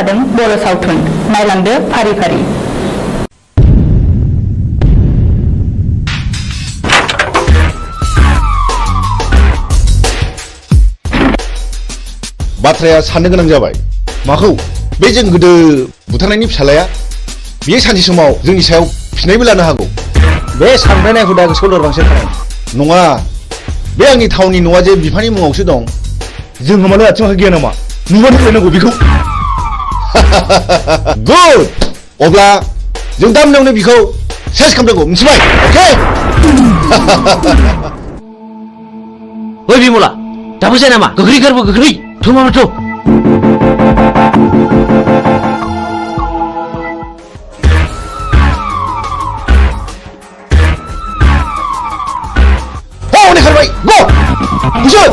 जादों बर' सावथुन नायलांदो फारि फारि। बाथ्राया साननो गोनां जाबाय। माखौ? बे जों गोदो बुथारनायनि फिसालाया बेयो सानसे समाव जोंनि सायाव फिनायबो लानो हागौ। बे सानफ्लायनाय हुदा गोसोआव लोरबांसो खालाम। नङा, बे आंनि थावनि न'आ जे बिफानि मुङावसो दं। जों होमानो आथिं आखाइ गैया नामा? नुबानो फैनांगौ बेखौ। गुड! अब्ला जों दा मोनायावनो बिखौ सेस खालामनांगौ, मिथिबाय? अके? ओइ बिमला, दाबो जाया नामा? गोख्रै गारबो गोख्रै! थुमामाथ'! हनै खारबाय! गो! बुसोन!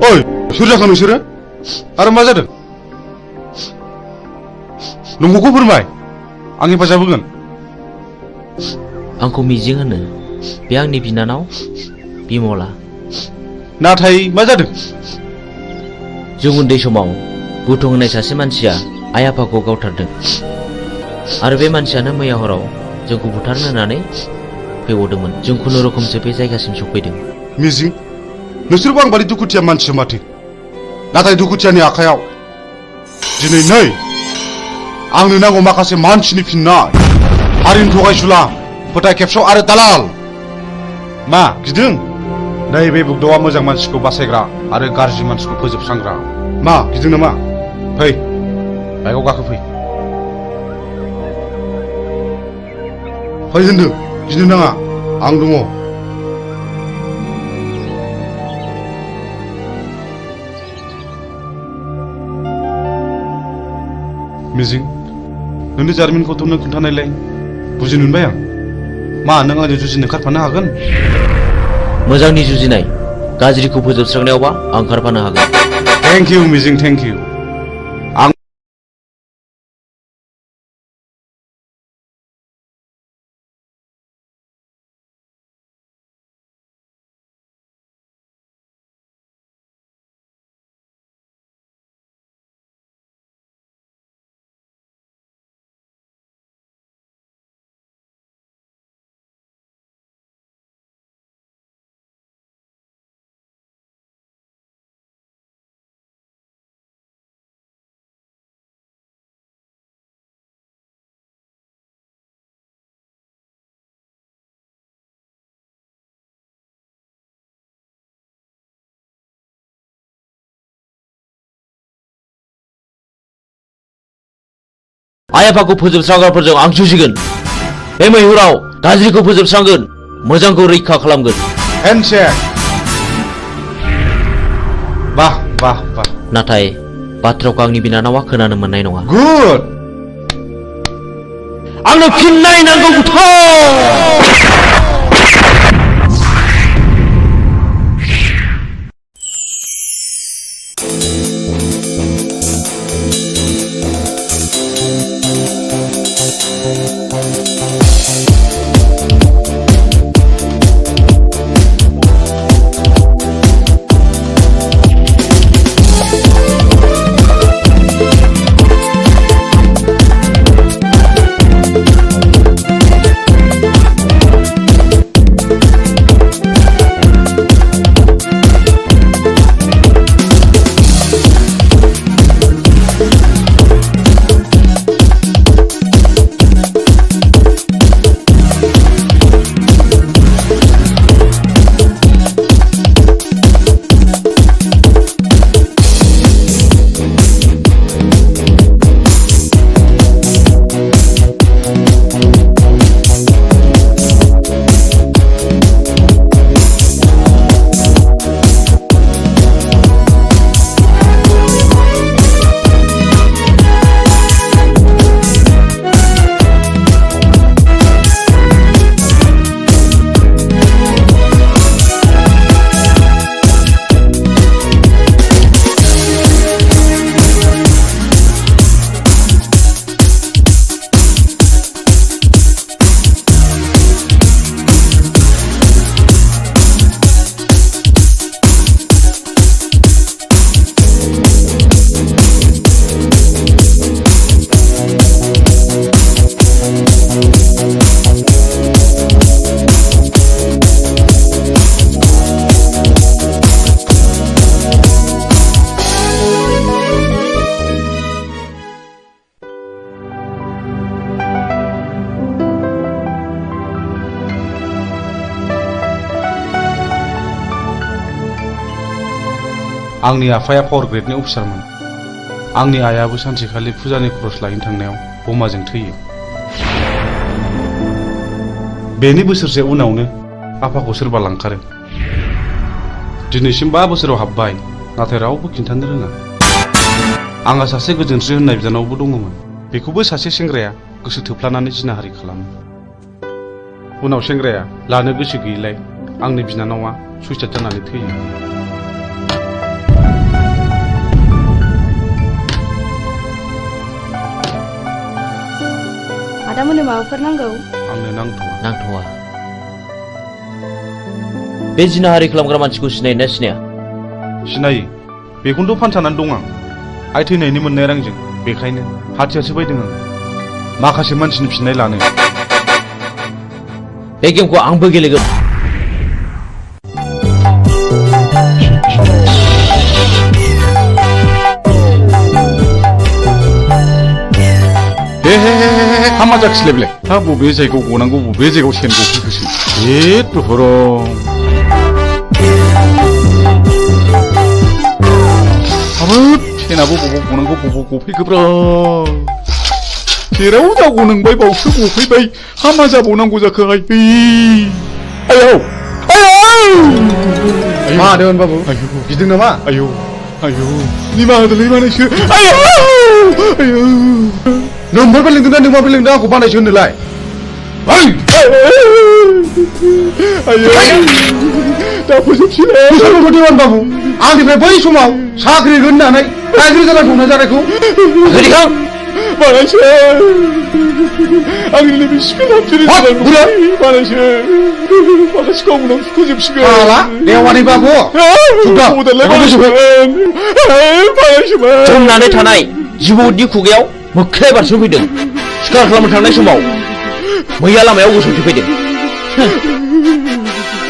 ओइ, सोर जाखो नोंसोरो? आरो मा जादों? नंगौखौ फोरमाय, आं हेफाजाब होगोन। आंखौ मिजिं होनो, बे आंनि बिनानाव बिमला। नाथाय मा जादों? जों उन्दै समाव बुथुम होनाय सासे मानसिया आइ आफाखौ गावथारदों आरो बे मानसियानो मैया हराव जोंखौ बुथारनो होननानै फैबावदोंमोन। जों खुनुरुखुमसो बे जायगासिम सफैदों। मिजिं, नोंसोरबो आं बादि दुखुथिया मानसि माथो। नाथाय दुखुथियानि आखायाव दिनै नै आंनो नांगौ माखासे मानसिनि फिननाय। हारिनि थगायसुला, फोथाय खेबस' आरो दालाल। मा गिदों? नैबे बुग्दावा मोजां मानसिखौ बासायग्रा आरो गाज्रि मानसिखौ फोजोबस्रांग्रा। मा गिदों नामा? फै, बाइकआव गाखो फै। फै होनदों, गिनो नाङा, आं दङ। मिजिं, नोंनि जारिमिनखौथ' नों खोन्थानायलाय बुजिनो मोनबाय आं। मा नों आंजों जुजिनो ओंखारफानो हागोन? मोजांनि जुजिनाय, गाज्रिखौ फोजोबस्रांनायावबा आं ओंखारफानो हागोन। थेंक इउ मिजिं, थेंक इउ। आं आइ आफाखौ फोजोबस्रांग्राफोरजों आं जुजिगोन। बे मैहुराव गाज्रिखौ फोजोबस्रांगोन, मोजांखौ रैखा खालामगोन। हेन्डशेक। बाह बाह बाह। नाथाय बाथ्राखौ आंनि बिनानावा खोनानो मोननाय नङा। गुड। आंनो फिननाय नांगौ बुथार! आंनि आफाया पावार ग्रेडनि अफिसारमोन। आंनि आइयाबो सानसेखालि फुजानि खरस लायनो थांनायाव बमाजों थैयो। बेनि बोसोरसे उनावनो आफाखौ सोरबा लांखारो। दिनैसिम 5 बोसोराव हाबबाय, नाथाय रावबो खिन्थानो रोङा। आंहा सासे गोजोनस्रि होननाय बिनानावबो दङमोन। बेखौबो सासे सेंग्राया गोसो थोफ्लानानै जिनाहारि खालामो। उनाव सेंग्राया लानो गोसो गैयिलाय आंनि बिनानावा सुइसाइड जानानै थैयो। आदामोननो माबाफोर नांगौ? आंनो नांथ'वा। बे जिनाहारि खालामग्रा मानसिखौ सिनायोना सिनाया? सिनायो, बेखौनोथ' फानसानानै दं आं। आइ थैनायनि मोननाय रांजों, बेखायनो हाथियारसो बायदों आं माखासे मानसिनि फिननाय लानो। बे गेमखौ आंबो गेलेगोन। हामा जाखिलायबाय। हा बबे जायगायाव गनांगौ बबे जायगायाव सेन गफैखोसै। हाबाब सेनाबो बबाव गनांगौ बबाव गफैखोब्रा। जेराव जागौ नोंबाय बावसो गफैबाय। हामा जाबावनांगौ जाखो आयौ मा होदों बाबु? गिदों नामा? आयौ निमाहा होदोलै बानायसो। नोंबो लोंदोंना नोंमाबो लोंदों आंखौ बानायसो होनोलाय? दा फोजोबसै बाबु। आंनिफ्राय बै समाव साख्रि होननानै गाज्रि जाना संना जानायखौ बानायसो आंनि लोगो सिखोला बानायसो माखासे सिखाव उनाव फोजोबसिगोन। देवानि बाबु जमनानै थानाय जिबौनि खुगायाव मोख्राया बारस'फैदों। सिखार खालामनो थांनाय समाव मैया लामायाव गसंथि फैदों।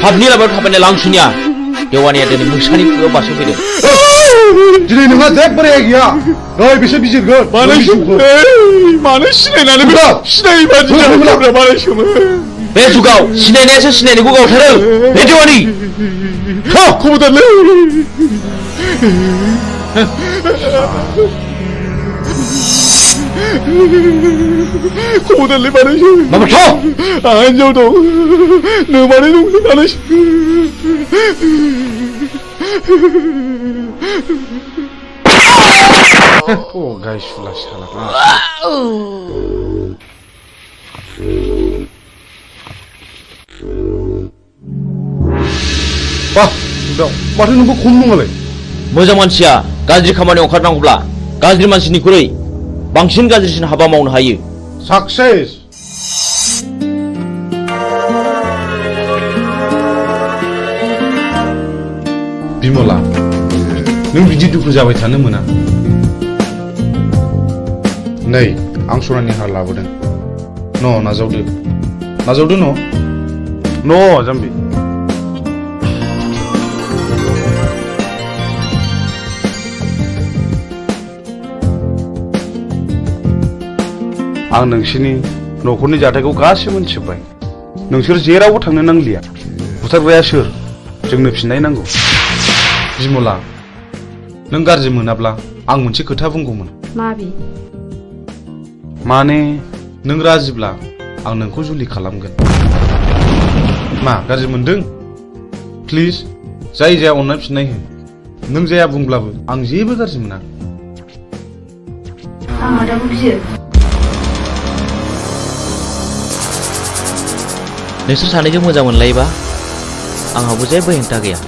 पाबनि लामायाव थाबायनाय लांसुनिया देवानिया दिनै मोसानि खुगायाव बारस'फैदों। दिनै नोंहा जेबो रेहाय गैया। नै बिसोर बिजिरगोन। मानो सिनायनानै सिनायै बादि बानायसोमोन। बे जुगाव सिनायनायासो सिनायनायखौ गावथारो। बे देवानि खबरदारलै। खबरदारलै बानायसो। आंहा हिनजाव दं, नोमानै दं बानायसो। गायसुला साला। माथो नोंबो खम नङालाय? मोजां मानसिया गाज्रि खामानियाव ओंखारनांगौब्ला गाज्रि मानसिनिख्रुइ बांसिन गाज्रिसिन हाबा मावनो हायो। साक्सेस। बिमला, नों बिदि दुखु जाबाय थानो मोना। नै आं सनानि हार लाबोदों। नाजावदो जाम्बि। आं नोंसोरनि न'खरनि जाथायखौ गासिबो मोनथिजोब्बाय। नोंसोर जेरावबो थांनो नांलिया। बुथारग्राया सोर? जोंनो फिननाय नांगौ। बिमला, नों गाज्रि मोनाब्ला आं मोनसे खोथा बुंगौमोन। माने नों राजिब्ला आं नोंखौ जुलि खालामगोन। मा गाज्रि मोनदों? प्लिज जाया अननानै फिननाय हो। नों जाया बुंब्लाबो आं जेबो गाज्रि मोना। आं आदाखौ गियो। नोंसोर सानैजों मोजां मोनलायोबा आंहाबो जेबो हेंथा गैया।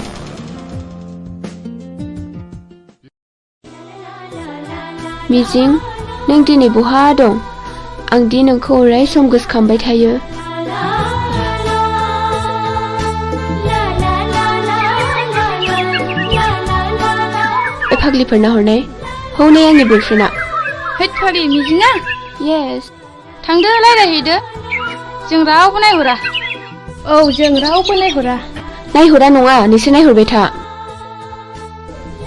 मिजिं, नों दिनै बहा दं? आं दि नोंखौ अराय सम गोसोखांबाय थायो। फाग्लिफोरना हरनाय हौनै आंनि बयफ्रेन्डआ। हैद फाग्लि मिजिङा? येस। थांदो रायज्लायहैदो। जों रावबो नायहरा। औ, जों रावबो नायहरा। नायहरा नङा, नोंसोर नायहरबाय था।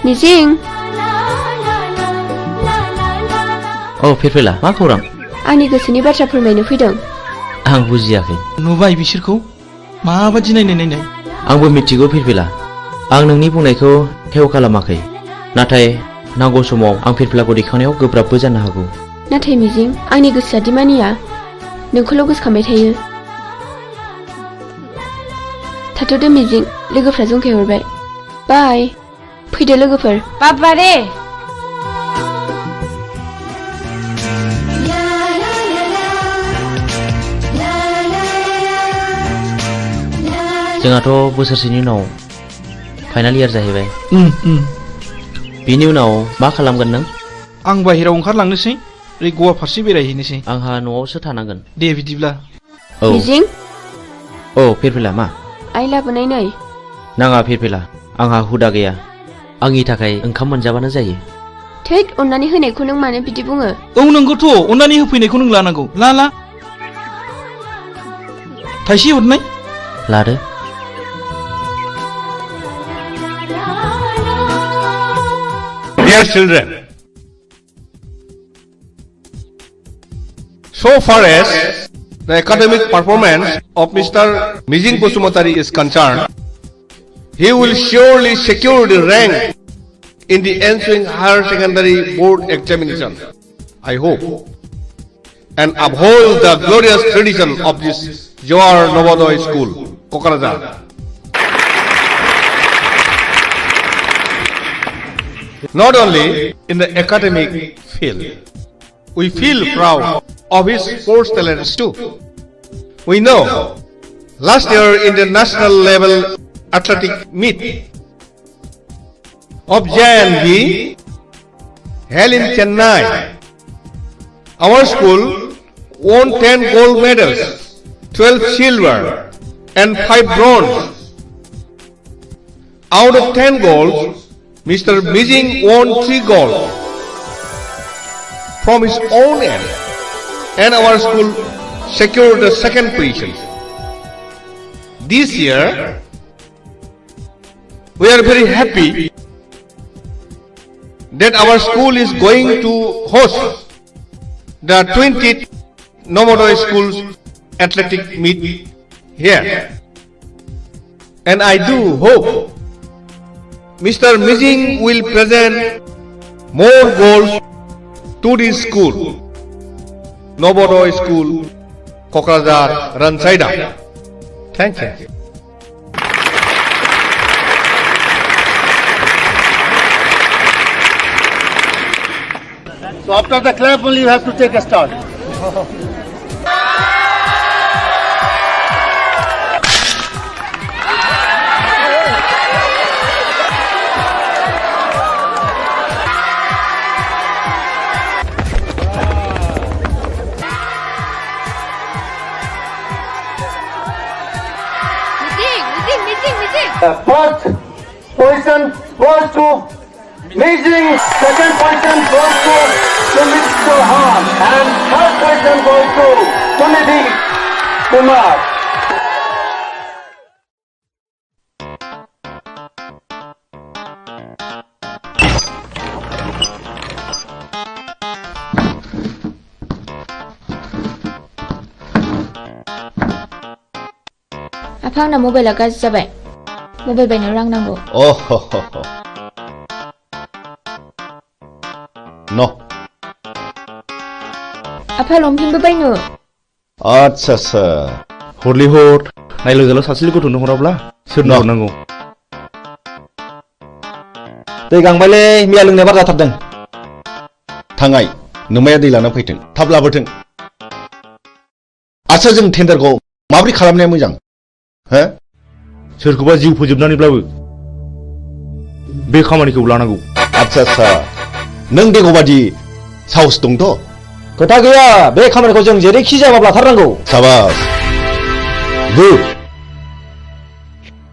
मिजिं। औ फिरफिला, मा खौरां? आंनि गोसोनि बाथ्रा फोरमायनो फैदों। आं बुजियाखै। नुबाय बिसोरखौ माबादि नायनाय। आंबो मिथिगौ फिरफिला। आं नोंनि बुंनायखौ हेव खालामाखै। नाथाय नांगौ समाव आं फिरफिलाखौ दैखांनायाव गोब्राबबो जानो हागौ। नाथाय मिजिं आंनि गोसोआ दि मानिया नोंखौल' गोसोखांबाय थायो। थाथ'दो मिजिं लोगोफ्रा जंखायहरबाय। बाय फैदो लोगोफोर। बाबारे जोंहाथ' बोसोरसेनि उनाव फाइनाल इयार जाहैबाय। बिनि उनाव मा खालामगोन नों? आं बाहेरायाव ओंखारलांनोसै ओरै गवा फारसे बेरायहैनोसै। आंहा न'आवसो थानांगोन। दे बिदिब्ला। औ मिजिं औ फिरफिला मा? आइ लाबोनाय नै। नाङा फिरफिला आंहा हुदा गैया। आंनि थाखाय ओंखाम मोनजाबानो जायो। थैद अननानै होनायखौ नों मानो बिदि बुङो? औ नंगौथ' अननानै होफैनायखौ नों लानांगौ। ला थाइसे हरनाय। लादो। Dear children, so far as the academic performance of Mr. Mijing Basumatari is concerned, he will surely secure the rank in the ensuing higher secondary board examination, I hope, and uphold the glorious tradition of this Johar Novodoy School, Kokarajar. Not only in the academic field, we feel proud of his sports talents too. We know last year in the national level athletic meet of JNV held in Chennai, our school won 10 gold medals, 12 silver and 5 bronze. Out of 10 golds, Mr. Mijing won 3 gold from his own end, and our school secured the second position. This year, we are very happy that our school is going to host the 20th Novodoy Schools athletic meet here, and I do hope Mr. Mijing will present more goals to this school, Novodoy School, Kokrazar, Ransaida. Thank you. So after the clap only you have to take a start. First position goes to Mijing, second position goes to Mr. Han, and third position goes to Sunidhi Kumar. आफा आंना मबाइला गाज्रि जाबाय। Mobile बायनो रां नांगौ। No. आफा लंपेन्टबो बायनो। आच्छा हरलि हर नायल' जाल' सासेल' गथ'नो हराब्ला सोरनो हरनांगौ? दै गांबायलै मैया लोंनाया बारा जाथारदों। थांनाय नोमाया दै लाना फैथों, थाब लाबोथों। आच्छा जों टेन्डारखौ माबोरै खालामनाया मोजां? हो? सोरखौबा जिउ फोजोबनानैब्लाबो बे खामानिखौ लानांगौ। आच्छा नों देग'बादि साहस दंथ'? खोथा गैया, बे खामानिखौ जों जेरैखि जायाबाबो लाथारनांगौ। साबास गुड।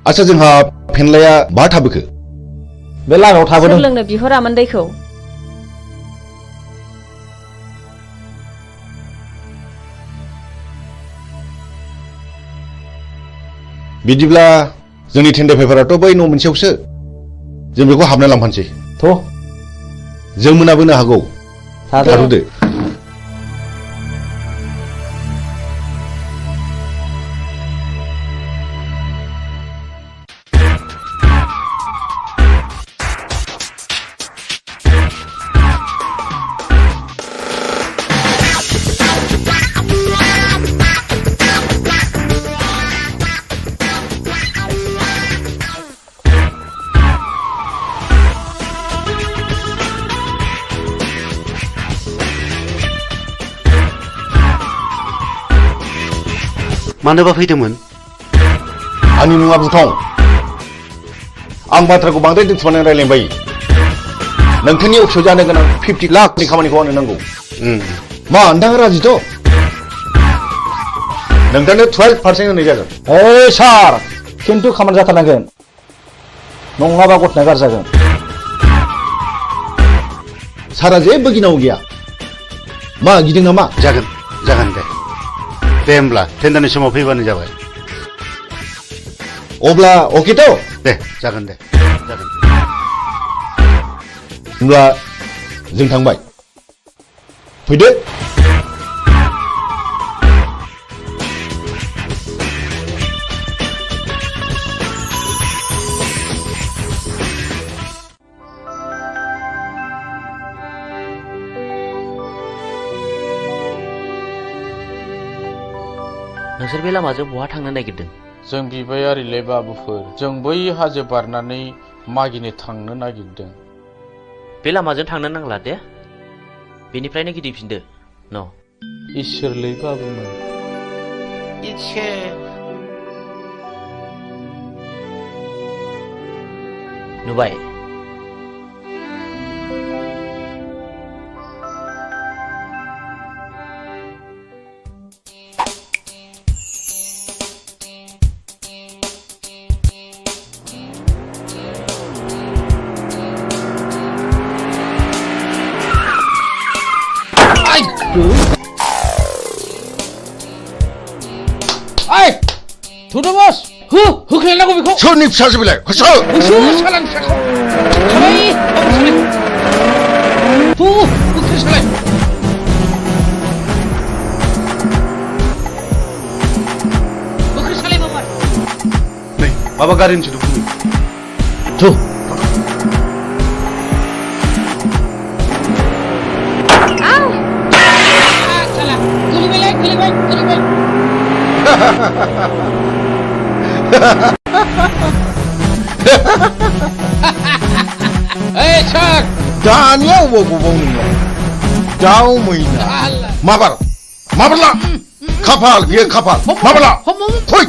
आच्छा जोंहा फेनलाया बहा थाबोखो? बे लामायाव थाबोदों। सोर लोंनो बिहरामोन दैखौ? बिदिब्ला जोंनि टेन्डार पेपाराथ' बै न' मोनसेयावसो, जों बेखौ हाबना लांफानोसै। थ' जों मोनाबोनो हागौ। थाथ'दो। मानोबा फैदोंमोन? आंनि मुङा बुथं। आं बाथ्राखौ बांद्राय दोनथुमनानै रायलायबाय। नोंथांनि अफिसाव जानो गोनां 50 लाखनि खामानिखौ आंनो नांगौ। मा नोंथाङा राजिथ'? नोंथांनो 12% होनाय जागोन। ओइ सार, खिन्थु खामानि जाथारनांगोन, नङाबा गथ'ना गाज्रि जागोन। सारा जेबो गिनांगौ गैया। मा गिदों नामा? जागोन दे। दे होमब्ला टेन्डारनि समाव फैबानो जाबाय। अब्ला अकेथ'? दे जागोन दे जागोन। होमब्ला जों थांबाय। फैदो। नोंसोर बे लामाजों बहा थांनो नागिरदों? जों बिबायारिले बाबुफोर, जों बै हाजो बारनानै मागिनो थांनो नागिरदों। बे लामाजों थांनो नांला दे, बेनिफ्रायनो गिदिंफिनदो। न' इसोरलै बाबुमोन। नुबाय? थुदो बस, होख्लायनांगौ बेखौ। सोरनि फिसासो बेलाय? होसो सालानि फिसाखौ। सालाय, होख्लाय सालाय। होख्लाय सालाय बाबा। नै माबा गारिनि सोदोब फैयो। थु। Hey, Chuck! दानिया अबाव गबाव नोंलाय? दाउ मैना। माबारला। खाफाल बियो खाफाल। माबारला। फै।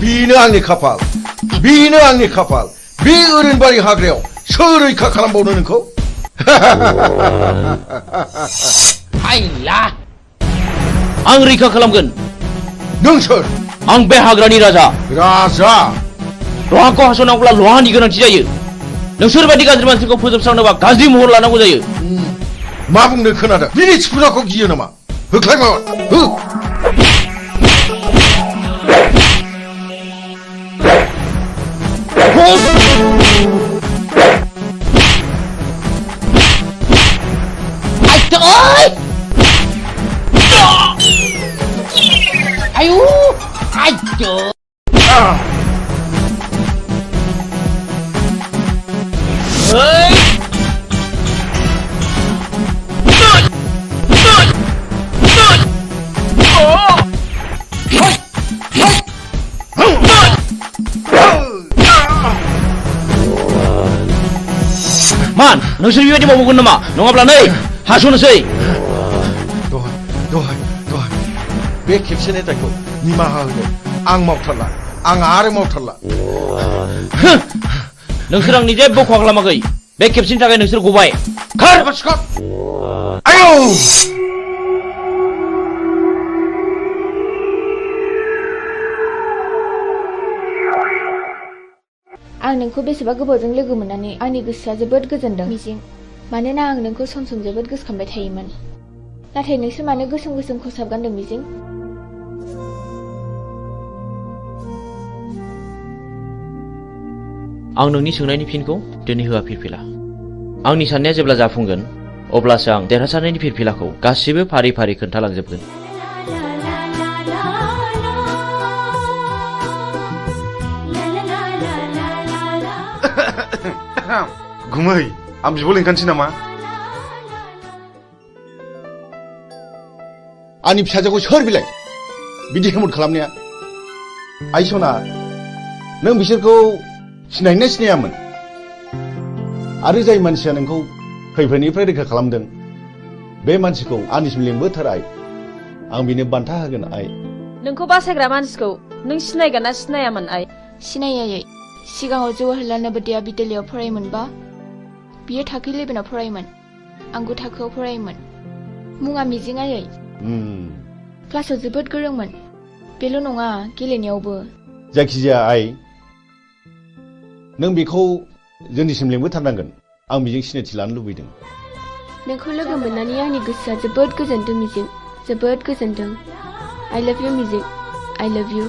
बेनो आंनि खाफाल। बेनो आंनि खाफाल। बे ओरैनबारि हाग्रायाव सोर रैखा खालामबावनो नोंखौ? आं रैखा खालामगोन। नों सोर? आं बे हाग्रानि राजा। राजा? लहाखौ हास'नांगौब्ला लहानि गोनांथि जायो। नोंसोर बायदि गाज्रि मानसिखौ फोजोबस्रांनोबा गाज्रि महर लानांगौ जायो। मा बुंनो खोनादों? बिनि फुजाखौ गियो नामा? होख्लाय माबा। हो। मान, नोंसोर बेबायदि मावगोन नामा? नङाब्ला नै हास'नोसै। दहाय बे खेबसेनि दायखौ निमाहा होदो। आं मावथारला। आं आरो मावथारला। नोंसोर आंनि जेबो खहा खालामाखै। बे खेबसेनि थाखाय नोंसोर गबाय। खार! आयौ! आं नोंखौ बेसेबा गोबावजों लोगो मोननानै आंनि गोसोआ जोबोद गोजोनदों मिजिं, मानोना आं नोंखौ सम सम जोबोद गोसोखांबाय थायोमोन। नाथाय नोंसोर मानो गोसोम गोसोम खसाब गानदों मिजिं? आं नोंनि सोंनायनि फिनखौ दिनै होआ फिरफिला। आंनि साननाया जेब्ला जाफुंगोन अब्लासो आं देरहासारनायनि फिरफिलाखौ गासिबो फारि फारि खोन्थालांजोबगोन। गुमै, आं बिब' लिंखानोसै नामा? आंनि फिसाजोखौ सोर बिलाय बिदि हेमत खालामनाया? आइ सना, नों बिसोरखौ सिनायना सिनायामोन? आरो जाय मानसिया नोंखौ खैफोदनिफ्राय रैखा खालामदों बे मानसिखौ आंनिसिम लिंबोथार आइ आं बिनो बान्था होगोन आइ नोंखौ बासायग्रा मानसिखौ नों सिनायगोन ना सिनायामोन आइ सिनायै सिगाङाव जवाहरलाल नवोदया बिद्यालयआव फरायोमोनबा बियो थाखो 11आव फरायोमोन आं 9 थाखोआव फरायोमोन मुङा मिजिं आयै क्लासाव जोबोद गोरोंमोन बेल' नङा गेलेनायावबो जायखिजाया आइ नों बेखौ जोंनिसिम लिंबोथारनांगोन आं बेजों सिनायथि लानो लुबैदों नोंखौ लोगो मोननानै आंनि गोसोआ जोबोद गोजोनदों मिजिं जोबोद गोजोनदों I love you मिजिं I love you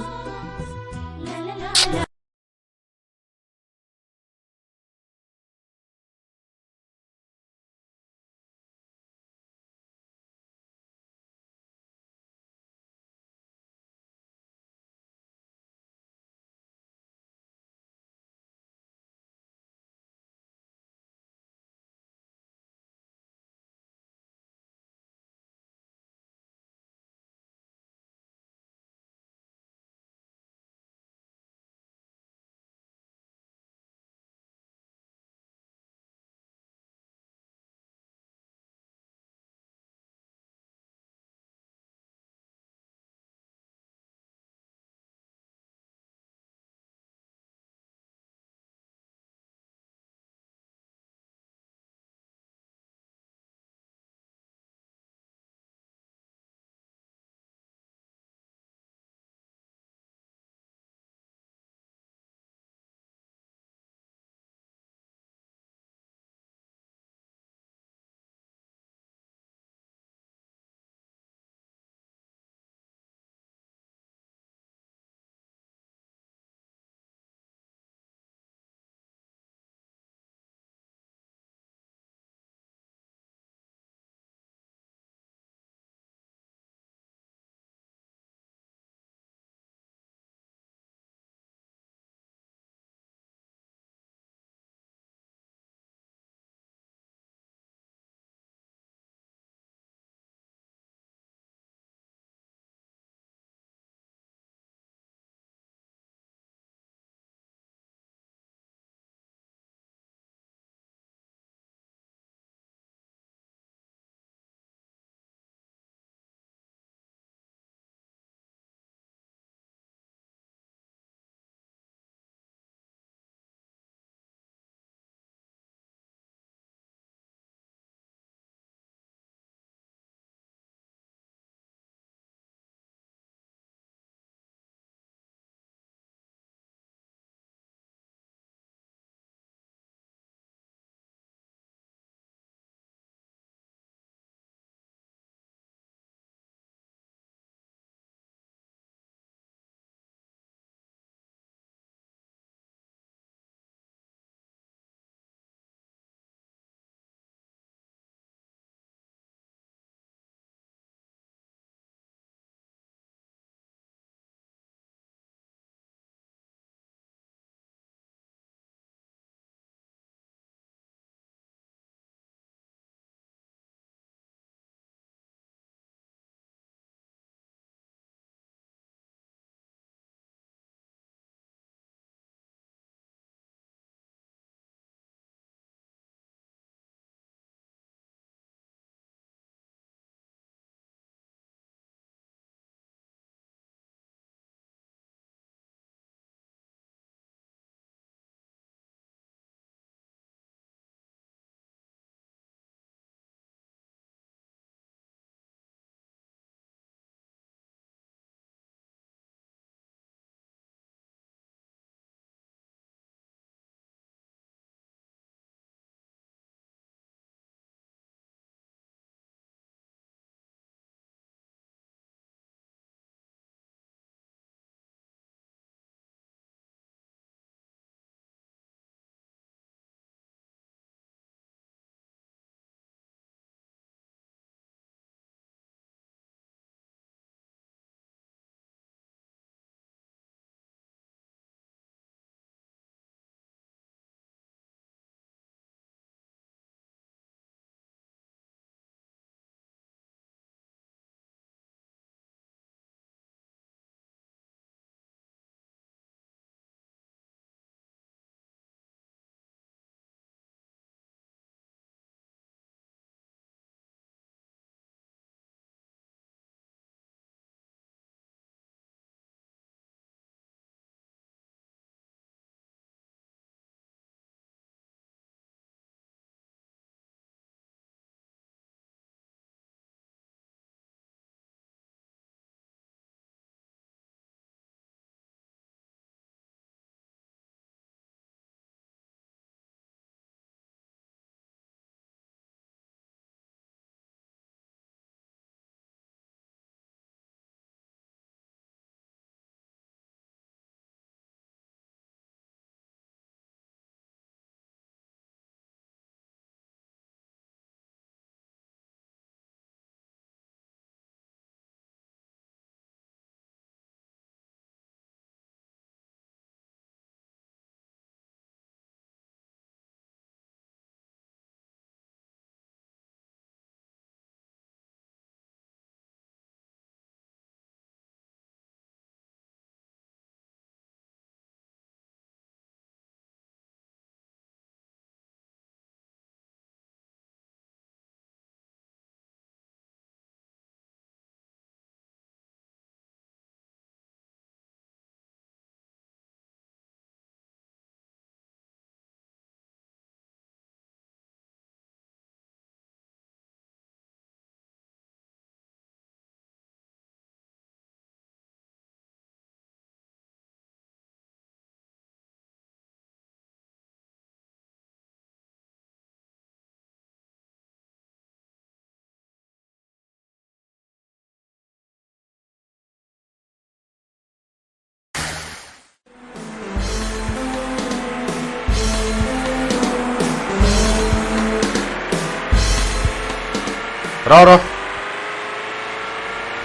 र'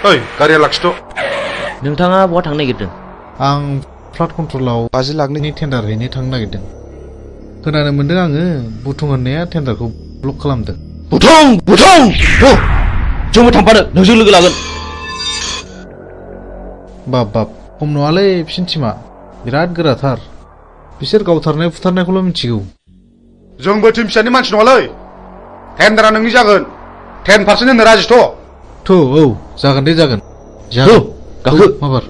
ओइ गारिया लाखिथ' नोंथाङा बहा थांनो नागिरदों? आं फ्लाड कन्ट्रलाव 50 लाखनि टेन्डार हैनो थांनो नागिरदों। खोनानो मोनदों आङो बुथुं होननाया टेन्डारखौ ब्लक खालामदों। बुथुं जोंबो थांफानो नोंजों लोगो लागोन। बाब खम नङालै बिसिनि टिमा बिराद गोराथार। बिसोर गावथारनाय फुथारनायखौल' मिथिगौ। जोंबो टिम फिसानि मानसि नङालै। टेन्डारा नोंनि जागोन। 10% होनो राजिथ'। औ जागोन दे जागोन। गाखो माबार।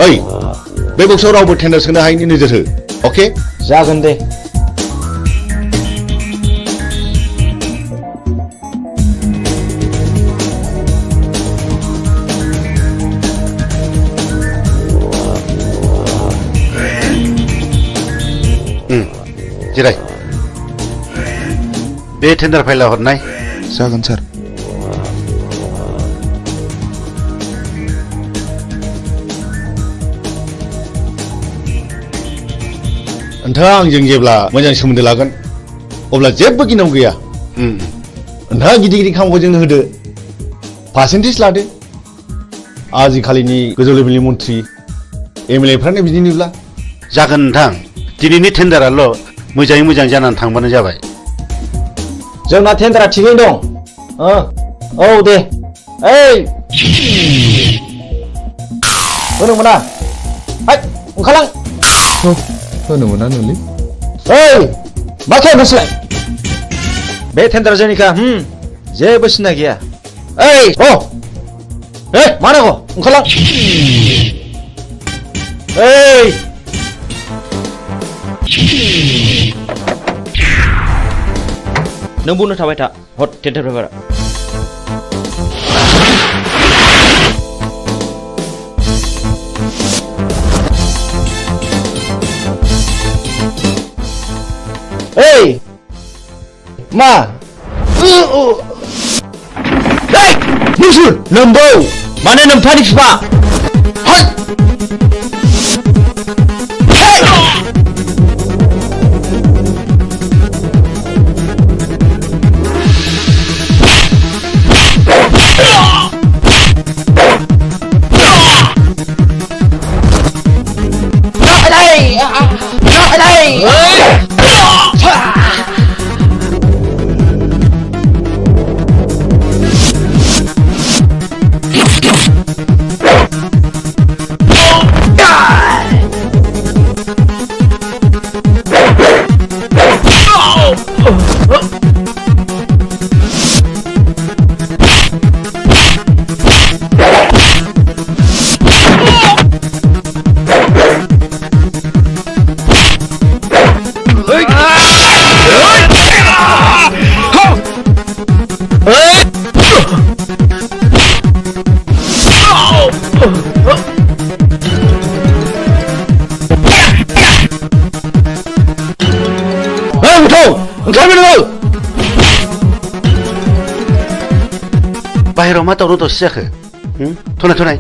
ओइ बे बक्सआव रावबो टेन्डार सोनो हायैनि नोजोर हो। अके जागोन दे। जिराय। बे टेन्डार फाइला हरनाय। जागोन सार। नोंथाङा आंजों जेब्ला मोजां सोमोन्दो लागोन अब्ला जेबो गिनांगौ गैया। नोंथाङा गिदिर गिदिर खामानिखौ जोंनो होदो, पार्सेन्टेज लादो। आजिखालिनि गोजौ लेभेलनि मन्थ्रि MLA फ्रानो बिदिनोब्ला। जागोन नोंथां, दिनैनि टेन्डाराल' मोजाङै मोजां जानानै थांबानो जाबाय। जोंना टेन्डारा थिगैनो दं। औ दे। ओइ होनो मोना। ओंखारलां। होनो मोना नोंलै। ओइ मा खालामनोसैलाय? बे टेन्डार जोंनिखा जेबो सिन्था गैया। ओइ मा नांगौ ओंखारलां। ओइ नों बुंनो थाबाय था हट टेन्डार पेपारा। ओइ मा नोंसोर नोम्बौ माने नोम्फानि बिफा। बाहेराव मा दावराव दावसि जाखो? थनाय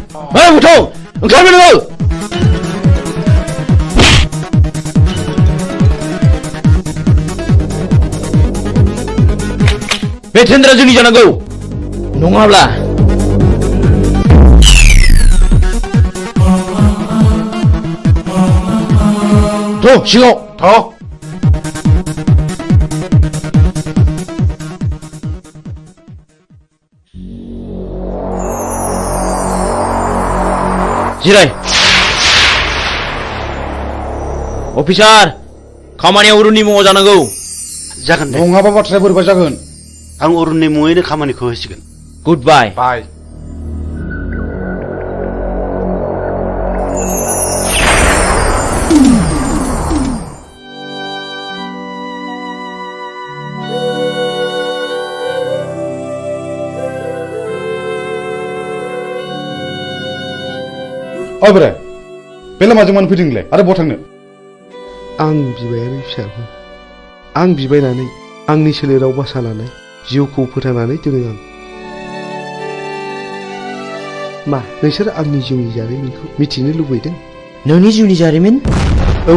ओंखारबाय नोङो। बे टेन्डारा जोंनि जानांगौ नङाब्ला सिगाङाव जिराय। अफिसार खामानिया अरुणनि मुङाव जानांगौ। जागोन दे। नङाबा बाथ्राया बोरैबा जागोन। आं अरुणनि मुङैनो खामानिखौ होसिगोन। गुड बाय। बाय। ओइ बोराय बे लामाजों मानो फैदों नोंलाय आरो बहा थांनो? आं बिबायारि फिसाखौ आं बिबायनानै आंनि सोलेराव बासा लानाय जिउखौ फोथांनानै दोनो आं। मा नोंसोर आंनि जिउनि जारिमिनखौ मिथिनो लुबैदों? नोंनि जिउनि जारिमिन? औ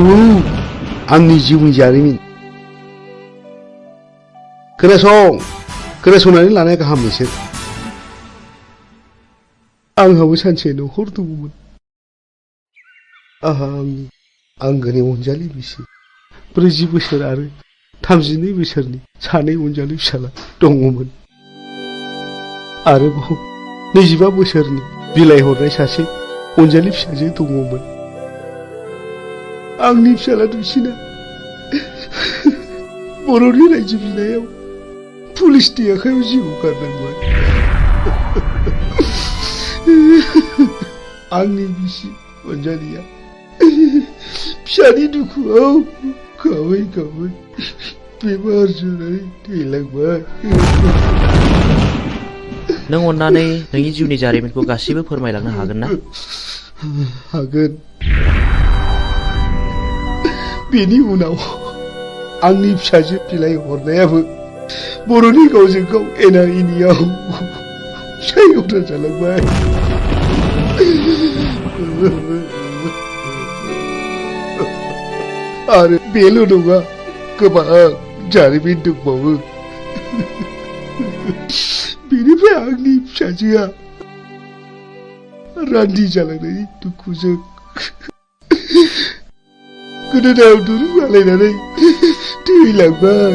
आंनि जिउनि जारिमिन। खोनासंनानै लानाया गाहाम नोंसोर। आंहाबो सानसे न'खर दङमोन। आंहा आंनि आंगोनि अनजालि बिसि 40 बोसोर आरो 32 बोसोरनि 2 अनजालि फिसाला दङमोन। आरोबाव 25 बोसोरनि बिलाइ हरनाय सासे अनजालि फिसाजो दङमोन। आंनि फिसाला दुइसिना बर'नि रायजो बिनायाव पुलिसनि आखायाव जिउ गारनांबाय। आंनि बिसि अनजालिया फिसानि दुखुआव गाबै गाबै बेमार जानानै थैलांबाय। नों अन्नानै नोंनि जिउनि जारिमिनखौ गासिबो फोरमायलांनो हागोन ना? हागोन। बेनि उनाव आंनि फिसाजो बिलाइ हरनायाबो बर'नि गावजों गाव एना एनियाव फिसाय गथा जालांबाय। आरो बेल' नङा, गोबां जारिमिन दंबावो। बेनिफ्राय आंनि फिसाजोआ रान्दि जालांनायनि दुखुजों गोदोनायाव दुरुं आलायनानै थैलांबाय।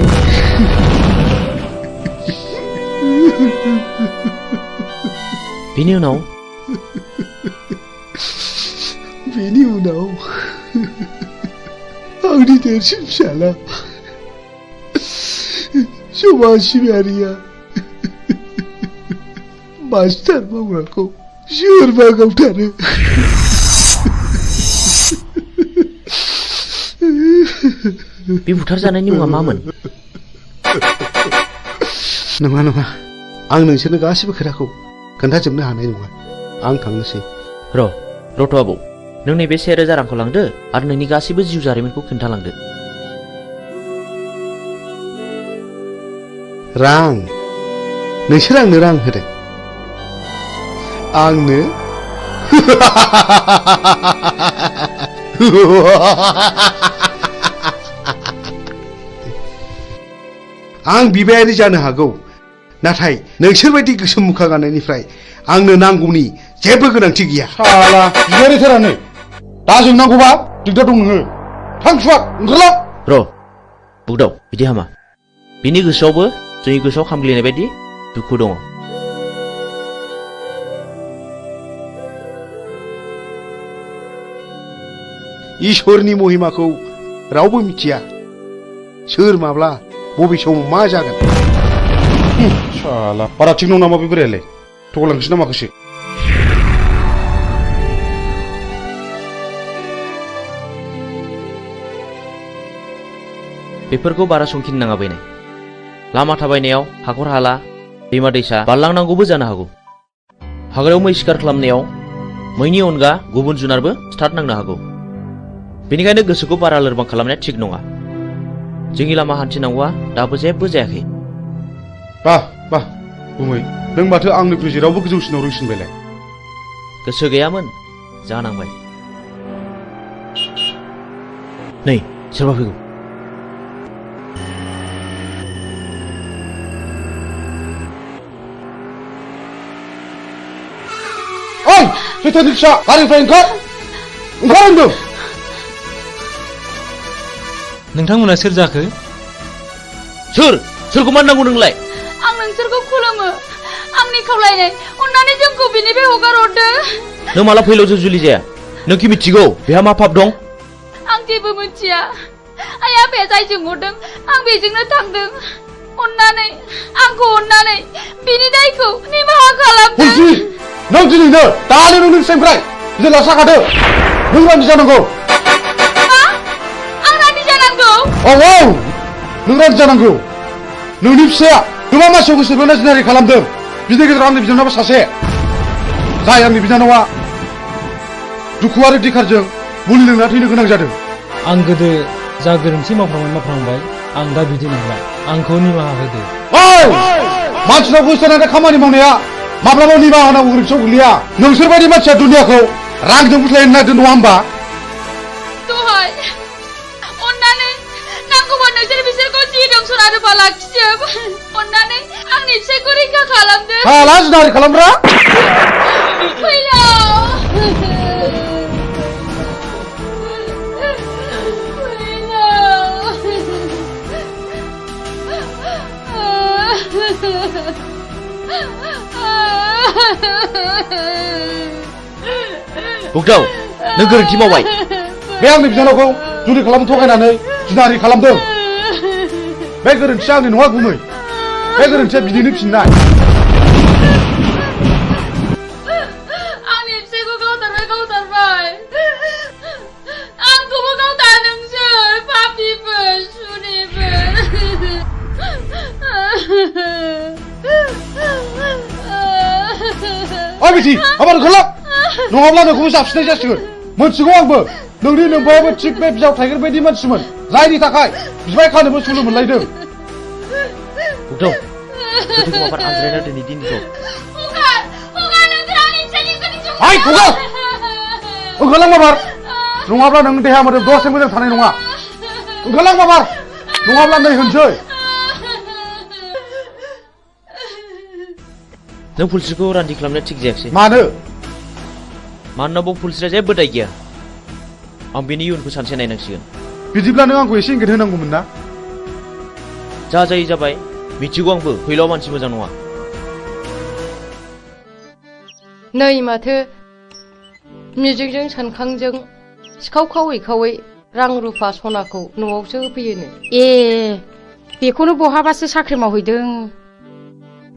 बेनि उनाव आंनि देरसिन फिसाला समाज सिबियारिया मास्टार मावग्राखौ सोरबा गावथारो। बे बुथारजानायनि मुङा मामोन? नङा, आं नोंसोरनो गासिबो खोथाखौ खोन्थाजोबनो हानाय नङा। आं थांनोसै। रथ' आबौ, नों नैबे 1000 रांखौ लांदो आरो नोंनि गासिबो जिउ जारिमिनखौ खोन्थालांदो। रां? नोंसोर आंनो रां होदों? आंनो? आं बिबायारि जानो हागौ, नाथाय नोंसोर बायदि गोसोम मुखा गाननायनिफ्राय आंनो नांगौनि जेबो गोनांथि गैया। साला बिबायारिथारानो दा जोंनांगौबा दिगदार दं नोङो। थां सुवाद ओंखारलां। बुगदाव, बिदि हामा। बिनि गोसोआवबो जोंनि गोसोआव खामग्लिनाय बायदि दुखु दङ। इसोरनि महिमाखौ रावबो मिथिया। सोर माब्ला बबे समाव मा जागोन। साला बारा थिग नङा नामा बे बोरायालाय? थगायलांसै ना माखासे? बेफोरखौ बारा संखिनो नाङा बैनाय। लामा थाबायनायाव हाखर हाला, दैमा दैसा बारलांनांगौबो जानो हागौ। हाग्रायाव मै शिकार खालामनायाव मैनि अनगा गुबुन जुनारबो स्टार्ट नांनो हागौ। बेनिखायनो गोसोखौ बारा लोरबां खालामनाया थिग नङा। जोंनि लामा हान्थिनांगौआ दाबो जेबो जायाखै। बाह गुमै, नों माथो आंनिख्रुइ जेरावबो गोजौसिनाव रोंसिनबायलाय। गोसो गैयामोन, जानांबाय। नै सोरबा फैगौ। ओइ सैथोनि फिसा, गारिनिफ्राय ओंखार होनदों। नोंथांमोना सोर जाखो? सोरखौ मान नांगौ नोंलाय? आं नोंसोरखौ खुलुमो। आंनि खावलायनाय, अन्नानै जोंखौ बिनिफ्राय हगार हरदो। नों माला फैलाव जुलि जाया? नोंखि मिथिगौ बेहा मा पाप दं? आं जेबो मिथिया। आइ आफाया जायजों हरदों आं बेजोंनो थांदों। आंखौ अन्नानै बिनि दायखौ निमाहा खालामदो। नों दिनैनो दानो नोंनि फिसाइनिफ्राय बिदि लास्राखादो। नों रान्दि जानांगौ। आं रान्दि जानांगौ? औ नों रान्दि जानांगौ। नोंनि फिसाया गोबां मानसिखौ गोसो बोना जिनारि खालामदों। बिनि गेजेराव आंनि बिनानावा सासे। जाय आंनि बिनानावा दुखु आरो दिखारजों मुलि लोंना थैनो गोनां जादों आं गोदो जा गोरोन्थि मावफ्रांबाय आं दा बिदि नंला आंखौ निमाहा होदो मानसिनाव गोसोनानै खामानि मावनाया माब्लाबा निमाहा होनांगौ गोरोन्थियाव गोग्लैया नोंसोरबायदि मानसिया दुनियाखौ रांजों बुथलायनो नागिरदों नङा होमबा दहाय अन्नानै नांगौबा नोंसोर बिसोरखौ जि दं सना रुफा लाखिजोब अन्नानै आंनि फिसायखौ रैखा खालामदो हाला जिनाहारि खालामग्रा फैलाव बुगदाव नों गोरोन्थि मावबाय बे आंनि बिनानावखौ जुलि खालामनो थगायनानै जिनाहारि खालामदों बे गोरोन्थिया आंनि नङा गुमै बे गोरोन्थिया बिदिनो फिननाय आंनि फिसायखौ गावथारबाय आंखौबो गावथा नोंसोर पापिफोर सुनिफोर बिदि आबार ओंखारला नङाब्ला नोंखौबो जाबसिननाय जासिगोन मोनथिगौ आंबो नोंनि नोंफायाबो थिग बे बिजाव थाइगिर बायदि मानसिमोन जायनि थाखाय बिबाय खानोबो सुलु मोनलायदों बुगदाव गोथौखौ आबार आनज्रायना दोनै दिनखौ हाय थगा ओंखारलां माबार नङाब्ला नों देहा मोदोम दसे मोजां थानाय नङा ओंखारलां माबार नङाब्ला नै होनसै नों फुलस्रिखौ रान्दि खालामनाया थिग जायाखिसै मानोना बाव फुलस्रिया जेबो दाय गैया आं बेनि इयुनखौ सानसे नायनांसिगोन बिदिब्ला नों आंखौ एसे इंगित होनांगौमोन ना जा जायो जाबाय मिथिगौ आंबो फैलाव मानसि मोजां नङा नै माथो मिजिंजों सानखांजों सिखाव खावै रां रुफा सनाखौ न'आवसो होफैयोनो ए बेखौनो बहाबासो साख्रि मावहैदों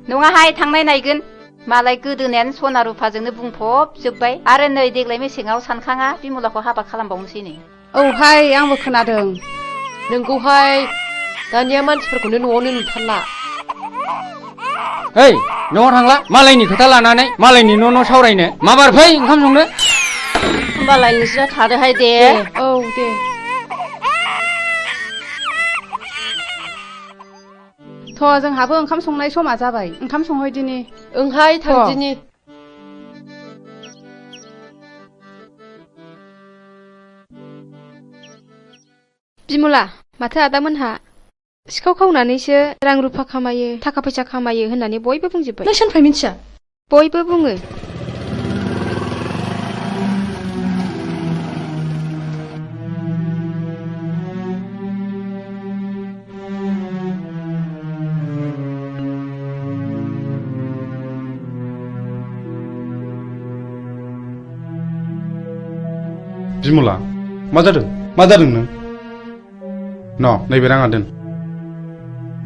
नङाहाय थांनाय नायगोन मालाय गोदोनायानो सना रुफाजोंनो बुंफबजोब्बाय आरो नै देग्लाय मेसेङाव सानखाङा बिमलाखौ हाबा खालामबावनोसैनो औहाय आंबो खोनादों नोंगौहाय दानिया मानसिफोरखौनो न'आवनो नुथारला ओइ न'आव थांला मालायनि खोथा लानानै मालायनि न' सावरायनो माबार फै ओंखाम संनो होमबालाय नोंस्रा थादोहाय दे औ दे थ' जोंहाबो ओंखाम संनाय समा जाबाय ओंखाम संहैदिनि ओंहाय थांदिनि बिमला माथो आदामोनहा सिखाव खावनानैसो रां रुफा खामायो थाखा फैसा खामायो होननानै बयबो बुंजोब्बाय नों सोरनिफ्राय मिथिया बयबो बुङो बिमला मा जादों नों नैबे राङा दोन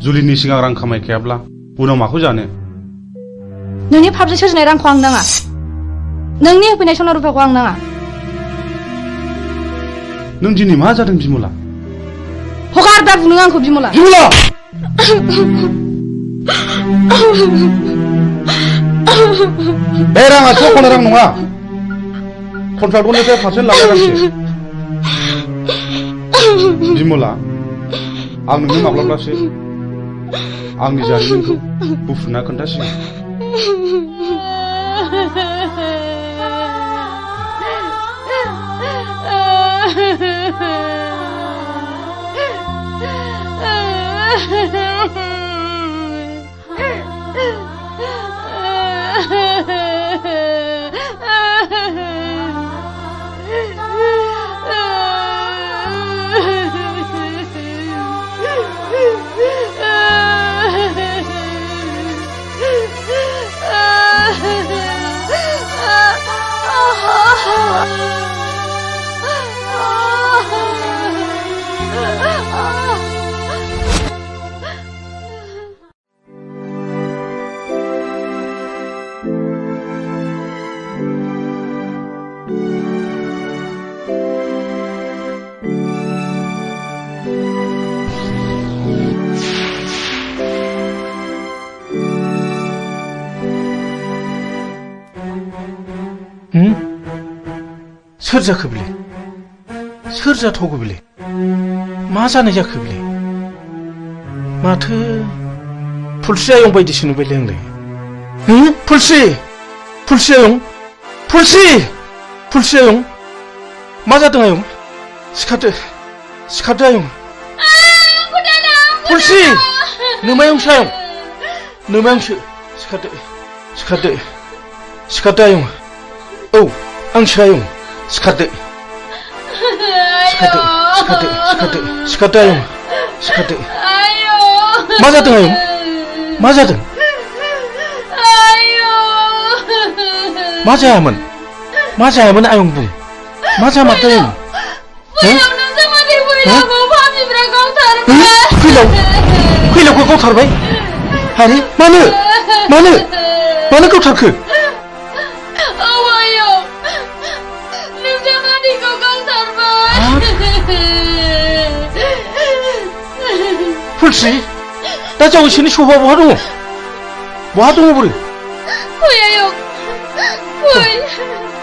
जुलिनि सिगां रां खामायखायाब्ला उनाव माखौ जानो नोंनि फाबजों सोरजिनाय रांखौ आं नाङा नोंनि होफैनाय सना रुफाखौ आं नाङा नों दिनै मा जादों बिमला हगार दा बुनो आंखौ बिमला बे राङा सख'नो रां नङा कन्ट्राक्टरनिफ्राय पारसेन्ट लानाय रांसो बिमला आं नोंनो माब्लाबासो आंनि जारिमिनखौ बुफ्रुना खोन्थासिगोन सोर जाखो बेलाय सोर जाथावगौ बेलाय मा जानाय जाखो बेलाय माथो फुलस्रि आयं बायदिसो नुबायलै आंलाय फुलस्रि आयं फुलस्रि आयं मा जादों आयं सिखारदो आयं फुलस्रि नोमायंसो आयं नोमायंसो सिखारदो आयं औ आंसो आयं सिखारदो आयं सिखारदो मा जादों आयं मा जादों मा जायामोन आयं बुं मा जामारदों आयं फैलावखौ गावथारबाय आरे मानो गावथारखो फुलस्रि दा जावैसोनि सभा बहा दङ बोरो फै आयं फै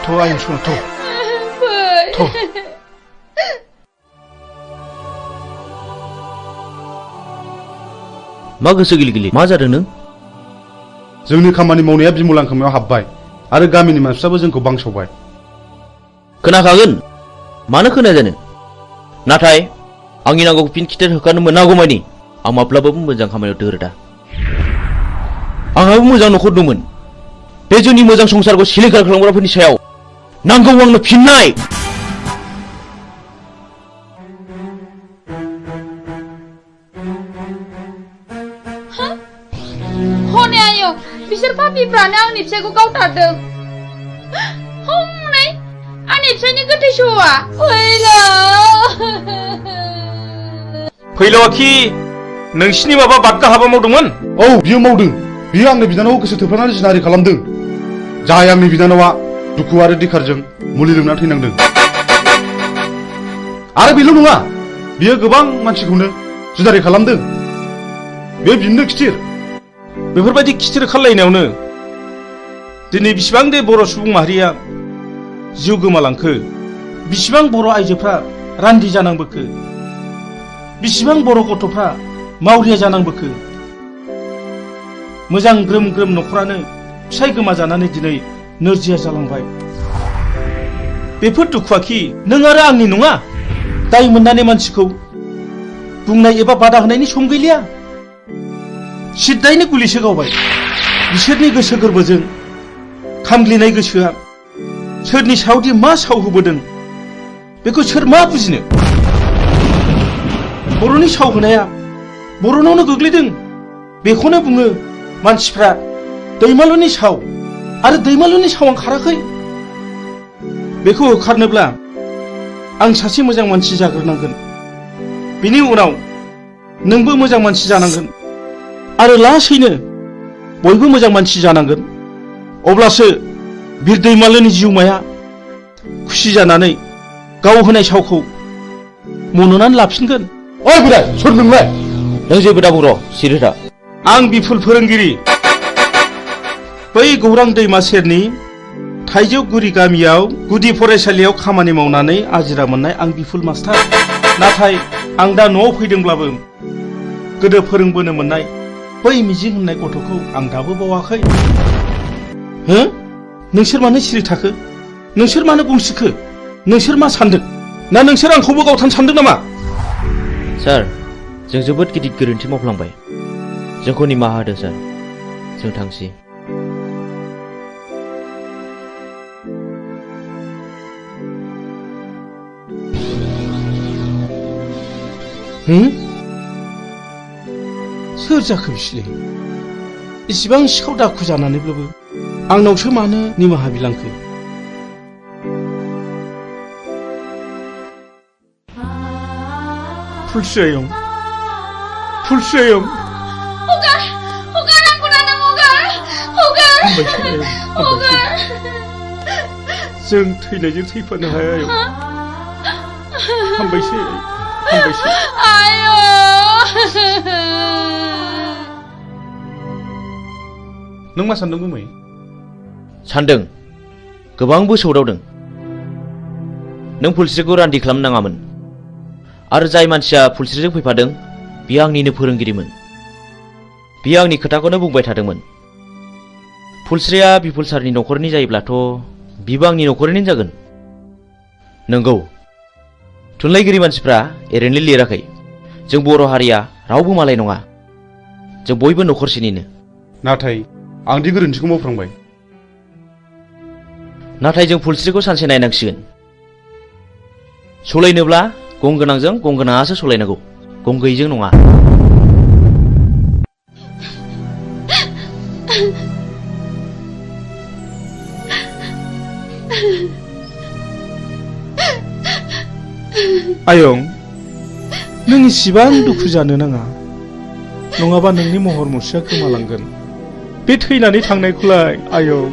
थ' आयं सना थ' मा गोसो गिलि मा जादों नों जोंनि खामानि मावनाया बिमलां खोमायाव हाबबाय आरो गामिनि मानसिफ्राबो जोंखौ बांसावबाय खोनाखागोन मानो खोनाया जानो नाथाय आंनि नांगौखौ फिन खिथेर होखानो मोनागौमानि आं माब्लाबाबो मोजां खामानियाव दोरोदा आंहाबो मोजां न'खर दंमोन बे जोंनि मोजां संसारखौ सिलिंखार खालामग्राफोरनि सायाव नांगौ आंनो फिननाय हनै आयं बिसोर पापिफ्रानो आंनि फिसायखौ गावथारदों हनै आंनि फिसायनि गोथै सहआ फैलावाखि नोंसिनि माबा बादगा हाबा मावदोंमोन औ बियो मावदों बियो आंनि बिनानावखौ गोसो थोफ्लानानै जिनाहारि खालामदों जाय आंनि बिनानावा दुखु आरो दिखारजों मुलि लोंना थैनांदों आरो बेल' नङा बियो गोबां मानसिखौनो जिनाहारि खालामदों बे बिनो खिथिर बेफोरबायदि खिथिर खालायनायावनो दिनै बिसिबां दे बर' सुबुं माहारिया जिउ गोमालांखो बिसिबां बर' आइजोफ्रा रान्दि जानांबोखो बिसिबां बर' गथ'फ्रा मावरिया जानांबोखो मोजां ग्रोम न'खरानो फिसाय गोमाजानानै दिनै नोरजिया जालांबाय बेफोर दुखुआखि नों आरो आंनि नङा दाय मोननानै मानसिखौ बुंनाय एबा बादा होनायनि सम गैलिया सिद्दायैनो गुलिसो गावबाय बिसोरनि गोसो गोरबोजों खामग्लिनाय गोसोआ सोरनि सायावदि मा साव होबोदों बेखौ सोर मा बुजिनो बर'नि साव होनाया बर'नावनो गोग्लैदों बेखौनो बुङो मानसिफ्रा दैमालुनि साव आरो दैमालुनि सावा खाराखै बेखौ होखारनोब्ला आं सासे मोजां मानसि जाग्रोनांगोन बिनि उनाव नोंबो मोजां मानसि जानांगोन आरो लासैनो बयबो मोजां मानसि जानांगोन अब्लासो बिर दैमालुनि जिउमाया खुसि जानानै गाव होनाय सावखौ मन'नानै लाफिनगोन ओइ बोराय सोर नोंलाय नों जेबो दाबुं र' सिरि था आं बिफुल फोरोंगिरि बै गौरां दैमा सेरनि थाइजौगुरि गामियाव गुदि फरायसालियाव खामानि मावनानै आजिरा मोननाय आं बिफुल मास्टार नाथाय आं दा न'आव फैदोंब्लाबो गोदो फोरोंबोनो मोननाय बै मिजिं होननाय गथ'खौ आं दाबो बावाखै हो नोंसोर मानो सिरि थाखो नोंसोर मानो गंसिखो नोंसोर मा सानदों ना नोंसोर आंखौबो गावथानो सानदों नामा सार जों जोबोद गिदिर गोरोन्थि मावफ्लांबाय जोंखौ निमाहा होदो सार जों थांसै सोर जाखो बिसोरलाय इसिबां सिखाव दाखु जानानैब्लाबो आंनावसो मानो निमाहा बिलांखो फुलस्रि आयं जों थैनायजों थैफानो हाया आयं हामबायसै नों मा सानदों गुमै सानदों गोबांबो सौदावदों नों फुलस्रिखौ रान्दि खालामनो नाङामोन आरो जाय मानसिया फुलस्रिजों फैफादों बियो आंनिनो फोरोंगिरिमोन बियो आंनि खोथाखौनो बुंबाय थादोंमोन फुलस्रिया बिपुल सारनि न'खरनि जायोब्लाथ' बिबो आंनि न'खरनिनो जागोन नंगौ थुनलाइगिरि मानसिफ्रा ओरैनो लिराखै जों बर' हारिया रावबो मालाय नङा जों बयबो न'खरसेनिनो नाथाय आं दि गोरोन्थिखौ मावफ्रांबाय नाथाय जों फुलस्रिखौ सानसे नायनांसिगोन सलायनोब्ला गं गोनांजों गं गोनाङासो सलायनांगौ गं गैयैजों नङा आयं नों इसिबां दुखु जानो नाङा नङाबा नोंनि महर मुस्रिया गोमालांगोन बे थैनानै थांनायखौलाय आयं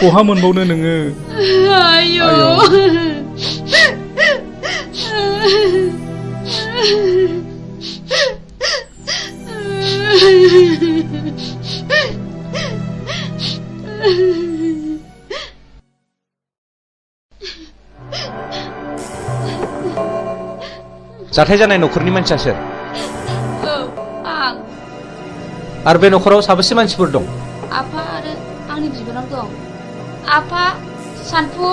बहा मोनबावनो नोङो जाथाय जानाय न'खरनि मानसिया सोर आं आरो बे न'खराव साबेसे मानसिफोर दं आफा आरो आंनि बिबोनां दं आफा सानफुं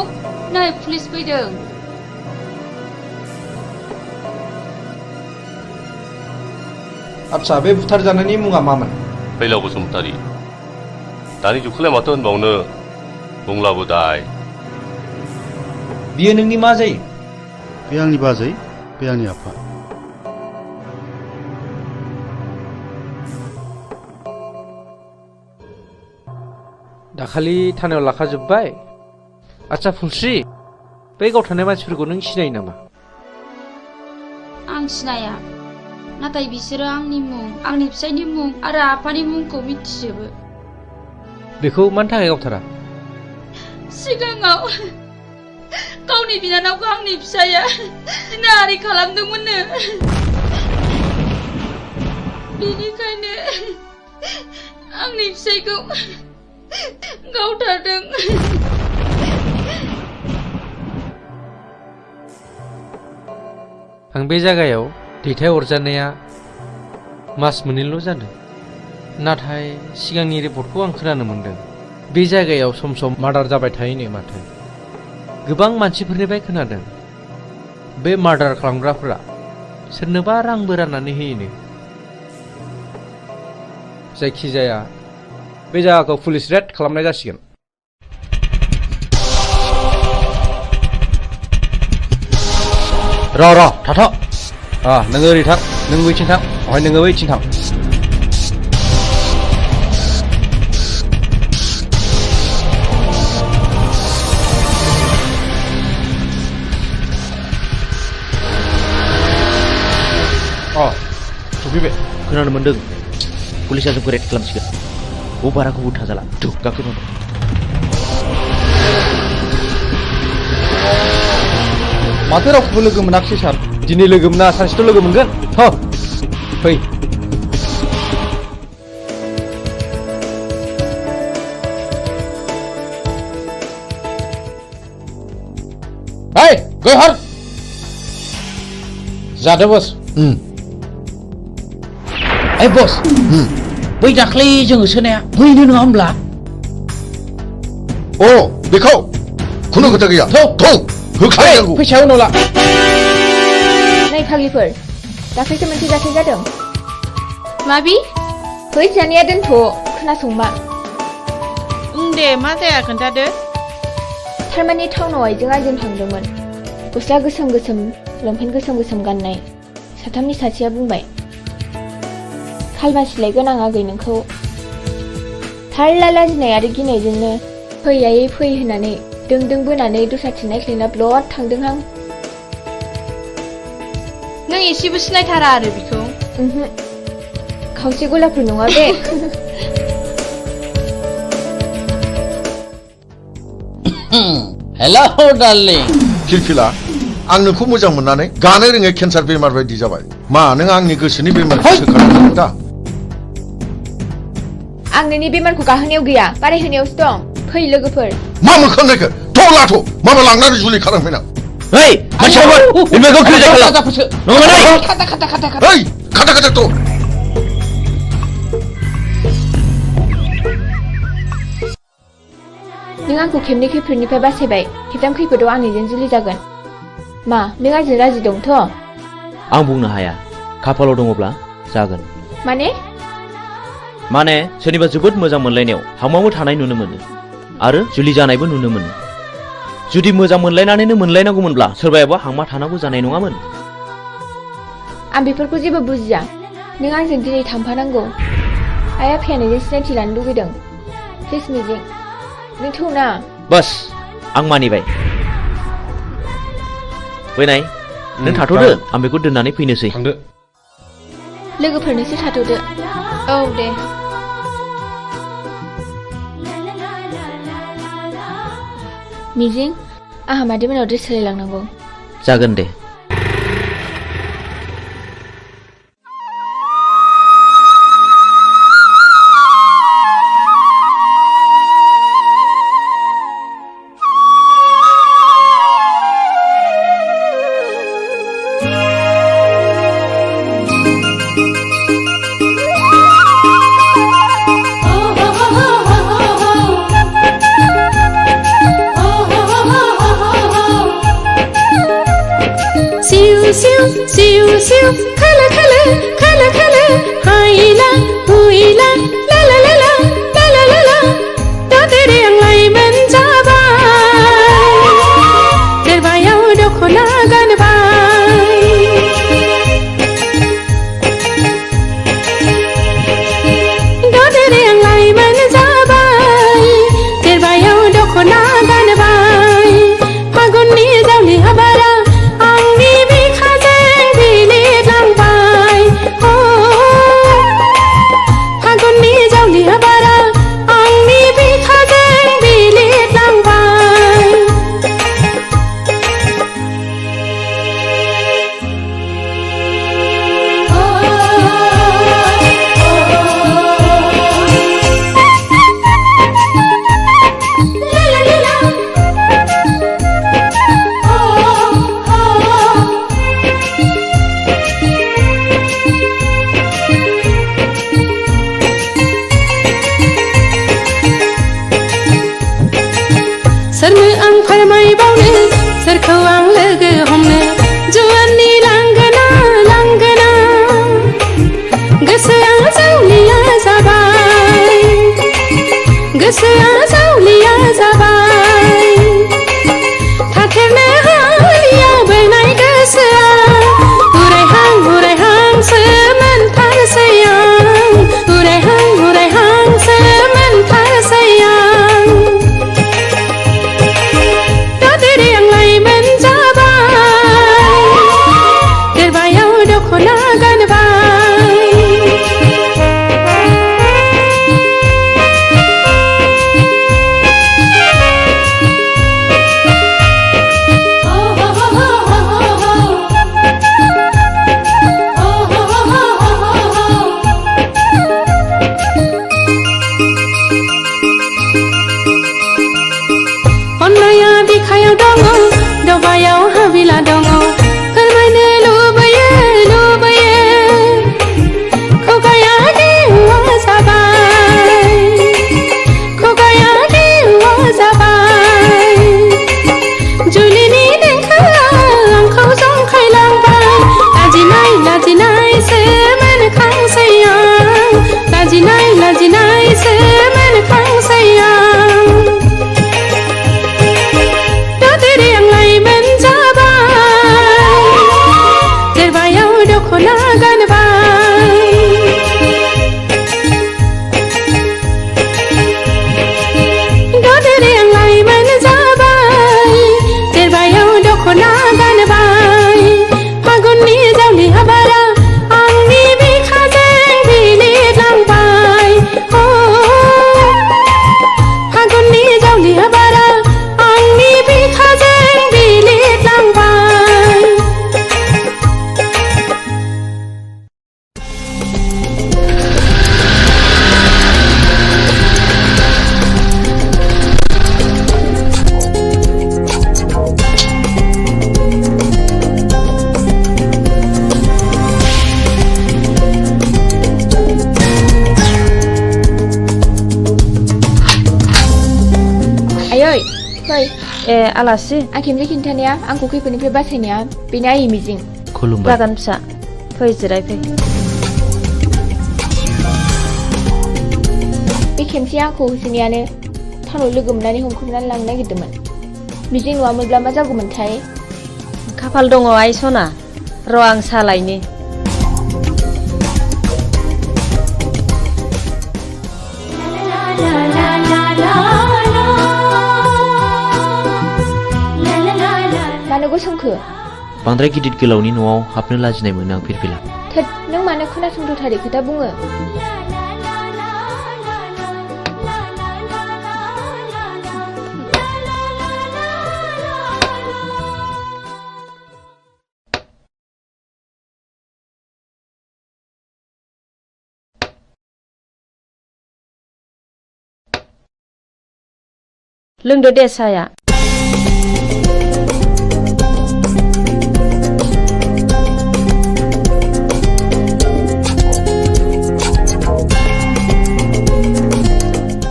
नै पुलिस फैदों आच्छा बे बुथार जानायनि मुङा मामोन फैलाव बसुमतारी दानि जुगखौलाय माथो होनबावनो बुंलाबो दाय बियो नोंनि मा जायो बे आंनि बाजै बे आंनि आफा दाखालि थानायाव लाखाजोब्बाय आच्छा फुलस्रि बै गावथारनाय मानसिफोरखौ नों सिनायो नामा आं सिनाया नाथाय बिसोरो आंनि मुं आंनि फिसायनि मुं आरो आफानि मुंखौ मिथिजोबो बेखौ मानि थाखाय गावथारा सिगाङाव गावनि बिनानावखौ आंनि फिसाया नारि खालामदोंमोननो बेनिखायनो आंनि फिसायखौ गावथारदों आं बे जायगायाव दैथाय हरजानाया मास मोननैल' जादों नाथाय सिगांनि रिपर्टखौ आं खोनानो मोनदों बे जायगायाव सम सम मार्डार जाबाय थायोनो माथो गोबां मानसिफोरनिफ्राय खोनादों बे मार्डार खालामग्राफोरा सोरनोबा रांबो राननानै होयोनो जायखिजाया बे जायगाखौ पुलिस रेड खालामनाय जासिगोन र' थाथ' नोङो ओरै थां नों बैथिं थां ओमफ्राय नोङो बैथिं थां सफैबाय खोनानो मोन्दों पुलिसा जोंखौ रेड खालामसिगोन बाराखौबो थाजाला गाखोनो माथो रावखौबो लोगो मोनाखिसै सार दिनै लोगो मोना सानसेथ' लोगो मोनगोन फै गयहर जादो बस बस बै दाख्लै जोङो सोनाया बैनो नङा होमब्ला बेखौ खुनु खोथा गैया होखानांगौ फैसायाव नला नै फाग्लिफोर दाख्लैसो मोनसे जाथाय जादों माबि फै जानाया दोनथ' खोनासंमा दे मा जाया खोन्थादो थारमाने टाउनाव आइजों आइजों थांदोंमोन गस्ला गोसोम गोसोम लंपेन्ट गोसोम गोसोम गाननाय साथामनि सासेया बुंबाय खालमासि गोनां आगै नोंखौ थारला लाजिनाय आरो गिनायजोंनो फै आयै फै होननानै दों बोनानै दस्राथिं नायख्लायना ब्लद थांदोंहां नों एसेबो सिनायथारा आरो बिखौ खावसे गलाफोर नङा बे हेलौ डार्लिं फिलफिला आं नोंखौ मोजां मोननानै गानो रोङै केन्सार बेमार बायदि जाबाय मा नों आंनि गोसोनि बेमारखौ सोखानो दा आं नोंनि बेमारखौ गाहोनायाव गैया बारायहोनायावसो दं फै लोगोफोर मा मोखां नायखो थ' लाथ' माबा लांनानै जुलि खालामफैना Hei, macam apa? Ini kau kerja kalau. Nongol naik. Hei, kata tu. नों आंखौ खेबनै खैफोदनिफ्राय बासायबाय खेबथाम खैफोदाव आंनिजों जुलि जागोन मा नों आंजों राजि दंथ' आं बुंनो हाया खाफालाव दङब्ला जागोन माने सोरनिबा जोबोद मोजां मोनलायनायाव हामावो थानाय नुनो मोनो आरो जुलि जानायबो नुनो मोनो जुदि मोजां मोनलायनानैनो मोनलायनांगौमोनब्ला सोरबायाबा हांमा थानांगौ जानाय नङामोन आं बेफोरखौ जेबो बुजिया नों आंजों दिनै थांफानांगौ आइया फियानोजों सिनायथि लानो लुगैदों प्लिज मिजिं नों थौना बस आं मानिबाय फैनाय नों थाथ'दो आं बेखौ दोननानै फैनोसै थांदो लोगोफोरनोसो थाथ'दो औ दे मिजिं आंहा मादैमोनाव ड्रेस सोलायलांनांगौ जागोन दे फै ए आलासि आं खेमसे खिन्थानाया आंखौ खैफोदनिफ्राय बासायनाया बेनो आइ मिजिं खुलुमबाय जागोन फिसा फै जिराय फै बे खेमसे आंखौ होसोनायानो टाउनाव लोगो मोननानै हमख्रुमनानै लांनो नागिरदोंमोन मिजिं नङामोनब्ला मा जागौमोनथाय खाफाल दङ आइ सना र' आं सालायनि मानो गसंखो बांद्राय गिदिर गोलावनि न'आव हाबनो लाजिनाय मोनो आं फिरफिला थोद नों मानो खोनासंथारै खोथा बुङो लोंदो दे साया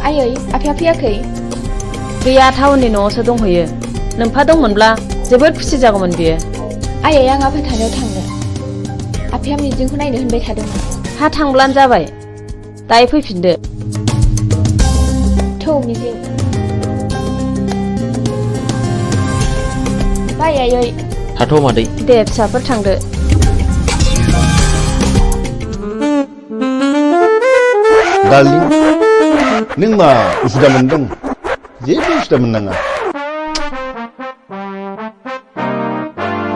आयै आफाया फैयाखै गैया टाउननि न'आवसो दंहैयो नोमफा दंमोनब्ला जोबोद खुसि जागौमोन बियो आयै आं आफा थानायाव थांनो आफाया मिजिंखौ नायनो होनबाय थादोंमोन हा थांब्लानो जाबाय दायो फैफिनदो थौ मिजिं बाय आयै थाथ' मादै दे फिसाफोर थांदो डार्लिं नों मा उसुदा मोनदों जेबो उसुदा मोननाङा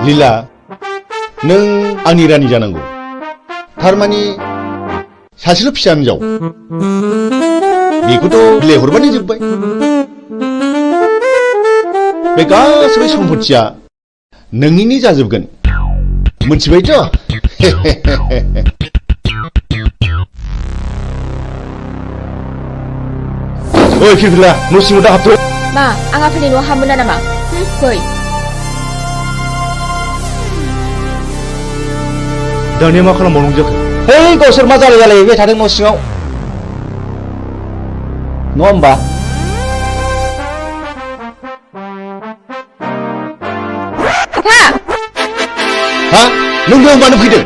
लीला नों आंनि रानि जानांगौ थारमानि सासेल' फिसा हिनजाव बेखौथ' बिलाइ हरबानो जोब्बाय बे गासैबो सम्पथिया नोंनिनो जाजोबगोन मोनथिबायथ' ओइ फिरफिला न' सिङाव दा हाबथ' मा आं आफानि न'आव हाबोना नामा फै दानिया मा खालामबावनांगौ जाखो है गावसोर मा जालायबाय थादों न' सिङाव नङा होमबा आफा हा नों बेयाव मानो फैदों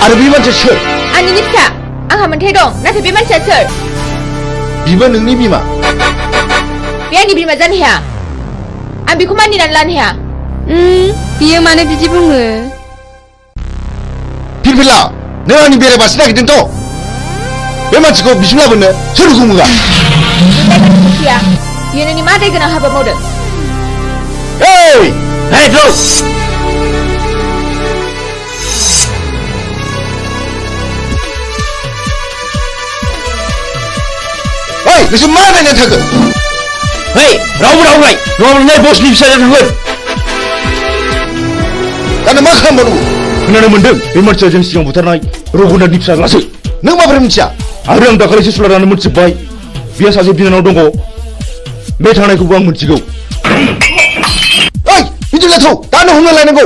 आरो बे मानसिया सोर आंनिनो फिसा आंहा मोनथाय दं नाथाय बे मानसिया सोर बिबो नोंनि बिमा बे आंनि बिमा जानो हाया आं बेखौ मानिनानै लानो हाया बियो मानो बिदि बुङो फिरफिला नों आंनि बेरायबासो नागिरदोंथ' बे मानसिखौ बिसिम लाबोनो सोर गुमुगा बियो नोंनि मा दाय गोनां हाबा मावदों नोंसोर मा नायनानै थागोन रावबो रावलाय नङाब्ला बसनि फिसाजों थांगोन दानो मा खालामबावनांगौ खोनानो मोनदों बे मानसिया जों सिगां बुथारनाय रघुनाथनि फिसाज्लासो नों माबोरै मिथिया आरो आं दाखालिसो सुलानानै मोनथिबाय बिहा सासे बिनानाव दङ बे थांनायखौबो आं मोनथिगौ ओइ बिदिब्ला थौ दानो हमना लायनांगौ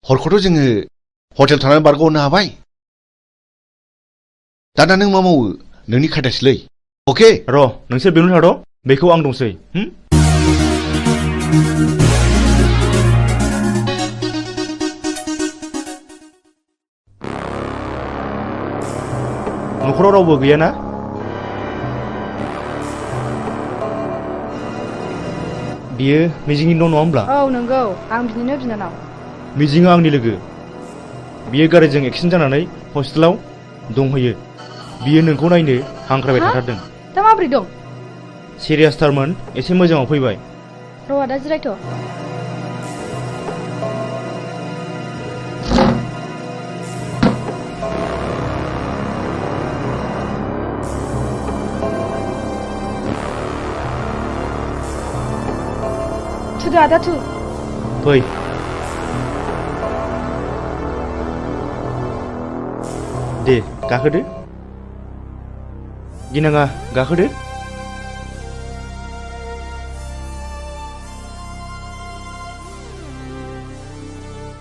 हरखौथ' जोङो हटेल थानानै बारग'नो हाबाय दाना नों मा मावो नोंनि खायदासैलै अके र' नोंसोर बेयावनो थाद' बेखौ आं दंसै न'खराव रावबो गैयाना बियो मिजिंनि न' नङा होमब्ला औ नंगौ आं बिनिनो बिनानाव मिजिङा आंनि लोगो बियो गारिजों एक्सिडेन्ट जानानै हस्पिटालाव दंहैयो बियो नोंखौ नायनो हांख्रायबाय थाथारदों दा माबोरै दं सिरियासथारमोन एसे मोजाङाव फैबाय र' आदा जिरायथ' थुदो आदा थु फै दे गाखोदो गिनाङा गाखोदो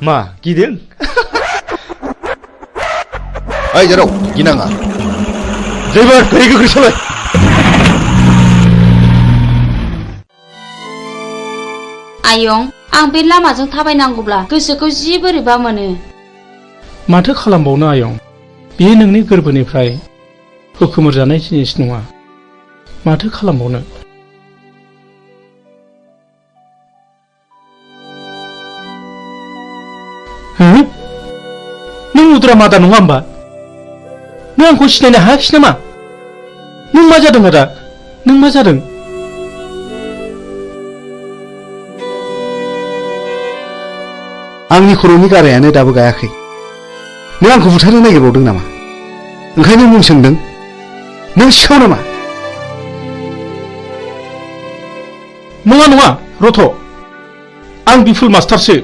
मा गिदों? ओइ जेराव गिनाङा ड्राइभार गारि गोख्रै सालाय। आयं आं बे लामाजों थाबायनांगौब्ला गोसोखौ जि बोरैबा मोनो। माथो खालामबावनो आयं, बेयो नोंनि गोरबोनिफ्राय हुखुमोरजानाय जिनिस नङा। माथो खालामबावनो। नों उद्रा मादा नङा होमबा? नों आंखौ सिनायनो हायाखिसै नामा? नों मा जादों आदा? नों मा जादों? आंनि खर'नि गारायानो दाबो गायाखै। नों आंखौ बुथारनो नागिरबावदों नामा? ओंखायनो मुं सोंदों? नों सिखाव नामा? नङा नङा रथ', आं बिफुल मास्टारसो।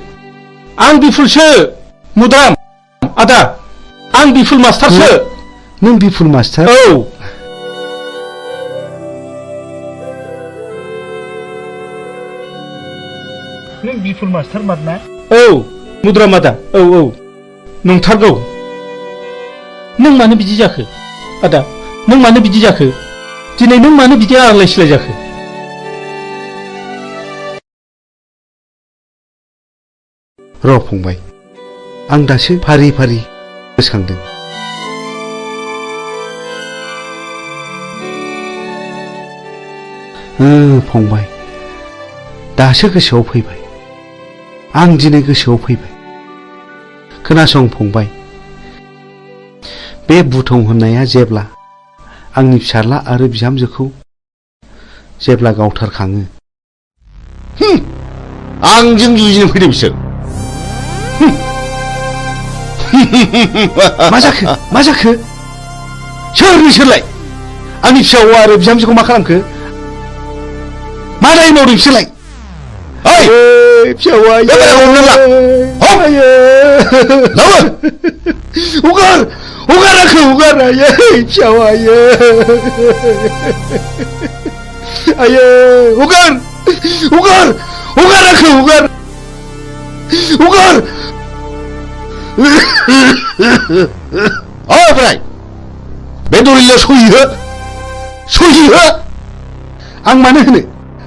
आं बिफुलसो मुद्राम आदा, आं बिफुल मास्टारसो। नों बिफुल मास्टार? औ। नों बिफुल मास्टार मारना? औ मुद्राम आदा, औ औ नंथारगौ। नों मानो बिदि जाखो आदा? नों मानो बिदि जाखो? दिनै नों मानो बिदि आलाय सिलाय जाखो? र' फंबाय, आं दासो फारि फारि गोसोखांदों। फंबाय, दासो गोसोआव फैबाय। आं दिनै गोसोआव फैबाय। खोनासं फंबाय, बे बुथं होननाया जेब्ला आंनि फिसाज्ला आरो बिहामजोखौ जेब्ला गावथारखाङो, आंजों जुजिनो फैदों बिसोर। मा जाखो? मा जाखो? सोर बिसोरलाय? आंनि फिसा हौवा आरो बिहामजोखौ मा खालामखो? मा दाय मावदों बिसोरलाय? ओइ फिसा हौवा, हगार हगार आंखौ हगार। आयै फिसा हौवा, आयै हगार हगार हगार आंखौ हगार हगार। ओमफ्राय बे दलिलाव सहि हो, सहि हो। आं मानो होनो?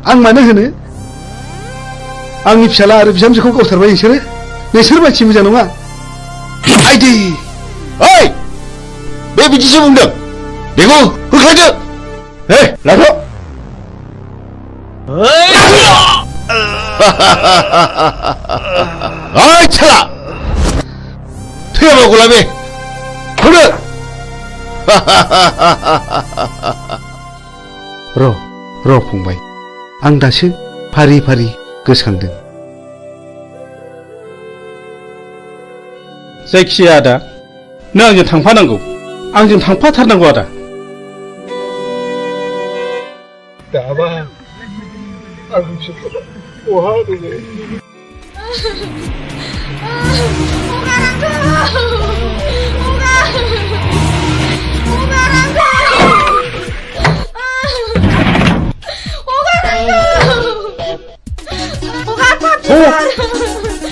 आं मानो होनो? आंनि फिसाला आरो बिहामजोखौ गावथारबाय नोंसोरो? नोंसोर मानसि मोजां नङा। आइदि ओइ, बे बिदिसो बुंदों। बेखौ होख्लायदो। हे लाथ'। ओइ साला, थैयाबा गलाबे होदो। र' फंबाय, आं दासो फारि फारि गोसोखांदों। जायखिजाया आदा, नों आंजों थांफानांगौ। आंजों थांफाथारनांगौ आदा। दाबा आंनि फिसाज्ला बहा दङ?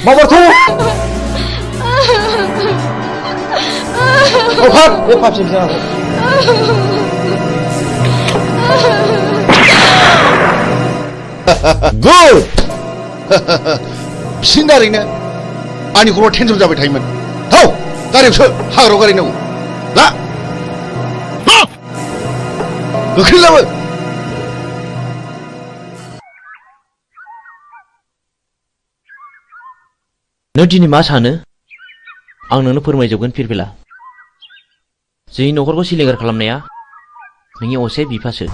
माबार थौ Opat, opat sih bisa. Good. बिसिनि आंनि खर'आव टेनसन जाबाय थायोमोन। थाव गारियावसो हाग्रायाव गारिनांगौ। ला गोख्रै लाबो। नों दिनै मा सानो? आं नोंनो फोरमायजोबगोन फिरफिला। जोंनि न'खरखौ सिलिंखार खालामनाया नोंनि असे बिफासो।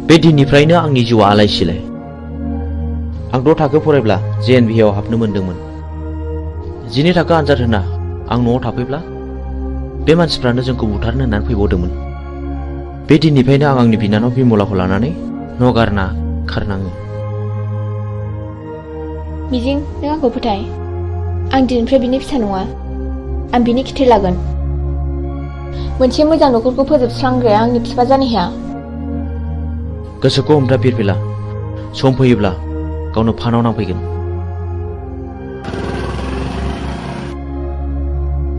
बे दिननिफ्रायनो आंनि जिउआ आलाय सिलाय। आं 6 थाखो फरायब्ला JNVआव हाबनो मोनदोंमोन। 12 थाखो आनजाद होना आं न'आव थाफैब्ला बे मानसिफ्रानो जोंखौ बुथारनो होननानै फैबावदोंमोन। बे दिननिफ्रायनो आं आंनि बिनानाव बिमलाखौ लानानै न' गारना खारनाङो। मिजिं, नों आंखौ फोथाय। आं दिनैनिफ्राय बिनि फिसा नङा। आं बिनि खिथेर लागोन। मोनसे मोजां न'खरखौ फोजोबस्रांग्राया आंनि बिफा जानो हाया। गोसोखौ हमथा फिरफिला सम फैयोब्ला गावनो फानाव नांफैगोन।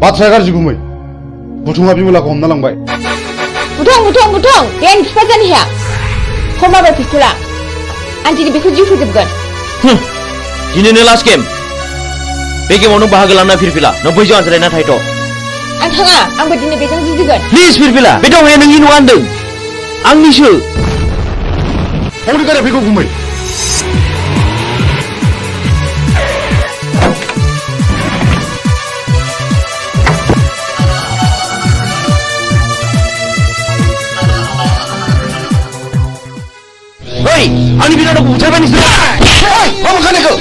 बाथ्राया गाज्रि गुमै बुथुङा बिमलाखौ हमना लांबाय। बुथुं बे आंनि बिफा जानो हाया। हरमाबाय पिस्तला आं दिनै बेखौ जिउ फोजोबगोन। दिनैनो लास्ट गेम। बे गेमाव नों बाहागो लाना फिरफिला नों बैजों आनज्रायना थाहैथ'। आं थाङा आंबो दिनै बेजों जुजिगोन। प्लिज फिरफिला बे दावहाया नोंनि नङा होनदों आंनिसो। हरै गारि फैगौ गुमै। Hei, आंनि बिनानावखौ बुथारबाय नोंसोर। मा बुखानायखौ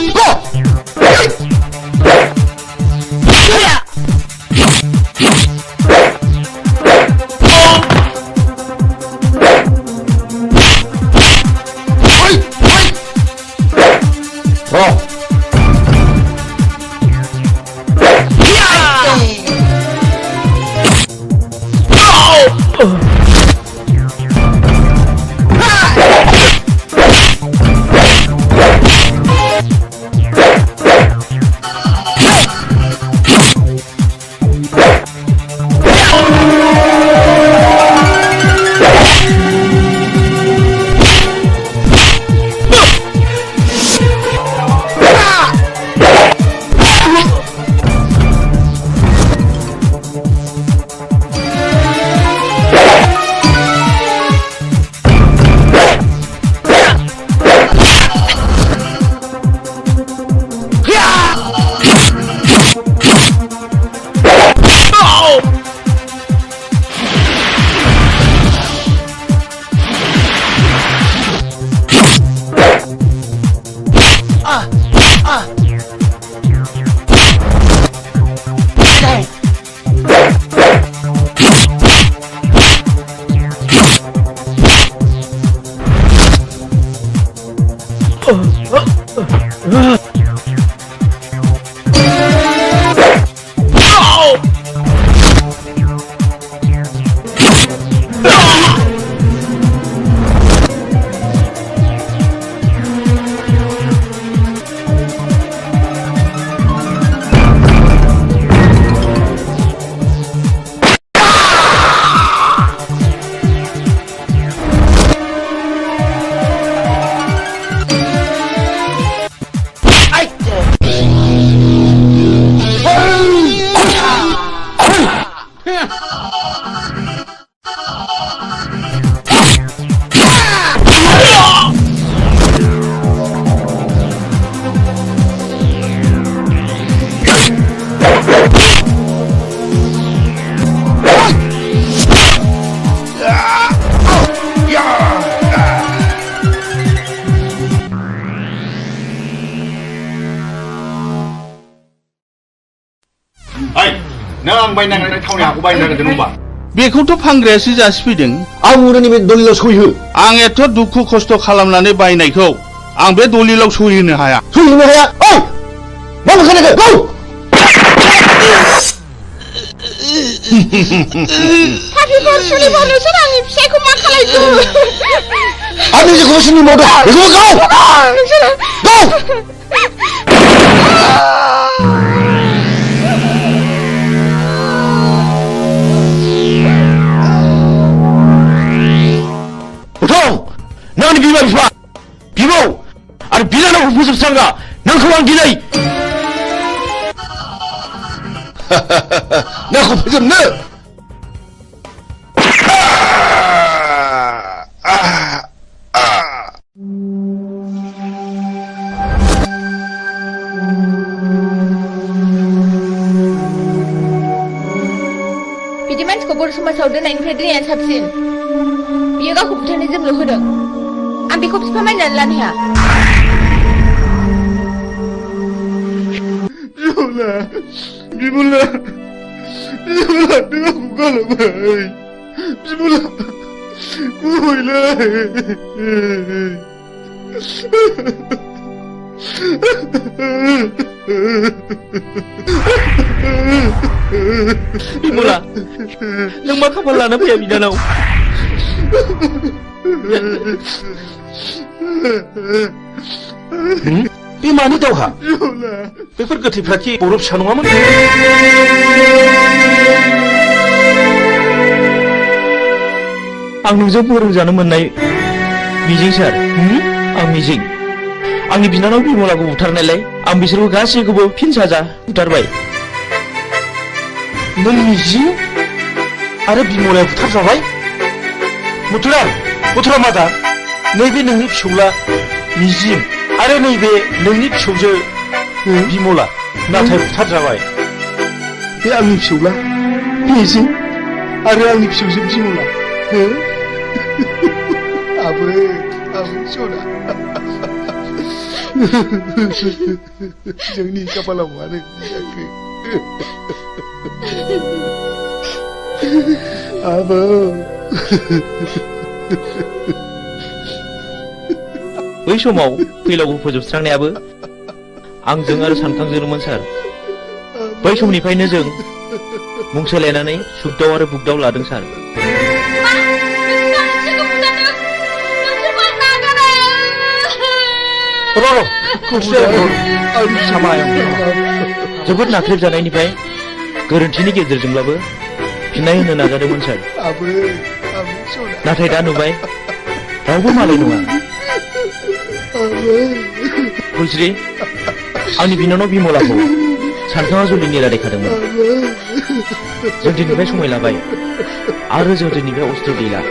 नों आं बायनांगोन थावनि हाखौ बायनो नागिरदों होनबा बेखौथ' फानग्रायासो जासिफैदों। आं उरनि बे दलिलाव सहिहो। आं एथ' दुखु खस्थ' खालामनानै बायनायखौ आं बे दलिलाव सहिहोनो हाया। सहिहोनो हाया? ओइ मा बुखानायखौ गौ पापिफोर सोलिबा नोंसोर आंनि फिसायखौ मा खालायखो? आंनि जेखौ सिनि मावदों बेखौ गौ नोंसोर गौ बुथुं नों आंनि बिमा बिफा बिबौ आरो बिनानावखौ फोजोबस्रांगा नोंखौ आं दिनै नोंखौ फोजोबनो बिदि मानसिखौ बर' समाजाव दोननायनिफ्राय दोननाया साबसिन। बियो गावखौ बुथारनो जोंल' होदों। आं बेखौ बिफा मानिनानै लानो हाया। बिमला नों आंखौ गालांबाय। बिमला गुबैलै बिमला नों मा खाफाल लाना फैया बिनानाव बे मानि दावहा बेफोर गोथैफ्रा कि बर' फिसा नङामोन आं नोंजों फोरोंजानो मोननाय मिजिं सार आं मिजिं आंनि बिनानाव बिमलाखौ बुथारनायलाय आं बिसोरखौ गासैखौबो फिन साजा बुथारबाय नों मिजिं आरो बिमलाया बुथारजाबाय मथुरा मादा नैबे नोंनि फिसौला मिजिं आरो नैबे नोंनि फिसौजो बिमला नाथाय बुथारजाबाय बे आंनि फिसौला मिजिं आरो आंनि फिसौजो बिमला आबै सना जोंनि खाफालाव मानो जाखो आबौ बै समाव फैलावखौ फोजोबस्रांनायाबो आंजों आरो सानखांजोंमोन सार बै समनिफ्रायनो जों मुं सोलायनानै सुगदाव आरो बुगदाव लादों सार जोबोद नाख्रेबजानायनिफ्राय गोरोन्थिनि गेजेरजोंब्लाबो फिननाय होनो नाजादोंमोन सार नाथाय दा नुबाय रावबो मालाय नङा फुलस्रि आंनि बिनानाव बिमलाखौ सानखाङा जुलिनि रादायखादोंमोन जों दिनैनिफ्राय समाय लाबाय आरो जों दिनैनिफ्राय अस्त्र गैला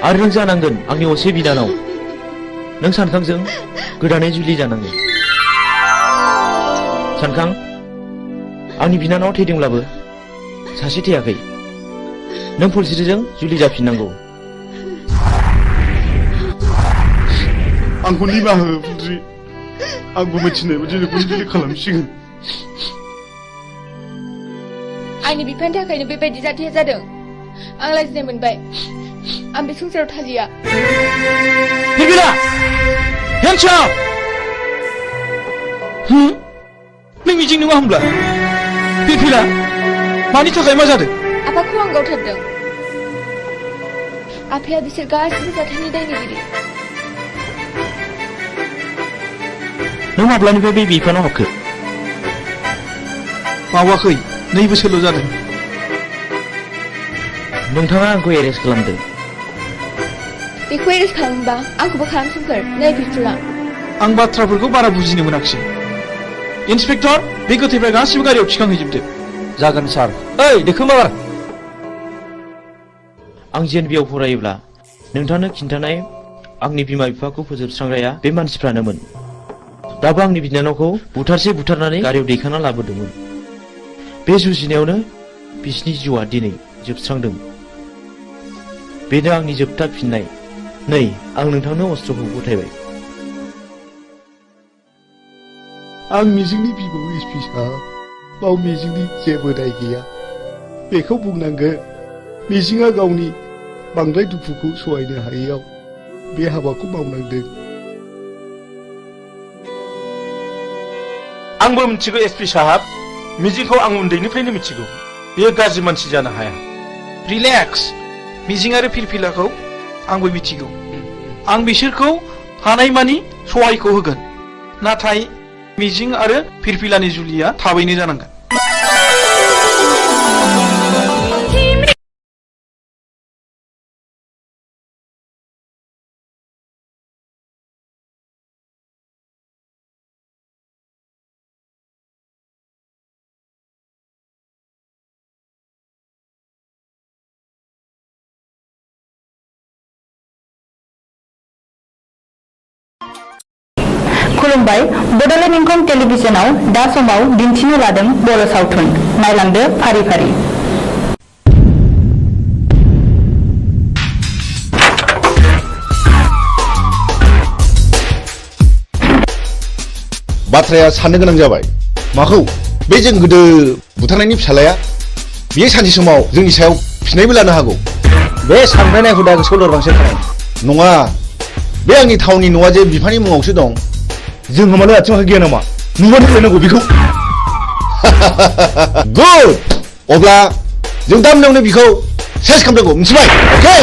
आरो नों जानांगोन आंनि असे बिनानाव नों सानखांजों गोदानै जुलि जानांगोन सानखां आंनि बिनानाव थैदोंब्लाबो सासे थैयाखै नों फुलस्रिजों जुलि जाफिननांगौ आंखौ निमाहा हो फुलस्रि आंबो मिथिनाय बायदि नोंखौ जुलि खालामसिगोन आंनि बिफानि थाखायनो बेबायदि जाथाया जादों आं लाजिनाय मोनबाय आं बे संसाराव थालिया बिबिला हेन्डसाप नों मिजिं नङा होमब्ला बिबिला मानि थाखाय मा जादों आफाखौ आं गावथारदों आफाया बिसोर गासिबो जाथायनि दायनिगिरि नों माब्लानिफ्राय बे बिफानाव हाबखो बावाखै 2 बोसोरल' जादों नोंथाङा आंखौ एरेस्ट खालामदों बेखौ एरेस्ट खालामोबा आंखौबो खालामसोमखोर नै पिस्तुला आं बाथ्राफोरखौ बारा बुजिनो मोनाखिसै इन्सपेक्टर बे गोथैफ्रा गासिबो गारियाव थिखांहैजोबदो जागोन सार ओइ देखो माबार आं जेएनबिआव फरायोब्ला नोंथांनो खिन्थानाय आंनि बिमा बिफाखौ फोजोबस्रांग्राया बे मानसिफ्रानोमोन दाबो आंनि बिनानावखौ बुथारनानै गारियाव दैखांना लाबोदोंमोन बे जुजिनायावनो बिसिनि जिउआ दिनै जोबस्रांदों बेनो आंनि जोबथा फिननाय नै आं नोंथांनो अस्त्रखौ गथायबाय आं मिजिंनि बिबौ एसपि साहब बाव मिजिंनि जेबो दाय गैया बेखौ बुंनांगोन मिजिंआ गावनि बांद्राय दुखुखौ सहायनो हायैयाव बे हाबाखौ मावनांदों आंबो मिथिगौ एसपि साहब मिजिंखौ आं उन्दैनिफ्रायनो मिथिगौ बेयो गाज्रि मानसि जानो हाया रिलेक्स मिजिं आरो फिरफिलाखौ आंबो मिथिगौ आं बिसोरखौ हानायमानि सहायखौ होगोन नाथाय मिजिं आरो फिरफिलानि जुलिया थाबैनो जानांगोन खुलुमबाय बड'लेण्ड इंखं टेलिभिजनाव दा समाव दिन्थिनो लादों बर' सावथुन नायलांदो फारि फारि बाथ्राया साननो गोनां जाबाय माखौ बे जों गोदो बुथारनायनि फिसालाया बियो सानसे समाव जोंनि सायाव फिनायबो लानो हागौ बे सानब्रायनाय हुदा सोलोरबांसो थानाय नङा बे आंनि थावनि न'आ जे बिफानि मुङावसो दं जों मानो आथिं आखाइ गैया नामा नुबानो होलायनांगौ बेखौ गुड अब्ला जों दा मोनायावनो बिखौ सेस खालामनांगौ मिथिबाय अके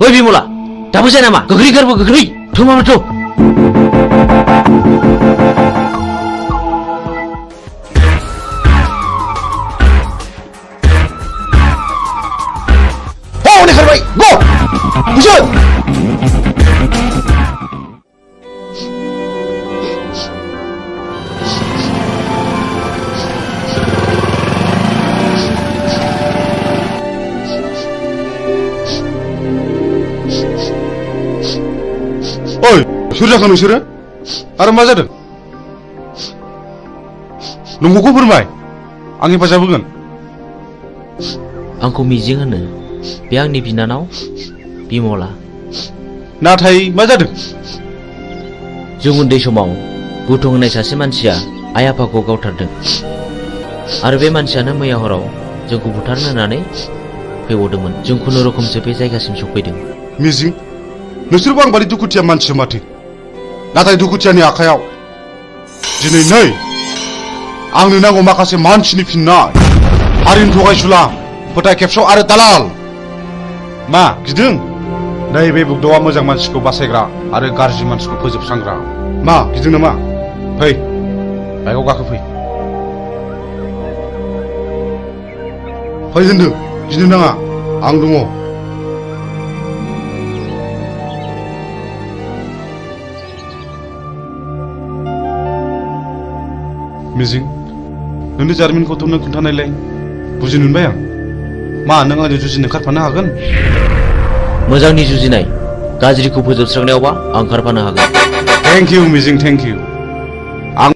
ओइ बिमला दाबो जाया नामा गोख्रै गारबो गोख्रै थुमामाथ' हनै खारबाय गो बुझोन ओइ सोर जाखो नोंसोरो आरो मा जादों नंगौखौ फोरमाय आं हेफाजाब होगोन आंखौ मिजिं होनो बे आंनि बिनानाव बिमला नाथाय मा जादों जों उन्दै समाव बुथुं होननाय सासे मानसिया आइ आफाखौ गावथारदों आरो बे मानसियानो मैया हराव जोंखौ बुथारनो होननानै फैबावदोंमोन जों खुनुरुखुमसो बे जायगासिम सफैदों मिजिं नोंसोरबो आं बादि दुखुथिया मानसि माथो नाथाय दुखुथियानि आखायाव दिनै नै आंनो नांगौ माखासे मानसिनि फिननाय हारिनि थगायसुला फोथाय खेबस' आरो दालाल मा गिदों नैबे बुग्दावा मोजां मानसिखौ बासायग्रा आरो गाज्रि मानसिखौ फोजोबस्रांग्रा मा गिदों नामा फै बाइकआव गाखो फै होनदों गिनो नाङा आं दङ मिजिं नोंनि जारिमिनखौथ' नों खोन्थानायलाय बुजिनो मोनबाय आं मा नों आंजों जुजिनो ओंखारफानो हागोन मोजांनि जुजिनाय गाज्रिखौ फोजोबस्रांनायावबा आं ओंखारफानो हागोन थेंक इउ मिजिं थेंक इउ आं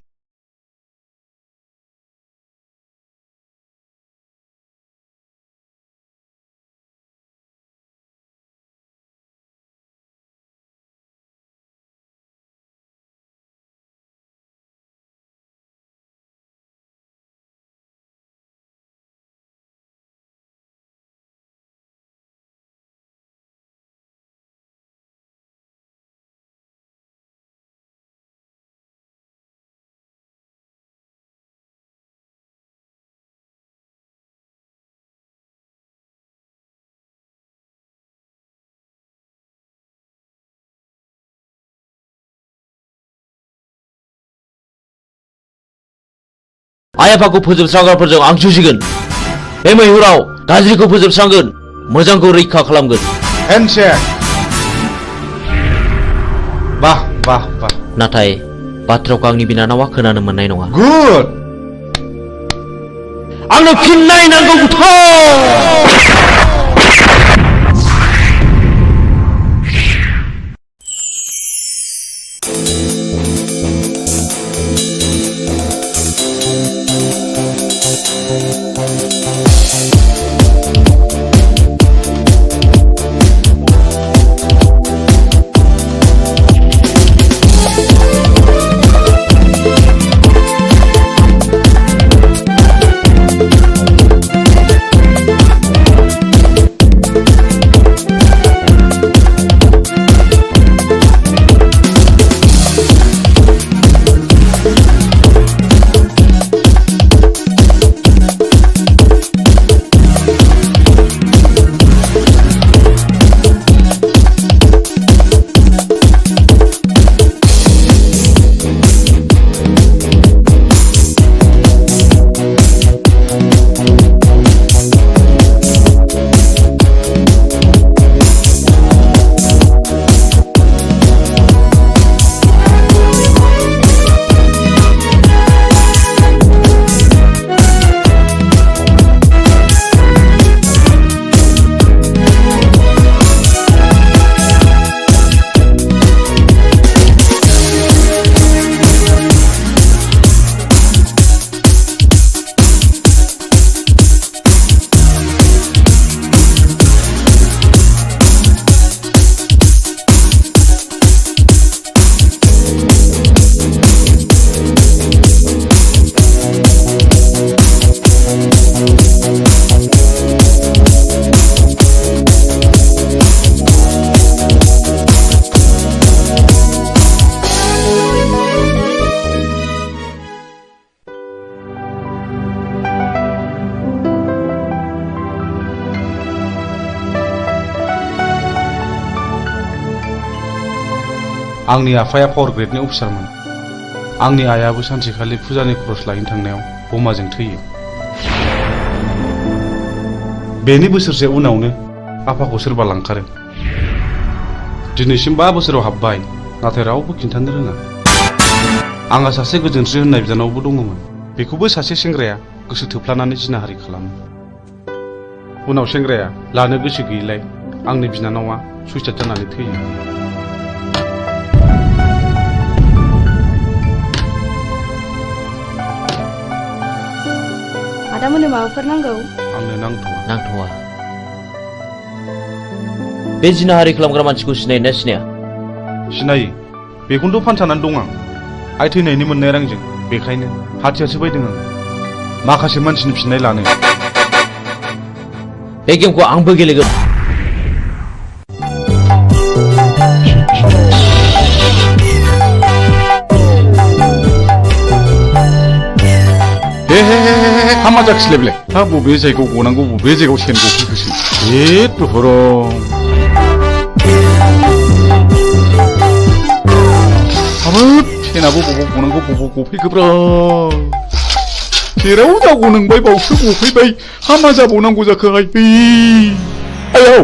आइ आफाखौ फोजोबस्रांग्राफोरजों आं जुजिगोन बे मैहुराव गाज्रिखौ फोजोबस्रांगोन मोजांखौ रैखा खालामगोन हेन्डशेक बाह बाह बाह नाथाय बाथ्राखौ आंनि बिनानावा खोनानो मोननाय नङा गुड आंनो फिननाय नांगौ आंनि आफाया पावार ग्रेडनि अफिसारमोन। आंनि आइयाबो सानसेखालि फुजानि खरस लायनो थांनायाव बमाजों थैयो। बेनि बोसोरसे उनावनो आफाखौ सोरबा लांखारो। दिनैसिम 5 बोसोराव हाबबाय, नाथाय रावबो खिन्थानो रोङा। आंहा सासे गोजोनस्रि होननाय बिनानावबो दङमोन। बेखौबो सासे सेंग्राया गोसो थोफ्लानानै जिनाहारि खालामो। उनाव सेंग्राया लानो गोसो गैयैलाय आंनि बिनानावा सुइसाइड जानानै थैयो। आदामोननो माबाफोर नांगौ? आंनो नांथ'वा। बे जिनाहारि खालामग्रा मानसिखौ सिनायोना सिनाया? सिनायो। बेखौनोथ' फानसानानै दं आं। आइ थैनायनि मोननाय रांजों। बेखायनो हाथियारसो बायदों आं माखासे मानसिनि फिननाय लानो। बे गेमखौ आंबो गेलेगोन। हामा जाखिलायबाय। हा बबे जायगायाव गनांगौ बबे जायगायाव सेन गफैखोसै। हाबाब सेनाबो बबाव गनांगौ बबाव गफैखोब्रा। जेराव जागौ नोंबाय बावसो गफैबाय। हामा जाबावनांगौ जाखोहाय। आयौ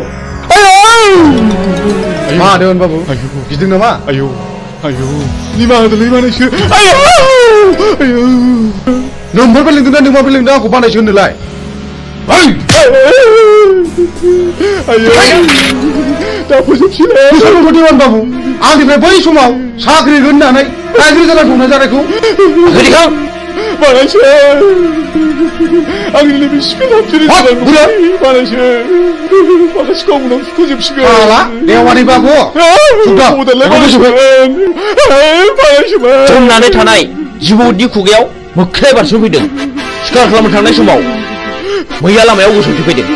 मा होदों बाबु? गिदों नामा? आयौ निमाहा होदोलै बानायसो। नोंबो लिंदों ना नों माबोरै लिंदों आंखौ बानायसो होनोलाय? दा फोजोबसिगोन बाबु। आंनिफ्राय बै समाव साख्रि होननानै गाज्रि जाना संना जानायखौ बानायसो आंनि नैबे सिफिल बानायसो माखासेखौ उनाव फोजोबसिगोन। देवानि बाबु जमनानै थानाय जिबौनि खुगायाव मोख्राया बारस'फैदों। सिखार खालामनो थांनाय समाव मैया लामायाव गसंथि फैदों।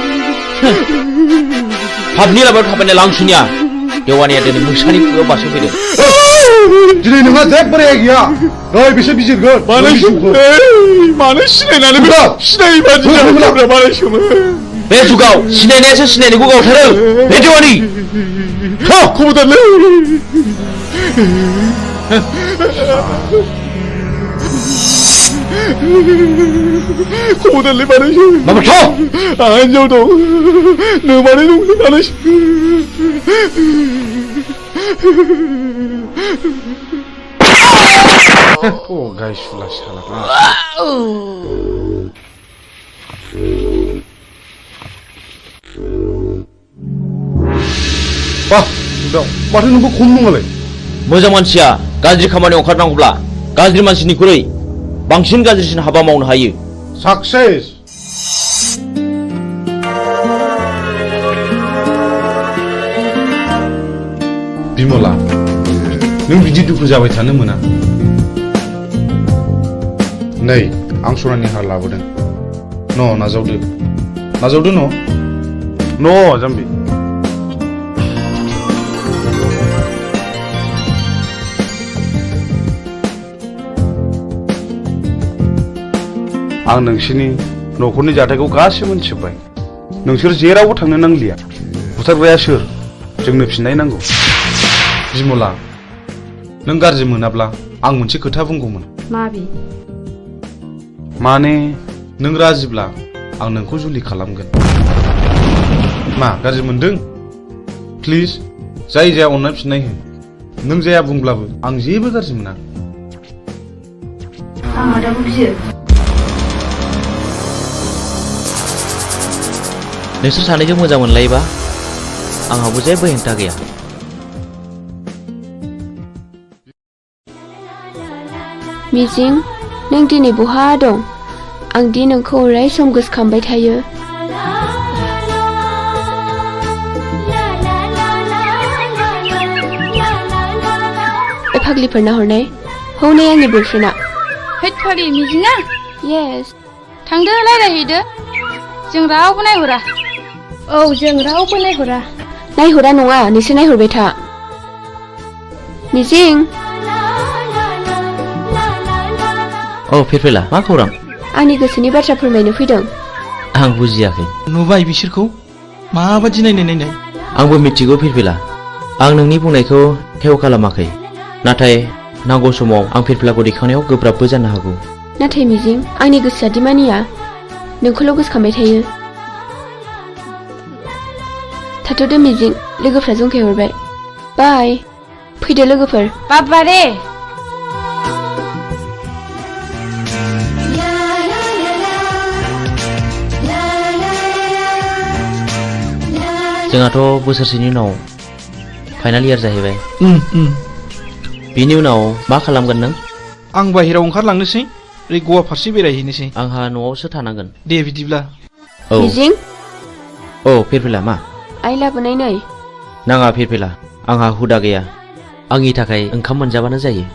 पाबनि लामायाव थाबायनाय लांसुनिया देवानिया दिनै मोसानि खुगायाव बारस'फैदों। दिनै नोंहा जेबो रेहाय गैया। नै बिसोर बिजिरगोन। मानो सिनायनानै सिनायै बादि जाबाय बानायसोमोन। बे जुगाव सिनायनायासो सिनायनायखौ गावथारो। बे देवानि खबरदारलै। खबरदारलै बानायसो। आंहा हिनजाव दं। नोमानै दं बानायसो। गायसुला साला। माथो नोंखौ खम नङालाय? मोजां मानसिया गाज्रि खामानियाव ओंखारनांगौब्ला गाज्रि मानसिनिख्रुइ बांसिन गाज्रिसिन हाबा मावनो हायो। साक्सेस। बिमला, नों बिदि दुखु जाबाय थानो मोना। नै आं सनानि हार लाबोदों। नाजावदो जाम्बि। आं नोंसोरनि न'खरनि जाथायखौ गासिबो मिथिजोब्बाय। नोंसोर जेरावबो थांनो नांलिया। बुथारग्राया सोर? जोंनो फिननाय नांगौ। बिमला, नों गाज्रि मोनाब्ला आं मोनसे खोथा बुंगौमोन। माने नों राजिब्ला आं नोंखौ जुलि खालामगोन। मा गाज्रि मोनदों? प्लिज जाय जाया अननाय फिननाय हो। नों जाया बुंब्लाबो आं जेबो गाज्रि मोना। नोंसोर सानैजों मोजां मोनलायोबा आंहाबो जेबो हेंथा गैया। मिजिं, नों दिनै बहा दं? आं दि नोंखौ अराय सम गोसोखांबाय थायो। फाग्लिफोरना हरनाय हौनै आंनि बयफ्रेन्डआ। हैद फाग्लि मिजिङा? येस। थांदो रायलायहैदो। जों रावबो नायहरा। औ जों रावबो नायहरा। नायहरा नङा, नोंसोर नायहरबाय था। मिजिं। औ फिरफिला, मा खौरां? आंनि गोसोनि बाथ्रा फोरमायनो फैदों। आं बुजियाखै। नुबाय बिसोरखौ माबादि नायनाय। आंबो मिथिगौ फिरफिला। आं नोंनि बुंनायखौ हेव खालामाखै। नाथाय नांगौ समाव आं फिरफिलाखौ दैखांनायाव गोब्राबबो जानो हागौ। नाथाय मिजिं आंनि गोसोआ दि मानिया नोंखौल' गोसोखांबाय थायो। थाथ'दो मिजिं लोगोफ्रा जंखायहरबाय। बाय फैदो लोगोफोर। बाबा रे जोंहाथ' बोसोरसेनि उनाव फाइनाल इयार जाहैबाय। बिनि उनाव मा खालामगोन नों? आं बाहेराव ओंखारलांनोसै ओरै गवा फारसे बेरायहैनोसै। आंहा न'आवसो थानांगोन। दे बिदिब्ला। औ मिजिं औ फिरफिला मा? आइ लाबोनाय नै। नाङा फिरफिला आंहा हुदा गैया। आंनि थाखाय ओंखाम मोनजाबानो जायो।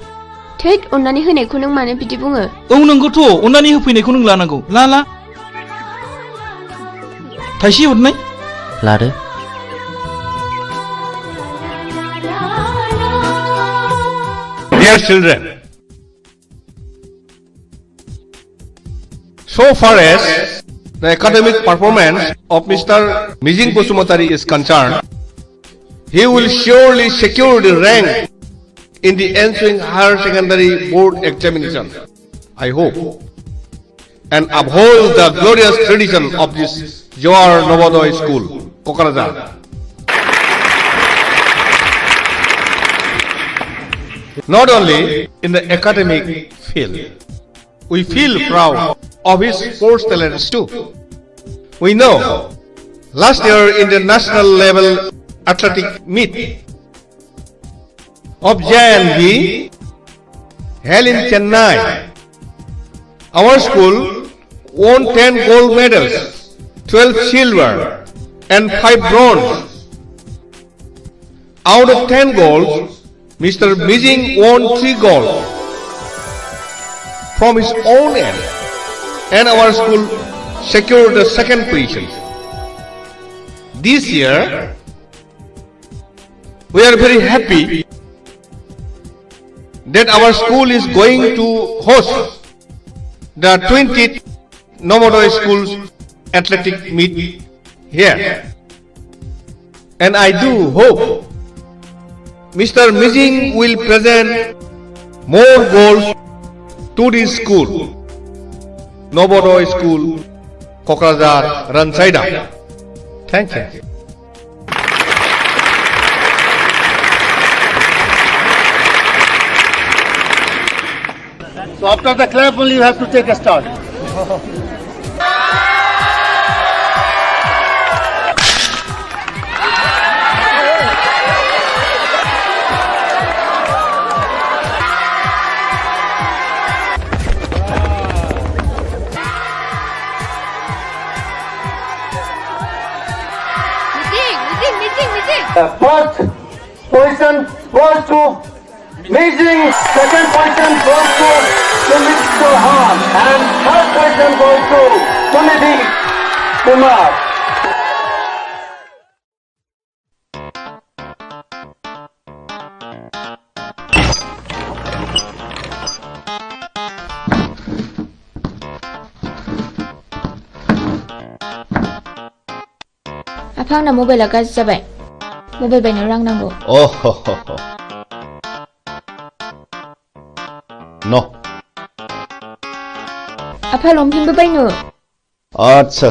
थैद अननानै होनायखौ नों मानो बिदि बुङो? औ नंगौथ' अननानै होफैनायखौ नों लानांगौ। ला थाइसे हरनाय। लादो। Dear children, so far as the academic performance of Mr. Mijing Basumatari is concerned, he will surely secure the rank in the ensuing higher secondary board examination, I hope, and uphold the glorious tradition of this Johar Novodoy School, Kokarajar. Not only in the academic field, we feel proud of his sports talents too. We know last year in the national level athletic meet of JNV held in Chennai, our school won 10 gold medals, 12 silver and 5 bronze. Out of 10 golds, Mr. Mijing won 3 gold from his own end, and our school secured the second position. This year, we are very happy that our school is going to host the 20th Novodoy Schools athletic meet here, and I do hope Mr. Mijing will present more goals to this school, Novodoy School, Kokrazar, Ransaida. Thank you. So after the clap only you have to take a start. First position goes to Mijing, second position goes to Mr. Han, and third position goes to Sunidhi Kumar. आफा आंना मबाइला गाज्रि जाबाय। Mobile बायनो रां नांगौ। No. आफा लंपेन्टबो बायनो। आच्छा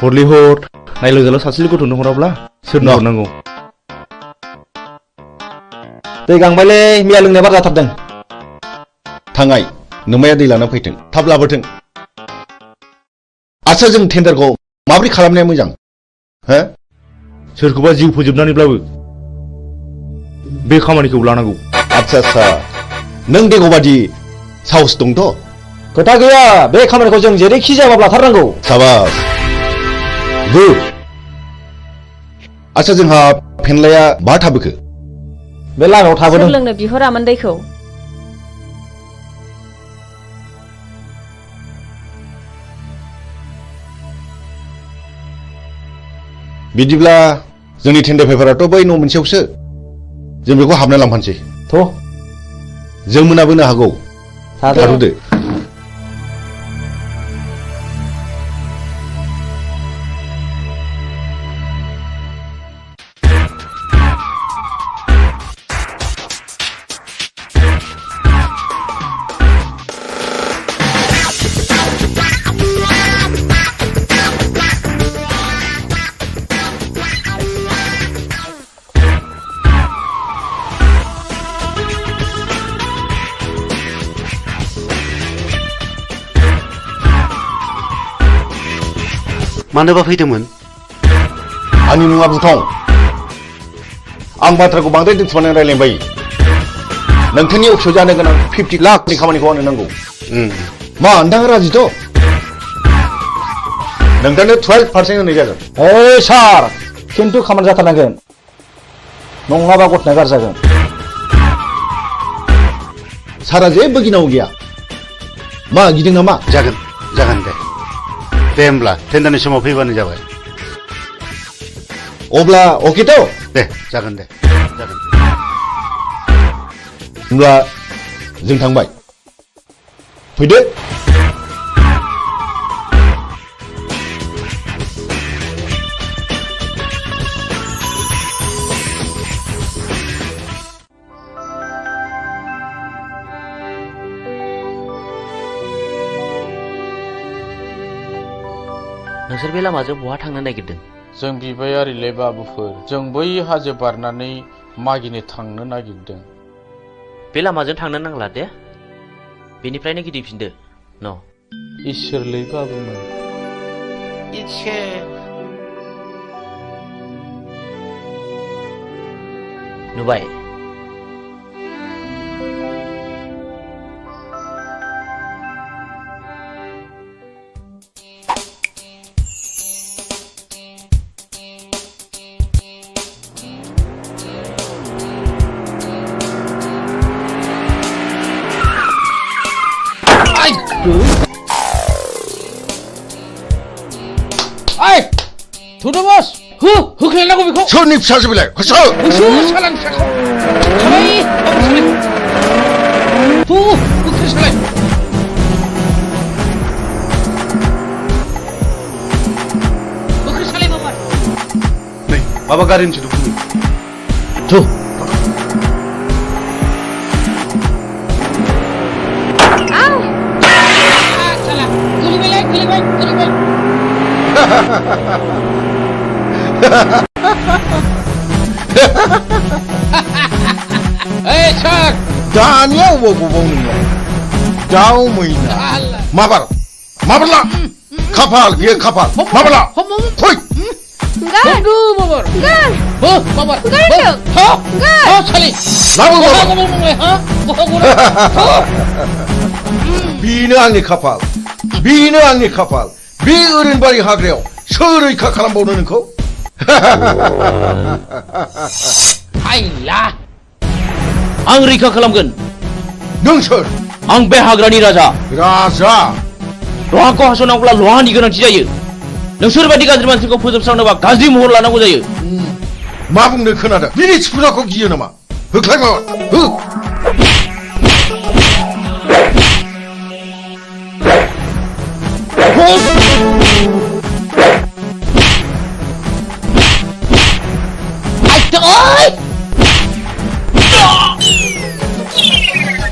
हरलै हर नायलो जाला सासेल गथ'नो हराब्ला सोरनो हरनांगौ? दै गांबायलै मैया लोंनाया बारा जाथारदों। थांगाय नोमाया दै लाना फैथों थाब लाबोथों। आच्छा जों टेन्डारखौ माबोरै खालामनाया मोजां? हो? सोरखौबा जिउ फोजोबनानैब्लाबो बे खामानिखौ लानांगौ। आच्छा नों देगौबादि साहस दंथ'? खोथा गैया बे खामानिखौ जों जेरैखि जायाबाबो लाथारनांगौ। साबास गुड। आच्छा जोंहा फेनलाया बहा थाबोखो? बे लामायाव थाबोदों। सोर लोंनो बिहरामोन दैखौ? बिदिब्ला जोंनि टेन्डार पेपाराथ' बै न' मोनसेयावसो जों बेखौ हाबना लांफानोसै। जों मोनाबोनो हागौ। थाथ'दो। मानोबा फैदोंमोन? आंनि मुङा बुथं। आं बाथ्राखौ बांद्राय दोनखुमानानै रायलायबाय। नोंथांनि अफिसाव जानो गोनां 50 लाखनि खामानिखौ आंनो नांगौ। मा नोंथाङा राजिथ'? नोंथांनो 12% होनाय जागोन। ओइ सार खिन्थु खामानि जाथारनांगोन नङाबा गथ'ना गारजागोन। सारा जेबो गिनांगौ गैया। मा गिदों नामा? जागोन दे। दे होमब्ला टेन्डारनि समाव फैबानो जाबाय। अब्ला अकेथ'? दे जागोन दे जागोन। होमब्ला जों थांबाय। फैदो। नोंसोर बे लामाजों बहा थांनो नागिरदों? जों बिबायारिले बाबुफोर, जों बै हाजो बारनानै मागिनो थांनो नागिरदों। बे लामाजों थांनो नांला दे। बेनिफ्रायनो गिदिंफिनदो। न' इसोरलै बाबुमोन। नुबाय? 도도버스 흑해내고 비고 손님 사주빌래 허서 사람 사람 가만히 부 흑해 살래 흑해 살래 바바 네 바바 가린지 누구니? 저 아우 살라 그리벨 에이 참 다니야 뭐 보는 거 다음이나 마발라 카팔 위에 카팔 마발라 호이 Enggak. Babar. Enggak. Babar. Enggak. Enggak. Sali. Labu babar. 비는 angni 카팔 비는 angni 카팔 비 어른발이 하그래요 서로이 카칼람 보는 거 아이라 आं रैखा खालामगोन। नों सोर? आं बे हाग्रानि राजा। लहाखौ हास'नांगौब्ला लहानि गोनांथि जायो। नोंसोर बायदि गाज्रि मानसिखौ फोजोबस्रांनोबा गाज्रि महर लानांगौ जायो। मा बुंनो खोनादों? बिनि सिफुराखौ गियो नामा? होख्लायमा हो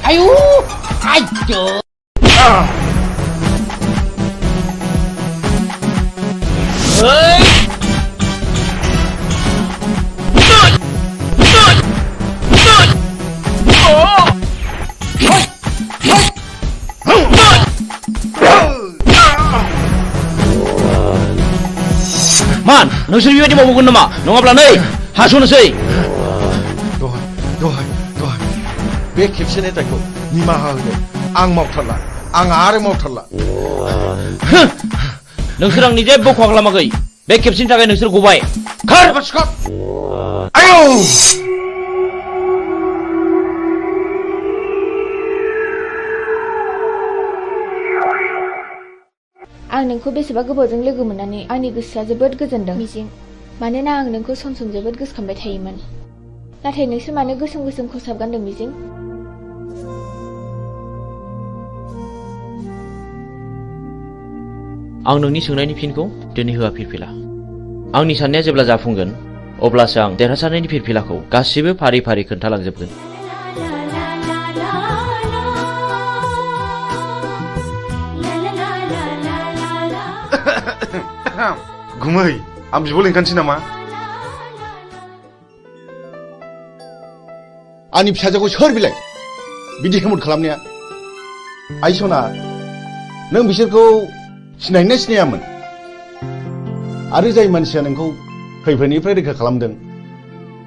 아유, 아이고. 만, नोंसोर बेबायदि मावगोन नामा? नङाब्ला नै हास'नोसै। दहाय बे खेबसेनि दायखौ निमाहा होदो। आं मावथारला। आं आरो मावथारला। नोंसोर आंनि जेबो खहा खालामाखै। बे खेबसेनि थाखाय नोंसोर गबाय। खार! आयौ! आं नोंखौ बेसेबा गोबावजों लोगो मोननानै आंनि गोसोआ जोबोद गोजोनदों मिजिं। मानोना आं नोंखौ सम सम जोबोद गोसोखांबाय थायोमोन। नाथाय नोंसोर मानो गोसोम गोसोम खसाब गानदों मिजिं? आं नोंनि सोंनायनि फिनखौ दिनै होआ फिरफिला। आंनि साननाया जेब्ला जाफुंगोन अब्लासो आं देरहासारनायनि फिरफिलाखौ गासिबो फारि फारि खोन्थालांजोबगोन। गुमै आं बिब' लिंखानोसै नामा? आंनि फिसाजोखौ सोर बिलाय बिदि हेमत खालामनाया? आइ सना नों बिसोरखौ सिनायना सिनायामोन? आरो जाय मानसिया नोंखौ खैफोदनिफ्राय रैखा खालामदों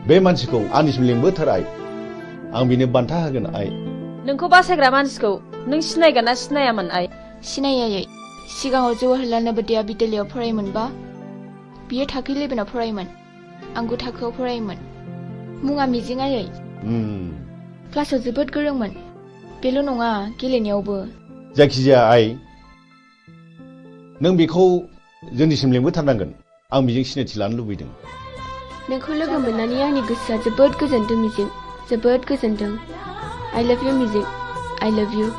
बे मानसिखौ आंनिसिम लिंबोथार आइ आं बिनो बान्था होगोन आइ नोंखौ बासायग्रा मानसिखौ नों सिनायगोन ना सिनायामोन आइ सिनायै सिगाङाव जवाहरलाल नवोदया बिद्यालयआव फरायोमोनबा बियो थाखो 11आव फरायोमोन आंबो थाखोआव फरायोमोन मुङा मिजिं आयै क्लासाव जोबोद गोरोंमोन बेल' नङा गेलेनायावबो जायखिजाया आइ नों बेखौ जोंनिसिम लिंबोथारनांगोन आं बेजों सिनायथि लानो लुबैदों नोंखौ लोगो मोननानै आंनि गोसोआ जोबोद गोजोनदों मिजिं जोबोद गोजोनदों I love you मिजिं I love you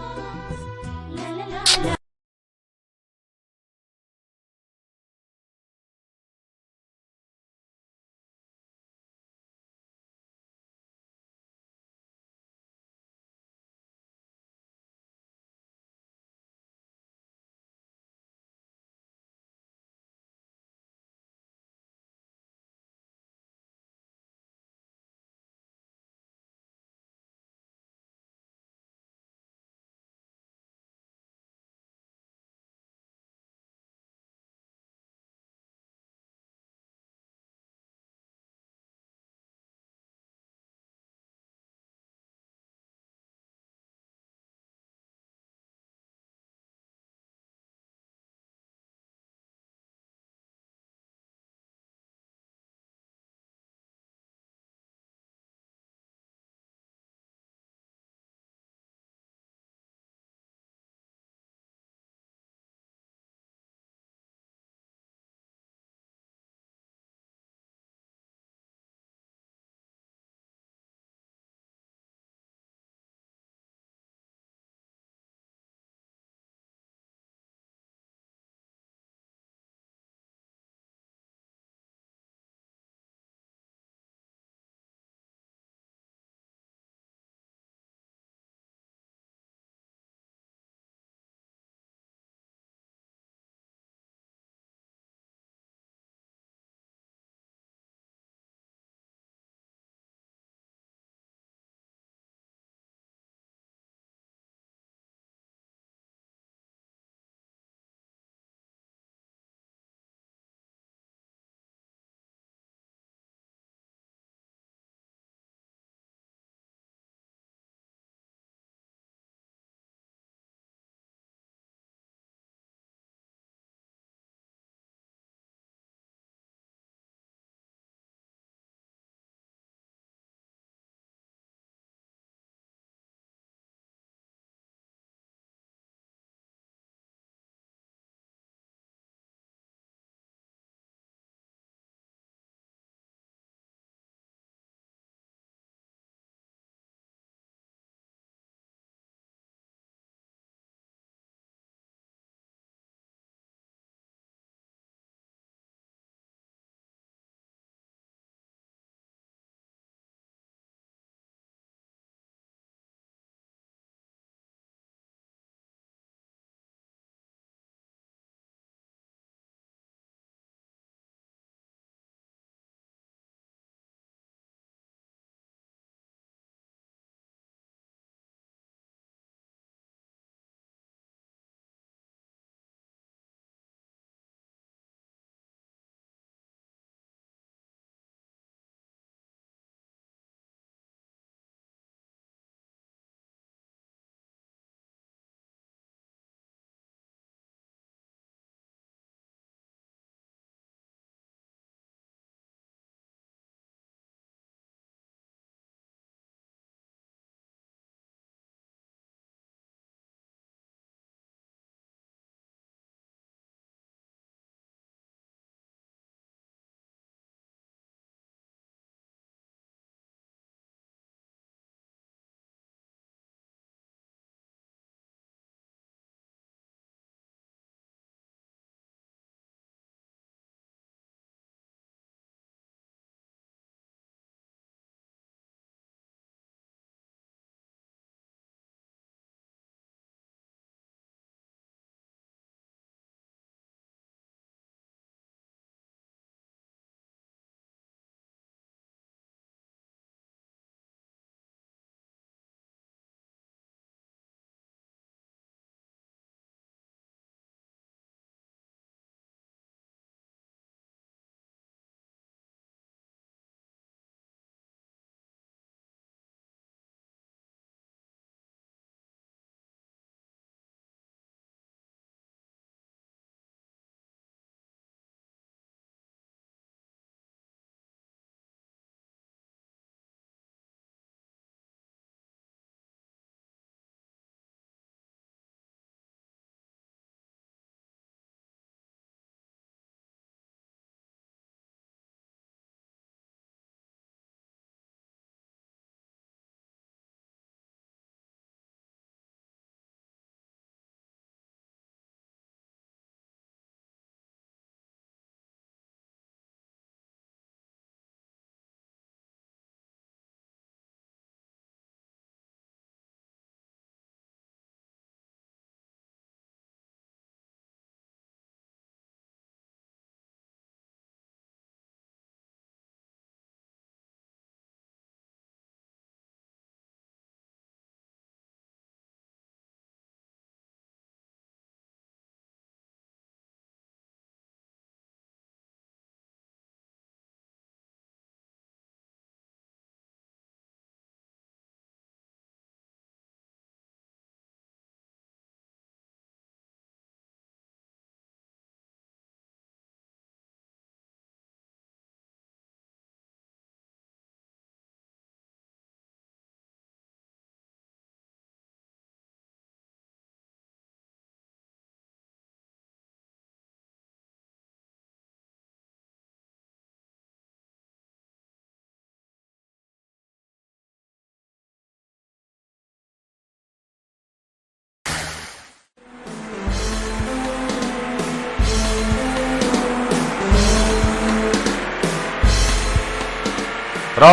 र'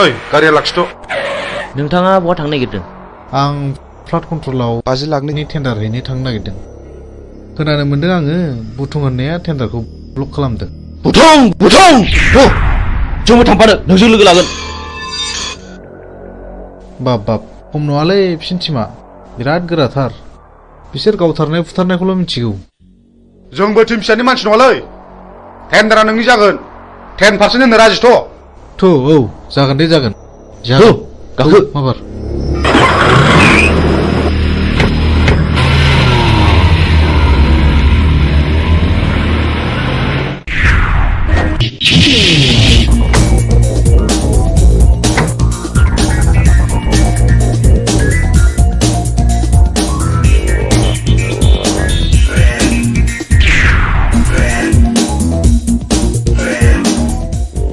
ओइ गारिया लाखिथ' नोंथाङा बहा थांनो नागिरदों? आं फ्लाड कन्ट्रलाव 50 लाखनि टेन्डार हैनो थांनो नागिरदों। खोनानो मोनदों आङो बुथुं होननाया टेन्डारखौ ब्लक खालामदों। बुथुं जोंबो थांफानो नोंजों लोगो लागोन। बाब खम नङालै बिसिनि टिमा बिराद गोराथार। बिसोर गावथारनाय फुथारनायखौल' मिथिगौ। जोंबो टिम फिसानि मानसि नङालै। टेन्डारा नोंनि जागोन। 10% होनो राजिथ'? औ जागोन दे जागोन। गाखो माबार।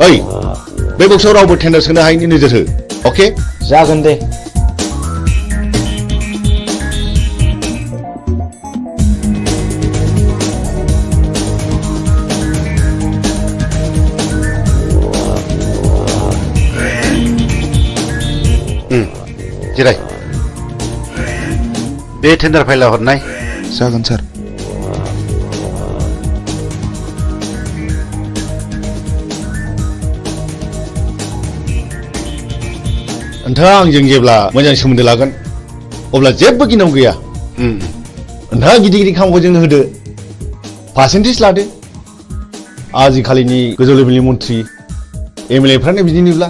ओइ बे बक्सआव रावबो टेन्डार सोनो हायैनि नोजोर हो। अके जागोन दे। जिराय। बे टेन्डार फाइला हरनाय। जागोन सार। नोंथाङा आंजों जेब्ला मोजां सोमोन्दो लागोन अब्ला जेबो गिनांगौ गैया। नोंथाङा गिदिर खामानिखौ जोंनो होदो, पार्सेन्टेज लादो। आजिखालिनि गोजौ लेभेलनि मन्थ्रि MLA फ्रानो बिदिनोब्ला।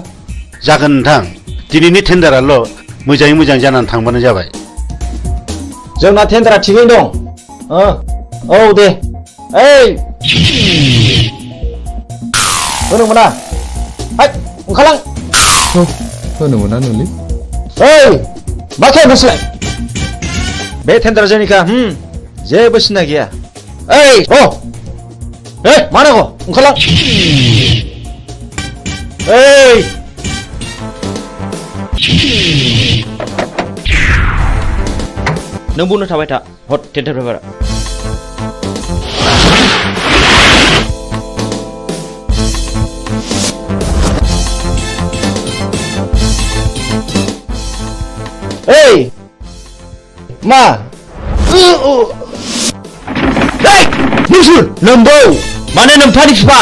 जागोन नोंथां, दिनैनि टेन्डाराल' मोजाङै मोजां जानानै थांबानो जाबाय। जोंना टेन्डारा थिगैनो दं। औ दे। ओइ होनो मोना। ओंखारलां। होनो मोना नोंलै। ओइ माथो नोंसोरलाय? बे टेन्डारा जोंनिखा जेबो सिन्था गैया। ओइ मा नांगौ ओंखारलां। ओइ नों बुंनो थाबाय था हट टेन्डार पेपारा। ओइ मा नोंसोर नोंबौ माने नोंथांनि बिफा।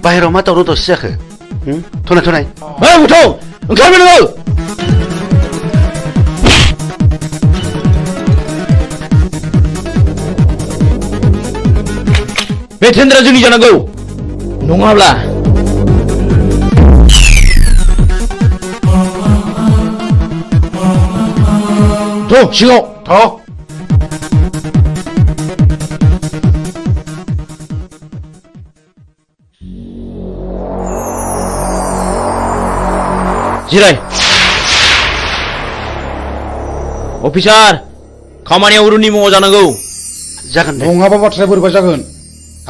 बाहेराव मा दावराव दावसि जाखो? थनाय ओंखारबाय नोङो। बे टेन्डारा जोंनि जानांगौ नङाब्ला सिङाव जिराय। अफिसार खामानिया अरुननि मुङाव जानांगौ। जागोन दे। नङाबा बाथ्राया बोरैबा जागोन।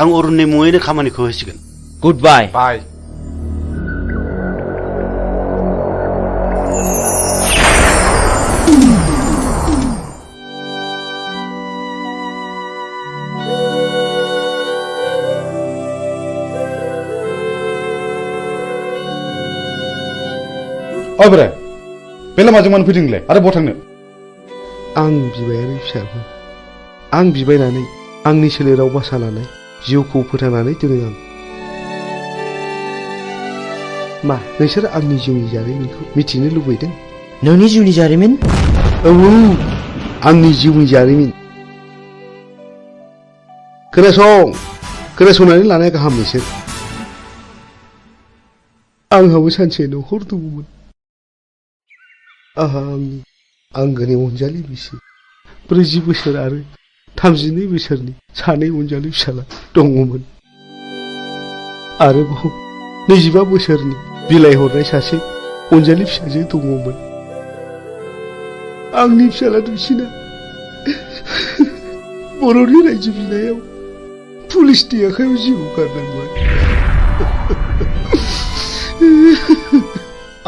आं अरुननि मुङैनो खामानिखौ होसिगोन। गुड बाय। बाय। ओइ बोराय बे लामाजों मानो फैदों नोंलाय आरो बहा थांनो? आं बिबायारि फिसाबो आं बिबायनानै आंनि सोलेराव बासा लानाय जिउखौ फोथांनानै दोनो आं। मा नोंसोर आंनि जिउनि जारिमिनखौ मिथिनो लुबैदों? नोंनि जिउनि जारिमिन? औ आंनि जिउनि जारिमिन। खोनासंनानै लानाया गाहाम नोंसोर। आंहाबो सानसे न'खर दङमोन। आंहा आंनि आंगोनि अनजालि बिसि 40 बोसोर आरो 32 बोसोरनि 2 अनजालि फिसाला दङमोन। आरोबाव 25 बोसोरनि बिलाइ हरनाय सासे अनजालि फिसाजो दङमोन। आंनि फिसाला दुइसिना बर'नि रायजो बिनायाव पुलिसनि आखायाव जिउ गारनांबाय।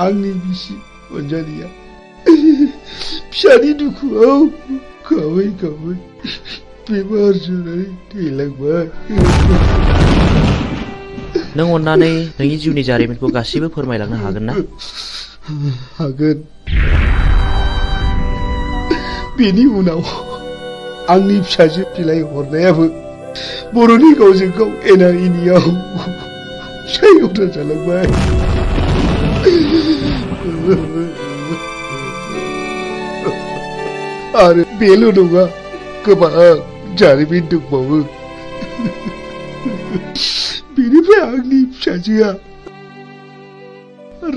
आंनि बिसि अनजालिया फिसानि दुखुआव गाबै गाबै बेमार जानानै थैलांबाय। नों अन्नानै नोंनि जिउनि जारिमिनखौ गासिबो फोरमायलांनो हागोन ना? हागोन। बेनि उनाव आंनि फिसाजो बिलाइ हरनायाबो बर'नि गावजों गाव एना एनियाव फिसायगथा जालांबाय। आरो बेल' नङा, गोबां जारिमिन दंबावो। बेनिफ्राय आंनि फिसाजोआ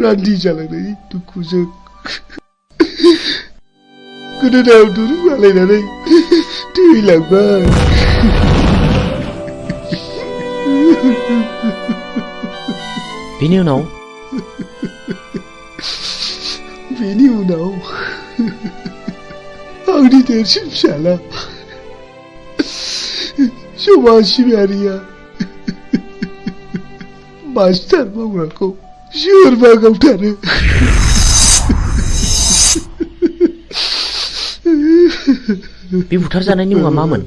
रान्दि जालांनायनि दुखुजों गोदोनायाव दुरुं आलायनानै थैलांबाय। बेनि उनाव आंनि देरसिन फिसाला समाज सिबियारिया मास्टार मावग्राखौ सोरबा गावथारो। बे बुथारजानायनि मुङा मामोन?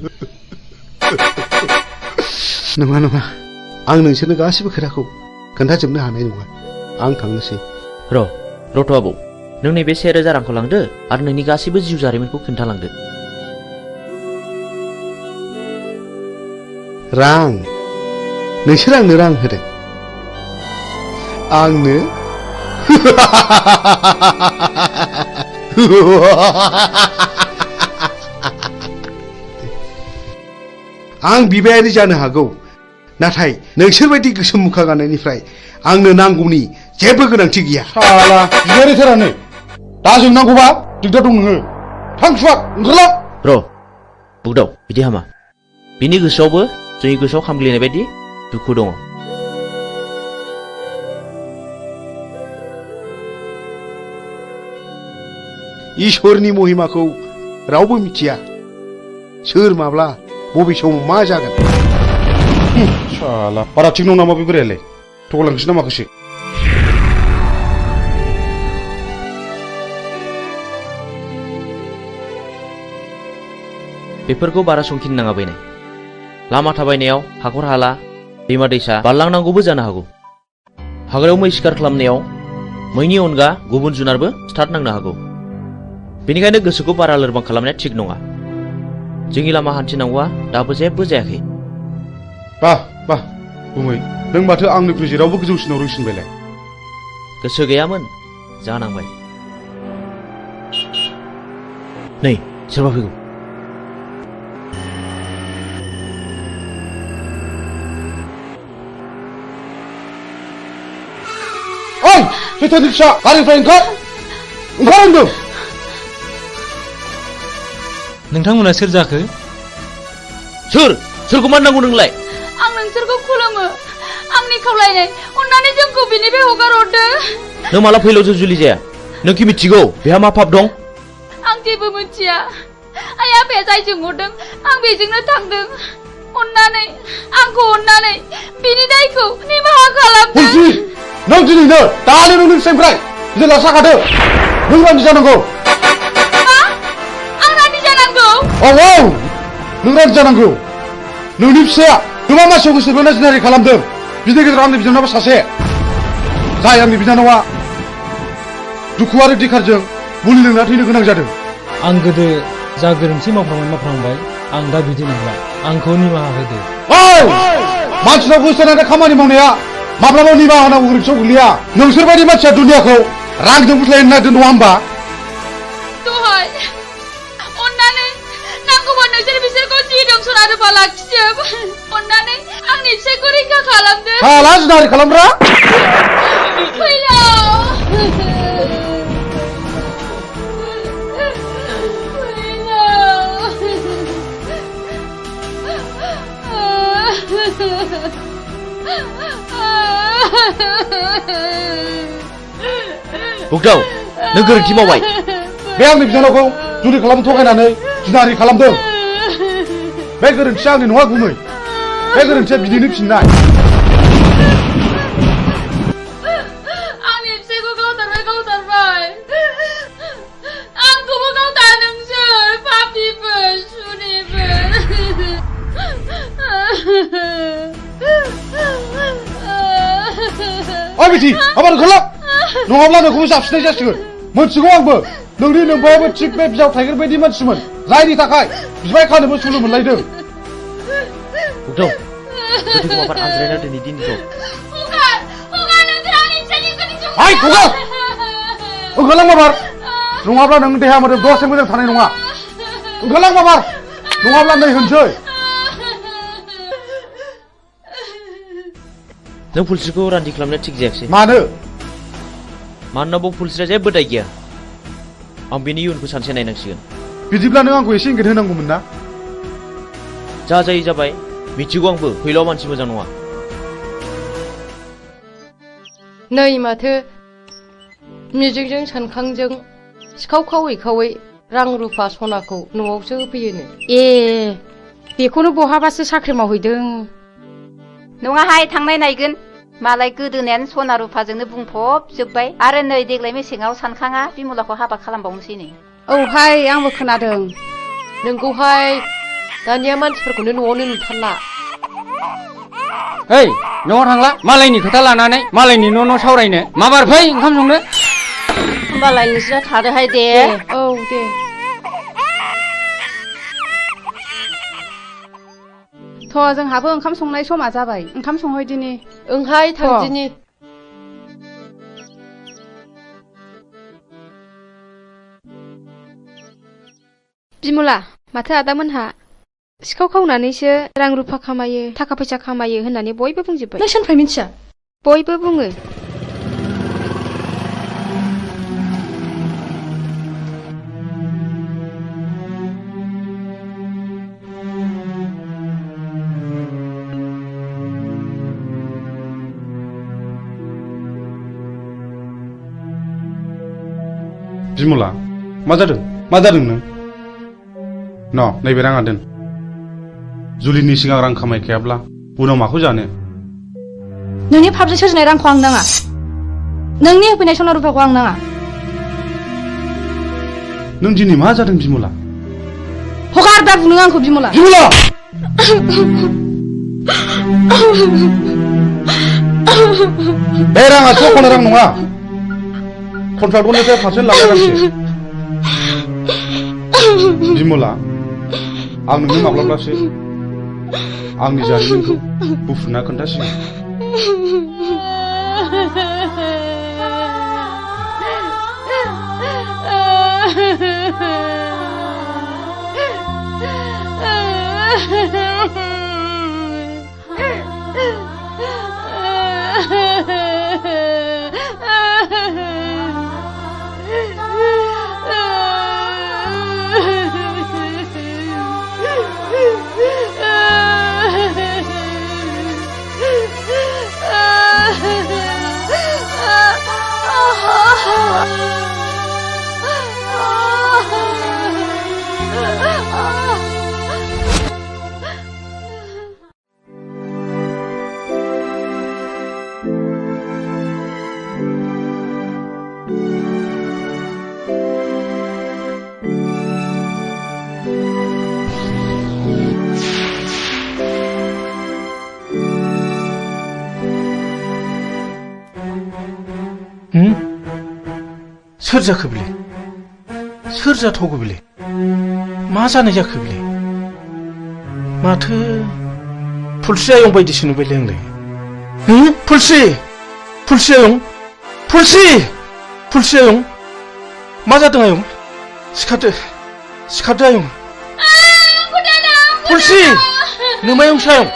नङा आं नोंसोरनो गासिबो खोथाखौ खोन्थाजोबनो हानाय नङा। आं थांनोसै। रथ' आबौ, नों नैबे 1000 रांखौ लांदो आरो नोंनि गासिबो जिउ जारिमिनखौ खोन्थालांदो। रां? नोंसोर आंनो रां होदों? आंनो? आं बिबायारि जानो हागौ, नाथाय नोंसोरबायदि गोसोम मुखा गाननायनिफ्राय आंनो नांगौनि जेबो गोनांथि गैया। साला बिबायारिथारानो दा जोंनांगौबा दिगदार दं नोङो। थां सुवाद ओंखारला। बुगदाव, बिदि हामा। बिनि गोसोआवबो जोंनि गोसोआव खामग्लिनाय बायदि दुखु दङ। इसोरनि महिमाखौ रावबो मिथिया। सोर माब्ला बबे समाव मा जागोन। साला बारा थिग नङा नामा बे बोरायालाय? थगायलांसै ना माखासे? बेफोरखौ बारा संखिनो नाङा बैनाय। लामा थाबायनायाव हाखर हाला, दैमा दैसा बारलांनांगौबो जानो हागौ। हाग्रायाव मै शिकार खालामनायाव मैनि अनगा गुबुन जुनारबो स्टार्ट नांनो हागौ। बेनिखायनो गोसोखौ बारा लोरबां खालामनाया थिग नङा। जोंनि लामा हान्थिनांगौआ दाबो जेबो जायाखै। बाह गुमै, नों माथो आंनिख्रुइ जेरावबो गोजौसिनाव रोंसिनबायलाय। गोसो गैयामोन, जानांबाय। नै सोरबा फैगौ। ओइ सैथानि फिसा, गारिनिफ्राय ओंखार होनदों। नोंथांमोना सोर जाखो? सोरखौ मान नांगौ नोंलाय? आं नोंसोरखौ खुलुमो। आंनि खावलायनाय, अन्नानै जोंखौ बिनिफ्राय हगार हरदो। नों माला फैलावजों जुलि जाया? नों कि मिथिगौ बेहा मा पाप दं? आं जेबो मिथिया। आइ आफाया जायजों हरदों आं बेजोंनो थांदों। आंखौ अन्नानै बिनि दायखौ निमाहा खालामदो। नों दिनैनो दानो नोंनि फिसाइनिफ्राय जेला साखादो। नों रान्दि जानांगौ। आं रान्दि जानांगौ? औ नों रान्दि जानांगौ। नोंनि फिसाया गोबां मानसियाव गोसो बोना जिनारि खालामदों। बिनि गेजेराव आंनि बिनानावा सासे, जाय आंनि बिनानावा दुखु आरो दिखारजों मुलि लोंना थैनो गोनां जादों आं गोदो जा गोरोन्थि मावफ्रांबाय आं दा बिदि नंला आंखौ निमाहा होदो मानसिनाव गोसोनानै खामानि मावनाया माब्लाबा निमाहा होनांगौ गोरोन्थियाव गोग्लैया नोंसोर बायदि मानसिया दुनियाखौ रांजों बुथलायनो नागिरदों नङा होमबा दहाय अन्नानै नांगौबा नोंसोर बिसोरखौ जि दं सना रुफा लाखिजोब अन्नानै आंनि फिसायखौ रैखा खालामदो हाला जुनारि खालामग्रा फैलाव बुगदाव नों गोरोन्थि मावबाय बे आंनि बिनानावखौ जुलि खालामनो थगायनानै जुनारि खालामदों बे गोरोन्थिया आंनि नङा गुमै बे गोरोन्थिया बिनिनो फिननाय आंनि फिसायखौ गावथारबाय आंखौबो गावथा नोंसोर पापिफोर सुनिफोर ओइ बिथि आबार ओंखारला नङाब्ला नोंखौबो जाबसिननाय जासिगोन मोनथिगौ आंबो नोंनि नोंबायाबो थिग बे बिजाव थाइगेर बायदि मानसिमोन जायनि थाखाय बिबाय खानोबो सुलु मोनलायदों बुगदाव गोथैखौ माबार आनज्रायना दोनै दिनखौ हाय खुगा ओंखारलां माबार नङाब्ला नों देहा मोदोम दसे मोजां थानाय नङा ओंखारलां माबार नङाब्ला नै होनसै नों पुलिसखौ रान्दि खालामनाया थिग जायाखिसै मानो मानोना बाव पुलिसआ जेबो दाय गैया आं बेनि इयुनखौ सानसे नायनांसिगोन बिदिब्ला नों आंखौ एसे इंगित होनांगौमोन ना जा जायो जाबाय मिथिगौ आंबो फैलाव मानसि मोजां नङा नै माथो मिजिंजों सानखांजों सिखाव खावै रां रुफा सनाखौ न'आवसो होफैयोनो ए बेखौनो बहाबासो साख्रि मावहैदों नङाहाय थांनाय नायगोन मालाय गोदोनायानो सना रुफाजोंनो बुंफबजोब्बाय आरो नै देग्लाय मेसेङाव सानखाङा बिमलाखौ हाबा खालामबावनोसैनो औहाय आंबो खोनादों नोंगौहाय दानिया मानसिफोरखौनो न'आवनो नुथारला ओइ न'आव थांला मालायनि खोथा लानानै मालायनि न' सावरायनो माबार फै ओंखाम संनो होमबालाय नोंसोर थादोहाय दे औ दे थ' जोंहाबो ओंखाम संनाय समा जाबाय ओंखाम संहैदिनि ओंहाय थांदिनि बिमला माथो आदामोनहा सिखाव खावनानैसो रां रुफा खामायो थाखा फैसा खामायो होननानै बयबो बुंजोब्बाय नों सोरनिफ्राय मिथिया बयबो बुङो बिमला मा जादों नों न नैबे राङा दोन जुलिनि सिगां रां खामायखायाब्ला उनाव माखौ जानो नोंनि फाबजों सोरजिनाय रांखौ आं नाङा नोंनि होफैनाय सना रुफाखौ आं नाङा नों दिनै मा जादों बिमला हगार दा बुनो आंखौ बिमला बे राङा सख'नो रां नङा कन्ट्राक्टरनिफ्राय पारसेन्ट लानाय रांसो बिमला आं नोंनो माब्लाब्लासो आंनि जारिमिनखौ बुफ्रुना खोन्थासिगोन सोर जाखो बेलाय सोर जाथावगौ बेलाय मा जानाय जाखो बेलाय माथो फुलस्रि आयं बायदिसो नुबायलै आंलाय फुलस्रि आयं फुलस्रि आयं मा जादों आयं सिखारदो आयं फुलस्रि नोमायंसो आयं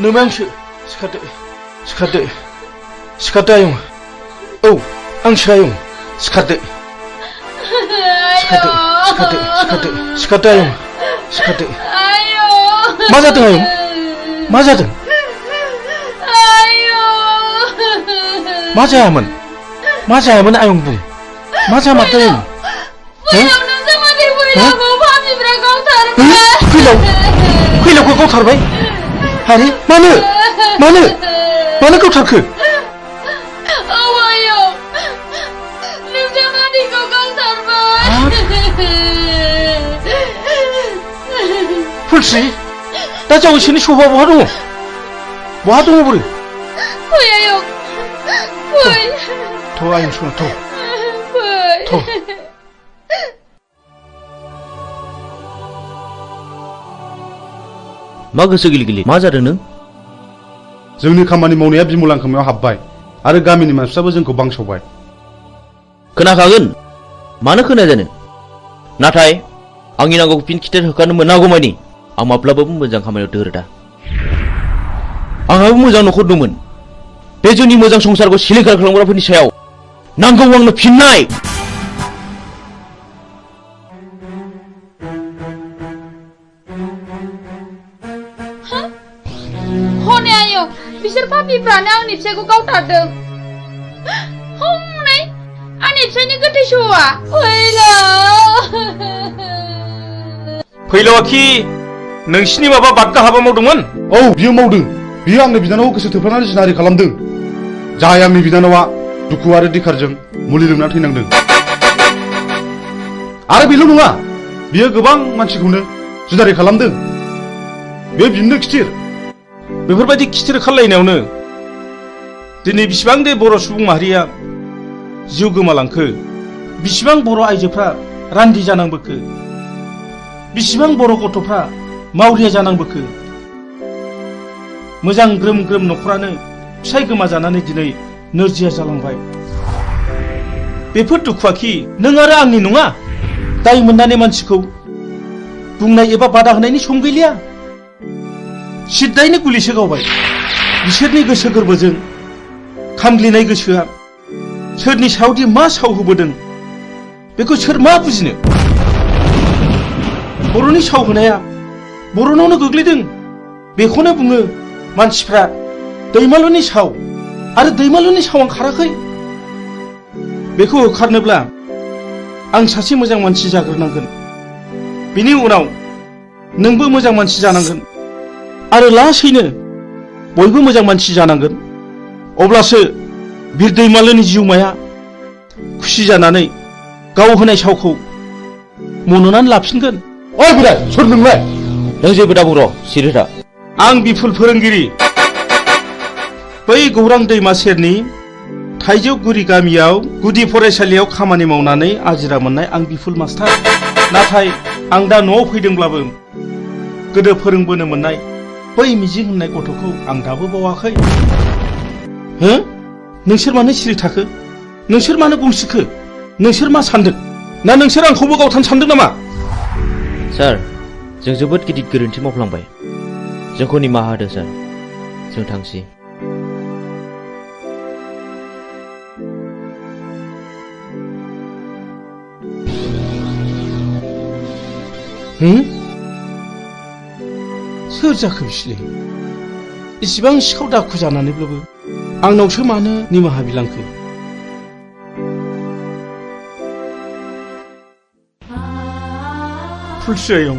नोमायंसो सिखारदो आयं औ आंसो आयं सिखारदो आयं सिखारदो मा जादों आयं मा जादों मा जायामोन आयं बुं मा जामारदों आयं फैलावखौ गावथारबाय आरे मानो गावथारखो फुलस्रि दा जावैसोनि सफा बहा दङ बोरो फै आयं फै थ' आयं सना थ' मा गोसो गिलि मा जादों नों जोंनि खामानि मावनाया बिमलां खोमायाव हाबबाय आरो गामिनि मानसिफ्राबो जोंखौ बांसावबाय खोनाखागोन मानो खोनाया जानो नाथाय आंनि नांगौखौ फिन खिथेर होखानो मोनागौमानि आं माब्लाबाबो मोजां खामानियाव दोरोदा आंहाबो मोजां न'खर दंमोन बे जोंनि मोजां संसारखौ सिलिंखार खालामग्राफोरनि सायाव नांगौ आंनो फिननाय हनै आयं बिसोर पापिफ्रानो आंनि फिसायखौ गावथारदों हनै आंनि फिसायनि गोथै सहआ फैलावाखि नोंसिनि माबा बादगा हाबा मावदोंमोन औ बियो मावदों बियो आंनि बिनानावखौ गोसो थोफ्लानानै जिनाहारि खालामदों जाय आंनि बिनानावा दुखु आरो दिखारजों मुलि लोंना थैनांदों आरो बेल' नङा बियो गोबां मानसिखौनो जिनाहारि खालामदों बे बिनो खिथिर बेफोरबायदि खिथिर खालायनायावनो दिनै बिसिबां दे बर' सुबुं माहारिया जिउ गोमालांखो बिसिबां बर' आइजोफ्रा रान्दि जानांबोखो बिसिबां बर' गथ'फ्रा मावरिया जानांबोखो मोजां ग्रोम न'खरानो फिसाय गोमाजानानै दिनै नोरजिया जालांबाय बेफोर दुखुआखि नों आरो आंनि नङा दाय मोननानै मानसिखौ बुंनाय एबा बादा होनायनि सम गैलिया सिद्दायैनो गुलिसो गावबाय बिसोरनि गोसो गोरबोजों खामग्लिनाय गोसोआ सोरनि सायावदि मा साव होबोदों बेखौ सोर मा बुजिनो बर'नि साव होनाया बर'नावनो गोग्लैदों बेखौनो बुङो मानसिफ्रा दैमालुनि साव आरो दैमालुनि सावा खाराखै बेखौ होखारनोब्ला आं सासे मोजां मानसि जाग्रोनांगोन बिनि उनाव नोंबो मोजां मानसि जानांगोन आरो लासैनो बयबो मोजां मानसि जानांगोन अब्लासो बिर दैमालुनि जिउमाया खुसि जानानै गाव होनाय सावखौ मन'नानै लाफिनगोन ओइ बोराय सोर नोंलाय नों जेबो दाबुं र' सिरिथा आं बिफुल फोरोंगिरि बै गौरां दैमा सेरनि थाइजौगुरि गामियाव गुदि फरायसालियाव खामानि मावनानै आजिरा मोननाय आं बिफुल मास्टार नाथाय आं दा न'आव फैदोंब्लाबो गोदो फोरोंबोनो मोननाय बै मिजिं होननाय गथ'खौ आं दाबो बावाखै हो नोंसोर मानो सिरि थाखो नोंसोर मानो गंसिखो नोंसोर मा सानदों ना नोंसोर आंखौबो गावथारनो सानदों नामा सार जों जोबोद गिदिर गोरोन्थि मावफ्लांबाय जोंखौ निमाहा होदो सार जों थांसै सोर जाखो बिसोरलाय इसिबां सिखाव दाखु जानानैब्लाबो आंनावसो मानो निमाहा बिलांखो फुलस्रि आयं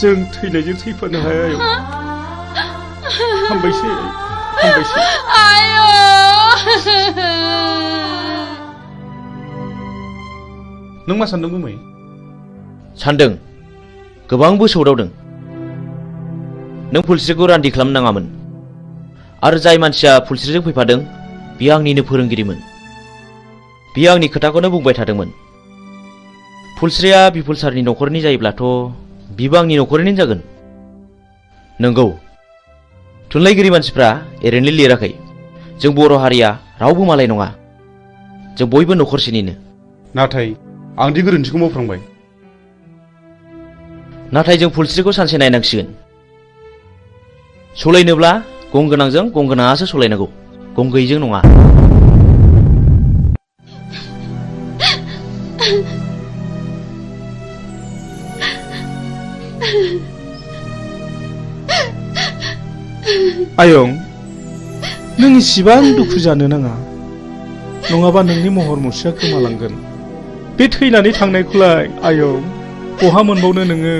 जों थैनायजों थैफानो हाया आयं हामबायसै नों मा सानदों गुमै सानदों गोबांबो सौदावदों नों फुलस्रिखौ रान्दि खालामनो नाङामोन आरो जाय मानसिया फुलस्रिजों फैफादों बियो आंनिनो फोरोंगिरिमोन बियो आंनि खोथाखौनो बुंबाय थादोंमोन फुलस्रिया बिपुल सारनि न'खरनि जायोब्लाथ' बिबो आंनि न'खरनिनो जागोन नंगौ थुनलाइगिरि मानसिफ्रा ओरैनो लिराखै जों बर' हारिया रावबो मालाय नङा जों बयबो न'खरसेनिनो नाथाय आंदि गोरोन्थिखौ मावफ्रांबाय नाथाय जों फुलस्रिखौ सानसे नायनांसिगोन सलायनोब्ला गंगोनांजों गंगोनाङासो सलायनांगौ गंगैजों नङा आयं नों इसिबां दुखु जानो नाङा नङाबा नोंनि महर मुस्रिया गोमालांगोन बे थैनानै थांनायखौलाय आयं बहा मोनबावनो नोङो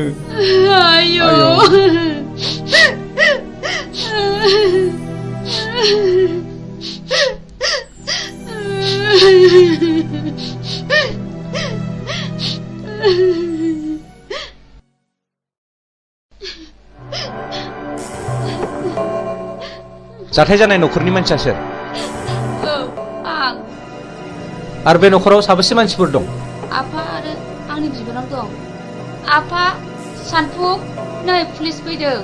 जाथाय जानाय न'खरनि मानसिया सोर आं आरो बे न'खराव साबेसे मानसिफोर दं आफा आरो आंनि बिबोनां दं आफा सानफुं नै पुलिस फैदों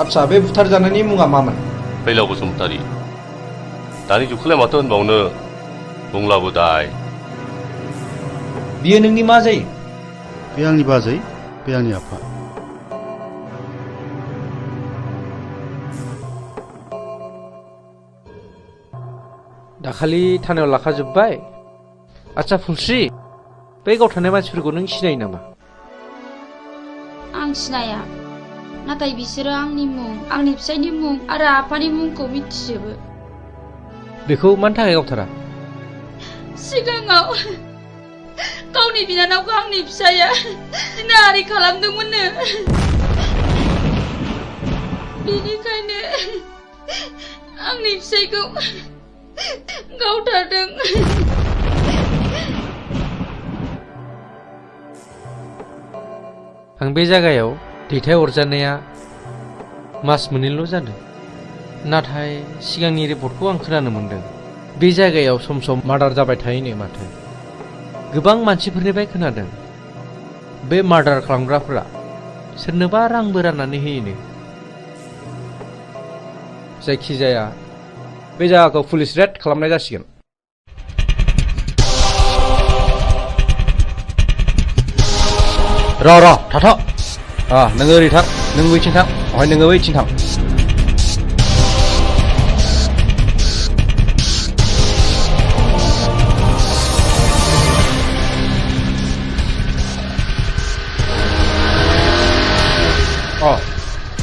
आच्छा बे बुथारजानायनि मुङा मामोन फैलाव बसुमतारी दानि जुगखौलाय माथो होनबावनो बुंलाबो दाय बियो नोंनि मा जायो बे आंनि बाजै बे आंनि आफा दाखालि थानायाव लाखाजोब्बाय आच्छा फुलस्रि बे गावथारनाय मानसिफोरखौ नों सिनायो नामा आं सिनाया नाथाय बिसोरो आंनि मुं आंनि फिसायनि मुं आरो आफानि मुंखौ मिथिजोबो बेखौ मानि थाखाय गावथारा सिगाङाव गावनि बिनानावखौ आंनि फिसाया नारि खालामदोंमोननो बेनिखायनो आंनि फिसायखौ गावथारदों आं बे जायगायाव दैथाय हरजानाया मास मोननैल' जादों नाथाय सिगांनि रिपर्टखौ आं खोनानो मोनदों बे जायगायाव सम सम मार्डार जाबाय थायोनो माथो गोबां मानसिफोरनिफ्राय खोनादों बे मार्डार खालामग्राफोरा सोरनोबा रांबो राननानै होयोनो जायखिजाया बे जायगाखौ पुलिस रेड खालामनाय जासिगोन र थाथ' नोङो ओरै थां नों बैथिं थां ओमफ्राय नोङो बैथिं थां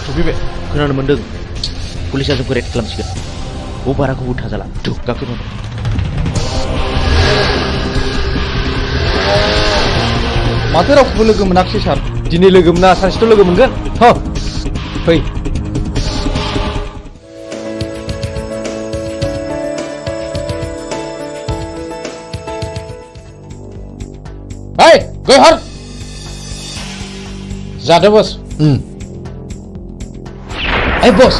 सफैबाय खोनानो मोनदों पुलिसा जोंखौ रेड खालामसिगोन बाराखौ उल्था जाला गाखोनो माथो रावखौबो लोगो मोनाखिसै सार दिनै लोगो मोना सानसेथ' लोगो मोनगोन फै गयहर जादो बस बस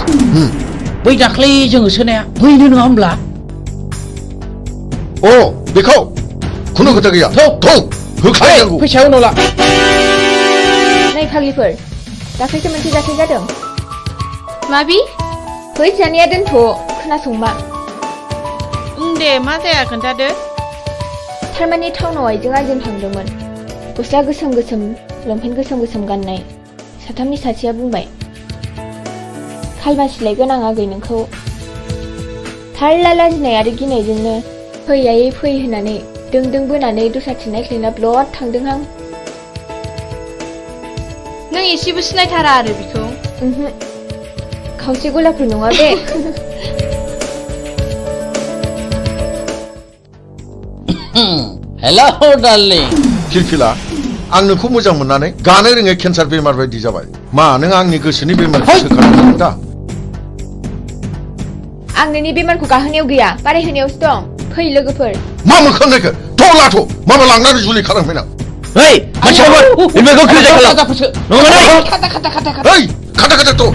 बै दाख्लै जोङो सोनाया बैनो नङा होमब्ला बेखौ खुनु खोथा गैया होखानांगौ फैसायाव उनाव ला नै फाग्लिफोर दाख्लैसो मोनसे जाथाय जादों माबि फै जानाया दोनथ' खोनासंमा दे मा जाया खोन्थादो थारमाने टाउनाव आइजों आइजों थांदोंमोन गस्ला गोसोम गोसोम लंपेन्ट गोसोम गोसोम गाननाय साथामनि सासेया बुंबाय खालमासिलायगोन आं आगै नोंखौ थारला लाजिनाय आरो गिनायजोंनो फै आयै फै होननानै दों बोनानै दस्राथिं नायख्लायना ब्लद थांदोंहां नों एसेबो सिनायथारा आरो बिखौ खावसे गलाफोर नङा बे हेलौ डार्लिं फिलफिला आं नोंखौ मोजां मोननानै गानो रोङै केन्सार बेमार बायदि जाबाय मा नों आंनि गोसोनि बेमारखौ सोखानांगौ दा आं नोंनि बेमारखौ गाहोनायाव गैया बारायहोनायावसो दं फै लोगोफोर मा मोखां नायखो थ' लाथ' माबा लांनानै जुलि खालामफैना Hei, masyarakat, ini kau kira jalan. Nongan ay. Hei, kata tuh.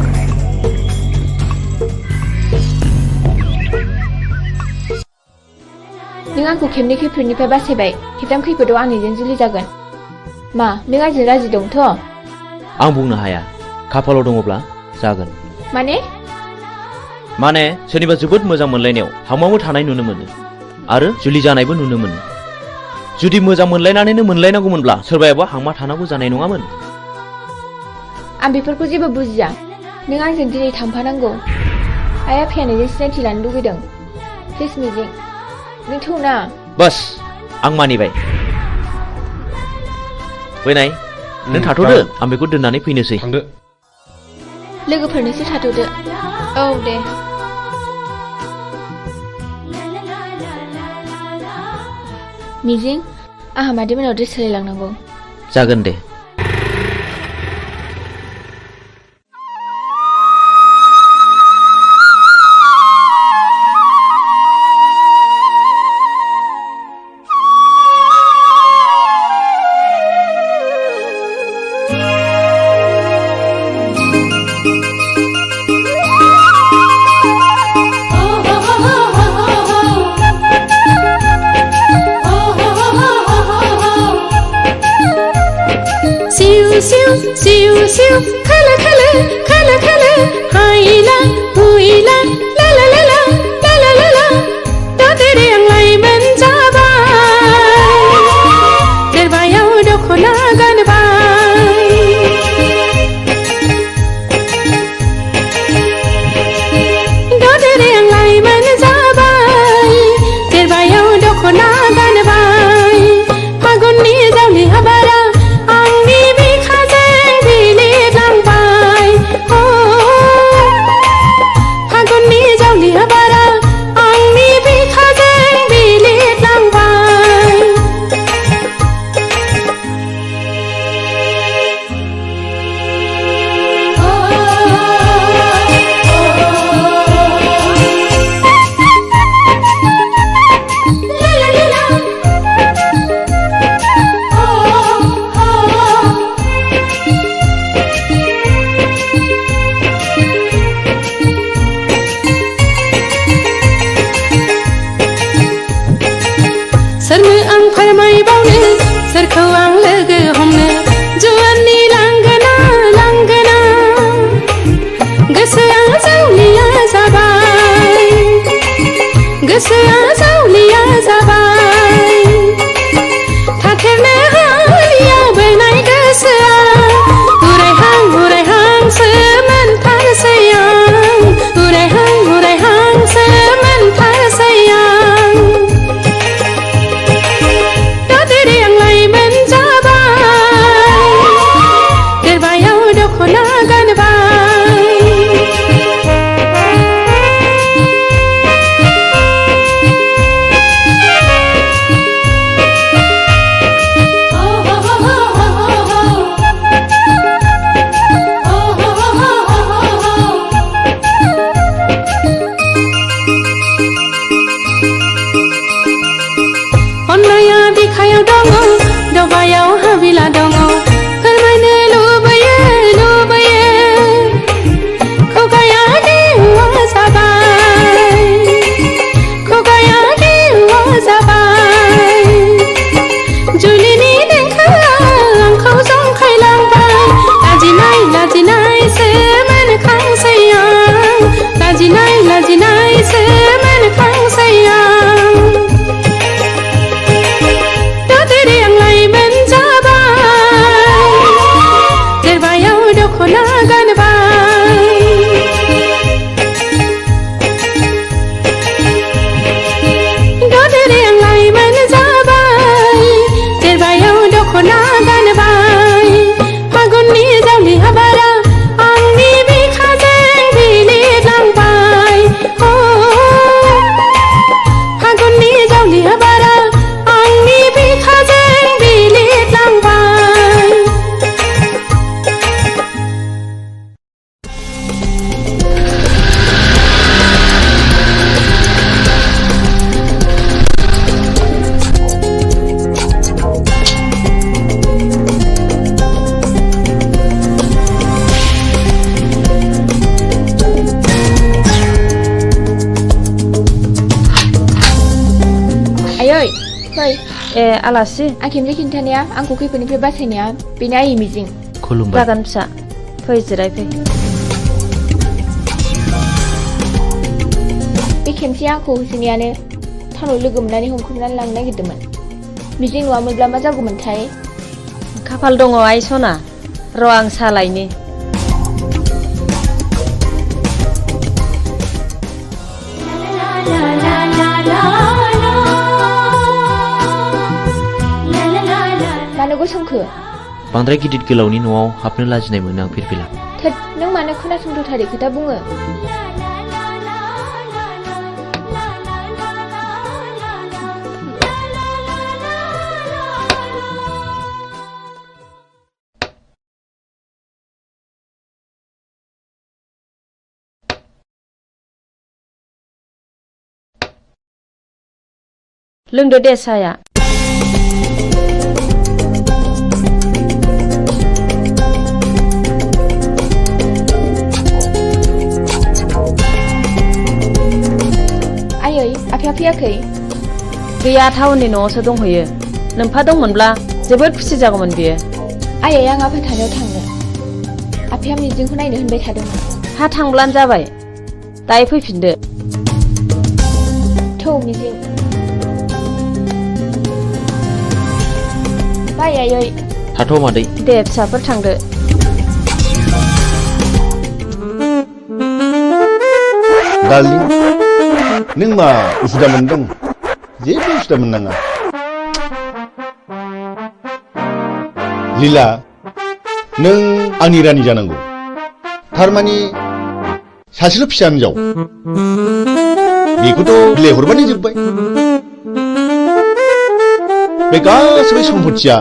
नों आंखौ खेबनै खैफोदनिफ्राय बासायबाय खेबथाम खैफोदाव आंनिजों जुलि जागोन मा नों आंजों राजि दंथ' आं बुंनो हाया खाफालाव दङब्ला जागोन माने सोरनिबा जोबोद मोजां मोनलायनायाव हामावो थानाय नुनो मोनो आरो जुलि जानायबो नुनो मोनो जुदि मोजां मोनलायनानैनो मोनलायनांगौमोनब्ला सोरबायाबा हामा थानांगौ जानाय नङामोन आं बेफोरखौ जेबो बुजिया नों आंजों दिनै थांफानांगौ आइ आफाया नोंजों सिनायथि लानो लुगैदों प्लिज मिजिं नों थौना बस आं मानिबाय फैनाय नों थाथ'दो आं बेखौ दोननानै फैनोसै थांदो लोगोफोरनोसो थाथ'दो औ दे मिजिं आंहा मादैमोनाव ड्रेस सोलायलांनांगौ जागोन दे फै ए आलासि आं खेबसे खिन्थानाया आंखौ खैफोदनिफ्राय बासायनाया बेनो आइ मिजिं खुलुमबाय जागोन फिसा फै जिरायफै बे खेमसे आंखौ होसोनायानो टाउनाव लोगो मोननानै हमख्रुमनानै लांनो नागिरदोंमोन मिजिं नङामोनब्ला मा जागौमोनथाय खाफाल दङ आइ सना र' आं सालायनि मानो गसंखो बांद्राय गिदिर गोलावनि न'आव हाबनो लाजिनाय मोनो आं फिरफिला थोद नों मानो खोनासंथारै खोथा बुङो लोंदो दे साया आयै आफाया फैयाखै गैया टाउननि न'आवसो दंहैयो नोमफा दंमोनब्ला जोबोद खुसि जागौमोन बियो आयै आं आफा थानायाव थांनो आफाया मिजिंखौ नायनो होनबाय थादोंमोन हा थांब्लानो जाबाय दायो फैफिनदो थौ मिजिं बाय आयै थाथ' मादै दे फिसाफोर थांदो डार्लिं नों मा उसुदा मोनदों जेबो उसुदा मोननाङा लीला नों आंनि रानि जानांगौ थारमानि सासेल' फिसा हिनजाव बेखौथ' बिलाइ हरबानो जोब्बाय बे गासैबो सम्पथिया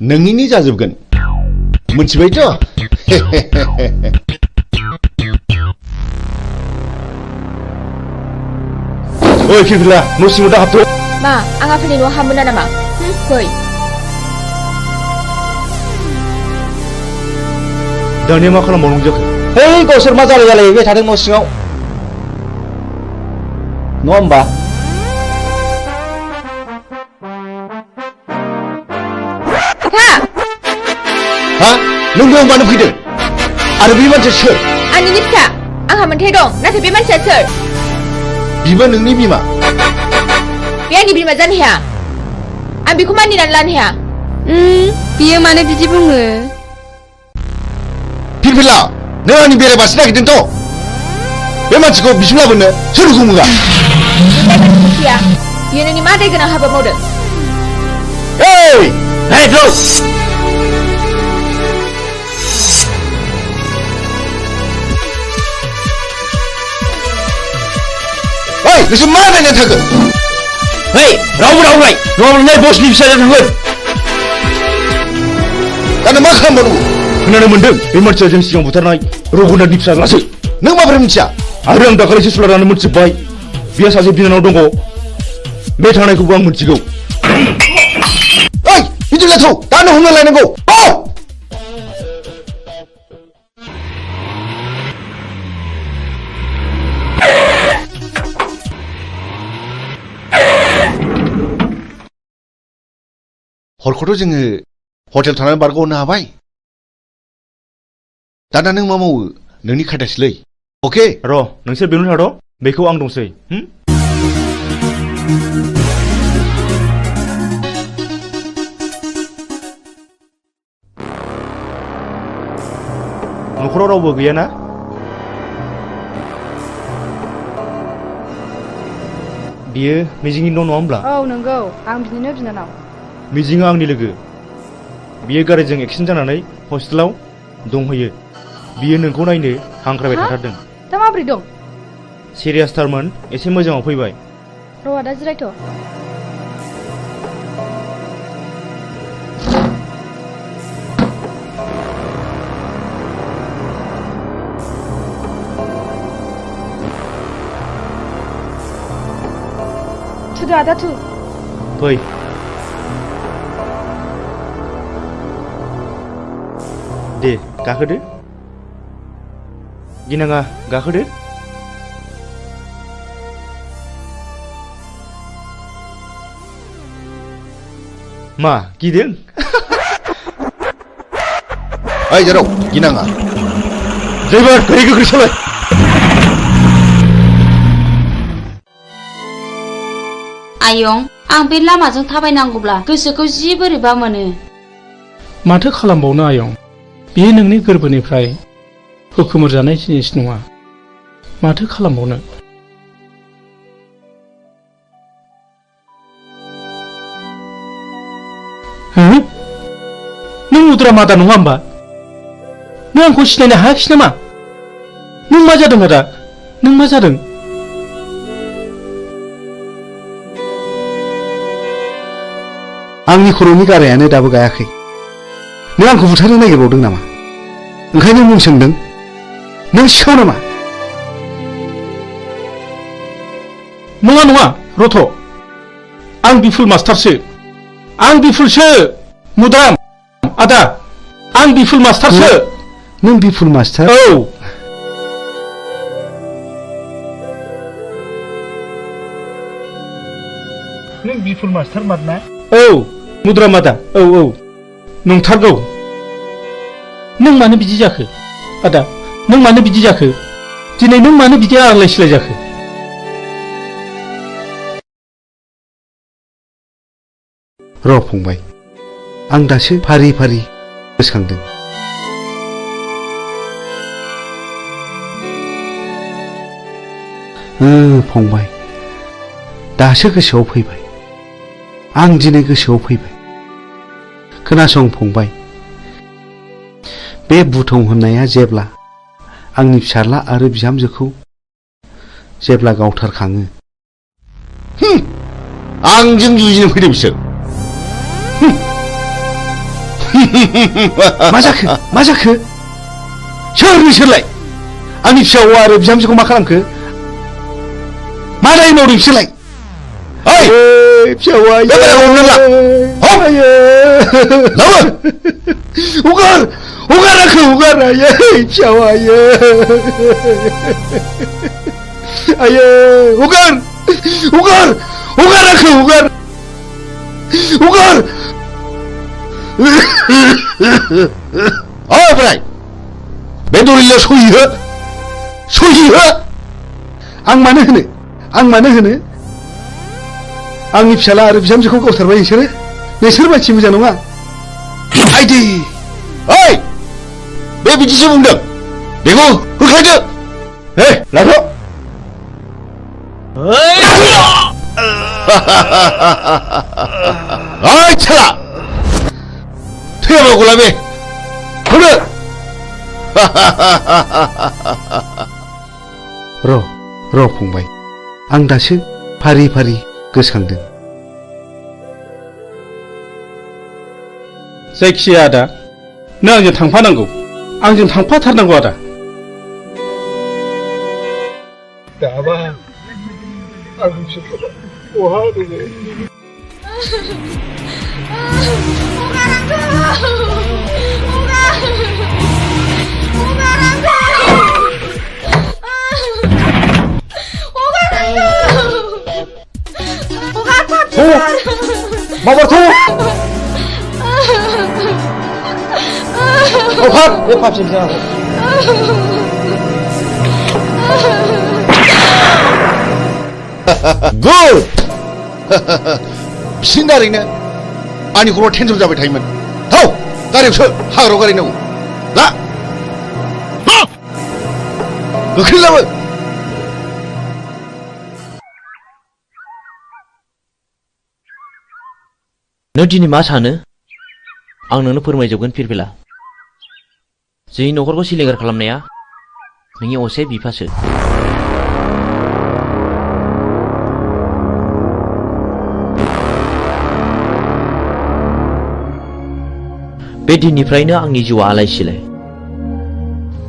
नोंनिनो जाजोबगोन मोनथिबायथ' ओइ फिरफिला न' सिङाव दा हाबथ' मा आं आफानि न'आव हाबमोना नामा फै दानिया मा खालामबावनांगौ जाखो है गावसोर मा जालायबाय थादों न' सिङाव नङा होमबा हा नों बेयाव मानो फैदों आरो बे मानसिया सोर आंनिनो फिसा आंहा मोन्थाय दं नाथाय बे मानसिया सोर बिबो नोंनि बिमा बे आंनि बिमा जानो हाया आं बेखौ मानिनानै लानो हाया बियो मानो बिदि बुङो फिरफिला नों आंनि बेरायबासो नागिरदोंथ' बे मानसिखौ बिसिम लाबोनो सोर हुमुगा बियो नोंनि मा दाय गोनां हाबा मावदों नोंसोर मा नायनानै थाखो रावबो रावलाय नङाब्ला बसनि फिसाजों थांगोन दा नों मा खालामबावनांगौ खोनानो मोनदों बे मानसिया जों सिगां बुथारनाय रघुनाथनि फिसाज्लासो नों माबोरै मिथिया आरो आं दाखालिसो सुलानानै मोनथिबाय बिहा सासे बिनानाव दङ बे थांनायखौबो आं मोनथिगौ ओइ बिदिब्ला थौ दानो हमना लायनांगौ हरखौथ' जोङो हटेल थानानै बारग'हरनो हाबाय दाना नों मा मावो नोंनि खायदासैलै अके र' नोंसोर बेयावनो थाद' बेखौ आं दंसै न'खराव रावबो गैयाना बियो मिजिंनि न' नङा होमब्ला औ नंगौ आं बिनिनो बिनानाव मिजिङा आंनि लोगो बियो गारिजों एक्सिडेन्ट जानानै हस्पिटालाव दंहैयो बियो नोंखौ नायनो हांख्रायबाय थाथारदों दा माबोरै दं सिरियासथारमोन एसे मोजाङाव फैबाय र'आ दा जिरायथ' थुदो आदा थु फै दे गाखोदो गिनाङा गाखोदो मा गिदों? ओइ जेराव गिनाङा ड्राइभार गारि गोख्रै सालाय। आयं आं बे लामाजों थाबायनांगौब्ला गोसोखौ जि बोरैबा मोनो। माथो खालामबावनो आयं, बेयो नोंनि गोरबोनिफ्राय हुखुमोर जानाय जिनिस नङा। माथो खालामबावनो। नों उद्रा मादा नङा होमबा? नों आंखौ सिनायनो हायाखिसै नामा? नों मा जादों आदा? नों मा जादों? आंनि खर'नि गारायानो दाबो गायाखै। नों आंखौ बुथारनो नागिरबावदों नामा? ओंखायनो मुं सोंदों? नों सिखाव नामा? नङा नङा रथ', आं बिफुल मास्टारसो। आं बिफुलसो मुदाम। आदा आं बिफुल मास्टारसो। नों बिफुल मास्टार? औ। नों बिफुल मास्टार मारना? औ मुद्रा मादा, औ औ नंथारगौ। नों मानो बिदि जाखो आदा? नों मानो बिदि जाखो? दिनै नों मानो बिदि आलाय सिलाय जाखो? र' फंबाय, आं दासो फारि फारि गोसोखांदों। फंबाय, दासो गोसोआव फैबाय। आं दिनै गोसोआव फैबाय। खोनासं फंबाय, बे बुथं होननाया जेब्ला आंनि फिसाज्ला आरो बिहामजोखौ जेब्ला गावथारखाङो। आंजों जुजिनो फैदों बिसोर। मा जाखो? मा जाखो? सोर नोंसोरलाय? आंनि फिसा हौवा आरो बिहामजोखौ मा खालामखो? मा दाय मावदों बिसोरलाय? ओइ फिसा हौवा, हगार हगार आंखौ हगार। आयै फिसा हौवा, आयै हगार हगार हगार आंखौ हगार हगार। ओमफ्राय बे दलिलाव सहि हो, सहि हो। आं मानो होनो? आं मानो होनो? आंनि फिसाला आरो बिहामजोखौ गावथारबाय नोंसोरो? नोंसोर मानसि मोजां नङा। आइदि ओइ बे बिदिसो बुंदों। बेखौ होख्लायदो। हे लाथ'। ओइ साला थैयाबा गलाबे होनो। र' फंबाय, आं दासो फारि फारि गोसोखांदों। जायखिजाया आदा, नों आंजों थांफानांगौ। आंजों थांफाथारनांगौ आदा। दाबा आं बिसोरखौ बहा दोनो? माबार थौ। फाब बे फाबसिन जानांगौ। गुड। बिसिनि दारैनो आंनि खर'आ टेनसन जाबाय थायोमोन। औ गारियाव सो, हाग्रायाव गारिनांगौ। ला गोख्रै लाबो। नों दिनै मा सानो? आं नोंनो फोरमायजोबगोन फिरफिला। जोंनि न'खरखौ सिलिंखार खालामनाया नोंनि असे बिफासो। बे दिननिफ्रायनो आंनि जिउआ आलाय सिलाय।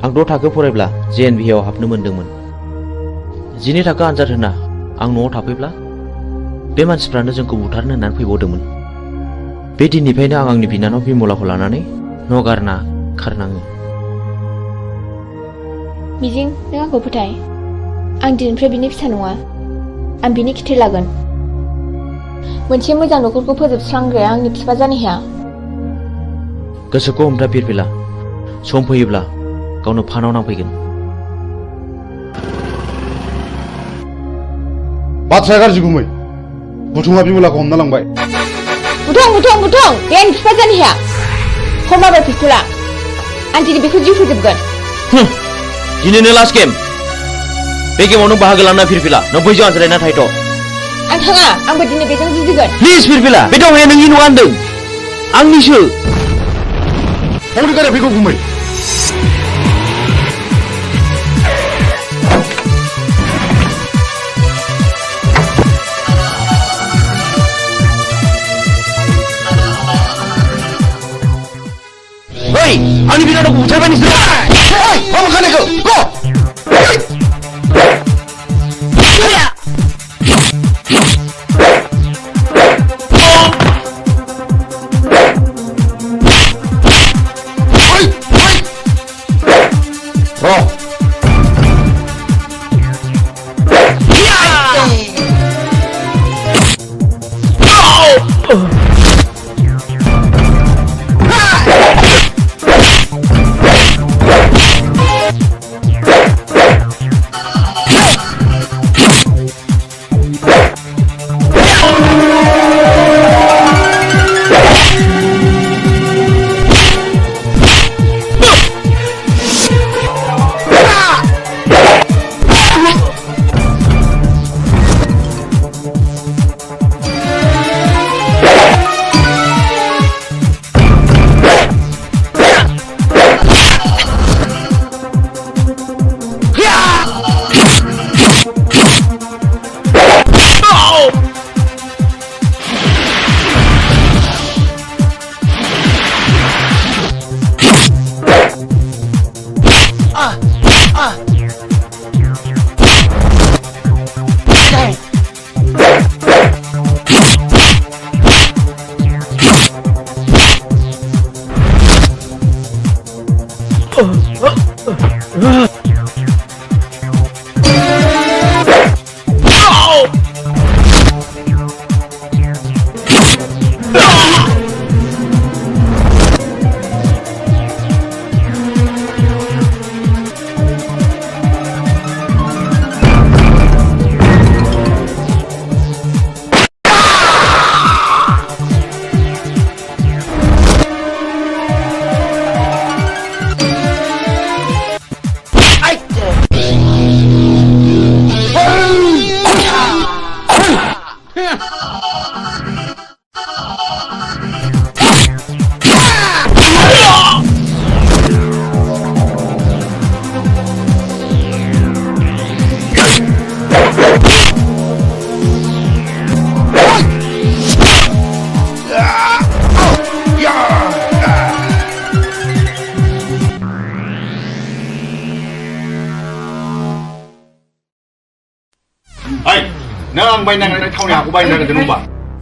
आं 6 थाखो फरायब्ला JNVआव हाबनो मोनदोंमोन। 12 थाखो आनजाद होना आं न'आव थाफैब्ला बे मानसिफ्रानो जोंखौ बुथारनो होननानै फैबावदोंमोन। बे दिननिफ्रायनो आं आंनि बिनानाव बिमलाखौ लानानै न' गारना खारनाङो। मिजिं, नों आंखौ फोथाय। आं दिनैनिफ्राय बिनि फिसा नङा। आं बिनि खिथेर लागोन। मोनसे मोजां न'खरखौ फोजोबस्रांग्राया आंनि बिफा जानो हाया। गोसोखौ हमथा फिरफिला सम फैयोब्ला गावनो फानाव नांफैगोन। बाथ्राया गाज्रि गुमै बुथुङा बिमलाखौ हमना लांबाय। बुथुं बे आंनि बिफा जानो हाया। हमाबाय पिस्तुला आं दिनै बेखौ जिउ फोजोबगोन। दिनैनो लास्ट गेम। बे गेमाव नों बाहागो लाना फिरफिला नों बैजों आनज्रायना थाहैथ'। आं थाङा आंबो दिनै बेजों जुजिगोन। प्लिज फिरफिला बे दावहाया नोंनि नङा होनदों आंनिसो। हौरि गारिया फैगौ गुमै। Hei, ani bilang aku ucapan ini. Hei, kamu kan aku, go.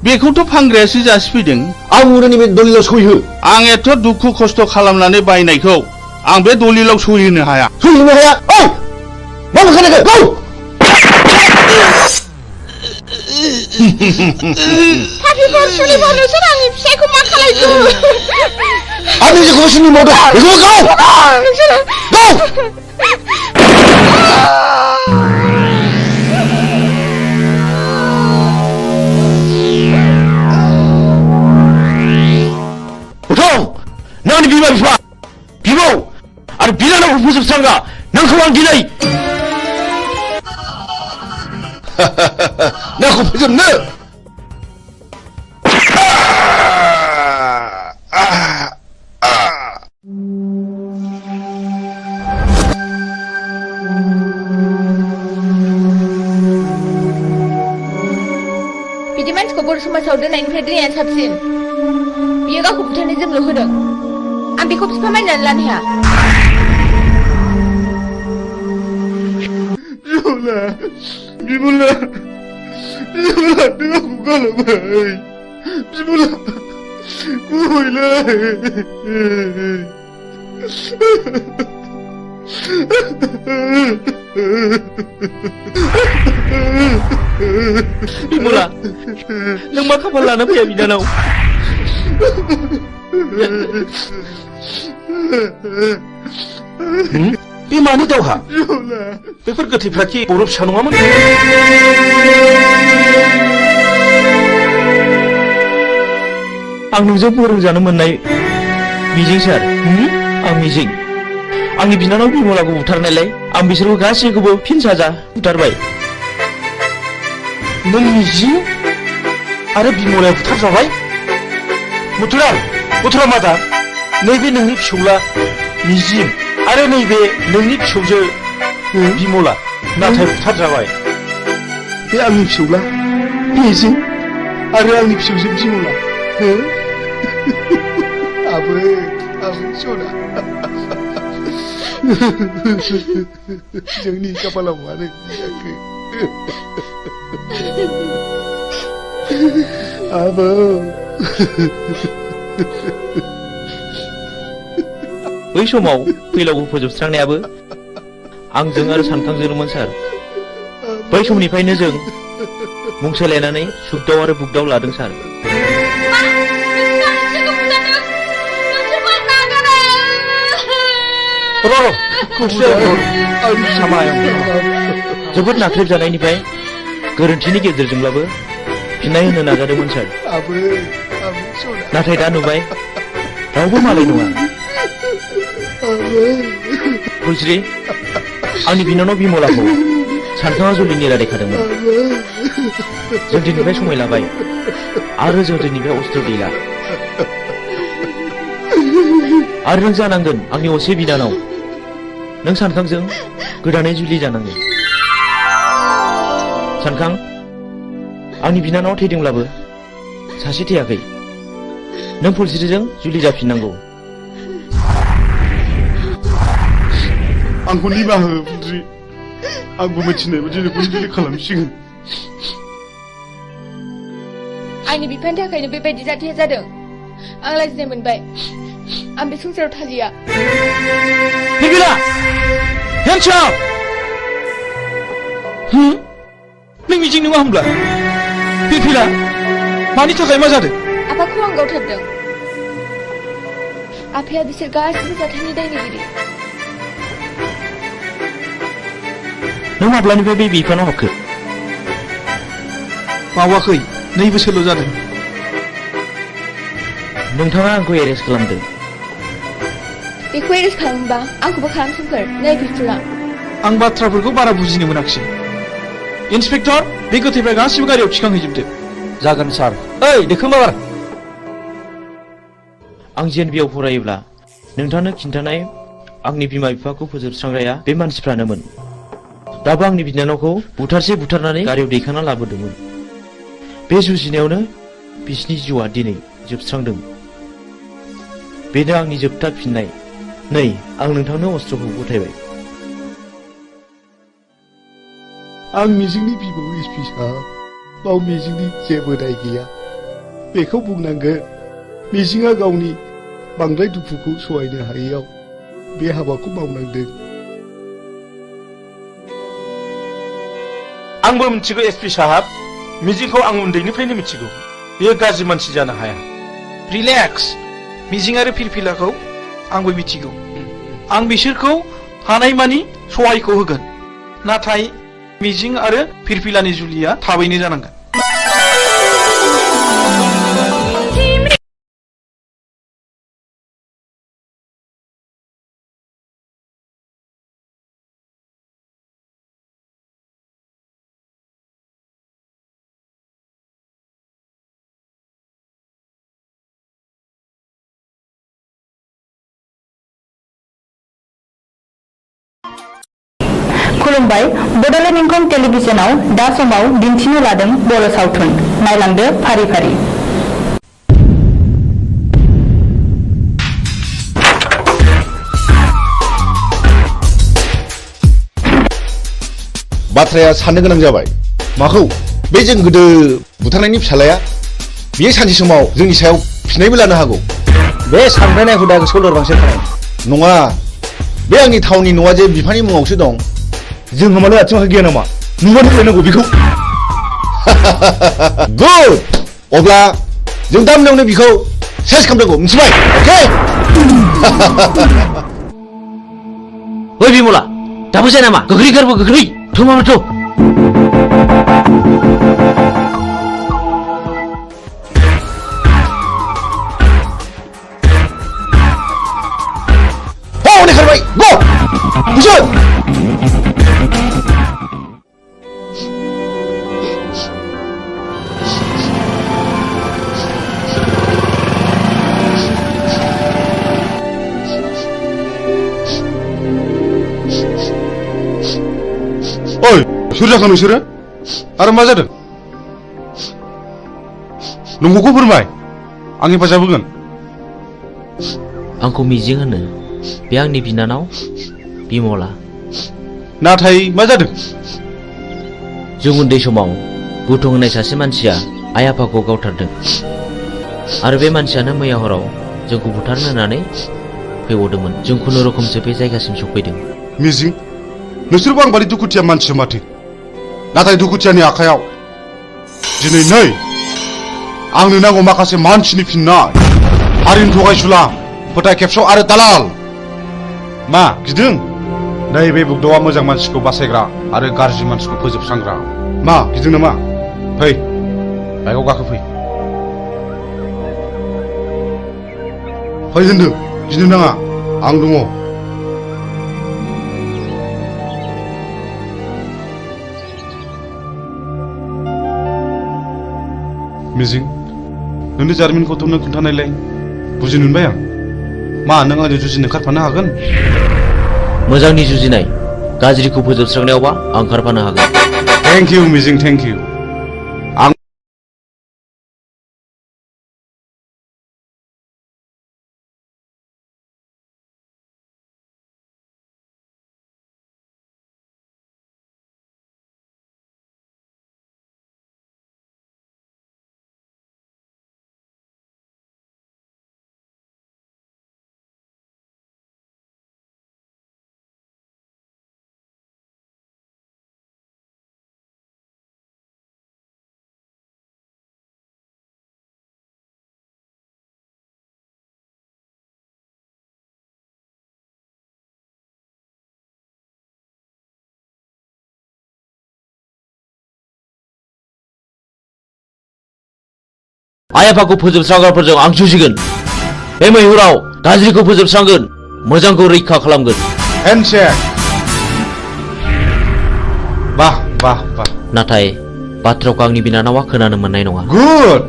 बेखौथ' फानग्रायासो जासिफैदों। आं उरनि बे दलिलाव सहि हो। आं एथ' दुखु खस्थ' खालामनानै बायनायखौ आं बे दलिलाव सहि होनो हाया। सहि होनो हाया? ओइ! मा बुंखानायखौ? गौ! पार्टिफोर सोलिबा नोंसोर आंनि फिसायखौ मा खालायखो? आंनि जेखौबो सिनि मावदों बेखौबो गाव! नोंसोर गाव! नोंनि बिमा बिफा बिबौ आरो बिनानावखौ फोजोबस्रांगा नोंखौ आं दिनै नोंखौ फोजोबनो बिदि मानसिखौ बर' समाजाव दोननायनिफ्राय दोननाया साबसिन। बियो गावखौ बुथारनो जोंनो होदों। आं बेखौ बिफा मानिनानै लानो हाया। बिमला नों आंखौ गालांबाय। बिमला गुबैलै। बिमला नों मा खाफाल लाना फैया बिनानाव बे मानि दावहा बेफोर गोथैफ्रा कि बर' फिसा नङामोन आं नोंजों फोरोंजानो मोननाय मिजिं सार आं मिजिं आंनि बिनानाव बिमलाखौ बुथारनायलाय आं बिसोरखौ गासैखौबो फिन साजा बुथारबाय नों मिजिं आरो बिमलाया बुथारजाबाय मथुरा मादा नैबे नोंनि फिसौला मिजिं आरो नैबे नोंनि फिसौजो बिमला नाथाय बुथारजाबाय बे आंनि फिसौला मिजिं आरो आंनि फिसौजो बिमला आबै सना जोंनि खाफालाव मानो जाखो आबौ बै समाव फैलावखौ फोजोबस्रांनायाबो आंजों आरो सानखांजोंमोन सार बै समनिफ्रायनो जों मुंसायलायनानै सुगदाव आरो बुगदाव लादों सार जोबोद नाख्रेबजानायनिफ्राय गोरोन्थिनि गेजेरजोंब्लाबो फिननाय होनो नाजादोंमोन सार नाथाय दा नुबाय रावबो मालाय नङा फुलस्रि आंनि बिनानाव बिमलाखौ सानखाङा जुलिनि रादायखादोंमोन जों दिनैनिफ्राय समाय लाबाय आरो जों दिनैनिफ्राय अस्त्र गैला आरो नों जानांगोन आंनि असे बिनानाव नों सानखांजों गोदानै जुलि जानांगोन सानखां आंनि बिनानाव थैदोंब्लाबो सासे थैयाखै नों फुलस्रिजों जुलि जाफिननांगौ आंखौ निमाहा हो फुलस्रि आंबो मिथिनाय बायदि नोंखौ जुलि खालामसिगोन आंनि बिफानि थाखायनो बेबायदि जाथाया जादों आं लाजिनाय मोनबाय आं बे संसाराव थालिया बिबिला हेन्डसाप नों मिजिं नङा होमब्ला बिबिला मानि थाखाय मा जादों आफाखौ आं गावथारदों आफाया बिसोर गासिबो जाथायनि दायनिगिरि नों माब्लानिफ्राय बे बिफानाव हाबखो मावाखै 2 बोसोरल' जादों नोंथाङा आंखौ एरेस्ट खालामदों बेखौ एरेस्ट खालामोबा आंखौबो खालामसोमफोर नै पिस्तुला आं बाथ्राफोरखौ बारा बुजिनो मोनाखिसै इन्सपेक्टर बे गोथैफ्रा गासिबो गारियाव थिखांहैजोबदो जागोन सार ओइ दोखोमार आं जेएनबिआव फरायोब्ला नोंथांनो खिन्थानाय आंनि बिमा बिफाखौ फोजोबस्रांग्राया बे मानसिफ्रानोमोन दाबो आंनि बिनानावखौ बुथारनानै गारियाव दैखांना लाबोदोंमोन बे जुजिनायावनो बिसिनि जिउआ दिनै जोबस्रांदों बेनो आंनि जोबथा फिननाय नै आं नोंथांनो अस्त्रखौ गथायबाय आं मिजिंनि बिबौ एसपि साहब बाव मिजिंनि जेबो दाय गैया बेखौ बुंनांगोन मिजिंआ गावनि बांद्राय दुखुखौ सहायनो हायैयाव बे हाबाखौ मावनांदों आंबो मिथिगौ एसपि साहब मिजिंखौ आं उन्दैनिफ्रायनो मिथिगौ बेयो गाज्रि मानसि जानो हाया रिलेक्स मिजिं आरो फिरफिलाखौ आंबो मिथिगौ आं बिसोरखौ हानायमानि सहायखौ होगोन नाथाय मिजिं आरो फिरफिलानि जुलिया थाबैनो जानांगोन खुलुमबाय बड'लेण्ड इंखं टेलिभिजनाव दा समाव दिन्थिनो लादों बर' सावथुन नायलांदो फारि फारि बाथ्राया साननो गोनां जाबाय माखौ बे जों गोदो बुथारनायनि फिसालाया बेयो सानसे समाव जोंनि सायाव फिनायबो लानो हागौ बे सानब्रायनाय हुदाखौ सोलोरबांसो खालाम नङा बे आंनि थावनि न'आ जे बिफानि मुङावसो दं जों मानो आथिं आखाइ गैया नामा नुबानो लायनांगौ बेखौ गुड अब्ला जों दा मोनायावनो बिखौ सेस खालामनांगौ मिथिबाय अके ओइ बिमला दाबो जाया नामा गोख्रै गारबो गोख्रै थ' मामा थ' हनै खारबाय गो बुझो ओइ सोर जाखो नोंसोरो आरो मा जादों नंगौखौ फोरमाय आं हेफाजाब होगोन आंखौ मिजिं होनो बे आंनि बिनानाव बिमला नाथाय मा जादों जों उन्दै समाव बुथुं होननाय सासे मानसिया आइ आफाखौ गावथारदों आरो बे मानसियानो मैया हराव जोंखौ बुथारनो होननानै फैबावदोंमोन जों खुनुरुखुमसो बे जायगासिम सफैदों मिजिं नोंसोरबो आं बादि दुखुथिया मानसि माथो नाथाय दुखुथियानि आखायाव दिनै नै आंनो नांगौ माखासे मानसिनि फिननाय हारिनि थगायसुला फोथाय खेबस' आरो दालाल मा गिदों नैबे बुग्दावा मोजां मानसिखौ बासायग्रा आरो गाज्रि मानसिखौ फोजोबस्रांग्रा मा गिदों नामा फै बाइकआव गाखोफै फै होनदों गिनो नाङा आं दङ मिजिं नोंनि जारिमिनखौथ' नों खोन्थानायलाय बुजिनो मोनबाय आं मा नों आंजों जुजिनो ओंखारफानो हागोन मोजांनि जुजिनाय गाज्रिखौ फोजोबस्रांनायावबा आं ओंखारफानो हागोन थेंक इउ मिजिं थेंक इउ आं आइ आफाखौ फोजोबस्रांग्राफोरजों आं जुजिगोन बे मैहुराव गाज्रिखौ फोजोबस्रांगोन मोजांखौ रैखा खालामगोन हेन्डशेक बाह बाह बाह नाथाय बाथ्राखौ आंनि बिनानावा खोनानो मोननाय नङा गुड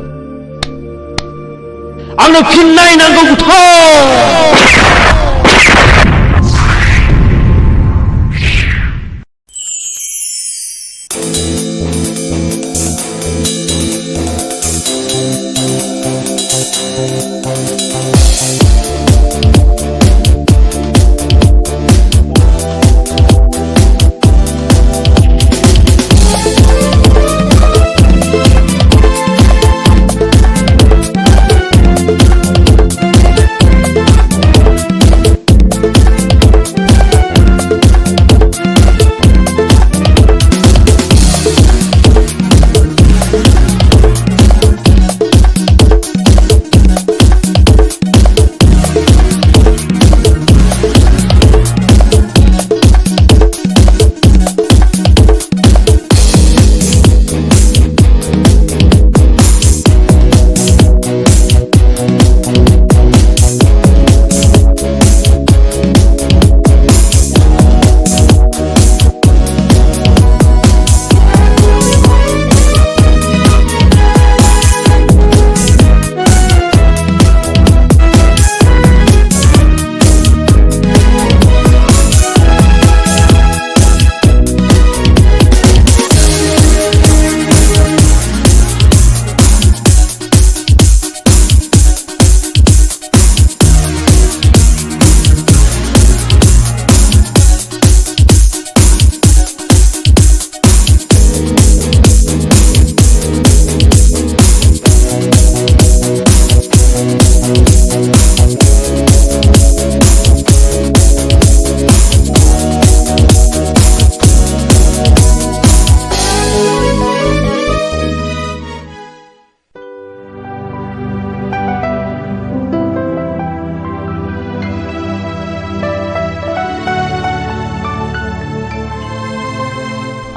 आंनो फिननाय नांगौ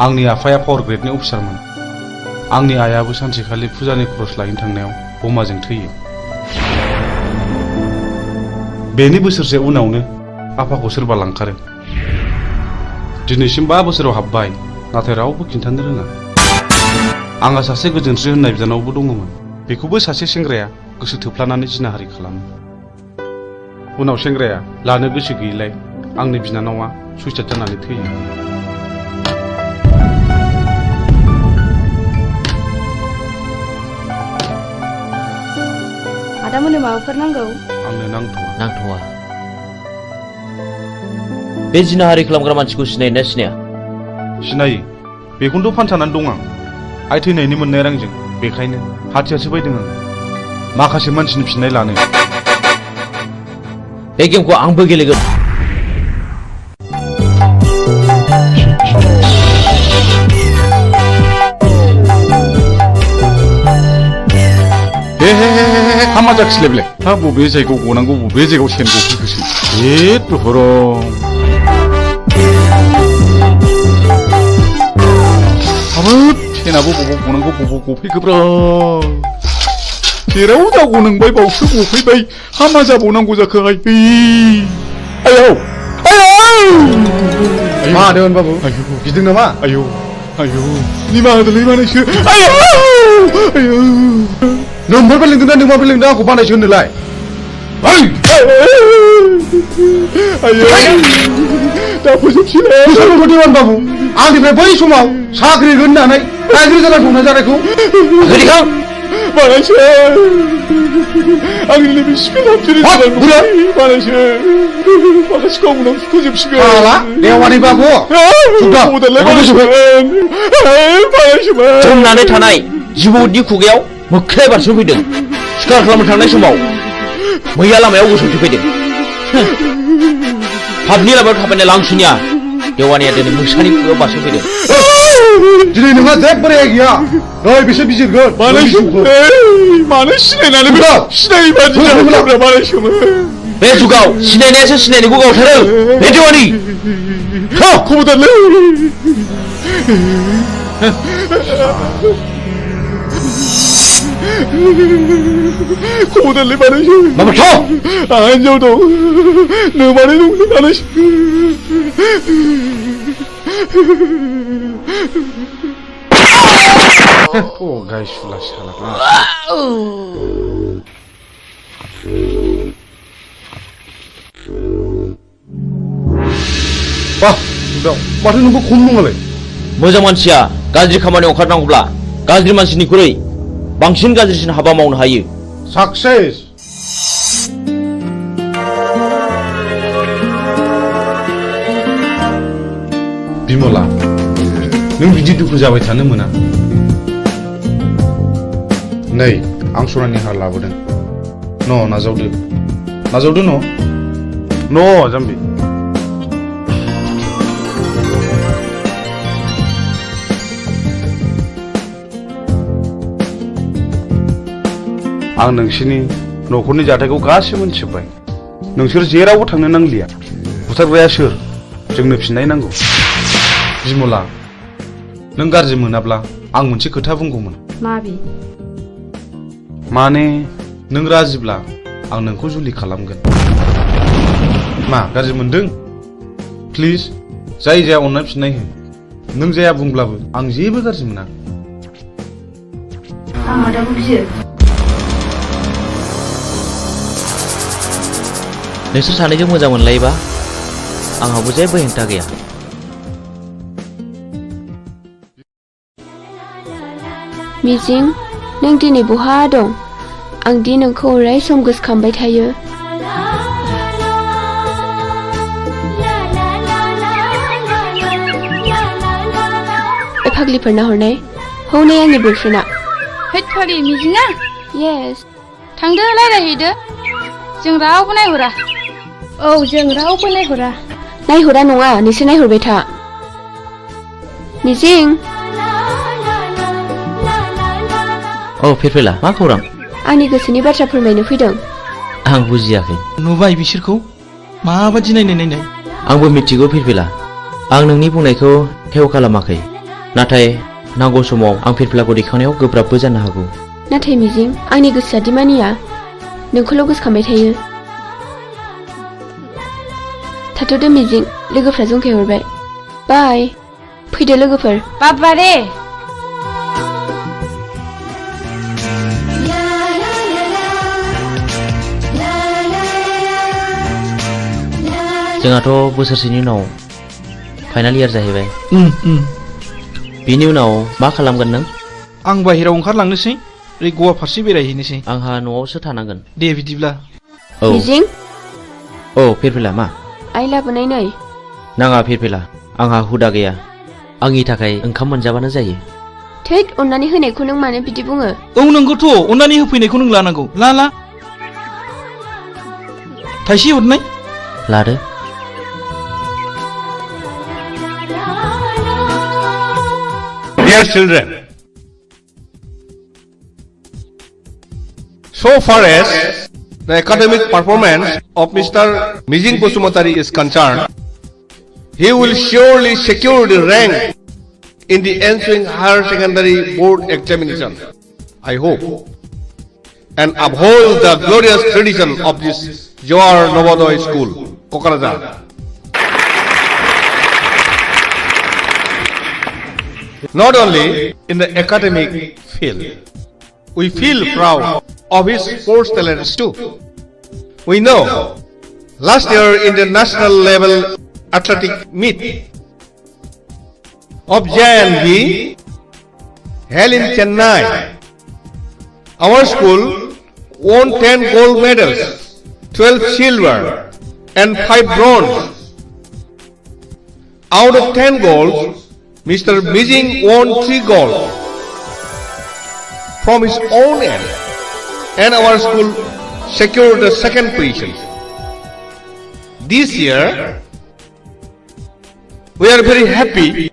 आंनि आफाया पावार ग्रेडनि अफिसारमोन। आंनि आइयाबो सानसेखालि फुजानि खरस लायनो थांनायाव बमाजों थैयो। बेनि बोसोरसे उनावनो आफाखौ सोरबा लांखारो। दिनैसिम 5 बोसोराव हाबबाय, नाथाय रावबो खिन्थानो रोङा। आंहा सासे गोजोनस्रि होननाय बिनानावबो दङमोन। बेखौबो सासे सेंग्राया गोसो थोफ्लानानै जिनाहारि खालामो। उनाव सेंग्राया लानो गोसो गैयिलाय आंनि बिनानावा सुइसाइड जानानै थैयो। आदामोननो माबाफोर नांगौ? आंनो नांथ'वा। बे जिनाहारि खालामग्रा मानसिखौ सिनायोना सिनाया? सिनायो। बेखौनोथ' फानसानानै दं आं। आइ थैनायनि मोननाय रांजों। बेखायनो हाथियारसो बायदों आं माखासे मानसिनि फिननाय लानो। बे गेमखौ आंबो गेलेगोन। हामा जाखिसैलाय बेलाय। हा बबे जायगायाव गनांगौ बबे जायगायाव सेन गफैखोसै। हाबाब सेनाबो बबाव गनांगौ बबाव गफैखोब्रा। जेराव जा गनांबाय बावसो गफैबाय। हामा जाबावनांगौ जाखोहाय। आयौ मा होदों बाबु? गिदों नामा? आयौ निमाहा होदोलै बानायसो। नोंबो लिंदों ना नोंबो लिंदों आंखौ बानायसो होनोलाय? दा फोजोबसिगोन बाबु। आंनिफ्राय बै समाव साख्रि होननानै गाज्रि जाना दंना जानायखौ बानायसो। आंनि नैबे सिफिल हाबजेरै बानायसो। माखासेखौ उनाव फोजोबसिगोन। देवानि बाबु जमनानै थानाय जिबौनि खुगायाव मोख्राया बारसोमफैदों। सिखार खालामनो थांनाय समाव मैया लामायाव गसंथि फैदों। पाबनि लामायाव थाबायनाय लांसुनिया देवानिया दिनै मोसानि खुगायाव बारसोमफैदों। दिनै नोंहा जेबो रेहाय गैया। नै बिसोर बिजिरगोन। मानो सिनायनानै सिनायै बादि जाब्रा बानायसोमोन। बे जुगाव सिनायनायासो सिनायनायखौ गावथारो। बे देवानि खबरदारलै। खबरदारलै बानायसो। आंहा हिनजाव दं। नोमानै दं बानायसो। गायसुला साला। माथो नोंबो खम नङालाय? मोजां मानसिया गाज्रि खामानियाव ओंखारनांगौब्ला गाज्रि मानसिनिख्रुइ बांसिन गाज्रिसिन हाबा मावनो हायो। साक्सेस। बिमला, नों बिदि दुखु जाबाय थानो मोना। नै आं सनानि हार लाबोदों। नाजावदो जाम्बि। आं नोंसिनि न'खरनि जाथायखौ गासिबो मिथिजोब्बाय। नोंसोर जेरावबो थांनो नांलिया। बुथारग्राया सोर? जोंनो फिननाय नांगौ। बिमला, नों गाज्रि मोनाब्ला आं मोनसे खोथा बुंगौमोन। माने नों राजिब्ला आं नोंखौ जुलि खालामगोन। मा गाज्रि मोनदों? प्लिज जाय जाया अननानै फिननाय हो। नों जाया बुंब्लाबो आं जेबो गाज्रि मोना। नोंसोर सानैजों मोजां मोनलायोबा आंहाबो जेबो हेंथा गैया। मिजिं, नों दिनै बहा दं? आं दि नोंखौ अराय सम गोसोखांबाय थायो। फाग्लिफोरना हरनाय हौनै आंनि बयफ्रेन्डआ। हेट फाग्लि मिजिङा? येस। थांदो रायज्लायहैदो। जों रावबो नायहरा। औ जों रावबो नायहरा। नायहरा नङा, नोंसोर नायहरबाय था। मिजिं। औ फिरफिला, मा खौरां? आंनि गोसोनि बाथ्रा फोरमायनो फैदों। आं बुजियाखै। नुबाय बिसोरखौ माबादि नायनाय। आंबो मिथिगौ फिरफिला। आं नोंनि बुंनायखौ थेव खालामाखै। नाथाय नांगौ समाव आं फिरफिलाखौ दैखांनायाव गोब्राबबो जानो हागौ। नाथाय मिजिं आंनि गोसोआ दि मानिया नोंखौल' गोसोखांबाय थायो। थाथ'दो मिजिं लोगोफ्रा जंखायहरबाय। बाय फैदो लोगोफोर। बाबारे जोंहाथ' बोसोरसेनि उनाव फाइनाल इयार जाहैबाय। बिनि उनाव मा खालामगोन नों? आं बाहेरायाव ओंखारलांनोसै ओरै गवा फारसे बेरायहैनोसै। आंहा न'आवसो थानांगोन। दे बिदिब्ला। औ मिजिं औ फिरफिला मा? आइ लाबोनाय नै। नाङा फिरफिला आंहा हुदा गैया। आंनि थाखाय ओंखाम मोनजाबानो जायो। थैद अननानै होनायखौ नों मानो बिदि बुङो? औ नंगौथ' अननानै होफैनायखौ नों लानांगौ। ला थाइसे हरनाय। लादो। Dear children, so far as the academic performance of Mr. Mijing Basumatari is concerned, he will surely secure the rank in the ensuing higher secondary board examination, I hope, and uphold the glorious tradition of this Johar Novodoy School, Kokarajar. Not only in the academic field, we feel proud of his sports talents too. We know last year in the national level athletic meet of JNB held in Chennai, our school won 10 gold medals, 12 silver and 5 bronze. Out of 10 golds, Mr. Mijing won 3 gold from his own end, and our school secured the second position. This year, we are very happy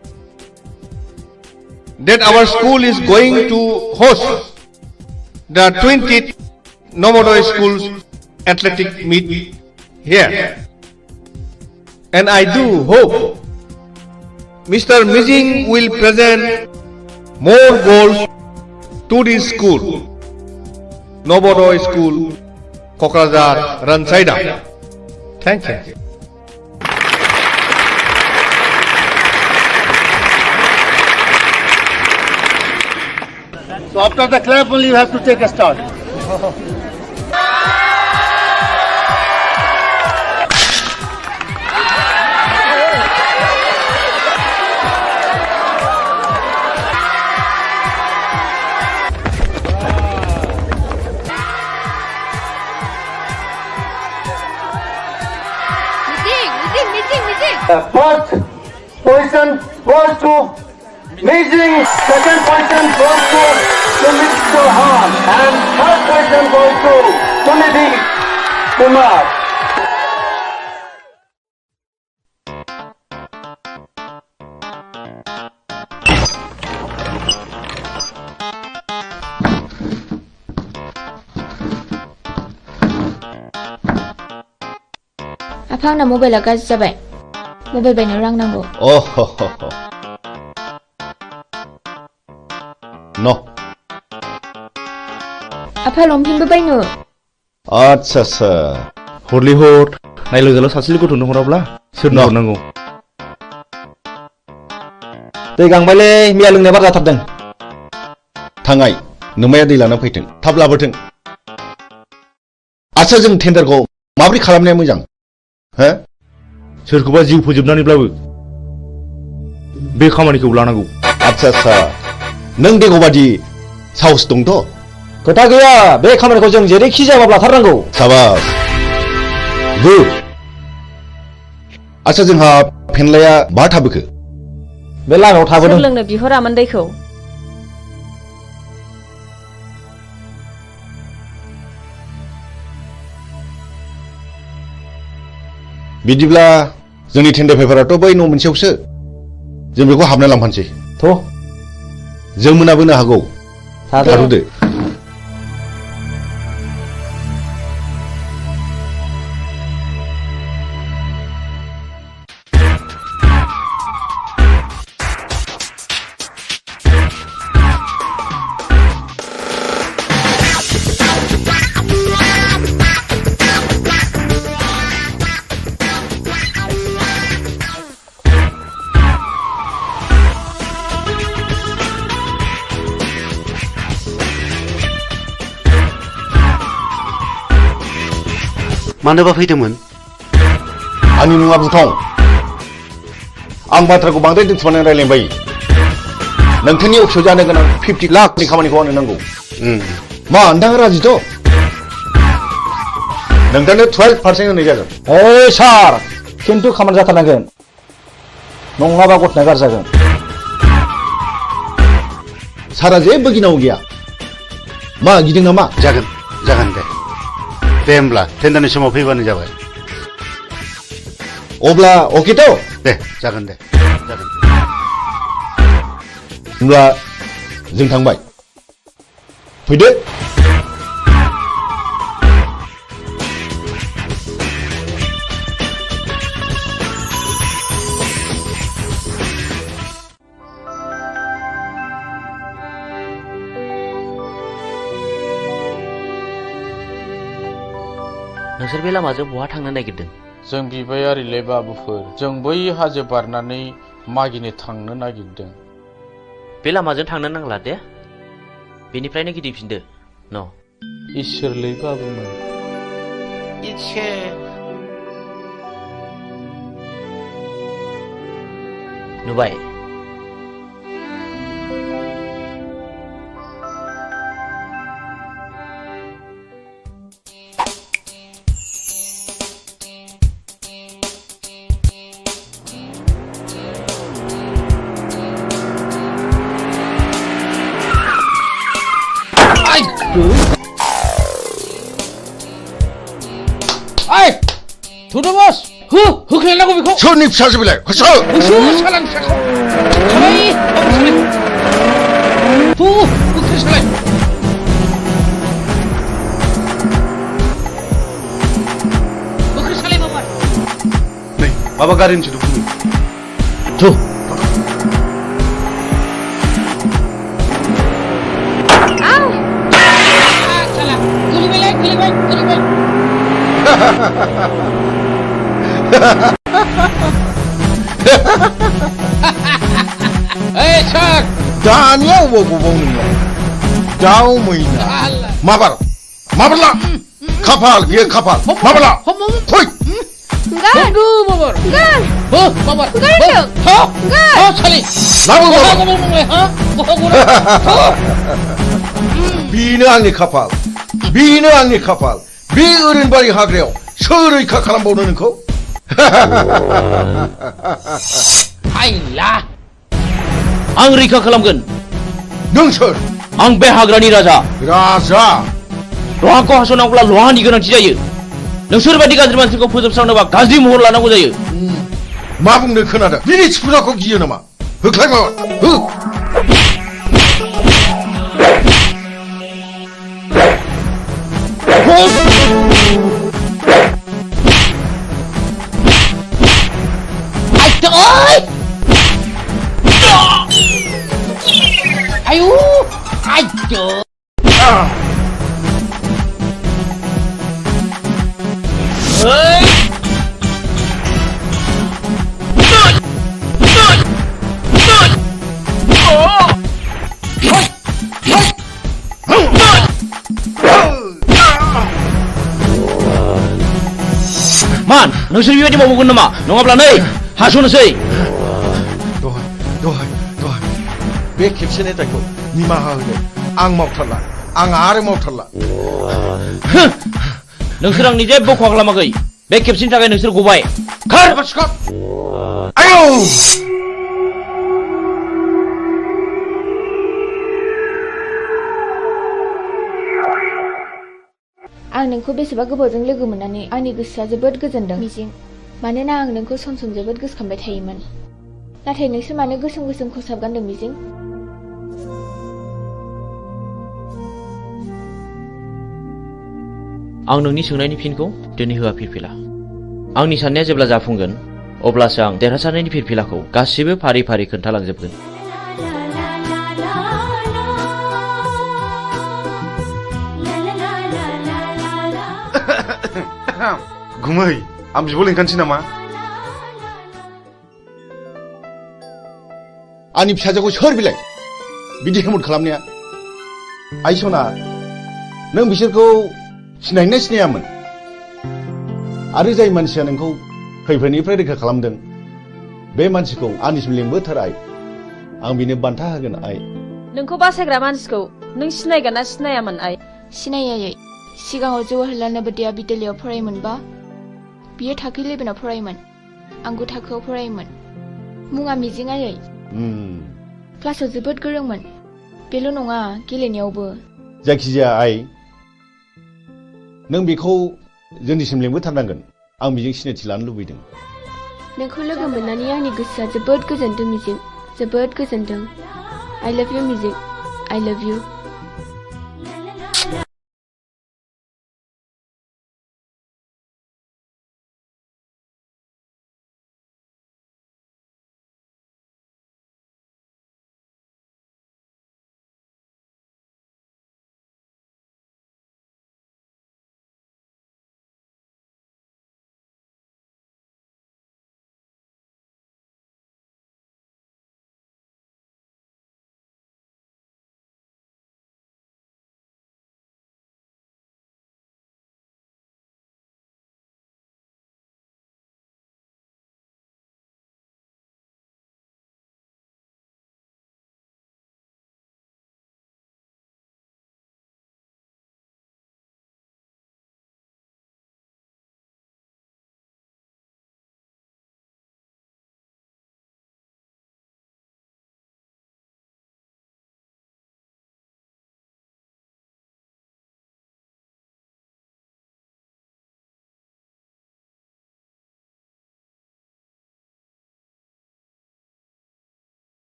that our school is going to host the 20th Novodoy Schools athletic meet here, and I do hope Mr. Mijing will present more goals to this school, Novodoy School, Kokrazar, Ransaida. Thank you. So after the clap only you have to take a start. First position goes to Mijing, second position goes to Mr. Han, and third position goes to Sunidhi Kumar. आफा आंना मबाइला गाज्रि जाबाय। Mobile बायनो रां नांगौ। न' आफा लंपेन्टबो बायनो। आच्छा हरलै हर नायल' जाल' सासेल' गथ'नो हराब्ला सोरनो हरनांगौ? दै गांबायलै मैया लोंनाय बार जाथारदों। थांगाय नोमाया दै लाना फैथों, थाब लाबोथों। आच्छा जों टेन्डारखौ माबोरै खालामनाया मोजां? हो? सोरखौबा जिउ फोजोबनानैब्लाबो बे खामानिखौ लानांगौ। आच्छा नों देगौबादि साहस दंथ'? खोथा गैया, बे खामानिखौ जों जेरैखि जायाबाबो लाथारनांगौ। साबास गुड। आच्छा जोंहा फेनलाया बहा थाबोखो? बे लामायाव थाबोदों। सोर लोंनो बिहरामोन दैखौ? बिदिब्ला जोंनि टेन्डार पेपाराथ' बै न' मोनसेयावसो, जों बेखौ हाबना लांफानोसै। जों मोनाबोनो हागौ। थाथ'दो। मानोबा फैदोंमोन? आंनि मुङा बुथं। आं बाथ्राखौ बांद्राय दोनथुमनानै रायलायबाय। नोंथांनि अफिसाव जानो गोनां 50 लाखनि खामानिखौ आंनो नांगौ। मा नोंथाङा राजिथ'? नोंथांनो 12% होनाय जागोन। ओइ सार, खिन्थु खामानि जाथारनांगोन, नङाबा गथनाया गाज्रि जागोन। सारा जेबो गिनांगौ गैया। मा गिदों नामा? जागोन दे। दे होमब्ला टेन्डारनि समाव फैबानो जाबाय। अब्ला अकेथ'? दे जागोन दे। जागोन। होमब्ला जों थांबाय। फैदो। नोंसोर बे लामाजों बहा थांनो नागिरदों? जों बिबायारिले बाबुफोर, जों बै हाजो बारनानै मागिनो थांनो नागिरदों। बे लामाजों थांनो नांला दे, बेनिफ्रायनो गिदिंफिनदो। न' इसोरलै बाबुमोन। नुबाय? थुदो बस, होख्लायनांगौ बेखौ। सोरनि फिसासो बेलाय? होसो सालान फिसाखौ। सालाय, होख्लाय सालाय। होख्लाय सालाय बाबा। नै माबा गारिनि सोदोब खोनायो। थु। Hey, Chuck! दानिया अबाव गबाव नोंलाय? दाउ मैना। माबारला? खाफाल बियो खाफाल। माबारला? फै। Aduh, babar. Babar. Sali. Labu babar. Ngomong, बेनो आंनि खाफाल। बेनो आंनि खाफाल। बे ओरैनबारि हाग्रायाव सोर रैखा खालामबावनो नोंखौ? Aylah. आं रैखा खालामगोन। नों सोर? आं बे हाग्रानि राजा। राजा? लहाखौ हास'नांगौब्ला लहानि गोनांथि जायो। नोंसोर बायदि गाज्रि मानसिखौ फोजोबस्रांनोबा गाज्रि महर लानांगौ जायो। मा बुंनो खोनादों? बिनि थिफुनाखौ गियो नामा? होख्लाय माबा। हो। Ayo, ayo. Man, नोंसोर बेबायदि मावगोन नामा? नङाब्ला नै हास'नोसै। दहाय बे खेबसेनि दायखौ निमाहा होदो। आं मावथारला। आं आरो मावथारला। नोंसोर आंनि जेबो खहा खालामाखै। बे खेबसेनि थाखाय नोंसोर गबाय। खार! आयौ! आं नोंखौ बेसेबा गोबावजों लोगो मोननानै आंनि गोसोआ जोबोद गोजोनदों मिजिं। मानोना आं नोंखौ सम सम जोबोद गोसोखांबाय थायोमोन। नाथाय नोंसोर मानो गोसोम गोसोम खसाब गानदों मिजिं? आं नोंनि सोंनायनि फिनखौ दिनै होआ फिरफिला। आंनि साननाया जेब्ला जाफुंगोन अब्लासो आं देरहासारनायनि फिरफिलाखौ गासिबो फारि फारि खोन्थालांजोबगोन। गुमै, आं बिब' लिंखानोसै नामा? आंनि फिसाजोखौ सोर बिलाय? बिदि हेमत खालामनाया? आइ सना, नों बिसोरखौ सिनायना सिनायामोन? आरो जाय मानसिया नोंखौ खैफोदनिफ्राय रैखा खालामदों बे मानसिखौ आंनिसिम लिंबोथार आइ आं बिनो बान्था होगोन आइ नोंखौ बासायग्रा मानसिखौ नों सिनायगोन ना सिनायामोन आइ सिनायै सिगाङाव जवाहरलाल नवोदया बिद्यालयआव फरायोमोनबा बियो थाखो 11आव फरायोमोन आं 9 थाखोआव फरायोमोन मुङा मिजिं आयै क्लासाव जोबोद गोरोंमोन बेल' नङा गेलेनायावबो जायखिजाया आइ नों बेखौ जोंनिसिम लिंबोथारनांगोन आं बेजों सिनायथि लानो लुबैदों नोंखौ लोगो मोननानै आंनि गोसोआ जोबोद गोजोनदों मिजिं जोबोद गोजोनदों I love you मिजिं I love you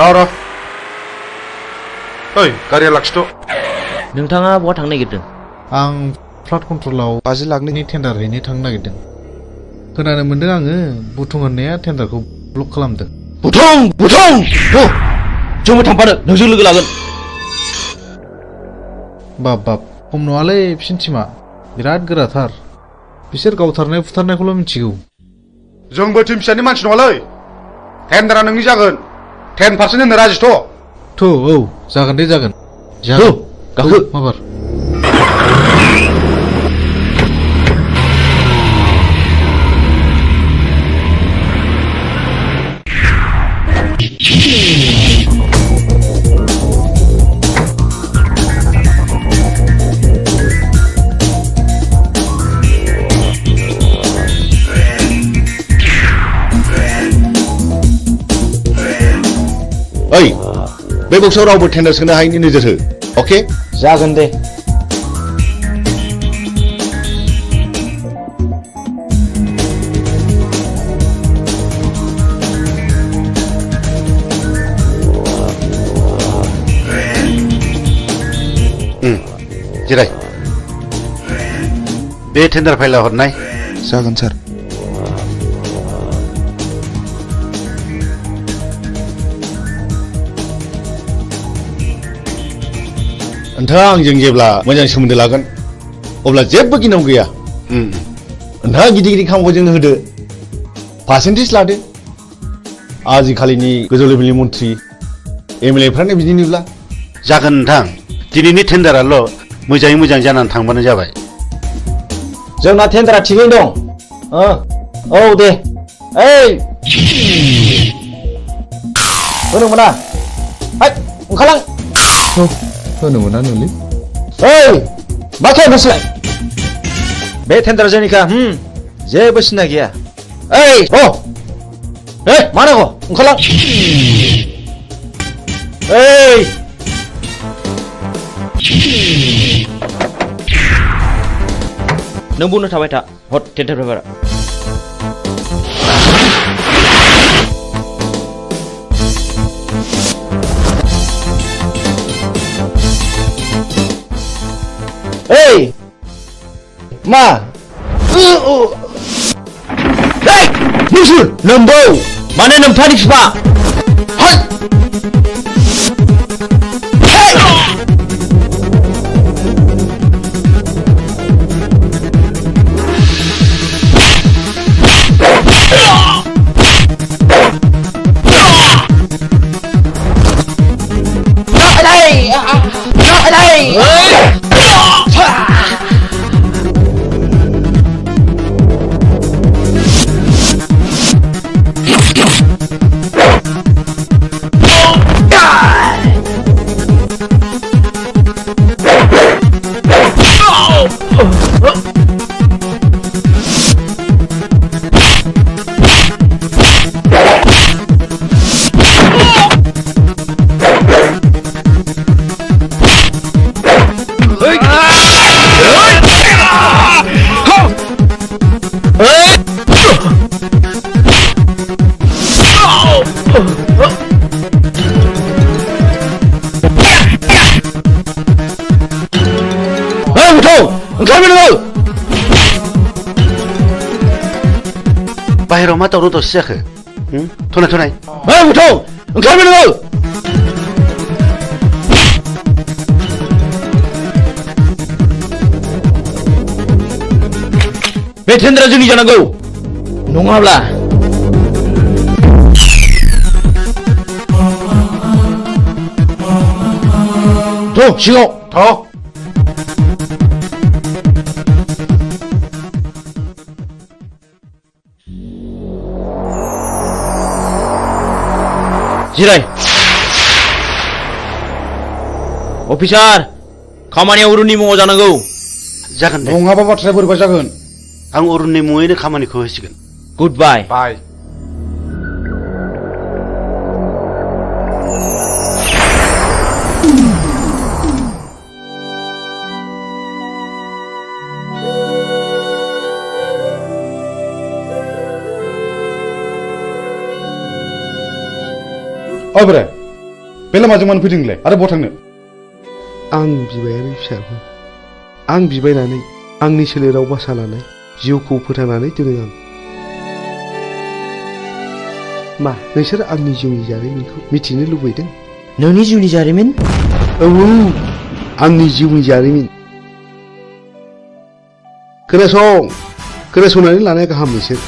र' ओइ गारिया लाखिथ' नोंथाङा बहा थांनो नागिरदों? आं फ्लाड कन्ट्रलाव 5 लाखनि टेन्डार हैनो थांनो नागिरदों। खोनानो मोनदों आङो बुथुं होननाया टेन्डारखौ ब्लक खालामदों। बुथुं जोंबो थांफानो नोंजों लोगो लागोन। बाब खम नङालै बिसिनि टिमा बिराद गोराथार। बिसोर गावथारनाय फुथारनायखौल' मिथिगौ। जोंबो टिम फिसानि मानसि नङालै। टेन्डारा नोंनि जागोन। 10% होनो राजिथ'। औ जागोन दे जागोन। गाखो माबार। ओइ बे बक्सआव रावबो टेन्डार सोनो हायैनि नोजोर हो। अके जागोन दे। जिराय। बे टेन्डार फाइला हरनाय। जागोन सार। नोंथाङा आंजों जेब्ला मोजां सोमोन्दो लागोन अब्ला जेबो गिनांगौ गैया। नोंथाङा गिदिर गिदिर खामानिखौ जोंनो होदो, पार्सेन्टेज लादो। आजिखालिनि गोजौ लेभेलनि मन्थ्रि एमएलएफ्रानो बिदिनोब्ला। जागोन नोंथां, दिनैनि टेन्डाराल' मोजाङै मोजां जानानै थांबानो जाबाय। जोंना टेन्डारा थिगैनो दं। औ दे। ओइ होनो मोना। ओंखारलां। होनो मोना नोंलै। ओइ मा खालामदों नोंसोरलाय? बे टेन्डारा जोंनिखा। जेबो सिन्था गैया। ओइ मा नांगौ? ओंखारलां। ओइ नों बुंनो थाबाय था। हट टेन्डार पेपारा। ओइ मा? नोंसोर नोंबौ माने नोम्फानि फिफा। बाहेराव मा दावराव दावसि जाखो? थनाय ओंखारबाय नोङो। बे टेन्डारा जोंनि जानांगौ नङाब्ला सिङाव जिराय। अफिसार खामानिया अरुननि मुङाव जानांगौ। जागोन दे। नङाबा बाथ्राया बोरैबा जागोन। आं अरुननि मुङैनो खामानिखौ होसिगोन। गुड बाय। बाय। ओमफ्राय बे लामाजों मानो फैदों नोंलाय आरो बहा थांनो? आं बिबायारि फिसामोन। आं बिबायनानै आंनि सोलेराव बासा लानाय जिउखौ फोथांनानै दोनो आं। मा नोंसोर आंनि जिउनि जारिमिनखौ मिथिनो लुबैदों? नोंनि जिउनि जारिमिन? औ आंनि जिउनि जारिमिन। खोनासंनानै लानाया गाहाम नोंसोर।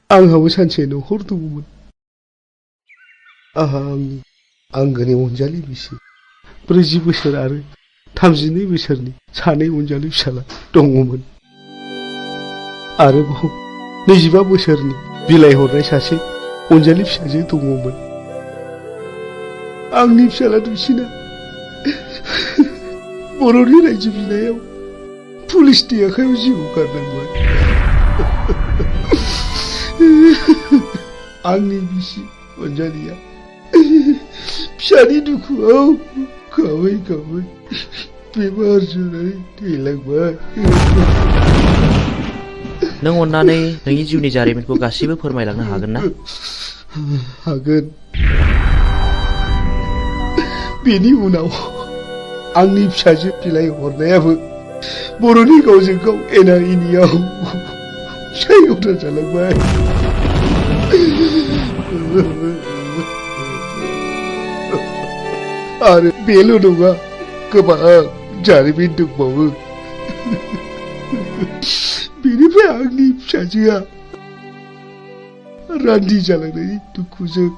आंहाबो सानसे न'खर दङमोन। आंहा आंनि आंगोनि अनजालि बिसि 40 बोसोर आरो 32 बोसोरनि सानै अनजालि फिसाला दङमोन। आरोबाव 25 बोसोरनि बिलाइ हरनाय सासे अनजालि फिसाजो दङमोन। आंनि फिसाला दुइसिना बर'नि रायजो बिनायाव पुलिसनि आखायाव जिउ गारनांबाय। आंनि बिसि अनजालिया फिसानि दुखुआव गाबै गाबै बेमार जानानै थैलांबाय। नों अन्नानै नोंनि जिउनि जारिमिनखौ गासिबो फोरमायलांनो हागोन ना? हागोन। बेनि उनाव आंनि फिसाजो बिलाइ हरनायाबो बर'नि गावजों गाव एना एनियाव फिसायवदा जालांबाय। आरो बेल' नङा, गोबां जारिमिन दंबावो। बेनिफ्राय आंनि फिसाजोआ रान्दि जालांनायनि दुखुजों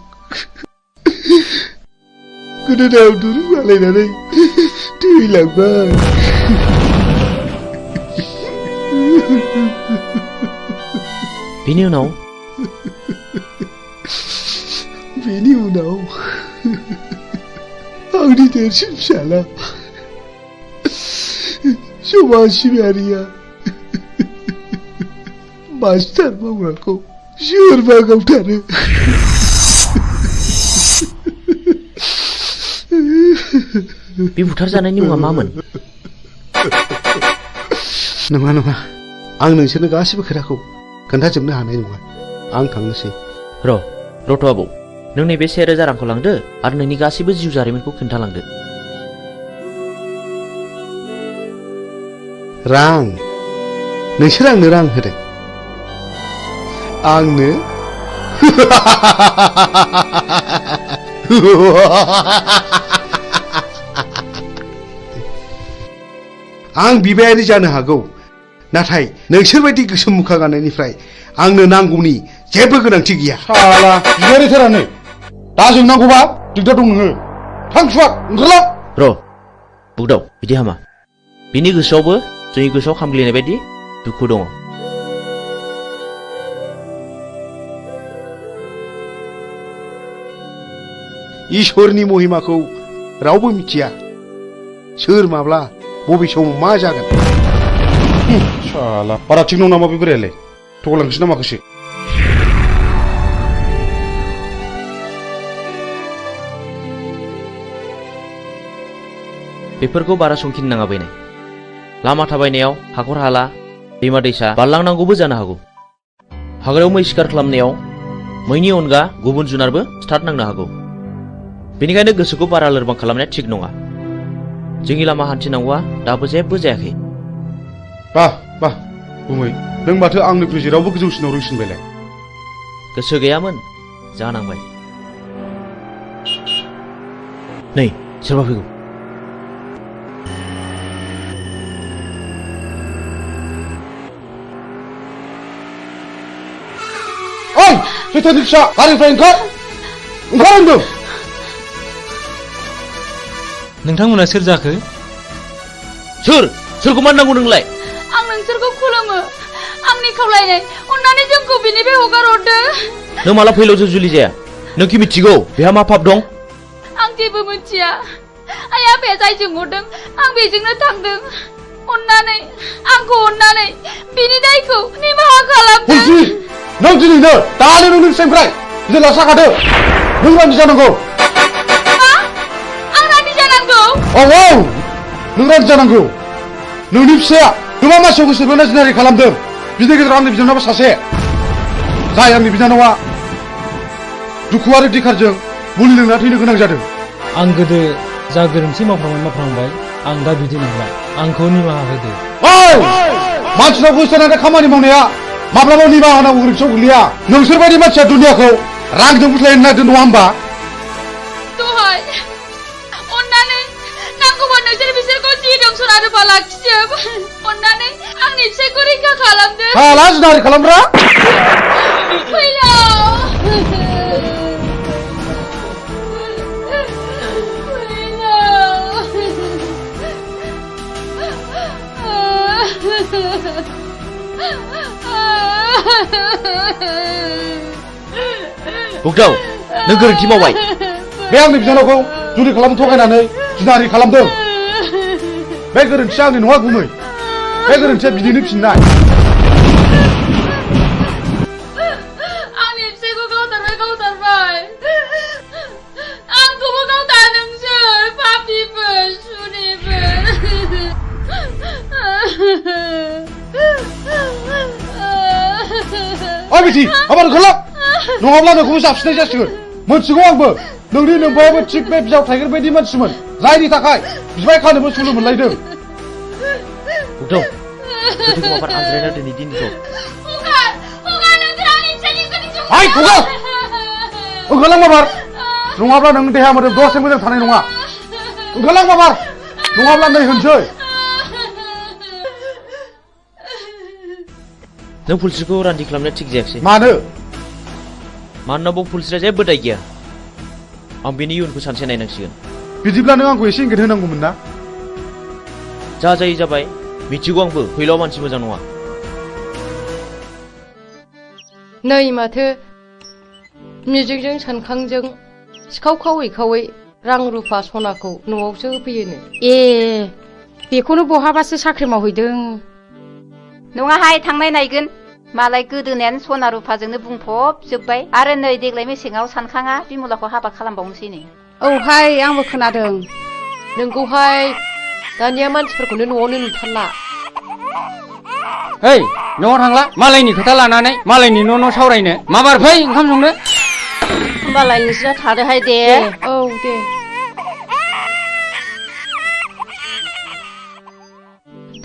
गोदोनायाव दुरुं आलायनानै थैलांबाय। बेनि उनाव आंनि देरसिन फिसाला समाज सिबियारिया मास्टार मावग्राखौ सोरबा गावथारो। बे बुथारजानायनि मुङा मामोन? नङा, आं नोंसोरनो गासिबो खोथाखौ खोन्थाजोबनो हानाय नङा। आं थांनोसै। रथ' आबौ, नों नैबे 1000 रांखौ लांदो आरो नोंनि गासिबो जिउ जारिमिनखौ खोन्थालांदो। रां? नोंसोर आंनो रां होदों? आंनो? आं बिबायारि जानो हागौ, नाथाय नोंसोरबायदि गोसोम मुखा गाननायनिफ्राय आंनो नांगौनि जेबो गोनांथि गैया। साला बिबायारिथारानो दा जोंनांगौबा दिगदार दं नोङो। थां सुवाद ओंखारला। बुगदाव, बिदि हामा। बिनि गोसोआवबो जोंनि गोसोआव खामग्लिनाय बायदि दुखु दङ। इसोरनि महिमाखौ रावबो मिथिया। सोर माब्ला बबे समाव मा जागोन। साला बारा थिग नङा नामा बे बोरायालाय? थगायलांसै ना माखासे? बेफोरखौ बारा संखिनो नाङा बैनाय। लामा थाबायनायाव हाखर हाला, दैमा दैसा बारलांनांगौबो जानो हागौ। हाग्रायाव मै शिकार खालामनायाव मैनि अनगा गुबुन जुनारबो स्टार्ट नांनो हागौ। बेनिखायनो गोसोखौ बारा लोरबां खालामनाया थिग नङा। जोंनि लामा हान्थिनांगौआ दाबो जेबो जायाखै। बाह बुमै, नों माथो आंनिख्रुइ जेरावबो गोजौसिनाव रोंसिनबायलाय। गोसो गैयामोन, जानांबाय। नै सोरबा फैगौ। ओइ सैथोनि फिसा, गारिनिफ्राय ओंखार होनदों। नोंथांमोना सोर जाखो? सोरखौ मान नांगौ नोंलाय? आं नोंसोरखौ खुलुमो। आंनि खावलायनाय, अन्नानै जोंखौ बिनिफ्राय हगार हरदो। नों माला फैलावजों जुलि जाया? नों कि मिथिगौ बेहा मा पाप दं? आं जेबो मिथिया। आइ आफाया जायजों हरदों आं बेजोंनो थांदों। आंखौ अन्नानै बिनि दायखौ निमाहा खालामदो। नों दिनैनो दानो नोंनि फिसानिफ्राय जेला साखादो। नों रान्दि जानांगौ। आं रान्दि जानांगौ? औ नों रान्दि जानांगौ। नोंनि फिसाया गोबां मानसियाव गोसो बोना जिनारि खालामदों। बिनि गेजेराव आंनि बिनानावआ सासे। जाय आंनि बिनानावआ दुखु आरो दिखारजों मुलि लोंना थैनो गोनां जादों आं गोदो जा गोरोन्थि मावफ्रांबाय आं दा बिदि नंला आंखौ निमाहा होदो मानसिनाव गोसोनानै खामानि मावनाया माब्लाबा निमाहा होनांगौ गोरोन्थियाव गोग्लैया नोंसोरबायदि मानसिया दुनियाखौ रांजों बुथलायनो नागिरदों नङा होमबा दहाय अन्नानै नांगौबा नोंसोर बिसोरखौ जि दं सना रुफा लाखिजोब अन्नानै आंनि फिसायखौ रैखा खालामदो हाला जिनाहारि खालामग्रा फैलाव बुगदाव नों गोरोन्थि मावबाय बे आंनि बिनानावखौ जुलि खालामनो थगायनानै जिनाहारि खालामदों बे गोरोन्थिया आंनि नङा गुमै बे गोरोन्थिया बिदिनो फिननाय आंनि फिसायखौ गावथारबाय आंखौबो गावथार नोंसोर पापिफोर सुनिफोर बिदि आबाद ओंखारला नङाब्ला नोंखौबो जाबसिननाय जासिगोन मोनथिगौ आंबो नोंनि नोंबायाबो थिग बे बिजाव थाइगेर बायदि मानसिमोन जायनि थाखाय बिबाय खानोबो सुलु मोनलायदों बुगदाव गोथै माबार आनज्रायना दिनै दिनखौ हाय खगा ओंखारलां माबार नङाब्ला नों देहा मोदोम दसे मोजां थानाय नङा ओंखारलां माबार नङाब्ला नै होनसै नों पुलिसखौ रान्दि खालामनाया थिग जायाखिसै मानोना बाव पुलिसआ जेबो दाय गैया आं बेनि इयुनखौ सानसे नायनांसिगोन बिदिब्ला नों आंखौ एसे इंगित होनांगौमोन ना जा जायो जाबाय मिथिगौ आंबो फैलाव मानसि मोजां नङा नै माथो मिजिंजों सानखांजों सिखाव खावै रां रुफा सनाखौ न'आवसो होफैयोनो ए बेखौनो बहाबासो साख्रि मावहैदों नङाहाय थांनाय नायगोन मालाय गोदोनायानो सना रुफाजोंनो बुंफबजोब्बाय आरो नै देग्लाय मेसेङाव सानखाङा बिमलाखौ हाबा खालामबावनोसैनो औहाय आंबो खोनादों नोंगौहाय दानिया मानसिफोरखौनो न'आवनो नुथारला ओइ न'आव थांला मालायनि खोथा लानानै मालायनि न' सावरायनो माबार फै ओंखाम संनो होमबालाय नोंसोरा थादोहाय दे औ दे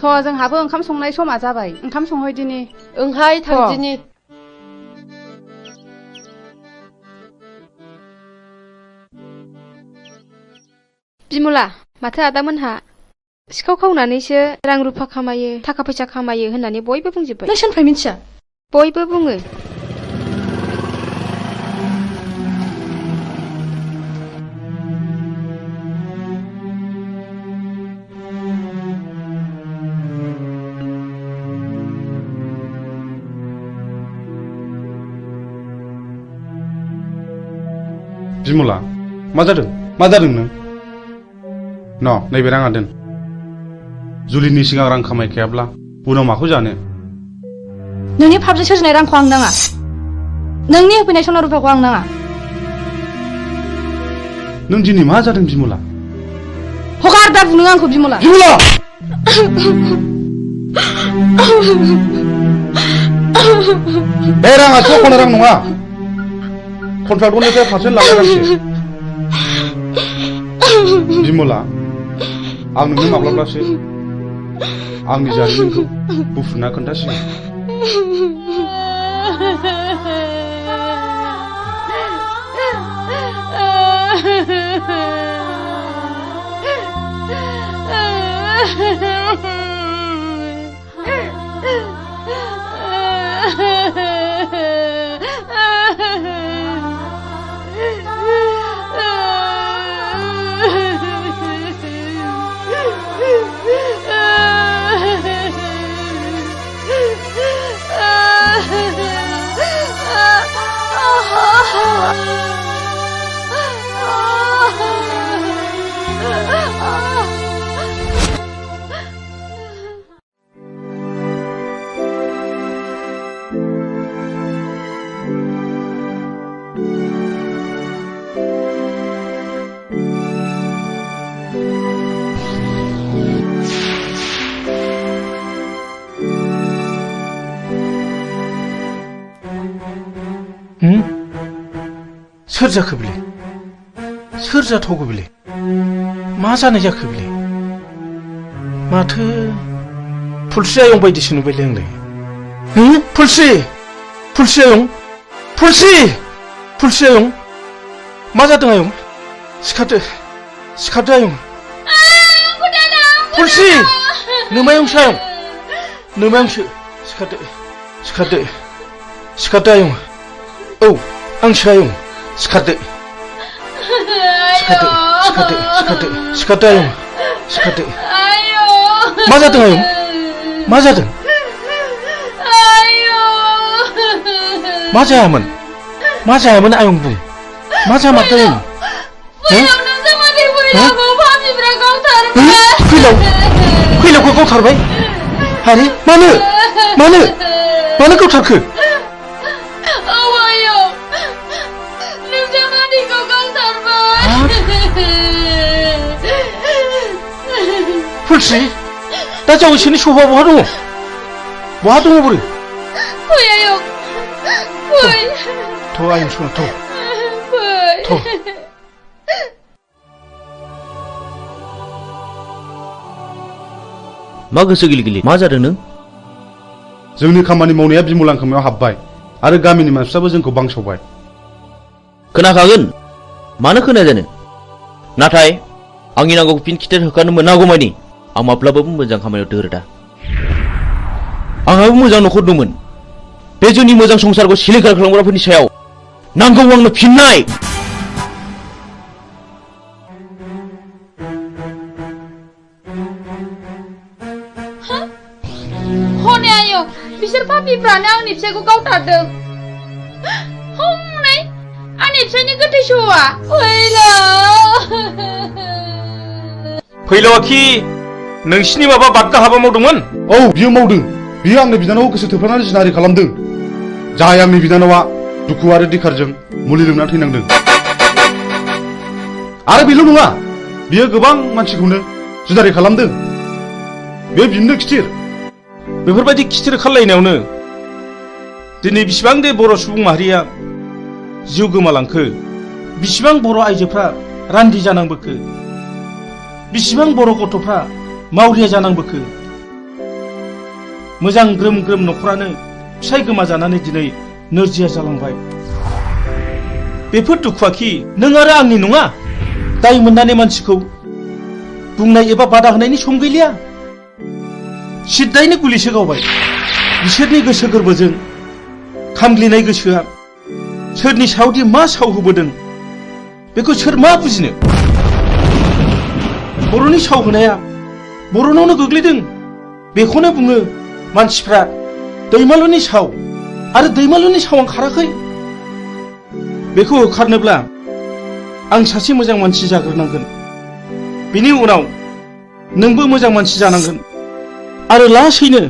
थ' जोंहाबो ओंखाम संनाय समा जाबाय ओंखाम संहैदिनि ओंहाय थांदिनि बिमला माथो आदामोनहा सिखाव खावनानैसो रां रुफा खामायो थाखा फैसा खामायो होननानै बयबो बुंजोब्बाय नों सोरनिफ्राय मिथिया बयबो बुङो बिमला मा जादों नों नैबे राङा दोन जुलिनि सिगां रां खामायखायाब्ला उनाव माखौ जानो नोंनि फाबजों सोरजिनाय रांखौ आं नाङा नोंनि होफैनाय सना रुफाखौ आं नाङा नों दिनै मा जादों बिमला हगार दा बुनो आंखौ बिमला बे राङा सख'नो रां नङा कन्ट्राक्टरनिफ्राय पारसेन्ट लानाय रांसो बिमला आं नोंनो माब्लाबासो आंनि जारिमिनखौ बुफ्रुना खोन्थासिगोन सोर जाखो बिलाय सोर जाथावगौ बेलाय मा जानाय जाखो बेलाय माथो फुलस्रि आयं बायदिसो नुबायलै आंलाय फुलस्रि फुलस्रि आयं फुलस्रि आयं मा जादों आयं सिखारदो आयं फुलस्रि नोमायंसो आयं नोमायंसो सिखारदो आयं औ आंसो आयं सिखारदो आयं सिखारदो मा जादों आयं मा जादों मा जायामोन आयं बुं मा जामारदों आयं फैलावखौ गावथारबाय आरे मानो गावथारखो फुलस्रि दा जावैसोनि सफा बहा दङ बोरो फै आयं फै थ' आयं सना थ' मा गोसो गिलि मा जादों नों जोंनि खामानि मावनाया बिमला खोमायाव हाबबाय आरो गामिनि मानसिफ्राबो जोंखौ बांसावबाय खोनाखागोन मानो खोनाया जानो नाथाय आंनि नांगौखौ फिन खिथेर होखानो मोनागौमानि आं माब्लाबाबो मोजां खामानियाव दोरोदा आंहाबो मोजां न'खर दंमोन बे जोंनि मोजां संसारखौ सिलिंखार खालामग्राफोरनि सायाव नांगौ आंनो फिननाय हनै आयं बिसोर पापिफ्रानो आंनि फिसायखौ गावथारदों हनै आंनि फिसायनि गोथै सहआ फैलावाखि नोंसिनि माबा बादगा हाबा मावदोंमोन औ बियो मावदों बियो आंनि बिनानावखौ गोसो थोफ्लानानै जिनाहारि खालामदों जाय आंनि बिनानावा दुखु आरो दिखारजों मुलि लोंना थैनांदों आरो बेल' नङा बियो गोबां मानसिखौनो जिनाहारि खालामदों बे बिनो खिथिर बेफोरबायदि खिथिर खालायनायावनो दिनै बिसिबां दे बर' सुबुं माहारिया जिउ गोमालांखो बिसिबां बर' आइजोफ्रा रान्दि जानांबोखो बिसिबां बर' गथ'फ्रा मावरिया जानांबोखो मोजां ग्रोम ग्रोम न'खरानो फिसाय गोमाजानानै दिनै नोरजिया जालांबाय बेफोर दुखुआखि नों आरो आंनि नङा दाय मोननानै मानसिखौ बुंनाय एबा बादा होनायनि सम गैलिया सिद्दायैनो गुलिसो गावबाय बिसोरनि गोसो गोरबोजों खामग्लिनाय गोसोआ सोरनि सायावदि मा साव होबोदों बेखौ सोर मा बुजिनो बर'नि साव होनाया बर'नावनो गोग्लैदों बेखौनो बुङो मानसिफ्रा दैमालुनि साव आरो दैमालुनि सावा खाराखै बेखौ होखारनोब्ला आं सासे मोजां मानसि जाग्रोनांगोन बिनि उनाव नोंबो मोजां मानसि जानांगोन आरो लासैनो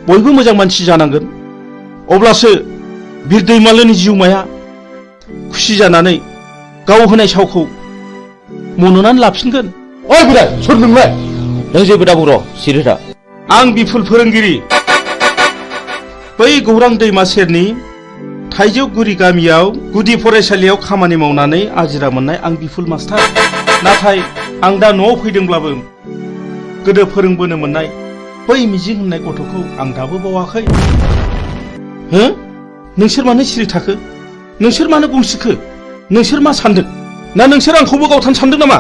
बयबो मोजां मानसि जानांगोन अब्लासो बिर दैमालुनि जिउमाया खुसि जानानै गाव होनाय सावखौ मन'नानै लाफिनगोन ओइ बोराय सोर नोंलाय नों जेबो दा बुंर' सिरिथा आं बिफुल फोरोंगिरि बै गौरां दैमा सेरनि थाइजौगुरि गामियाव गुदि फरायसालियाव खामानि मावनानै आजिरा मोननाय आं बिफुल मास्टार नाथाय आं दा न'आव फैदोंब्लाबो गोदो फोरोंबोनो मोननाय बै मिजिं होननाय गथ'खौ आं दाबो बावाखै हो नोंसोर मानो सिरि थाखो नोंसोर मानो बुंसिखो नोंसोर मा सानदों ना नोंसोर आंखौबो गावथारनो सानदों नामा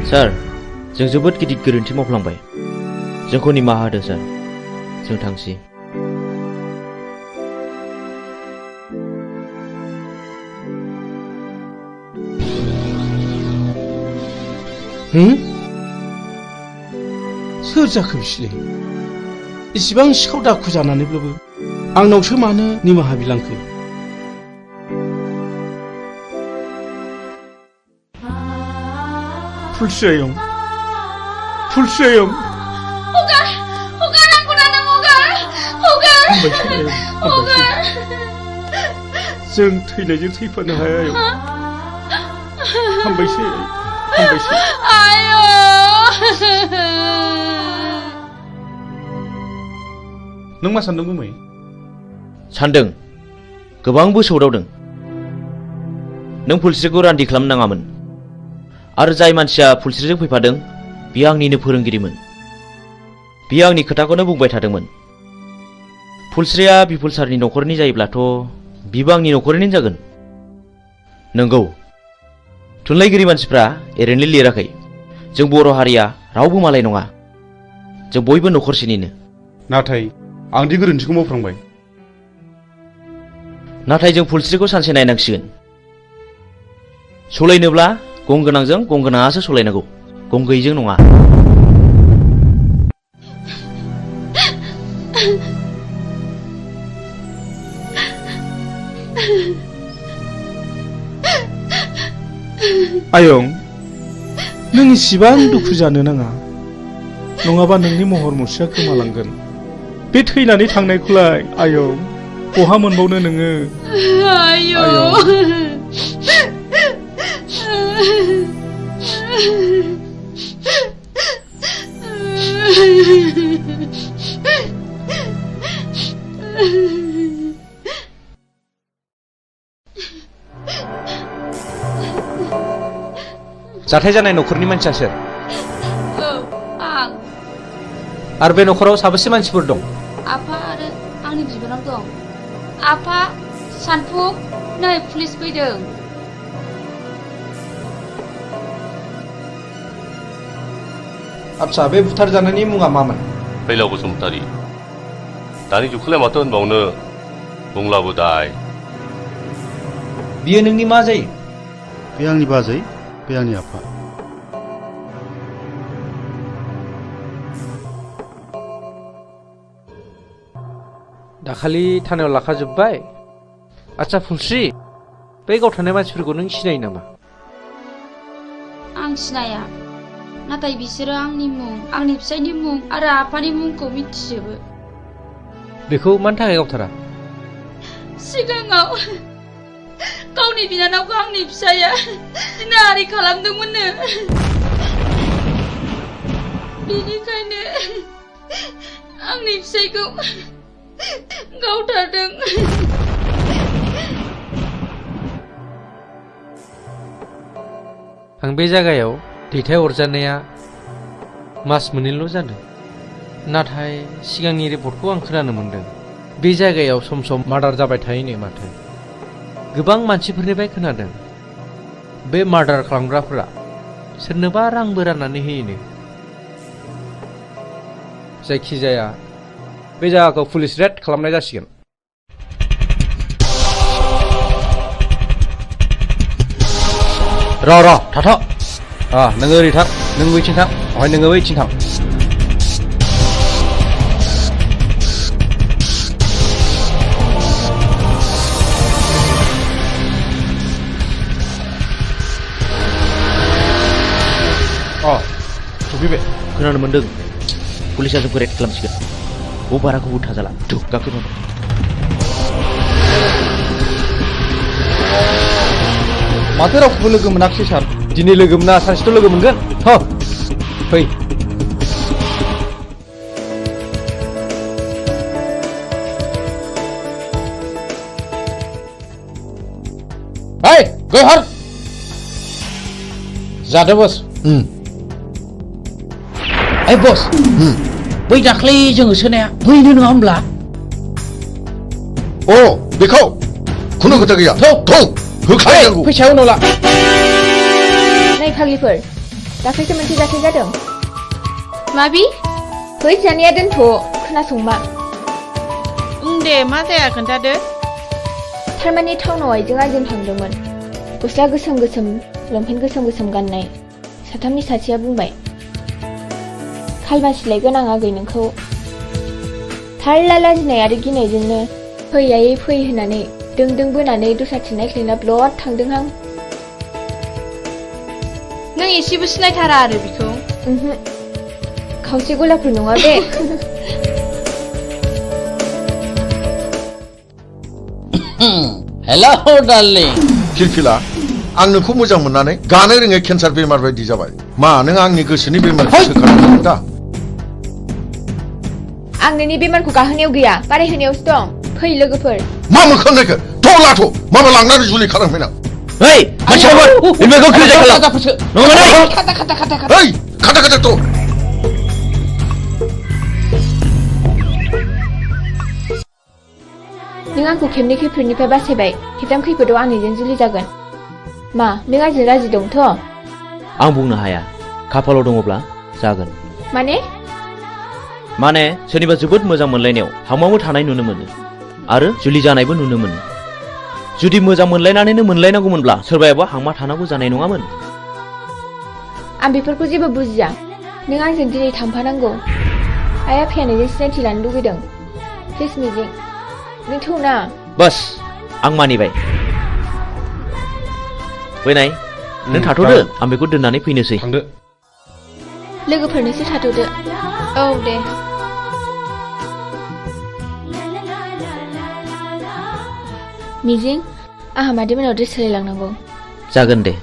सार जों जोबोद गिदिर गोरोन्थि मावफ्लांबाय जोंखौ निमाहा होदो सार जों थांसै सोर जाखो बिसोरलाय इसिबां सिखाव दाखु जानानैब्लाबो आंनावसो मानो निमाहा बिलांखो फुलस्रि आयं जों थैनायजों थैफानो हाया आयं हामबायसै नों मा सानदों गुमै सानदों गोबांबो सौदावदों नों फुलस्रिखौ रान्दि खालामनाङामोन आरो जाय मानसिया फुलस्रिजों फैफादों बियो आंनिनो फोरोंगिरिमोन बियो आंनि खोथाखौनो बुंबाय थादोंमोन फुलस्रिया बिपुल सारनि न'खरनि जायोब्लाथ' बिबो आंनि न'खरनि जागोन नंगौ थुनलाइगिरि मानसिफ्रा ओरैनो लिराखै जों बर' हारिया रावबो मालाय नङा जों बयबो न'खरसेनिनो नाथाय आंदि गोरोन्थिखौ मावफ्रांबाय नाथाय जों फुलस्रिखौ सानसे नायनांसिगोन सलायनोब्ला गंगोनांजों गंगोनाङासो सलायनांगौ गंगैजों नङा आयं नों इसिबां दुखु जानो नाङा नङाबा नोंनि महर मुस्रिया गोमालांगोन बे थैनानै थांनायखौलाय आयं बहा मोनबावनो नोङो जाथाय जानाय न'खरनि मानसिया सोर आं आरो बे न'खराव साबेसे मानसिफोर दं आफा आरो आंनि बिबोनां दं आफा सानफुं नै पुलिस फैदों आच्छा बे बुथारजानायनि मुङा मामोन फैलाव बसुमतारी दानि जुगखौलाय माथो होनबावनो बुंलाबो दाय बियो नोंनि मा जायो बे आंनि बाजै बे आंनि आफा दाखालि थानायाव लाखाजोब्बाय आच्छा फुलस्रि बे गावथारनाय मानसिफोरखौ नों सिनायो नामा आं सिनाया नाथाय बिसोरो आंनि मुं आंनि फिसायनि मुं आरो आफानि मुंखौ मिथिजोबो बेखौ मानि थाखाय गावथारा सिगाङाव गावनि बिनानावखौ आंनि फिसाया नारि खालामदोंमोननो बेनिखायनो आंनि फिसायखौ गावथारदों आं बे जायगायाव दैथायहरजानाया मास मोननैल' जादों नाथाय सिगांनि रिपर्टखौ आं खोनानो मोनदों बे जायगायाव सम सम मार्डार जाबाय थायोनो माथो गोबां मानसिफोरनिफ्राय खोनादों बे मार्डार खालामग्राफोरा सोरनोबा रांबो राननानै होयोनो जायखिजाया बे जायगाखौ पुलिस रेड खालामनाय जासिगोन र' थाथ' नोङो ओरै थां नों बैथिं थां ओमफ्राय नोङो बैथिं थां सफैबाय खोनानो मोन्दों पुलिसा जोंखौ रेड खालामसिगोन बाराखौ उथा जाला गाखोनो माथो रावखौबो लोगो मोनाखिसै सार दिनै लोगो मोना सानसेथ' लोगो मोनगोन फै गहर जादो बस बस बै दाख्लै जोङो सोनाया बैनो नङा होमब्ला बेखौ खुनु खोथा गैया होखानांगौ फैसा उनाव ला नै फाग्लिफोर दाख्लैसो मोनसे जाथाय जादों माबि फैसानिया दोनथ' खोनासंमा दे मा जाया खोन्थादो थारमाने टाउनाव आइजों थांदोंमोन गस्ला गोसोम गोसोम लंपेन्ट गोसोम गोसोम गाननाय साथामनि सासेया बुंबाय खालमासिलाय गोनां आगै नोंखौ थारला लाजिनाय आरो गिनायजोंनो फै आयै फै होननानै दों बोनानै दस्राथिं नायख्लायना ब्लद थांदोंहां नों एसेबो सिनायथारा आरो बिखौ खावसे गलाफोर नङा बे हेलौ डार्लिं फिलफिला आं नोंखौ मोजां मोननानै गानो रोङै केन्सार बेमार बायदि जाबाय मा नों आंनि गोसोनि बेमारखौ सोखानो दा आं नोंनि बेमारखौ गाहोनायाव गैया बारायहोनायावसो दं फै लोगोफोर मा मोखां नायखो थ' लाथ' माबा लांनानै जुलि खालामफैनां Hei, masyarakat, ini kau kerja kalau. Nongan hei. Hei, kata tuh. नों आंखौ खेबनै खैफोदनिफ्राय बासायबाय खेबथाम खैफोदाव आंनिजों जुलि जागोन मा नों आंजों राजि दंथ' आं बुंनो हाया खाफालाव दङब्ला जागोन माने सोरनिबा जोबोद मोजां मोनलायनायाव हांमामो थानाय नुनो मोनो आरो जुलि जानायबो नुनो मोनो जुदि मोजां मोनलायनानैनो मोनलायनांगौमोनब्ला सोरबायाबा हांमा थानांगौ जानाय नङामोन आं बेफोरखौ जेबो बुजिया नों आंजों दिनै थांफानांगौ आइ आफाया नोंजों सिनायथि लानो लुगैदों प्लिज मिजिं नों थौना बस आं मानिबाय फैनाय नों थाथ'दो आं बेखौ दोननानै फैनोसै थांदो लोगोफोरनोसो थाथ'दो औ दे मिजिं आंहा मादैमोनाव ड्रेस सोलायलांनांगौ जागोन दे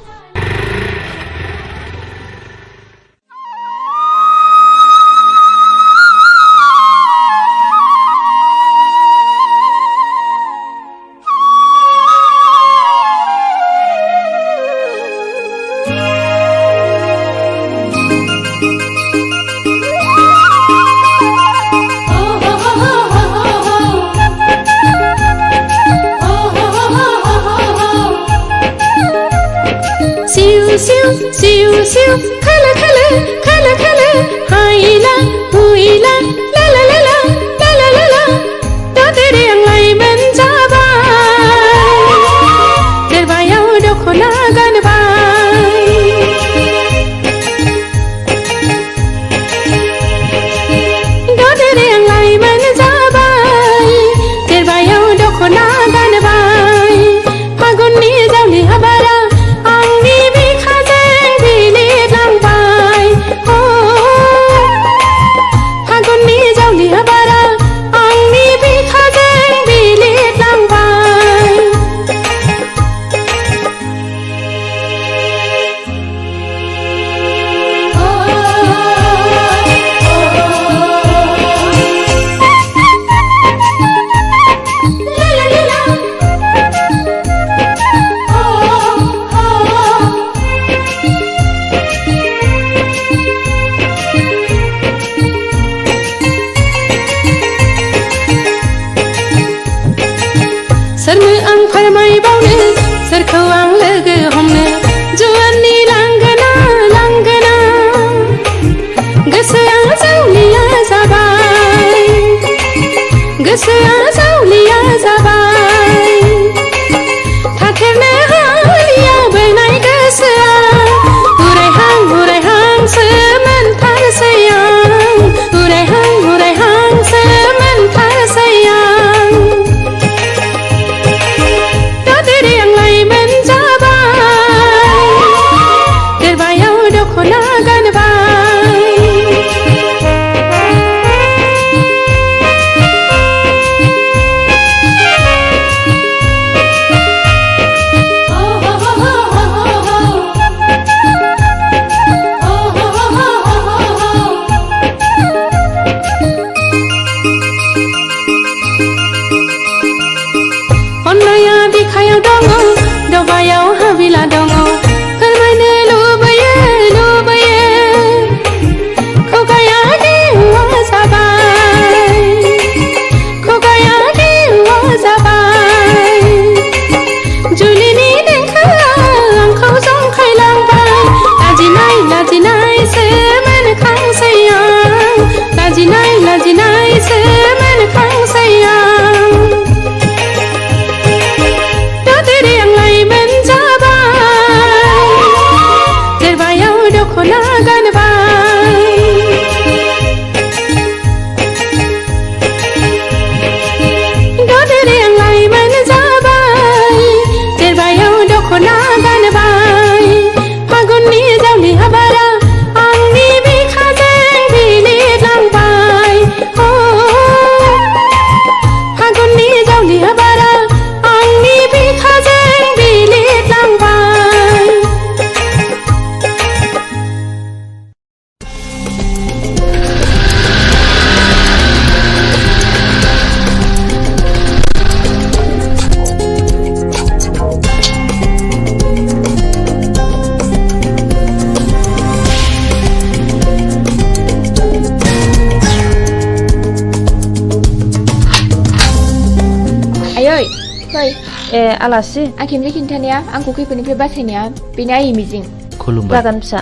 ए आलासि आं खेमसे खिन्थानाया आंखौ खैफोदनिफ्राय बासायनाया बेनो आइ मिजिं खुलुमबाय जागोन फिसा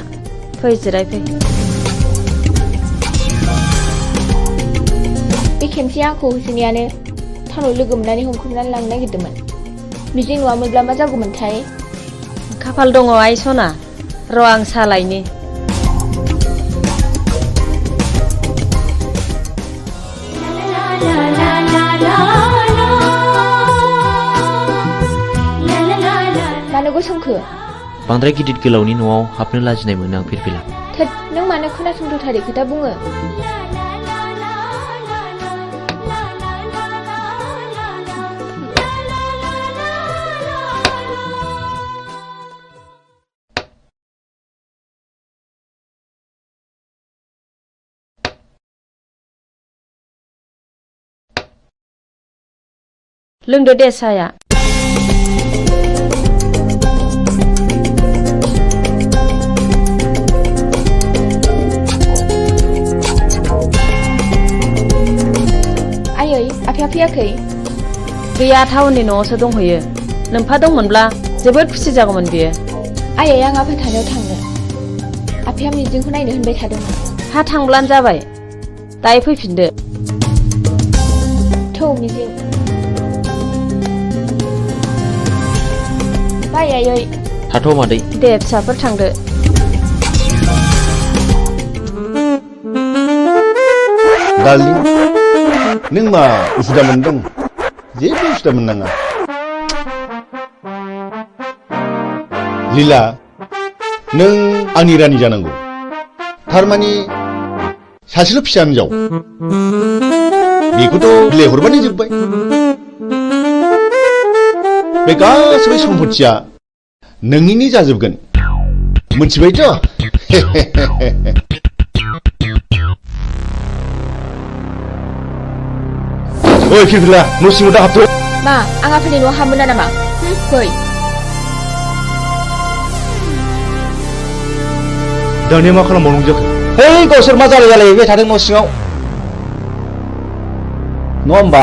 फै जिरायफै बे खेमसे आंखौ होसोनायानो टाउनाव लोगो मोननानै हमख्रुमनानै लांनो नागिरदोंमोन मिजिं नङामोनब्ला मा जागौमोनथाय खाफाल दङ आइ सना र' आं सालायनि मानो गसंखो बांद्राय गिदिर गोलावनि न'आव हाबनो लाजिनाय मोनो आं फिरफिला थोद नों मानो खोनासंथारै खोथा बुङो लोंदो दे साया आयै आफाया फैयाखै गैया टाउननि न'आवसो दंहैयो नोमफा दंमोनब्ला जोबोद खुसि जागौमोन बियो आयै आं आफा थानायाव थांनो आफाया मिजिंखौ नायनो होनबाय थादोंमोन हा थांब्लानो जाबाय दायो फैफिनदो थौ मिजिं बाय आयै थाथ' मादै दे फिसाफोर थांदो डार्लिं नों मा उसुदा मोनदों जेबो उसुदा मोननाङा लीला नों आंनि रानि जानांगौ थारमानि सासेल' फिसा हिनजाव बेखौथ' बिलाइ हरबानो जोब्बाय बे गासैबो सम्पथिया नोंनिनो जाजोबगोन मोनथिबायथ' ओइ फिरफिला न' सिङाव दा हाबथ' मा आं आफानि न'आव हाबमोना नामा फै दानिया मा खालामबावनांगौ जाखो है गावसोर मा जालायबाय थादों न' सिङाव नङा होमबा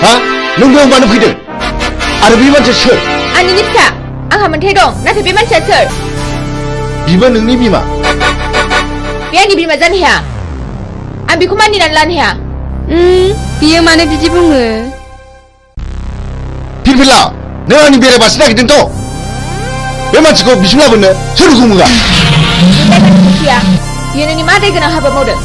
हा नों बेयाव मानो फैदों आरो बे मानसिया सोर आंनिनो फिसा आंहा मोन्थाय दं नाथाय बे मानसिया सोर बिबो नोंनि बिमा बे आंनि बिमा जानो हाया आं बेखौ मानिनानै लानो हाया बियो मानो बिदि बुङो फिरफिला नों आंनि बेरायबासो नागिरदोंथ' बे मानसिखौ बिसिम लाबोनो सोर हुकुमोगा बियो नोंनि मा दाय गोनां हाबा मावदों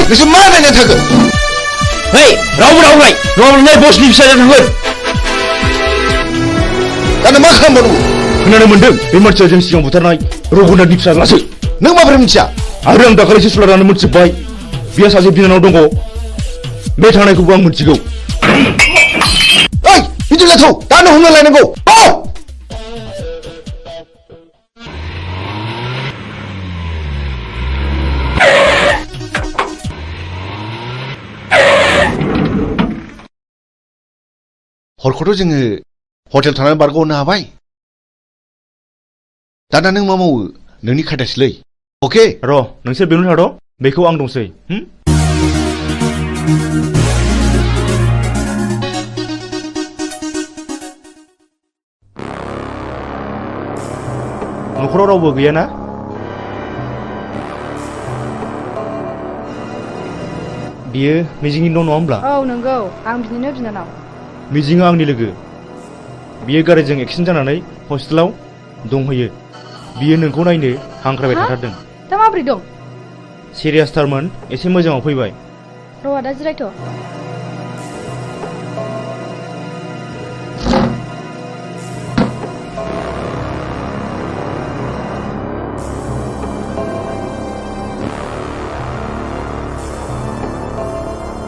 नोंसोर मा नायनानै थागोन रावबो रावबाय नङाब्ला बसनि फिसाजों थांगोन दाना मा खालामबावनांगौ खोनानो मोनदों बे मानसिया जों सिगां बुथारनाय रघुनाथनि फिसाज्लासो नों माबोरै मिथिया आरो आं दाखालिसो सुलानानै मोनथिजोब्बाय बिहा सासे बिनानाव दङ बे थांनायखौबो आं मोनथिगौ ओइ बिदिब्ला थौ दानो हमना लायनांगौ हरखौथ' जोङो हटेल थानानै बारग'होनो हाबाय दाना नों मा मावो नोंनि खायदासैलै अके र' नोंसोर बेयावनो थाद' बेखौ आं दंसै न'खराव रावबो गैयाना बियो मिजिंनि न' नङा होमब्ला औ नंगौ आं बिनिनो बिनानाव मिजिङा आंनि लोगो बियो गारिजों एक्सिडेन्ट जानानै हस्पिटालाव दंहैयो बियो नोंखौ नायनो हांख्रायबाय थाथारदों दा माबोरै दं सिरियासथारमोन एसे मोजाङाव फैबाय र' आदा जिरायथ'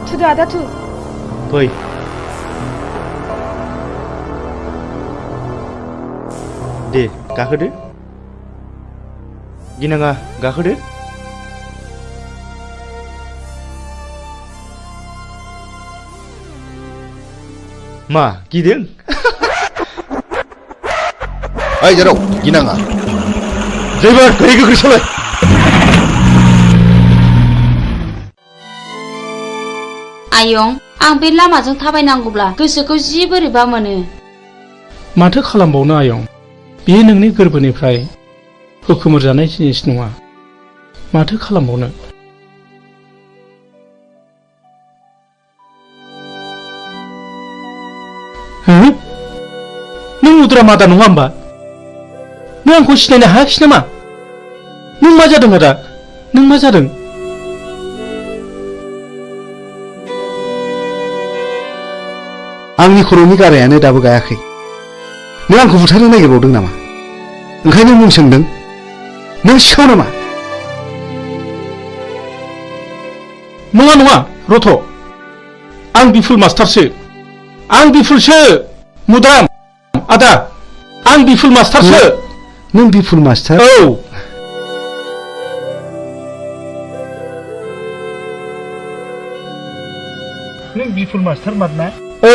थुदो आदा थु फै दे गाखोदो गिनाङा गाखोदो मा गिदों? ओइ जेराव गिनाङा ड्राइभार गारि गोख्रै सालाय। आयं आं बे लामाजों थाबायनांगौब्ला गोसोखौ जि बोरैबा मोनो। माथो खालामबावनो आयं, बेयो नोंनि गोरबोनिफ्राय हुखुमोर जानाय जिनिस नङा। माथो खालामबावनो। नों उद्रा मादा नङा होमबा? नों आंखौ सिनायनो हायाखिसै नामा? नों मा जादों आदा? नों मा जादों? आंनि खर'नि गारायानो दाबो गायाखै। नों आंखौ बुथारनो नागिरबावदों नामा? ओंखायनो मुं सोंदों? नों सिखाव नामा? नङा नङा रथ', आं बिफुल मास्टारसो। आं बिफुलसो मुदाम। आदा आं बिफुल मास्टारसो। नों बिफुल मास्टार? औ। नों बिफुल मास्टार मारना? औ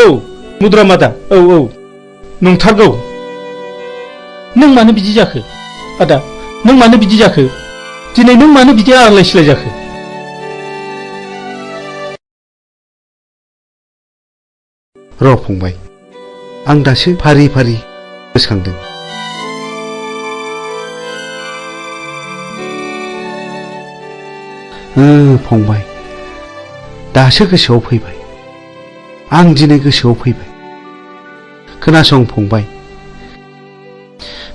मुद्रा मादा, औ औ नंथारगौ। नों मानो बिदि जाखो आदा? नों मानो बिदि जाखो? दिनै नों मानो बिदि आलाय सिलाय जाखो? र' फंबाय, आं दासो फारि फारि गोसोखांदों। फंबाय, दासो गोसोआव फैबाय। आं दिनै गोसोआव फैबाय। खोनासं फंबाय,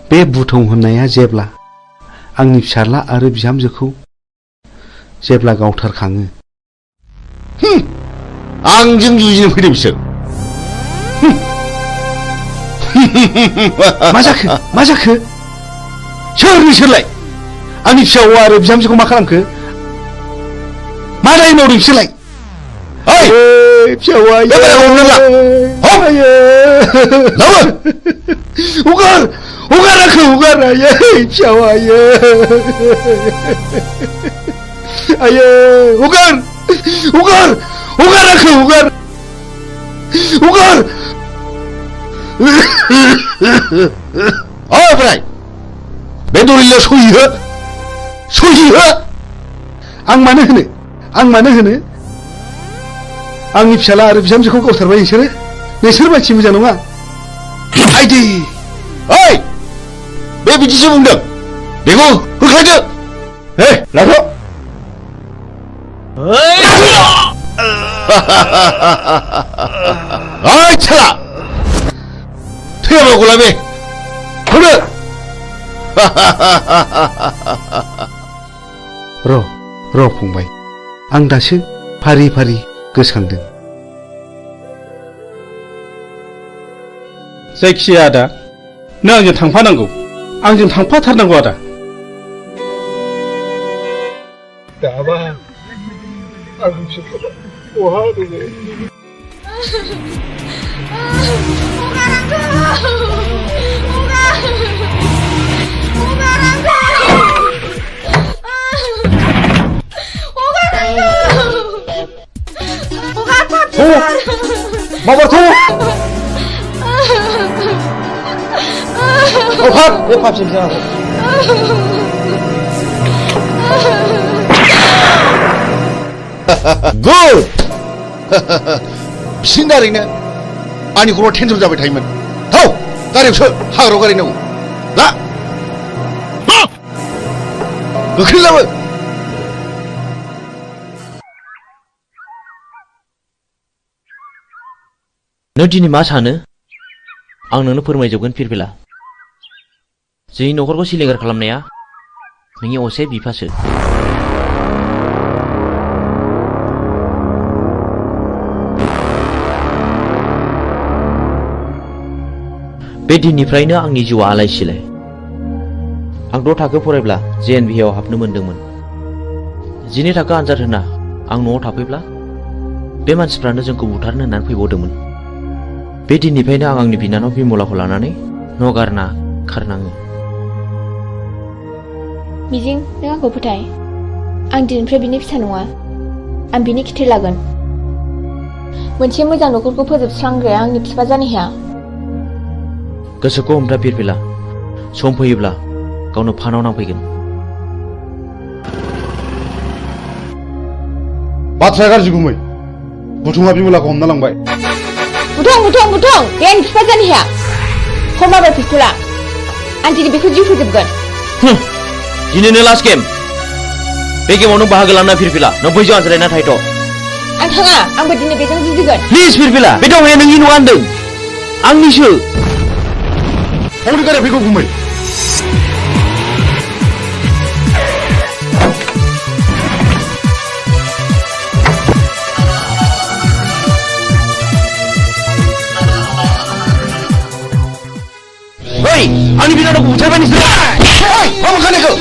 बे बुथं होननाया जेब्ला आंनि फिसाज्ला आरो बिहामजोखौ जेब्ला गावथारखाङो। आंजों जुजिनो फैदों बिसोर। मा जाखो? मा जाखो? सोर नोंसोरलाय? आंनि फिसाज्ला आरो बिहामजोखौ मा खालामखो? मा दाय मावदों बिसोरलाय? फिसाज्ला हगार हगार आंखौ हगार आयै फिसाज्ला आयै हगार हगार हगार आंखौ हगार हगार। ओमफ्राय बे दलिलाव सहि हो, सहि हो। आं मानो होनो? आं मानो होनो? आंनि फिसाज्ला आरो बिहामजोखौ गावथारबाय नोंसोरो? नोंसोर मानसि मोजां नङा। आइदि ओइ बे बिदिसो बुंदों। बेखौ होख्लायदो। लाथ'। ओइ साला थैयाबा गलाबे होनो। र' फंबाय, आं दासो फारि फारि गोसोखांदों। जायखिजाया आदा, नों आंजों थांफानांगौ। आंजों थांफाथारनांगौ आदा। दाबा आं बिसोरखौ बहा दङ? 마마토! 밥! 왜 밥 심상하고? Good! 미친다리네. 아니 그걸 텐트로 잡을 타이면 더! 가리 없어! 하으로 가리냐고 나! 그 큰일 나면 नों दिनै मा सानो? आं नोंनो फोरमायजोबगोन फिरफिला। जोंनि न'खरखौ सिलिंखार खालामनाया नोंनि असे बिफासो। बे दिननिफ्रायनो आंनि जिउआ आलाय सिलाय। आं 6 थाखो फरायब्ला JNV आव हाबनो मोनदोंमोन। 12 थाखो आनजाद होना आं न'आव थाफैब्ला बे मानसिफ्रानो जोंखौ बुथारनो होननानै फैबावदोंमोन। बे दिननिफ्रायनो आं आंनि बिनानाव बिमलाखौ लानानै न' गारना खारनाङो। मिजिं, नों आंखौ फोथाय। आं दिनैनिफ्राय बिनि फिसा नङा। आं बिनि खिथेर लागोन। मोनसे मोजां न'खरखौ फोजोबस्रांग्राया आंनि बिफा जानो हाया। गोसोखौ हमथा फिरफिला सम फैयोब्ला गावनो फानाव नांफैगोन। बाथ्राया गाज्रि गुमै बुथुङा बिमलाखौ हमना लांबाय। बुथुं बे आंनि बिफा जानो हाया। हमाबाय पिस्तला आं दिनै बेखौ जिउ फोजोबगोन। दिनैनो लास्ट गेम। बे गेमाव नों बाहागो लाना फिरफिला नों बैजों आनज्रायना थाहैथ'। आं थाङा आंबो दिनै बेजों जुजिगोन। प्लिज फिरफिला बे दावहाया नोंनि नङा होनदों आंनिसो। हौनि गारिया फैगौ गुमै। Hei, आंनि बिनानावखौ बुथारबाय नोंसोरो। मा मोखानिखौ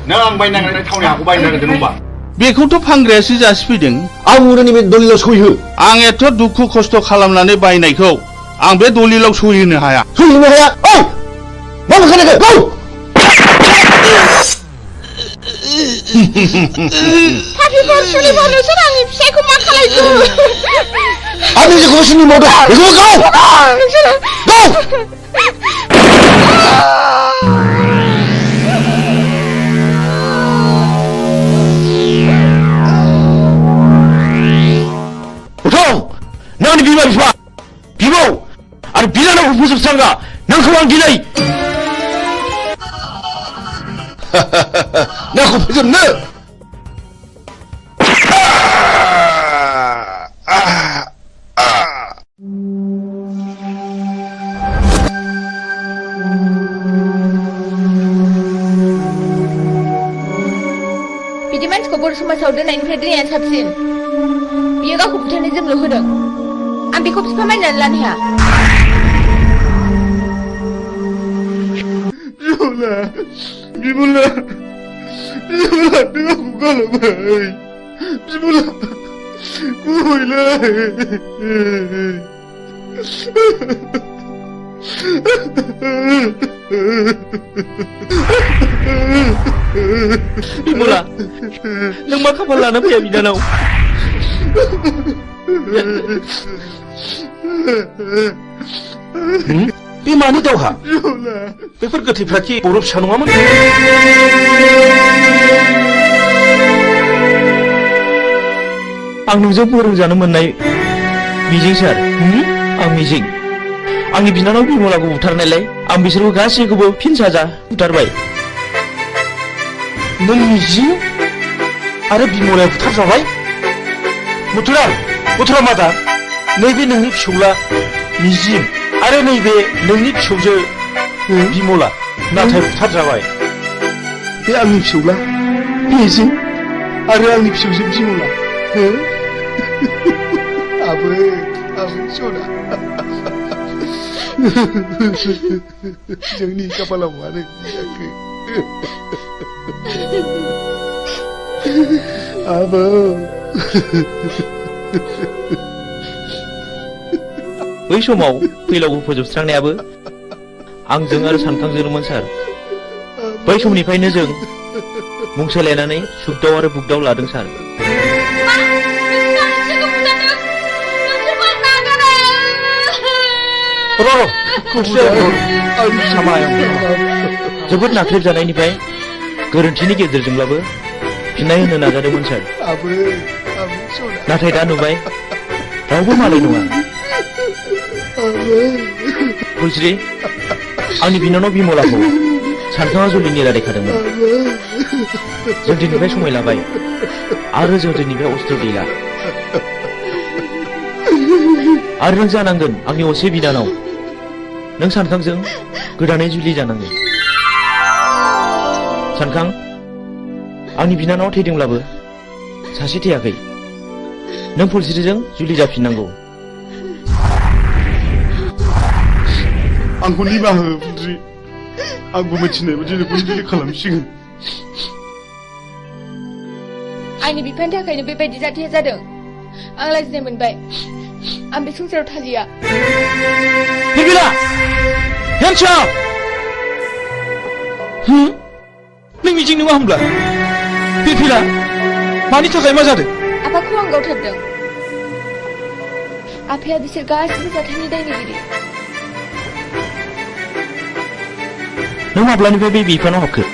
नों आं बायनांनाय थावनि हाखौ बायनो नागिरदों होनबा बेखौथ' फानग्रायासो जासिफैदों। आं बुंदों बे दलिलाव सहिहो। आं एथ' दुखु खस्थ' खालामनानै बायनायखौ आं बे दलिलाव सहिहोनो हाया। सहिहोनो हाया? ओइ मा मोखानिखौ गौ पापिफोर सुलिफोर नोंसोर आंनि फिसायखौ मा खालायखो? आंनि जेखौ सुनि मावदों बेखौ गाव नोंसोरो गाव नोंनि बिमा बिफा बिबौ आरो बिनानावखौ फोजोबस्रांगा नोंखौ आं दिनै नोंखौ फोजोबनो बिदि मानसिखौ बर' समाजाव दोननायनिफ्राय दोननाया साबसिन। बियो गावखौ बुथारनो जोंल' होदों। आं बेखौ बिफा मानिनानै लानो हाया। बिमला नों आंखौ गालांबाय। बिमला गुबैलै बिमला नों मा खाफाल लाना फैया बिनानाव बे मानि दावहा बेफोर गोथैफ्रा कि बर' फिसा नङामोन आं नोंजों फोरोंजानो मोननाय मिजिं सार आं मिजिं आंनि बिनानाव बिमलाखौ बुथारनायलाय आं बिसोरखौ गासैखौबो फिन साजा बुथारबाय नों मिजिं आरो बिमलाया बुथारजाबाय मथुरा मादा नैबे नोंनि फिसौला मिजिं आरो नैबे नोंनि फिसौजो बिमला नाथाय बुथारजाबाय बे आंनि फिसौला मिजिं आरो आंनि फिसौजो बिमला आबै सना जोंनि खाफालाव मानो जाखो आबौ बै समाव फैलावखौ फोजोबस्रांनायाबो आंजों आरो सानखांजोंमोन सार बै समनिफ्रायनो जों मुं सोलायनानै सुगदाव आरो बुगदाव लादों सार जोबोद नाख्रेबजानायनिफ्राय गोरोन्थिनि गेजेरजोंब्लाबो फिननाय होनो नाजादोंमोन सार नाथाय दा नुबाय रावबो मालाय नङा फुलस्रि आंनि बिनानाव बिमलाखौ सानखाङा जुलिनि रादायखादोंमोन जों दिनैनिफ्राय समाय लाबाय आरो जों दिनैनिफ्राय अस्त्र गैला आरो नों जानांगोन आंनि असे बिनानाव नों सानखांजों गोदानै जुलि जानांगोन सानखां आंनि बिनानाव थैदोंब्लाबो सासे थैयाखै नों फुलस्रिजों जुलि जाफिननांगौ आंखौ निमाहा हो फुलस्रि आंबो मिथिनाय बायदि नोंखौ जुलि खालामसिगोन आंनि बिफानि थाखायनो बेबायदि जाथाया जादों आं लाजिनाय मोनबाय आं बे संसाराव थालिया बिबिला हेन्डसाप नों मिजिं नङा होमब्ला बिबिला मानि थाखाय मा जादों आफाखौ आं गावथारदों आफाया बिसोर गासिबो जाथायनि दायनिगिरि नों माब्लानिफ्राय बे बिफानाव हाबखो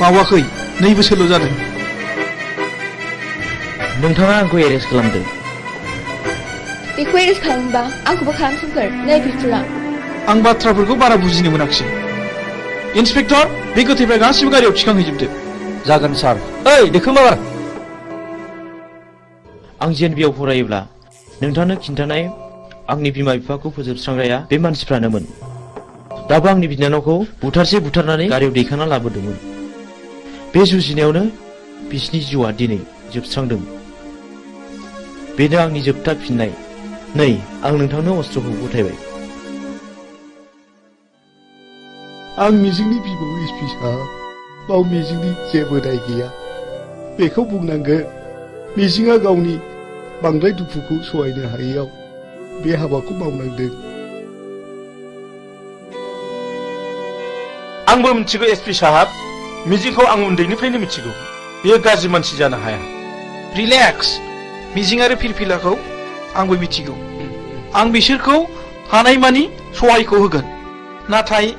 मावाखै 2 बोसोरल' जादों नोंथाङा आंखौ एरेस्ट खालामदों बेखौ एरेस्ट खालामोबा आंखौबो खालामसोमखोर नै पिस्तुला आं बाथ्राफोरखौ बारा बुजिनो मोनाखिसै इन्सपेक्टर बे गोथैफ्रा गासिबो गारियाव थिखांहैजोबदो जागोन सार ओइ देखो माबार आं जेएनबिआव फरायोब्ला नोंथांनो खिन्थानाय आंनि बिमा बिफाखौ फोजोबस्रांग्राया बे मानसिफ्रानोमोन दाबो आंनि बिनानावखौ बुथारनानै गारियाव दैखांना लाबोदोंमोन बे जुजिनायावनो बिसिनि जिउआ दिनै जोबस्रांदों बेनो आंनि जोबथा फिननाय नै आं नोंथांनो अस्त्रखौ गथायबाय आं मिजिंनि बिबौ एसपि साहब बाव मिजिंनि जेबो दाय गैया बेखौ बुंनांगोन मिजिंआ गावनि बांद्राय दुखुखौ सहायनो हायैयाव बे हाबाखौ मावनांदों आंबो मिथिगौ एसपि साहब मिजिंखौ आं उन्दैनिफ्रायनो मिथिगौ बेयो गाज्रि मानसि जानो हाया रिलेक्स मिजिं आरो फिरफिलाखौ आंबो मिथिगौ आं बिसोरखौ हानायमानि सहायखौ होगोन नाथाय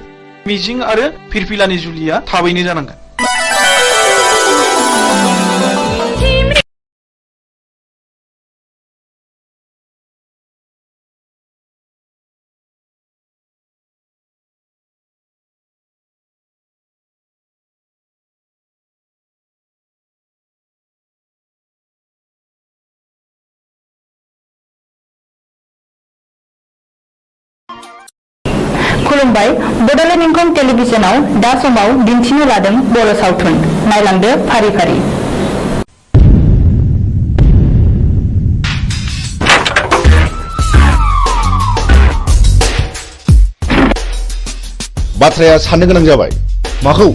मिजिं आरो फिरफिलानि जुलिया थाबैनो जानांगोन खुलुमबाय बड'लेण्ड इंखं टेलिभिजनाव दा समाव दिन्थिनो लादों बर' सावथुन नायलांदो फारि फारि बाथ्राया साननो गोनां जाबाय माखौ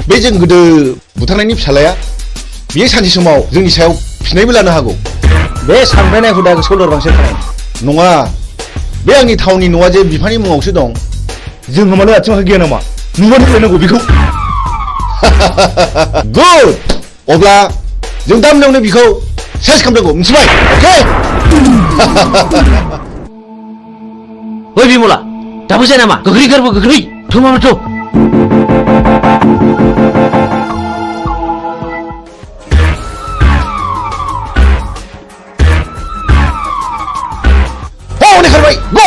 बे जों गोदो बुथारनायनि फिसालाया बियो सानसे समाव जोंनि सायाव फिनायबो लानो हागौ बे सानफ्रायनाय हुदाखौ सोलोरबांसो खालाम नङा बे आंनि थावनि न'आ जे बिफानि मुङावसो दं जोंहा मानो आथिं आखाइ गैया नामा नुबानो फैनांगौ बेखौ गुड अब्ला जों दा मोनायावनो बिखौ सेस खालामनांगौ मिथिबाय अके ओइ बिमला दाबो जाया नामा गोख्रै गारबो गोख्रै थमामाथ' हनै खारबाय गो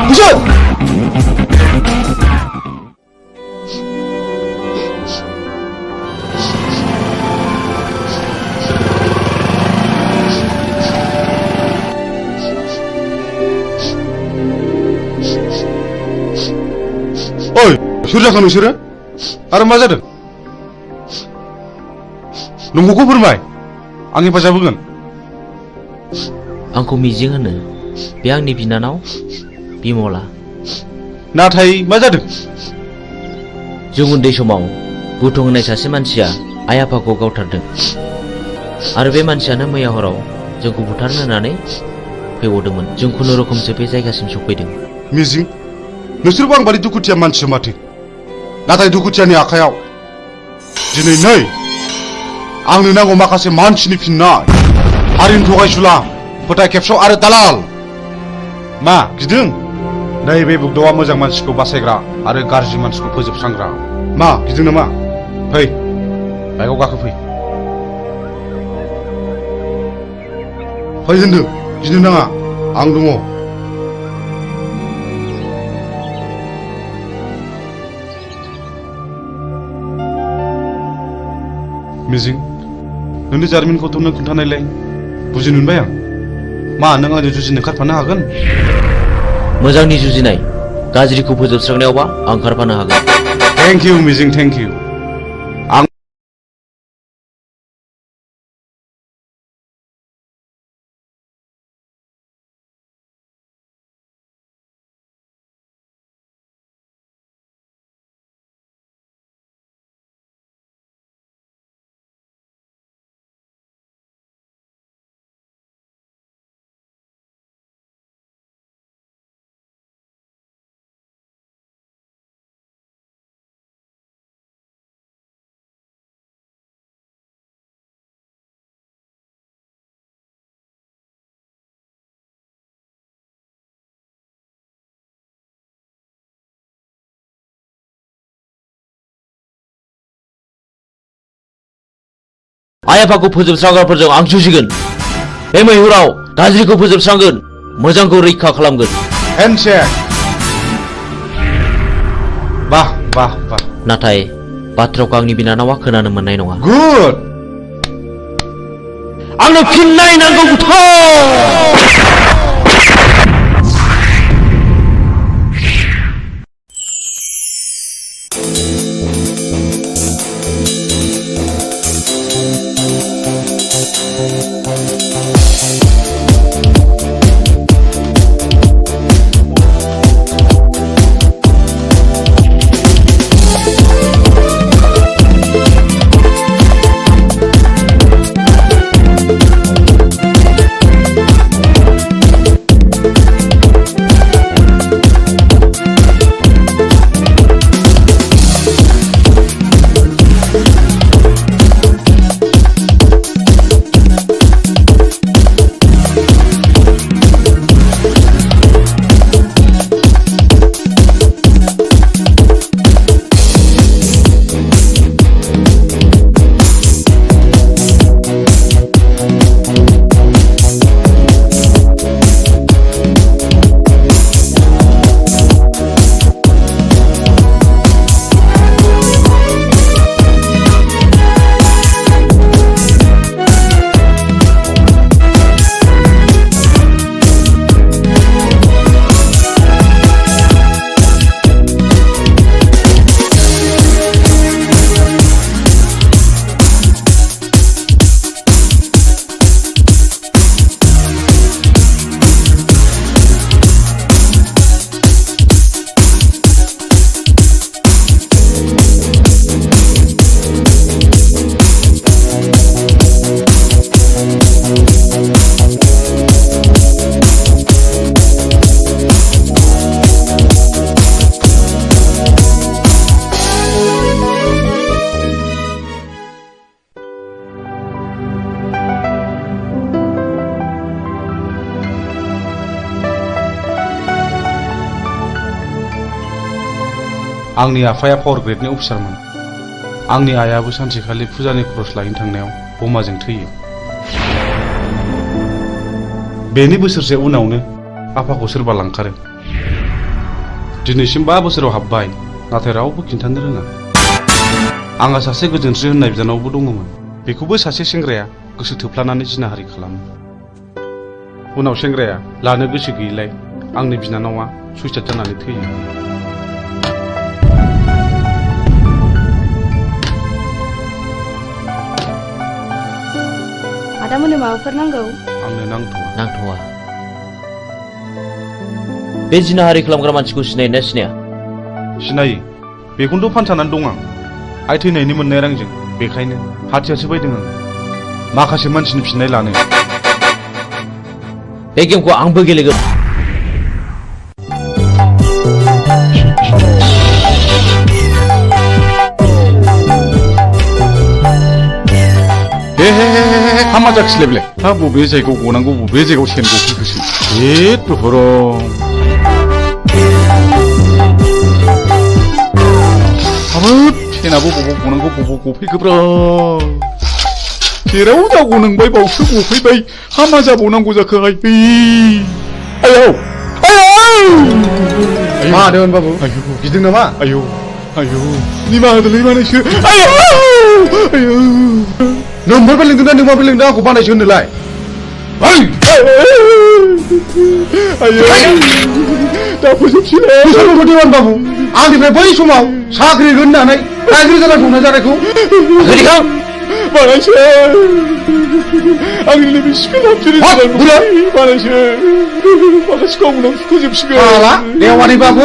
बुझो ओइ सोर जाखो नोंसोरो आरो मा जादों नंगौखौ फोरमाय आं हेफाजाब होगोन आंखौ मिजिं होनो बे आंनि बिनानाव बिमला नाथाय मा जादों जों उन्दै समाव बुथुं होननाय सासे मानसिया आइ आफाखौ गावथारदों आरो बे मानसियानो मैया हराव जोंखौ बुथारनो होननानै फैबावदोंमोन जों खुनुरुखुमसो बे जायगासिम सफैदों मिजिं नोंसोरबो आं बादि दुखुथिया मानसि माथो नाथाय दुखुथियानि आखायाव दिनै नै आंनो नांगौ माखासे मानसिनि फिननाय हारिनि थगायसुला फोथाय खेबस' आरो दालाल मा गिदों नैबे बुग्दावा मोजां मानसिखौ बासायग्रा आरो गाज्रि मानसिखौ फोजोबस्रांग्रा मा गिदों नामा फै बाइकआव गाखोफै फै होनदों गिनो नाङा आं दङ मिजिं नोंनि जारिमिनखौथ' नों खोन्थानायलाय बुजिनो मोनबाय आं मा नों आंजों जुजिनो ओंखारफानो हागोन मोजांनि जुजिनाय गाज्रिखौ फोजोबस्रांनायावबा आं ओंखारफानो हागोन थेंक इउ मिजिं थेंक इउ आं आइ आफाखौ फोजोबस्रांग्राफोरजों आं जुजिगोन बे मैहुराव गाज्रिखौ फोजोबस्रांगोन मोजांखौ रैखा खालामगोन हेन्डशेक बाह बाह बाह नाथाय बाथ्राखौ आंनि बिनानावा खोनानो मोननाय नङा गुड आंनो फिननाय नांगौ आंनि आफाया पावार ग्रेडनि अफिसारमोन। आंनि आइयाबो सानसेखालि फुजानि खरस लायनो थांनायाव बमाजों थैयो। बेनि बोसोरसे उनावनो आफाखौ सोरबा लांखारो। दिनैसिम 5 बोसोराव हाबबाय, नाथाय रावबो खिन्थानो रोङा। आंहा सासे गोजोनस्रि होननाय बिनानावबो दङमोन। बेखौबो सासे सेंग्राया गोसो थोफ्लानानै जिनाहारि खालामो। उनाव सेंग्राया लानो गोसो गैयिलाय आंनि बिनानावा सुइसाइड जानानै थैयो। आदामोननो माबाफोर नांगौ? आंनो नांथ'वा। बे जिनाहारि खालामग्रा मानसिखौ सिनायोना सिनाया? सिनायो। बेखौनोथ' फानसानानै दं आं। आइ थैनायनि मोननाय रांजों। बेखायनो हाथियारसो बायदों आं माखासे मानसिनि फिननाय लानो। बे गेमखौ आंबो गेलेगोन। हामा जाखिसैलाय बेलाय। हा बबे जायगायाव गनांगौ बबे जायगायाव सेन गफैखोसै। हाबाब सेनाबो बबाव गनांगौ बबाव गफैखोब्रा। जेराव जागौ नोंबाय बावसो गफैबाय। हामा जाबावनांगौ जाखो आयौ मा होन बाबु? गिदों नामा? आयौ निमाहा होदोलै बानायसो। आयौ नोंबो लिंदोंना नोंबो लिंदों आंखौ बानायसो होनोलाय? दा फोजोबसै बाबु। आंनिफ्राय बै समाव साख्रि होननानै गाज्रि जाना दंना जानायखौ बानायसो। आंनि नैबे सिखाव बानायसो। माखासेखौ आं उनाव फोजोबसिगोन। देवानि बाबु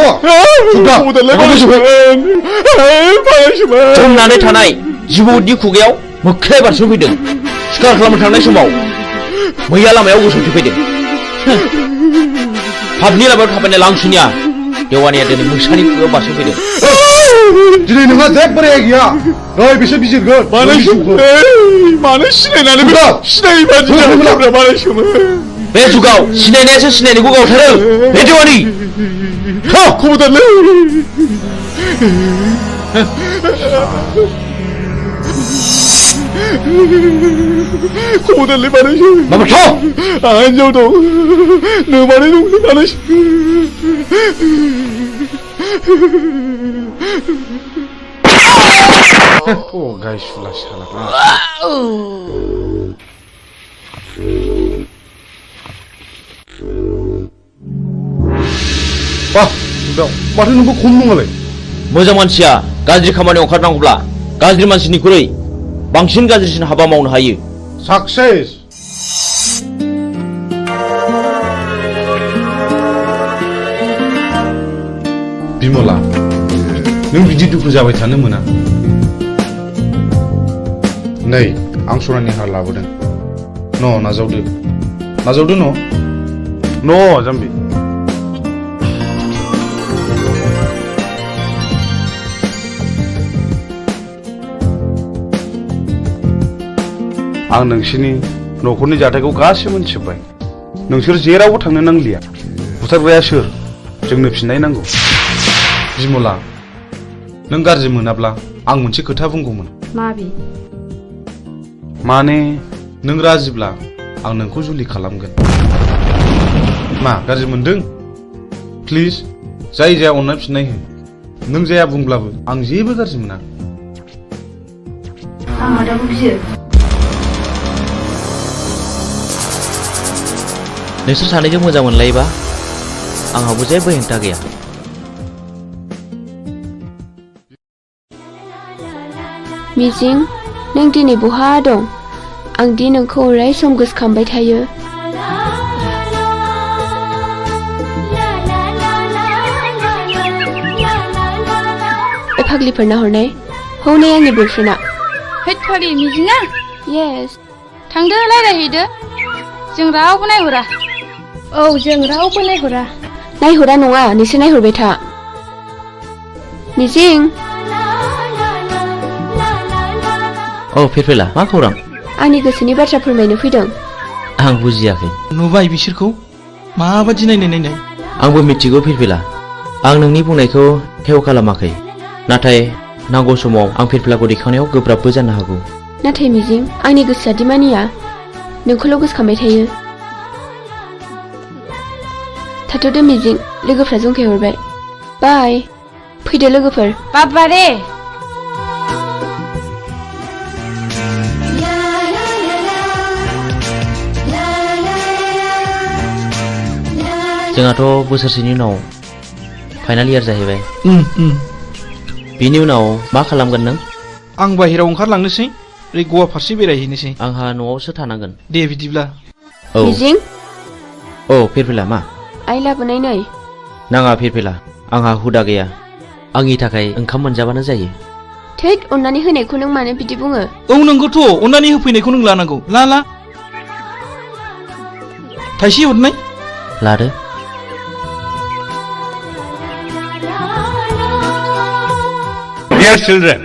जमनानै थानाय जिबौनि खुगायाव मोख्राया बारस'फैदों। सिखार खालामनो थांनाय समाव मैया लामायाव गसंथि फैदों। पाबनि लामायाव थाबायनाय लांसुनिया देवानिया दिनै मोसानि खुगायाव बारस'फैदों। दिनै नोंहा जेबो रेहाय गैया। नै बिसोर बिजिरगोन। मानो सिनायनानै सिनायै बादि बानायसोमोन। बे जुगाव सिनायनायासो सिनायनायखौ गावथारो। बे देवानि खबरदारलै। खबरदारलै बानायसो। आंहा हिनजाव दं। नोमानै दं बानायसो। गायसुला साला। माथो नोंबो खम नङालाय? मोजां मानसिया गाज्रि खामानियाव ओंखारनांगौब्ला गाज्रि मानसिनिख्रुइ बांसिन गाज्रिसिन हाबा मावनो हायो। साक्सेस। बिमला, नों बिदि दुखु जाबाय थानो मोना। नै आं सनानि हार लाबोदों। नाजावदो जाम्बि। आं नोंसिनि न'खरनि जाथायखौ गासिबो मोनथिजोब्बाय। नोंसोर जेरावबो थांनो नांलिया। बुथारग्राया सोर? जोंनो फिननाय नांगौ। बिमला, नों गाज्रि मोनाब्ला आं मोनसे खोथा बुंगौमोन। माने नों राजिब्ला आं नोंखौ जुलि खालामगोन। मा गाज्रि मोनदों? प्लिज जाय जाया अननानै फिननाय हो। नों जाया बुंब्लाबो आं जेबो गाज्रि मोना। नोंसोर सानैजों मोजां मोनलायोबा आंहाबो जेबो हेंथा गैया। मिजिं, नों दिनै बहा दं? आं दि नोंखौ अराय सम गोसोखांबाय थायो। फाग्लिफोरना हरनाय हौनै आंनि बयफ्रेन्डआ। हेटफारि मिजिङा? येस। थांदो रायलायहैदो। जों रावबो नायहरा। औ जों रावबो नायहरा। नायहरा नङा, नोंसोर नायहरबाय था। मिजिं। औ फिरफिला, मा खौरां? आंनि गोसोनि बाथ्रा फोरमायनो फैदों। आं बुजियाखै। नुबाय बिसोरखौ माबादि नायनाय। आंबो मिथिगौ फिरफिला। आं नोंनि बुंनायखौ हेव खालामाखै। नाथाय नांगौ समाव आं फिरफिलाखौ दैखांनायाव गोब्राबबो जानो हागौ। नाथाय मिजिं आंनि गोसोआ दि मानिया नोंखौल' गोसोखांबाय थायो। थाथ'दो मिजिं लोगोफ्रा जंखायहरबाय। बाय फैदो लोगोफोर। बाबारे जोंहाथ' बोसोरसेनि उनाव फाइनाल इयार जाहैबाय। बेनि उनाव मा खालामगोन नों? आं बाहेरायाव ओंखारलांनोसै ओरै गवा फारसे बेरायहैनोसै। आंहा न'आवसो थानांगोन। दे बिदिब्ला। औ मिजिं औ फिरफिला मा? आइ लाबोनाय नै। नाङा फिरफिला आंहा हुदा गैया। आंनि थाखाय ओंखाम मोनजाबानो जायो। थैद अननानै होनायखौ नों मानो बिदि बुङो? औ नंगौथ' अननानै होफैनायखौ नों लानांगौ। ला थाइसे हरनाय। लादो। Dear children,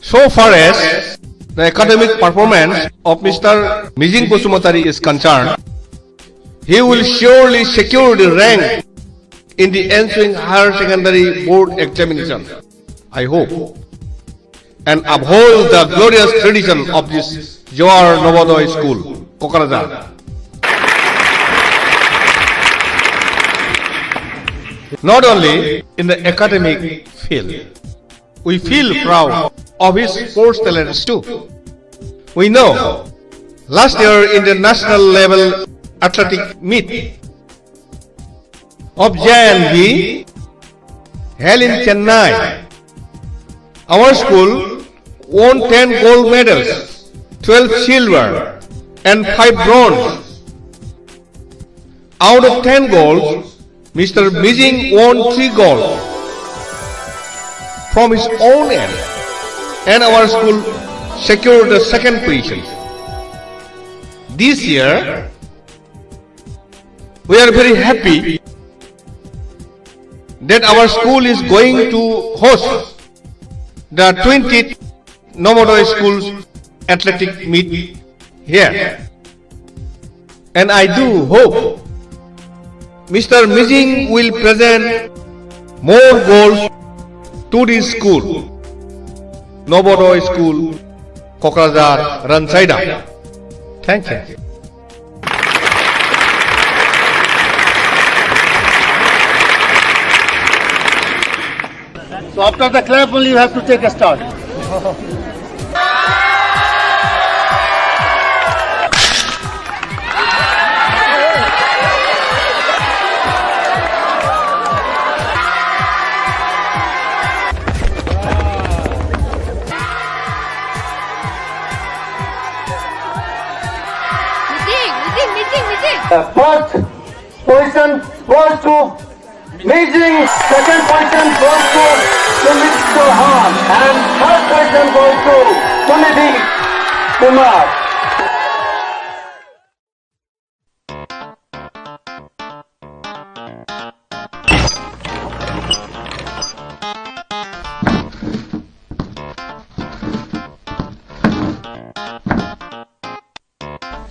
so far as the academic performance of Mr. Mijing Basumatari is concerned, he will surely secure the rank in the ensuing higher secondary board examination, I hope, and uphold the glorious tradition of this Johar Novodoy School, Kokarajar. Not only in the academic field, we feel proud of his sports talents too. We know last year in the national level athletic meet of JNB held in Chennai, our school won 10 gold medals, 12 silver and 5 bronze. Out of 10 golds, Mr. Mijing won 3 gold from his own end, and our school secured the second position. This year, we are very happy that our school is going to host the 20th Novodoy Schools athletic meet here, and I do hope Mr. Mijing will present more goals to this school, Novodoy School, Kokrazar, Ransaida. Thank you. So after the clap only you have to take a start. The first position goes to Mijing, second position goes to Mr. Han, and third position goes to Sunidhi Kumar.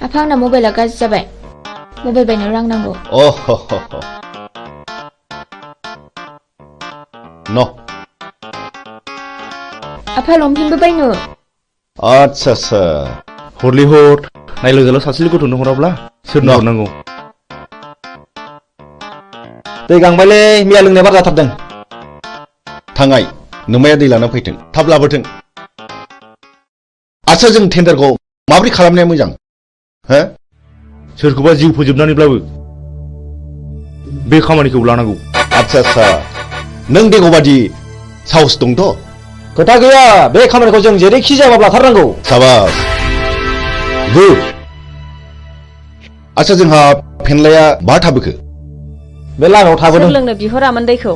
आफा आंना मबाइला गाज्रि जाबाय। Mobile बायनो रां नांगौ। न' आफा लंपेन्टबो बायनो। आच्छा हरलि हर नायल' जाल' सासेल' गथ'नो हराब्ला सोरनो हरनांगौ? दै गांबायलै मैया लोंनाया बारा जाथारदों। थांगाय नोमाया दै लाना फैथों, थाब लाबोथों। आच्छा जों टेन्डारखौ माबोरै खालामनाया मोजां? हो? सोरखौबा जिउ फोजोबनानैब्लाबो बे खामानिखौ लानांगौ। आच्छा नों देग'बादि साहस दंथ'? खोथा गैया, बे खामानिखौ जों जेरैखि जायाबाबो लाथारनांगौ। साबास गुड। आच्छा जोंहा फेनलाया बहा थाबोखो? बे लामायाव थाबोदों। सोर लोंनो बिहरामोन दैखौ?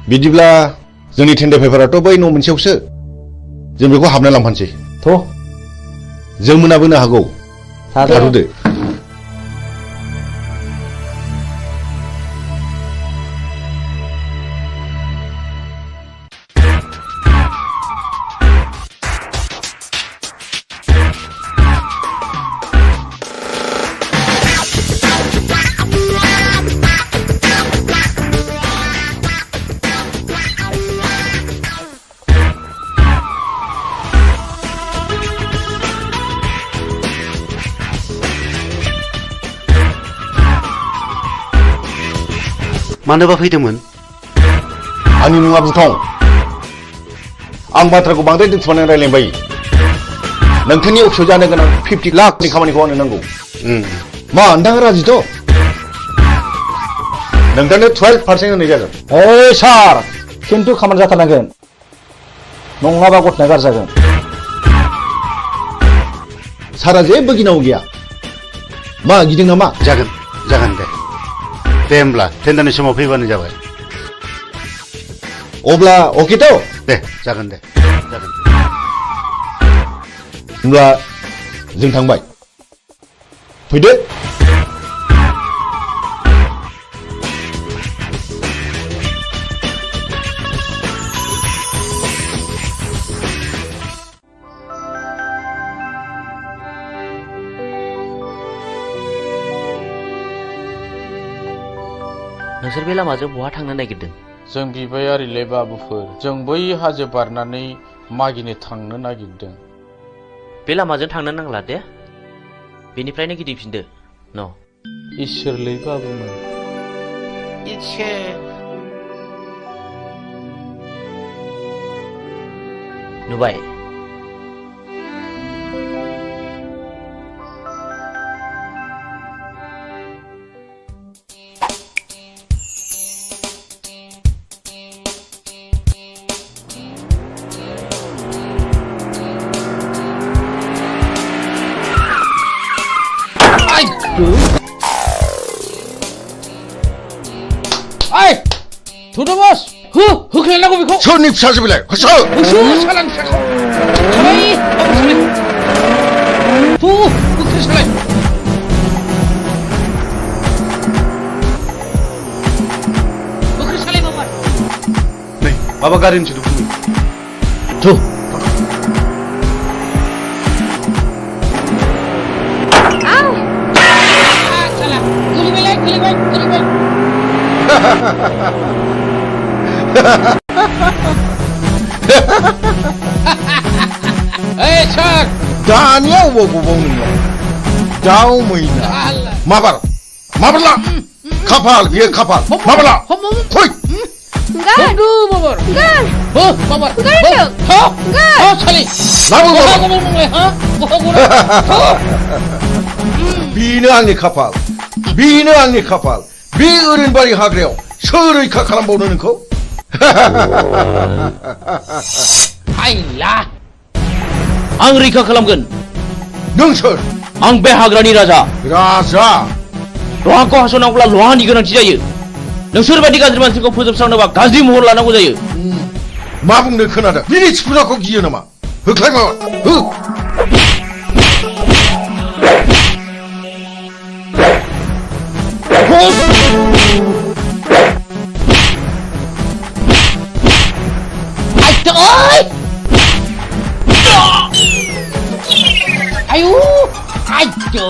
बिदिब्ला जोंनि टेन्डार पेपाराथ' बै न' मोनसेयावसो, जों बेखौ हाबना लांफानोसै। जों मोनाबोनो हागौ। थाथ'दो। मानोबा फैदोंमोन? आंनि मुङा बुथं। आं बाथ्राखौ बांद्राय दोनथुमनानै रायलायबाय। नोंथांनि अफिसाव जानो गोनां 50 लाखनि खामानिखौ आंनो नांगौ। मा नोंथाङा राजिथ'? नोंथांनो 12% होनाय जागोन। ओइ सार, खिन्थु खामानि जाथारनांगोन, नङाबा गथ'ना गाज्रि जागोन। सारा जेबो गिनांगौ गैया। मा गिदों नामा? जागोन दे। दे होमब्ला टेन्डारनि समाव फैबानो जाबाय। अब्ला अकेथ'? दे जागोन दे। होमब्ला जों थांबाय। फैदो। नोंसोर बे लामाजों बहा थांनो नागिरदों? जों बिबायारिले बाबुफोर, जों बै हाजो बारनानै मागिनो थांनो नागिरदों। बे लामाजों थांनो नांला दे, बेनिफ्रायनो गिदिंफिनदो। न' इसोरलै बाबुमोन। नुबाय? ओइ थुदो बस होख्लायनांगौ बेखौ। सोरनि फिसासो बेलाय? होसो सालान फिसाखौ सालाय होख्लाय सालाय। होख्लाय सालाय बाबा। नै माबा गारिनि सोदोब फैयो। थु Hey, Chuck! Daniel wo gubong nyo. Daw मैना. Mabarla. Kapal, biar kapal. Mabarla. Hoy. Enggak. Babar. Enggak. Babar. Enggak. Enggak. Sali. Labu babar. Ha? Bino आंनि खाफाल. Bino आंनि खाफाल. बे ओरैनबारि हाग्रायाव सोर रैखा खालामबावनो नोंखौ? हायला! आं रैखा खालामगोन। नों सोर? आं बे हाग्रानि राजा। राजा? लहाखौ हास'नांगौब्ला लहानि गोनांथि जायो। नोंसोर बायदि गाज्रि मानसिखौ फोजोबस्रांनोबा गाज्रि महर लानांगौ जायो। मा बुंनो खोनादों? बिनि थिफुनाखौ गियो नामा? होख्लाय माबा। हो! Ayo! Ayo!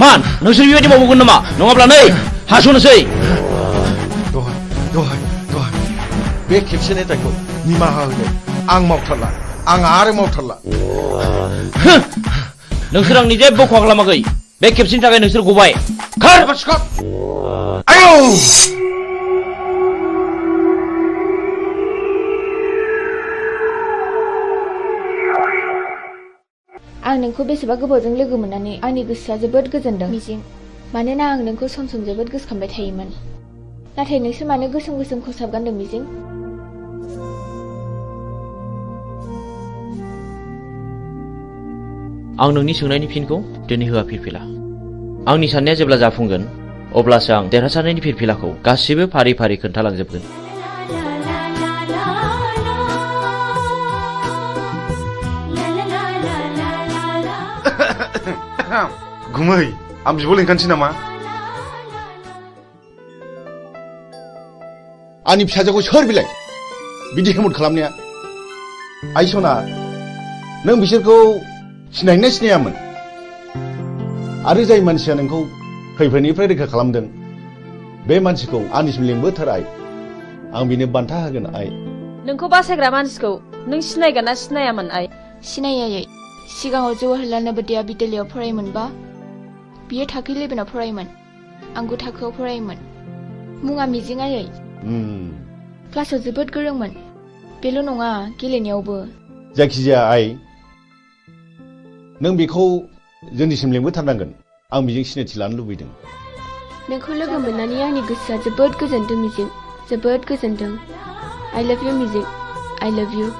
Man, नोंसोर बेबायदि मावगोन नामा? नङाब्ला नै हास'नोसै। दहाय बे खेबसेनि दायखौ निमाहा होदो। आं मावथारला। आं आरो मावथारला। नोंसोर आंनि जेबो खहा खालामाखै। बे खेबसेनि थाखाय नोंसोर गबाय। खार! आयौ! आं नोंखौ बेसेबा गोबावजों लोगो मोननानै आंनि गोसोआ जोबोद गोजोनदों मिजिं। मानोना आं नोंखौ सम सम जोबोद गोसोखांबाय थायोमोन। नाथाय नोंसोर मानो गोसोम गोसोम खसाब गानदों मिजिं? आं नोंनि सोंनायनि फिनखौ दिनै होआ फिरफिला। आंनि साननाया जेब्ला जाफुंगोन अब्लासो आं देरहासारनायनि फिरफिलाखौ गासिबो फारि फारि खोन्थालांजोबगोन। गुमै आं बिब' लिंखानोसै नामा? आंनि फिसाजोखौ सोर बिलाय बिदि हेमत खालामनाया? आइ सना, नों बिसोरखौ सिनायना सिनायामोन? आरो जाय मानसिया नोंखौ खैफोदनिफ्राय रैखा खालामदों बे मानसिखौ आंनिसिम लिंबोथार आइ आं बिनो बान्था होगोन आइ नोंखौ बासायग्रा मानसिखौ नों सिनायगोन ना सिनायामोन आइ सिनायै सिगाङाव जवाहरलाल नवोदया बिद्यालयआव फरायोमोनबा बियो थाखो 11आव फरायोमोन आं 9 थाखोआव फरायोमोन मुङा मिजिं आयै क्लासाव जोबोद गोरोंमोन बेल' नङा गेलेनायावबो जायखिजाया आइ नों बेखौ जोंनिसिम लिंबोथारनांगोन आं बेजों सिनायथि लानो लुबैदों नोंखौ लोगो मोननानै आंनि गोसोआ जोबोद गोजोनदों मिजिं जोबोद गोजोनदों I love you मिजिं I love you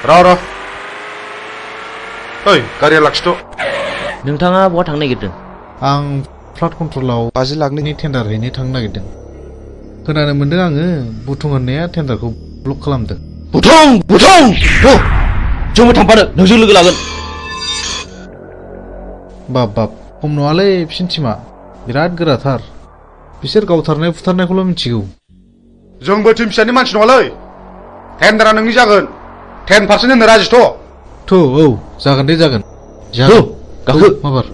र' ओइ गारिया लाखिथ'। नोंथाङा बहा थांनो नागिरदों? आं फ्लाड कन्ट्रलाव 50 लाखनि टेन्डार हैनो थांनो नागिरदों। खोनानो मोनदों आङो बुथुं होननाया टेन्डारखौ ब्लक खालामदों। बुथुं जोंबो थांफानो नोंजों लोगो लागोन। बाब खम नङालै बिसिनि टिमा बिराद गोराथार। बिसोर गावथारनाय फुथारनायखौल' मिथिगौ। जोंबो टिम फिसानि मानसि नङालै। टेन्डारा नोंनि जागोन। 10% होनो राजिथ'। औ जागोन दे जागोन। गाखो माबार।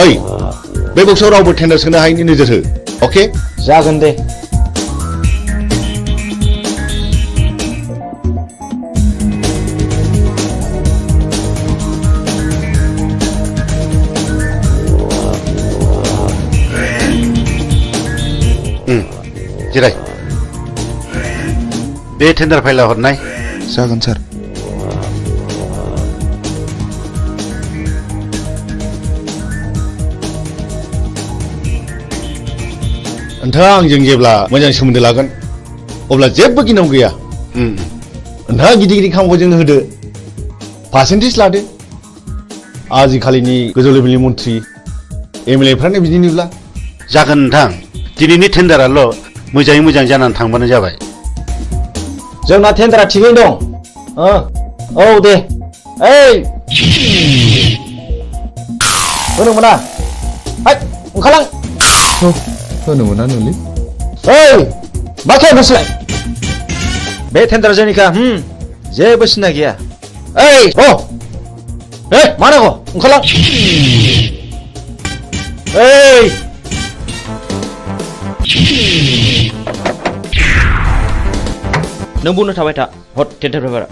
ओइ बे बक्सआव रावबो टेन्डार सोनो हायैनि नोजोर हो। अके जागोन दे। जिराय। बे टेन्डार फाइला हरनाय। जागोन सार। नोंथाङा आंजों जेब्ला मोजां सोमोन्दो लागोन अब्ला जेबो गिनांगौ गैया। नोंथाङा गिदिर खामानिखौ जोंनो होदो, पार्सेन्टेज लादो। आजिखालिनि गोजौ लेभेलनि मन्थ्रि एमएलएफ्रानो बिदिनोब्ला। जागोन नोंथां, दिनैनि टेन्डाराल' मोजाङै मोजां जानानै थांबानो जाबाय। जोंना टेन्डारा थिगैनो दं। औ दे। ओइ होनो मोना। ओंखारलां। होनो मोना नोंलै। ओइ मा खालामनोसैलाय? बे टेन्डारा जोंनिखा। जेबो सिन्था गैया। ओइ मा नांगौ? ओंखारलां। ओइ नों बुंनो थाबाय था। हट टेन्डार पेपारा।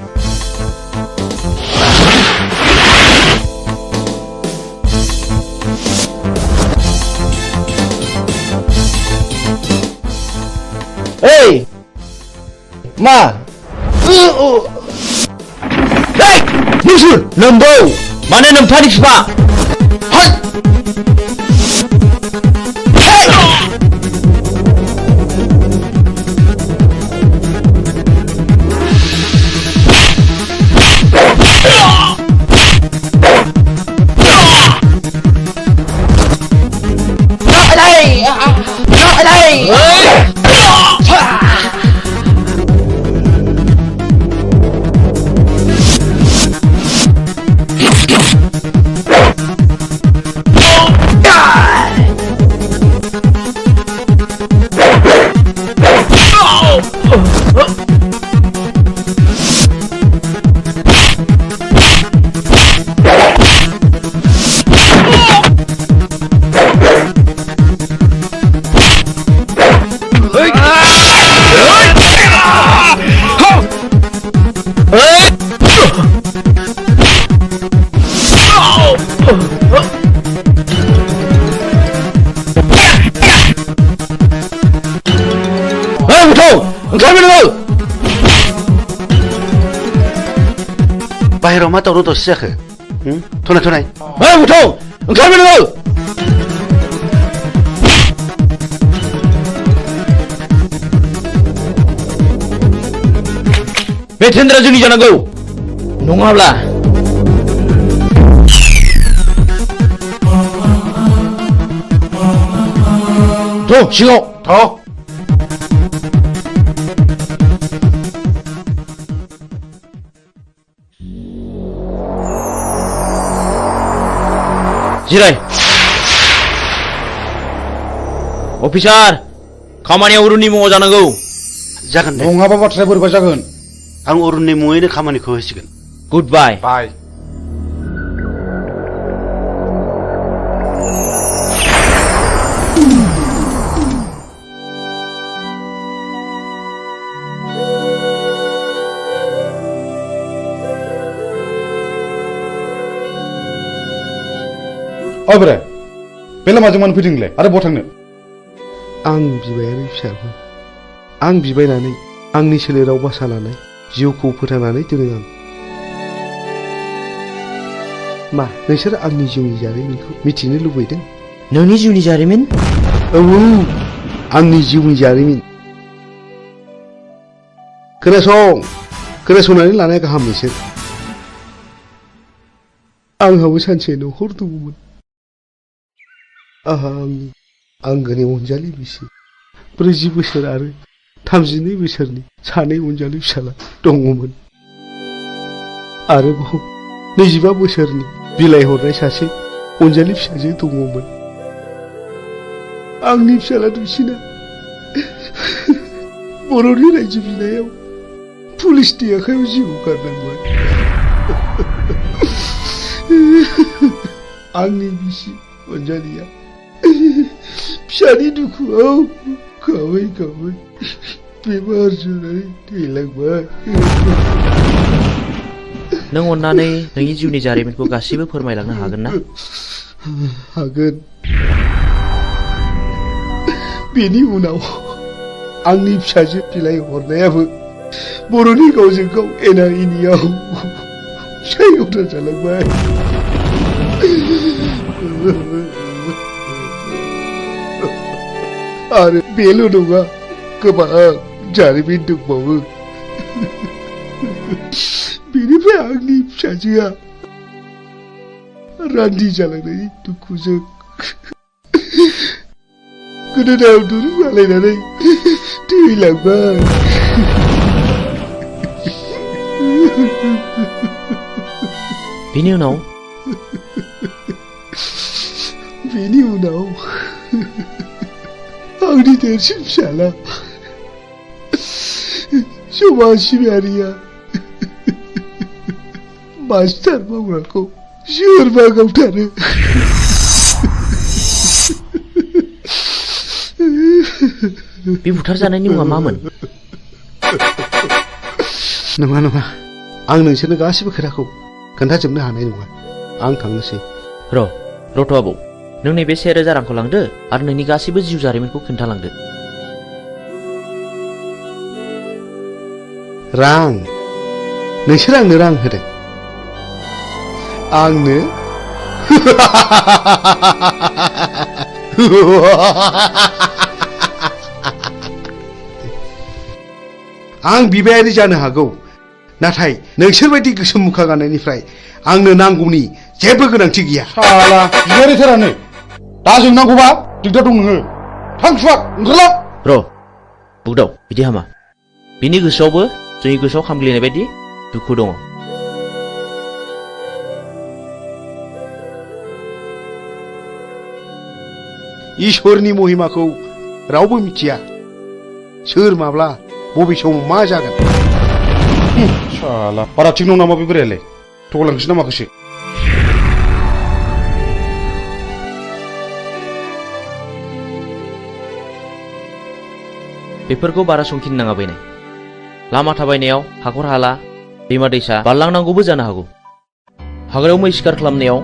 ओइ मा? नोंसोर नोंबौ माने नोम्फानि फिफा। बाहेराव मा दावराव दावसि जाखो? थनाय ओंखारबाय नोङो। बे टेन्डारा जोंनि जानांगौ नङाब्ला सिङाव जिराय। अफिसार खामानिया अरुननि मुङाव जानांगौ। जागोन दे। नङाबा बाथ्राया बोरैबा जागोन। आं अरुननि मुङैनो खामानिखौ होसिगोन। गुड बाय। बाय। ओइ बोराय बे लामाजों मानो फैदों नोंलाय आरो बहा थांनो? आं बिबायारि फिसाखौ आं बिबायनानै आंनि सोलेराव बासा लानाय जिउखौ फोथांनानै दोनो आं। मा नोंसोर आंनि जिउनि जारिमिनखौ मिथिनो लुबैदों? नोंनि जिउनि जारिमिन? औ आंनि जिउनि जारिमिन। खोनासंनानै लानाया गाहाम नोंसोर। आंहाबो सानसे न'खर दङमोन। आंहा आंनि आंगोनि अनजालि बिसि 40 बोसोर आरो 32 बोसोरनि सानै अनजालि फिसाला दङमोन। आरोबाव 25 बोसोरनि बिलाइ हरनाय सासे अनजालि फिसाजो दङमोन। आंनि फिसाला दुइसिना बर'नि रायजो बिनायाव पुलिसनि आखायाव जिउ गारनांबाय। आंनि बिसि अनजालिया फिसानि दुखुआव गाबै गाबै बेमार जानानै थैलांबाय। नों अन्नानै नोंनि जिउनि जारिमिनखौ गासिबो फोरमायलांनो हागोन ना? हागोन। बेनि उनाव आंनि फिसाजो बिलाइ हरनायाबो बर'नि गावजों गाव एना एनियाव फिसायवदा जालांबाय। आरो बेल' नङा, गोबां जारिमिन दंबावो। बेनिफ्राय आंनि फिसाजोआ रान्दि जालांनायनि दुखुजों गोदोनायाव दुरुं आलायनानै थैलांबाय। बेनि उनाव आंनि देरसिन फिसाला समाज सिबियारिया मास्टार मावग्राखौ सोरबा गावथारो। बे बुथारजानायनि मुङा मामोन? नङा आं नोंसोरनो गासिबो खोथाखौ खोन्थाजोबनो हानाय नङा। आं थांनोसै। रथ' आबौ, नों नैबे 1000 रांखौ लांदो आरो नोंनि गासिबो जिउ जारिमिनखौ खोन्थालांदो। रां? नोंसोर आंनो रां होदों? आंनो? आं बिबायारि जानो हागौ, नाथाय नोंसोरबायदि गोसोम मुखा गाननायनिफ्राय आंनो नांगौनि जेबो गोनांथि गैया। साला बिबायारिथारानो दा जोंनांगौबा दिगदार दं नोङो। थां सुवाद ओंखारलां। बुगदाव, बिदि हामा। बिनि गोसोआवबो जोंनि गोसोआव खामग्लिनाय बायदि दुखु दङ। इसोरनि महिमाखौ रावबो मिथिया। सोर माब्ला बबे समाव मा जागोन। साला बारा थिग नङा नामा बे बोरायालाय? थगायलांखोसै ना माखोसै? बेफोरखौ बारा संखिनो नाङा बैनाय। लामा थाबायनायाव हाखर हाला, दैमा दैसा बारलांनांगौबो जानो हागौ। हाग्रायाव मै शिकार खालामनायाव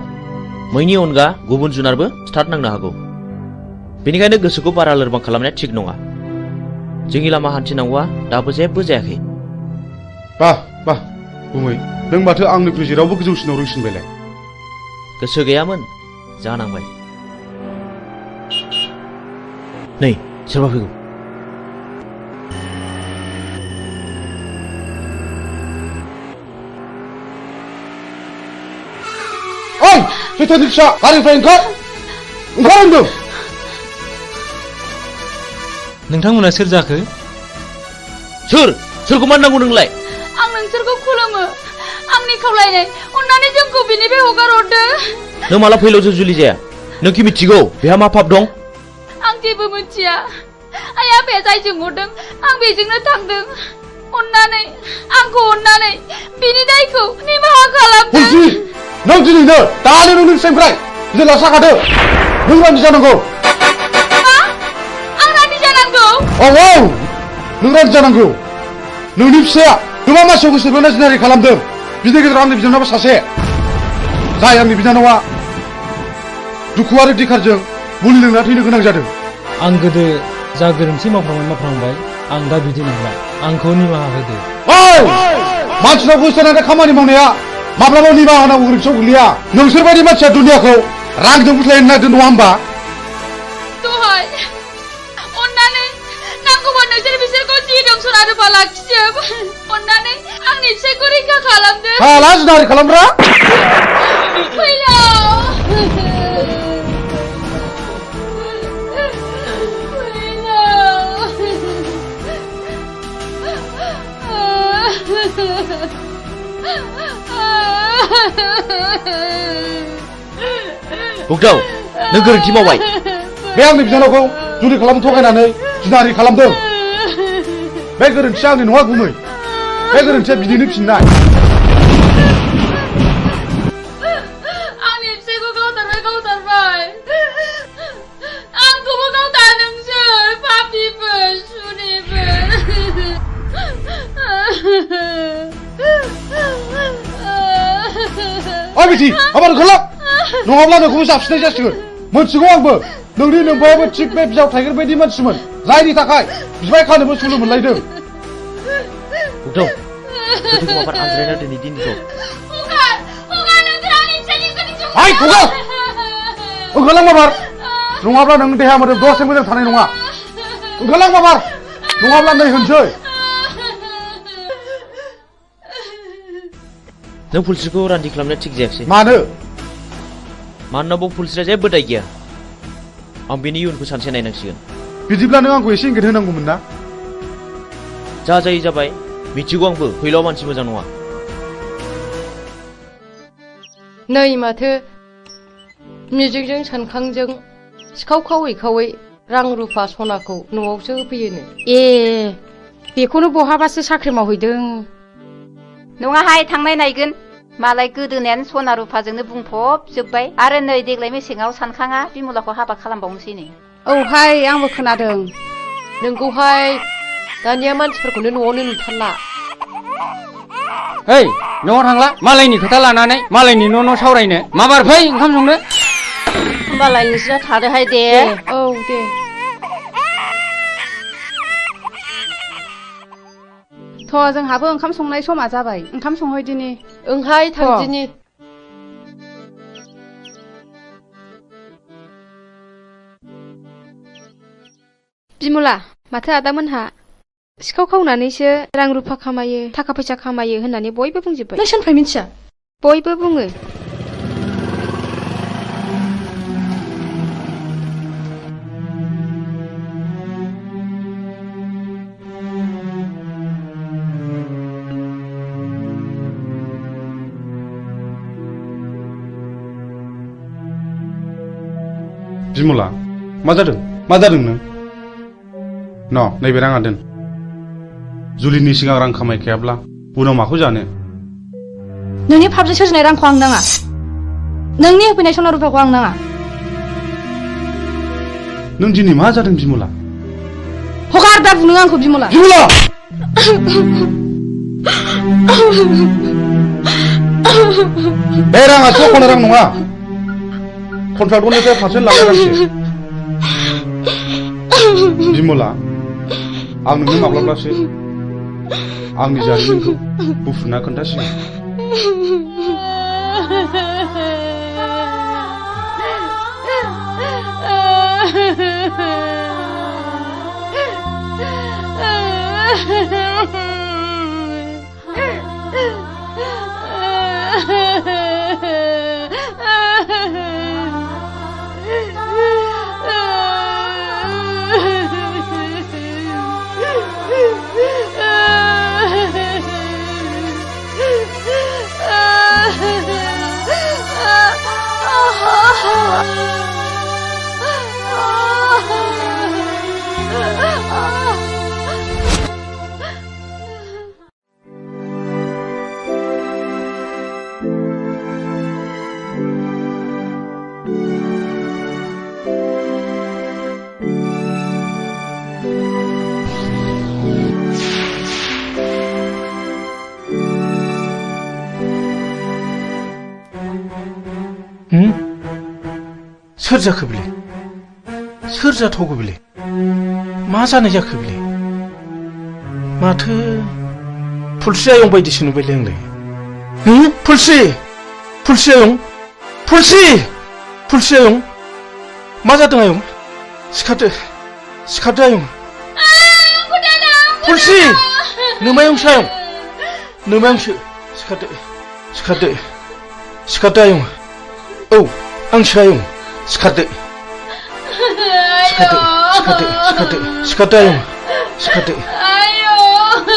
मैनि अनगा गुबुन जुनारबो स्टार्ट नांनो हागौ। बेनिखायनो गोसोखौ बारा लोरबां खालामनाया थिग नङा। जोंनि लामा हान्थिनांगौआ दाबो जेबो जायाखै। बाह गुमै, नों माथो आंनिख्रुइ जेरावबो गोजौसिनाव रोंसिनबायलाय। गोसो गैयामोन, जानांबाय। नै सोरबा फैगौ। ओइ सैथोनि फिसा, गारिनिफ्राय ओंखार होनदों। नोंथांमोना सोर जाखो? सोरखौ मान नांगौ नोंलाय? आं नोंसोरखौ खुलुमो। आंनि खावलायनाय, अन्नानै जोंखौ बिनिफ्राय हगार हरदो। नों माला फैलाव जुलि जाया? नों कि मिथिगौ बेहा मा पाप दं? आं जेबो मिथिया। आइ आफाया जायजों हरदों आं बेजोंनो थांदों। आंखौ अन्नानै बिनि दायखौ निमाहा खालामदो। नों दिनैनो दानो नोंनि फिसाइनिफ्राय जेला साखादो। नों रान्दि जानांगौ। आं रान्दि जानांगौ? औ नों रान्दि जानांगौ। नोंनि फिसाया गोबां मानसियाव गोसो बोना जिनारि खालामदों। बिनि गेजेराव आंनि बिनानावआ सासे, जाय आंनि बिनानावआ दुखु आरो दिखारजों मुलि लोंना थैनो गोनां जादों आं गोदो जा गोरोन्थि मावफ्रांबाय आं दा बिदि नंला आंखौ निमाहा होदो ओइ मानसिनाव गोसोनानै खामानि मावनाया माब्लाबा निमाहा होनांगौ गोरोन्थियाव गोग्लैया नोंसोरबायदि मानसिया दुनियाखौ रांजों बुथलायनो नागिरदों नङा होमबा दहाय अन्नानै नांगौबा नोंसोर बिसोरखौ जि दं सना रुफा लाखिजोब अन्नानै आंनि फिसायखौ रैखा खालामदो हाला जिनाहारि खालामग्रा फैलाव बुगदाव नों गोरोन्थि मावबाय बे आंनि बिनानावखौ जुलि खालामनो थगायनानै जिनाहारि खालामदों बे गोरोन्थिया आंनि नङा गुमै बे गोरोन्थिया बिनिनो फिननाय आंनि फिसायखौ गावथारबाय आंखौबो गावथार नोंसोर पापिफोर सुनिफोर ओइ बिथि आबार ओंखारलां नङाब्ला नोंखौबो जाबसिननाय जासिगोन मोनथिगौ आंबो नोंनि नोंबायाबो थिग बे बिजाव थाइगिर बायदि मानसिमोन जायनि थाखाय बिबाय खानोबो सुलु मोनलायदों बुगदाव गोथौखौ माबार आनज्रायना दिनै दिनखौ ओइ खगा ओंखारलां माबार नङाब्ला नों देहा मोदोम दसे मोजां थानाय नङा ओंखारलां माबार नङाब्ला नै होनसै नों पुलिसखौ रान्दि खालामनाया थिग जायाखिसै मानोना बाव पुलिसआ जेबो दाय गैया आं बेनि इयुनखौ सानसे नायनांसिगोन बिदिब्ला नों आंखौ एसे इंगित होनांगौमोन ना जा जायो जाबाय मिथिगौ आंबो फैलाव मानसि मोजां नङा नै माथो मिजिंजों सानखांजों सिखाव खावै रां रुफा सनाखौ न'आवसो होफैयोनो ए बेखौनो बहाबासो साख्रि मावहैदों नङाहाय थांनाय नायगोन मालाय गोदोनायानो सना रुफाजोंनो बुंफबजोब्बाय आरो नै देग्लाय मेसेङाव सानखाङा बिमलाखौ हाबा खालामबावनोसैनो औहाय आंबो खोनादों नोंगौहाय दानिया मानसिफोरखौनो न'आवनो नुथारला ओइ न'आव थांला मालायनि खोथा लानानै मालायनि न' सावरायनो माबार फै ओंखाम संनो होमबालाय नोंसोरा थादोहाय दे औ दे थ' जोंहाबो ओंखाम संनाय समा जाबाय ओंखाम संहैदिनि ओंहाय थांदिनि बिमला माथो आदामोनहा सिखाव खावनानैसो रां रुफा खामायो थाखा फैसा खामायो होननानै बयबो बुंजोब्बाय नों सोरनिफ्राय मिथिया बयबो बुङो बिमला मा जादों नों नैबे राङा दोन जुलिनि सिगां रां खामायखायाब्ला उनाव माखौ जानो नोंनि फाबजों सोरजिनाय रांखौ आं नाङा नोंनि होफैनाय सना रुफाखौ आं नाङा नों दिनै मा जादों बिमला हगार दा बुं नों आंखौ बिमला बे राङा सख'नो रां नङा कन्ट्राक्टरनिफ्राय पारसेन्ट लानाय रांसो बिमला आं नोंनो माब्लाब्लासो आंनि जारिमिनखौ बुफ्रुना खोन्थासिगोन सोर जाखो बिलाय सोर जाथावगौ बेलाय मा जानाय जाखो बेलाय माथो फुलस्रि आयं बायदिसो नुबायलै आंलाय फुलस्रि फुलस्रि आयं फुलस्रि आयं मा जादों आयं सिखारदो आयं फुलस्रि नोमायंसो आयं नोमायंसो सिखारदो आयं औ आंसो आयं सिखारदो आयं सिखारदो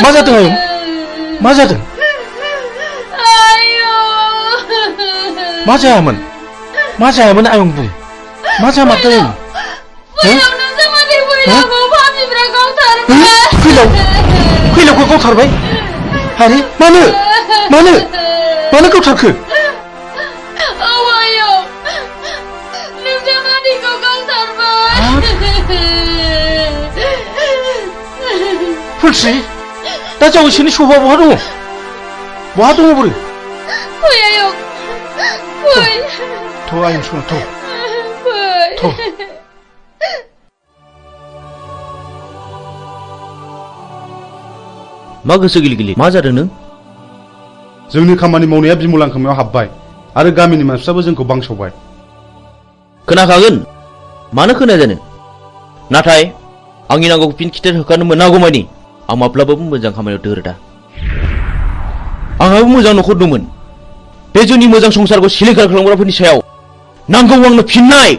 मा जादों आयं मा जादों मा जायामोन आयं बुं मा जामारदों आयं फैलावखौ गावथारबाय आरे मानो गावथारखो फुलस्रि दा जावैसोनि सफा बहा दङ बोरो फै आयं फै थ' आयं सना थ' मा गोसो गिलि मा जादों नों जोंनि खामानि मावनाया बिमल आंखामायाव हाबबाय आरो गामिनि मानसिफ्राबो जोंखौ बांसावबाय खोनाखागोन मानो खोनाया जानो नाथाय आंनि नांगौखौ फिन खिथेर होखानो मोनागौमानि आं माब्लाबाबो मोजां खामानियाव दोरोदा आंहाबो मोजां न'खर दंमोन बे जोंनि मोजां संसारखौ सिलिंखार खालामग्राफोरनि सायाव नांगौ आंनो फिननाय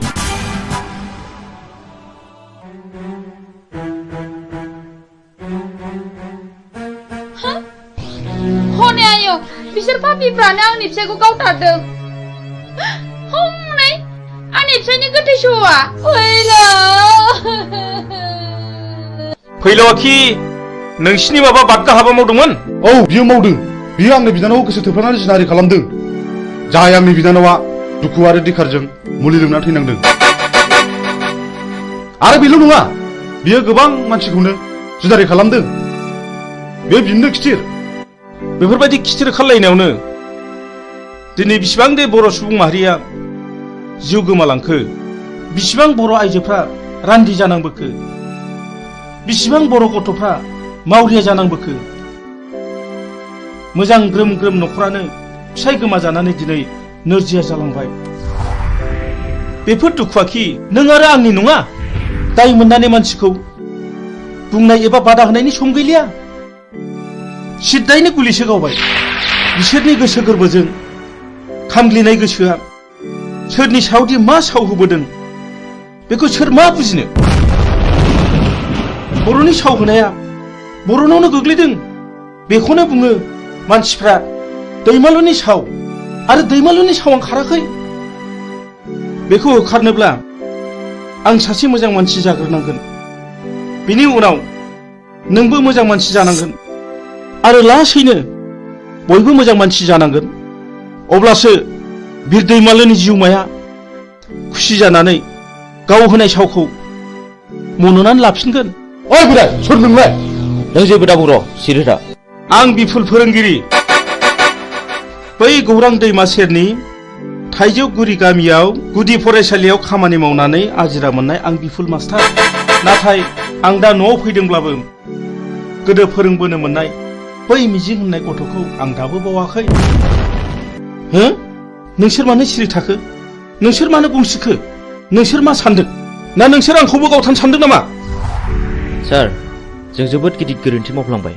हनै आयं बिसोर पापिफ्रानो आंनि फिसायखौ गावथारदों हनै आंनि फिसायनि गोथै सहआ फैलावाखि नोंसिनि माबा बादगा हाबा मावदोंमोन औ बियो मावदों बियो आंनि बिनानावखौ गोसो थोफ्लानानै जिनाहारि खालामदों जाय आंनि बिनानावा दुखु आरो दिखारजों मुलि लोंना थैनांदों आरो बेल' नङा बियो गोबां मानसिखौनो जुदारि खालामदों बे बिनो खिथिर बेफोरबायदि खिथिर खालायनायावनो दिनै बिसिबां दे बर' सुबुं माहारिया जिउ गोमालांखो बिसिबां बर' आइजोफ्रा रान्दि जानांबोखो बिसिबां बर' गथ'फ्रा मावरिया जानांबोखो मोजां ग्रोम ग्रोम न'खरानो फिसाय गोमाजानानै दिनै नोरजिया जालांबाय बेफोर दुखुआखि नों आरो आंनि नङा दाय मोननानै मानसिखौ बुंनाय एबा बादा होनायनि सम गैलिया सिद्दायैनो गुलिसो गावबाय बिसोरनि गोसो गोरबोजों खामग्लिनाय गोसोआ सोरनि सायावदि मा साव होबोदों बेखौ सोर मा बुजिनो बर'नि साव होनाया बर'नावनो गोग्लैदों बेखौनो बुङो मानसिफ्रा दैमालुनि साव आरो दैमालुनि सावा खाराखै बेखौ होखारनोब्ला आं सासे मोजां मानसि जाग्रोनांगोन बिनि उनाव नोंबो मोजां मानसि जानांगोन आरो लासैनो बयबो मोजां मानसि जानांगोन अब्लासो बिर दैमालुनि जिउमाया खुसि जानानै गाव होनाय सावखौ मन'नानै लाफिनगोन ओइ बोराय सोर नोंलाय नों जेबो दा बुंर' सिरिथा आं बिफुल फोरोंगिरि बै गौरां दैमा सेरनि थाइजौगुरि गामियाव गुदि फरायसालियाव खामानि मावनानै आजिरा मोननाय आं बिफुल मास्टार नाथाय आं दा न'आव फैदोंब्लाबो गोदो फोरोंबोनो मोननाय बै मिजिं होननाय गथ'खौ आं दाबो बावाखै हो नोंसोर मानो सिरि थाखो नोंसोर मानो गंसिखो नोंसोर मा सानदों ना नोंसोर आंखौबो गावथारनो सानदों नामा सार जों जोबोद गिदिर गोरोन्थि मावफ्लांबाय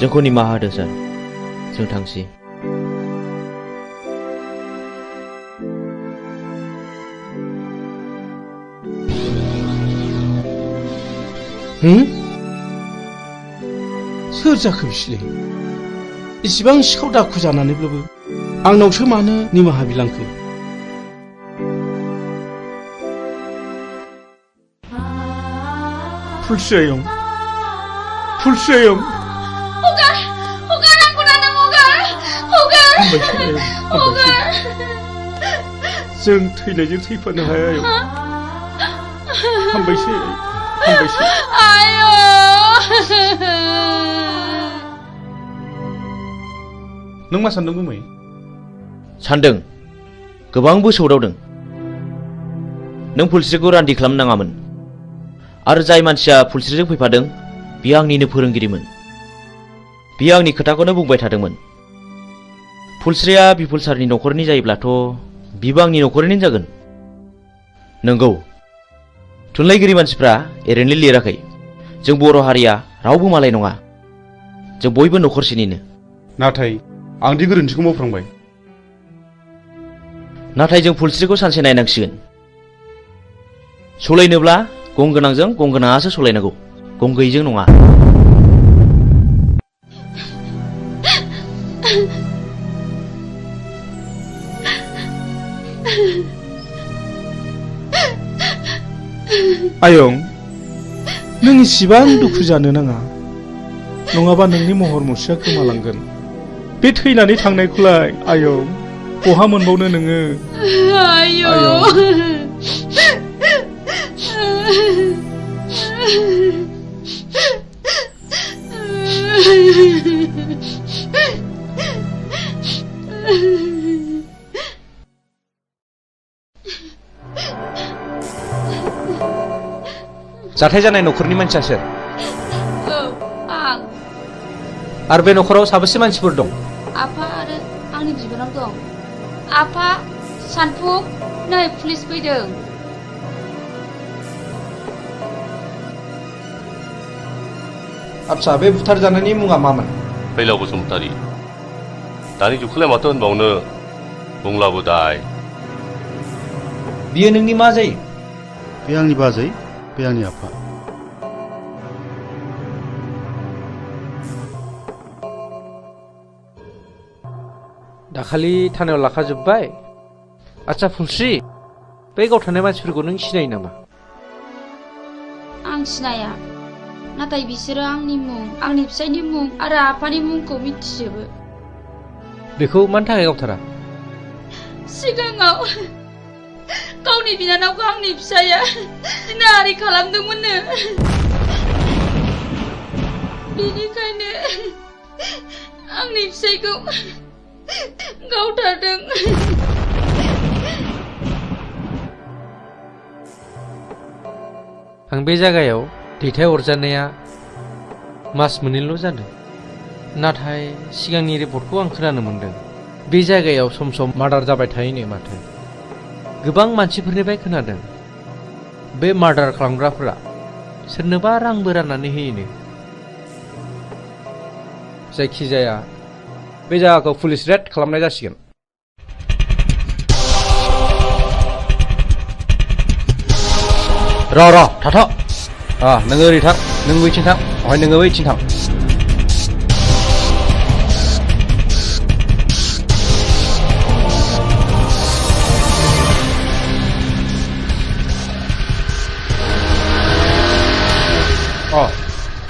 जोंखौ निमाहा होदो सार जों थांसै सोर जाखो बिसोरलाय इसिबां सिखाव दाखु जानानैब्लाबो आंनावसो मानो निमाहा बिलांखो फुलस्रि आयं हगार आंखौ दा नों हगार जों थैनायजों थैफानो हाया आयं हामबायसै आयौ नों मा सानदों गुमै सानदों गोबांबो सौदावदों नों फुलस्रिखौ रान्दि खालामनाङामोन आरो जाय मानसिया फुलस्रिजों फैफादों बियो आंनिनो फोरोंगिरिमोन बियो आंनि खोथाखौनो बुंबाय थादोंमोन फुलस्रिया बिपुल सारनि न'खरनि जायोब्लाथ' बिबो आंनि न'खरनिनो जागोन नंगौ थुनलाइगिरि मानसिफ्रा ओरैनो लिराखै जों बर' हारिया रावबो मालाय नङा जों बयबो न'खरसेनिनो नाथाय आं दि गोरोन्थिखौ मावफ्रांबाय नाथाय जों फुलस्रिखौ सानसे नायनांसिगोन सलायनोब्ला गं गोनांजों गं गोनाङासो सलायनांगौ गं गैयैजों नङा आयं नों इसिबां दुखु जानो नाङा नङाबा नोंनि महर मुस्रिया गोमालांगोन बे थैनानै थांनायखौलाय आयं बहा मोनबावनो नोङो जाथाय जानाय न'खरनि मानसिया सोर आं आरो बे न'खराव साबेसे मानसिफोर दं आफा आरो आंनि बिबोनां दं आफा सानफु नै पुलिस फैदों आच्छा बे बुथारजानायनि मुङा मामोन फैलाव बसुमतारी दानि जुगखौलाय माथो होनबावनो बुंलाबो दाय बियो नोंनि मा जायो बे आंनि बाजै बे आंनि आफा दाखालि थानायाव लाखाजोब्बाय आच्छा फुलस्रि बै गावथारनाय मानसिफोरखौ नों सिनायो नामा आं सिनाया नाथाय बिसोरो आंनि मुं आंनि फिसायनि मुं आरो आफानि मुंखौ मिथिजोबो बेखौ मानि थाखाय गावथारा सिगाङाव गावनि बिनानावखौ आंनि फिसाया नारि खालामदोंमोननो बेनिखायनो आंनि फिसायखौ गावथारदों आं बे जायगायाव दैथायहरजानाया मास मोननैल' जादों नाथाय सिगांनि रिपर्टखौ आं खोनानो मोनदों बे जायगायाव सम सम मार्डार जाबाय थायोनो माथो गोबां मानसिफोरनिफ्राय खोनादों बे मार्डार खालामग्राफोरा सोरनोबा रांबो राननानै होयोनो जायखिजाया बे जायगाखौ पुलिस रेड खालामनाय जासिगोन र' थाथ' नोङो ओरै थां नों बैथिं थां ओमफ्राय नोङो बैथिं थां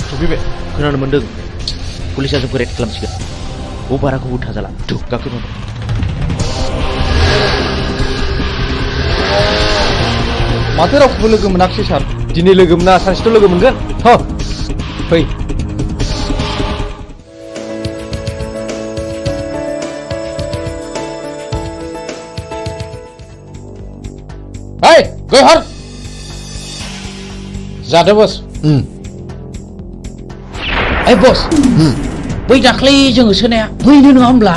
सफैबाय खोनानो मोन्दों पुलिसा जोंखौ रेड खालामसिगोन बाराखौ उथा जाला गाखोनो माथो रावखौबो लोगो मोनाखिसै सार दिनै लोगो मोना सानसेथ' लोगो मोनगोन फै गयहर जादो बस ओइ बस बै दाख्लै जोङो सोनाया बैनो नङा होमब्ला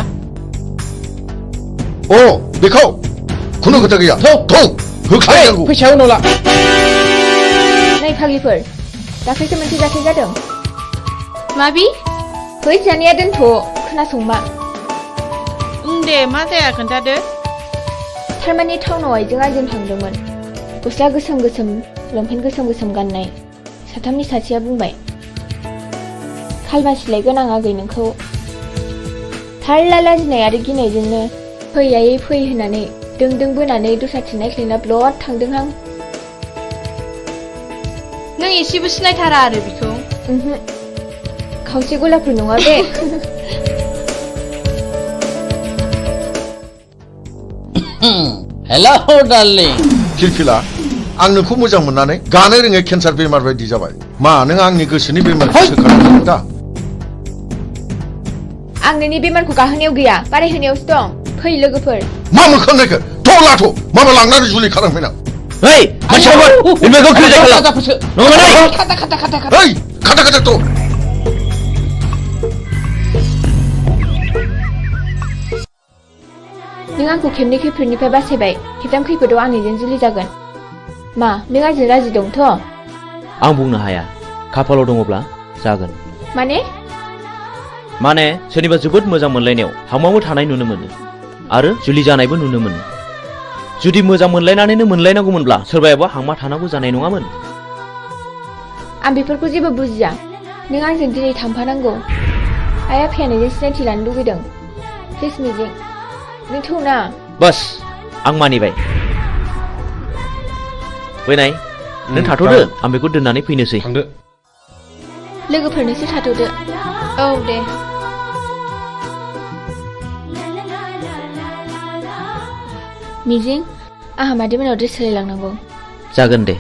अ बेखौ खुनु खोथा गैया थौ होखानांगौ फैसा उनाव ला नै फाग्लिफोर दाख्लैसो मोनसे जाथाय जादों माबि फै जानाया दोनथ' खोनासंमा दे मा जाया खोन्थादो थारमाने टाउनाव आइजों आइजों थांदोंमोन गस्ला गोसोम गोसोम लंपेन्ट गोसोम गोसोम गाननाय साथामनि सासेया बुंबाय खालमासिलाय गोनां आगै नोंखौ थारला लाजिनाय आरो गिनायजोंनो फै आयै फै होननानै दों बोनानै दस्राथिं नायख्लायना ब्लद थांदोंहां नों एसेबो सिनायथारा आरो बिखौ खावसे गलाफोर नङा बे हेलौ डार्लिं फिरफिला आं नोंखौ मोजां मोननानै गानो रोङै केन्सार बेमार बायदि जाबाय मा नों आंनि गोसोनि बेमारखौ सोखानो दा आं नोंनि बेमारखौ गाहोनायाव गैया बारायहोनायावसो दं फै लोगोफोर मा मोखां नायखो थ' लाथ' माबा लांनानै जुलि खालामफैनां Hei, masyarakat, ini kau kerja kalau. Nongan hei. Hei, kata tuh. नों आंखौ खेबनै खैफोदनिफ्राय बासायबाय खेबथाम खैफोदाव आंनिजों जुलि जागोन मा नों आंजों राजि दंथ' आं बुंनो हाया खाफालाव दङब्ला जागोन माने सोरनिबा जोबोद मोजां मोनलायनायाव हामाबो थानाय नुनो मोनो आरो जुलि जानायबो नुनो मोनो जुदि मोजां मोनलायनानैनो मोनलायनांगौमोनब्ला सोरबायाबा हांमा थानांगौ जानाय नङामोन आं बेफोरखौ जेबो बुजिया नों आंजों दिनै थांफानांगौ आइ आफाया नोंजों सिनायथि लानो लुगैदों प्लिज मिजिं नों थौना बस आं मानिबाय फैनाय नों थाथ'दो आं बेखौ दोननानै फैनोसै थांदो लोगोफोरनोसो थाथ'दो औ दे मिजिं आंहा मादै मोनाव ड्रेस सोलायलांनांगौ जागोन दे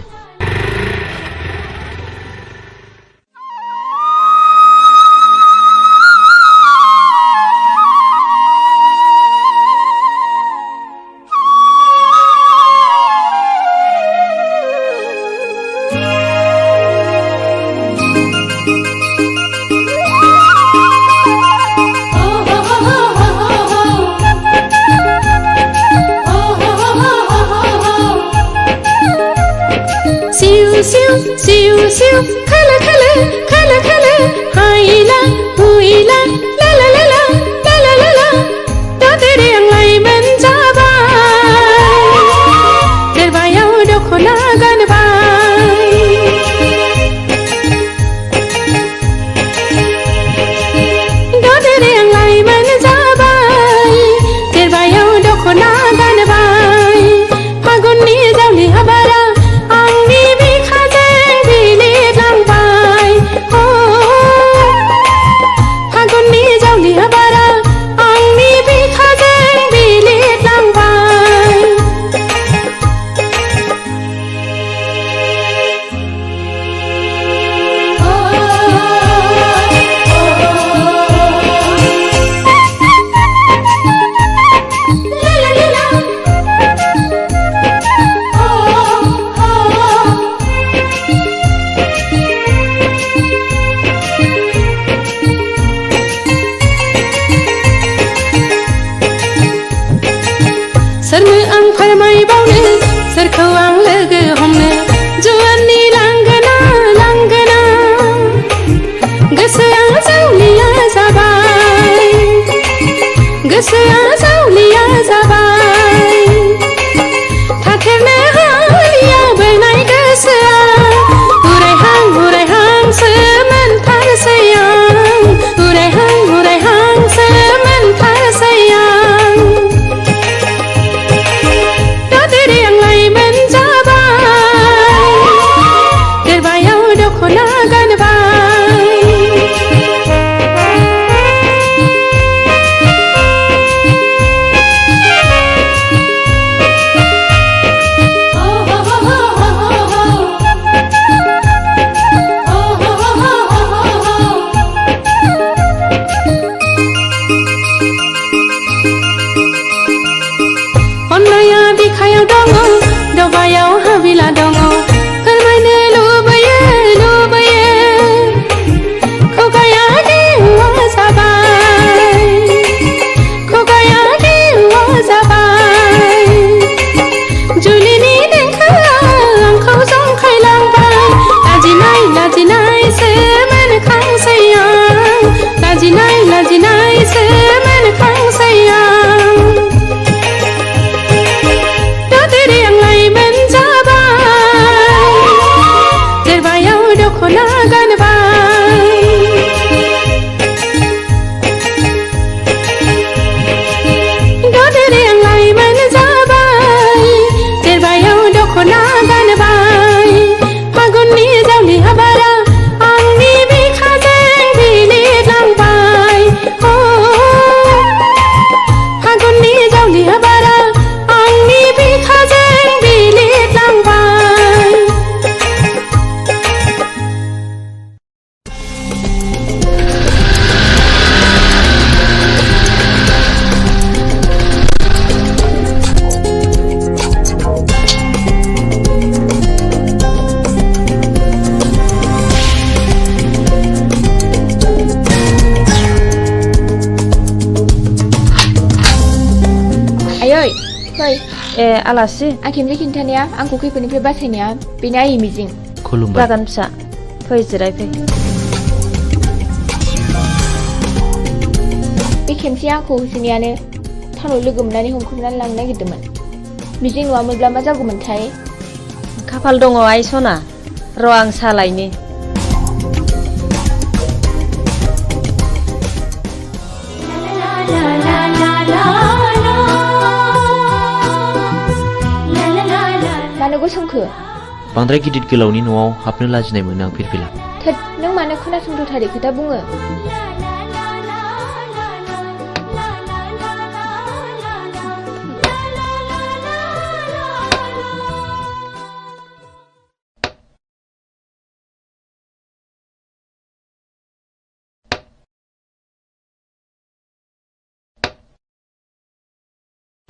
ए आलासि आं खेमसे खिन्थानाया आंखौ खैफोदनिफ्राय बासायनाया बेनो आइ मिजिं। खुलुमबाय। जागोन फिसा फै जिरायफै। बे खेमसे आंखौ होसोनायानो टाउनाव लोगो मोननानै हमख्रबनानै लांनो नागिरदोंमोन। मिजिं नङामोनब्ला मा जागौमोनथाय? खाफाल दङ आइ सना, र' आं सालायनि। मानो गसंखो? बांद्राय गिदिर गोलावनि न'आव हाबनो लाजिनाय मोनो आं फिरफिला। थोद, नों मानो खोनासंथारै खोथा बुङो?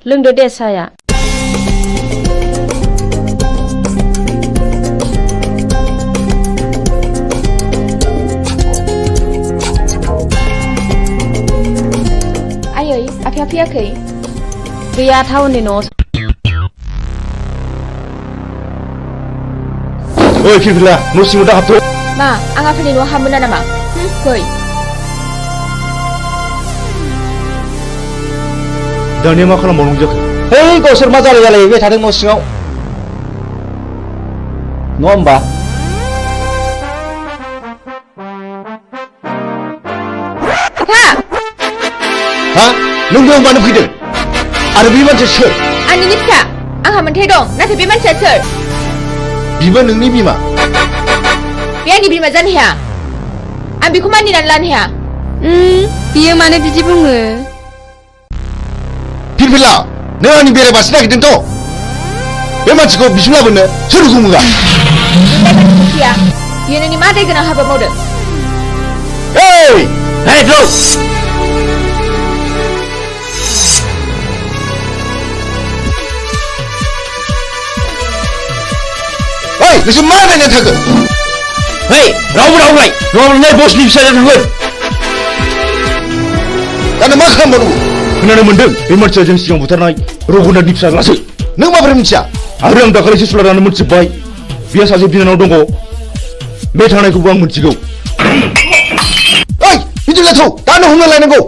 लोंदो दे साया। आयै, आफाया फैयाखै? गैया, टाउननि न'आव। ओइ फिरफिला, न' सिङाव दा हाबथ'। मा, आं आफानि न'आव हाबमोना नामा? फै। दानिया मा खालामबावनांगौ जाखो? है गावसोर मा जालायबाय थादों न' सिङाव? नङा होमबा? आफा! हा? नों बेयाव मानो फैदों? आरो बे मानसिया सोर? आंनिनो फिसा। आंहा मोनथाय दं, नाथाय बे मानसिया सोर? बिबो नोंनि बिमा। बे आंनि बिमा जानो हाया। आं बेखौ मानिनानै लानो हाया। बियो मानो बिदि बुङो? फिरफिला, नों आंनि बेराय बासि नागिरदोंथ'? बे मानसिखौ बिसिम लाबोनो सोर हुकुम होआ? बियो नोंनि मा दाय गोनां हाबा मावदों? ओइ! Hey, bro! ओइ, नोंसोर मा नायनानै थाखो? Hey, रावबो रावलाय! रावलाय बसनि फिसाजों थांगोन! दा नों मा खालामबावनांगौ? खोनानो मोनदों बे मानसिया जों सिगां बुथारनाय रघुनाथनि फिसाज्लासो। नों माबोरै मिथिया? आरो आं दाखालिसो सुलायनानै मोनथिबाय बिहा सासे बिनानाव दङ। बे थांनायखौबो आं मिथिगौ। ओइ, बिदि जाथौ, दानो हमना लायनांगौ।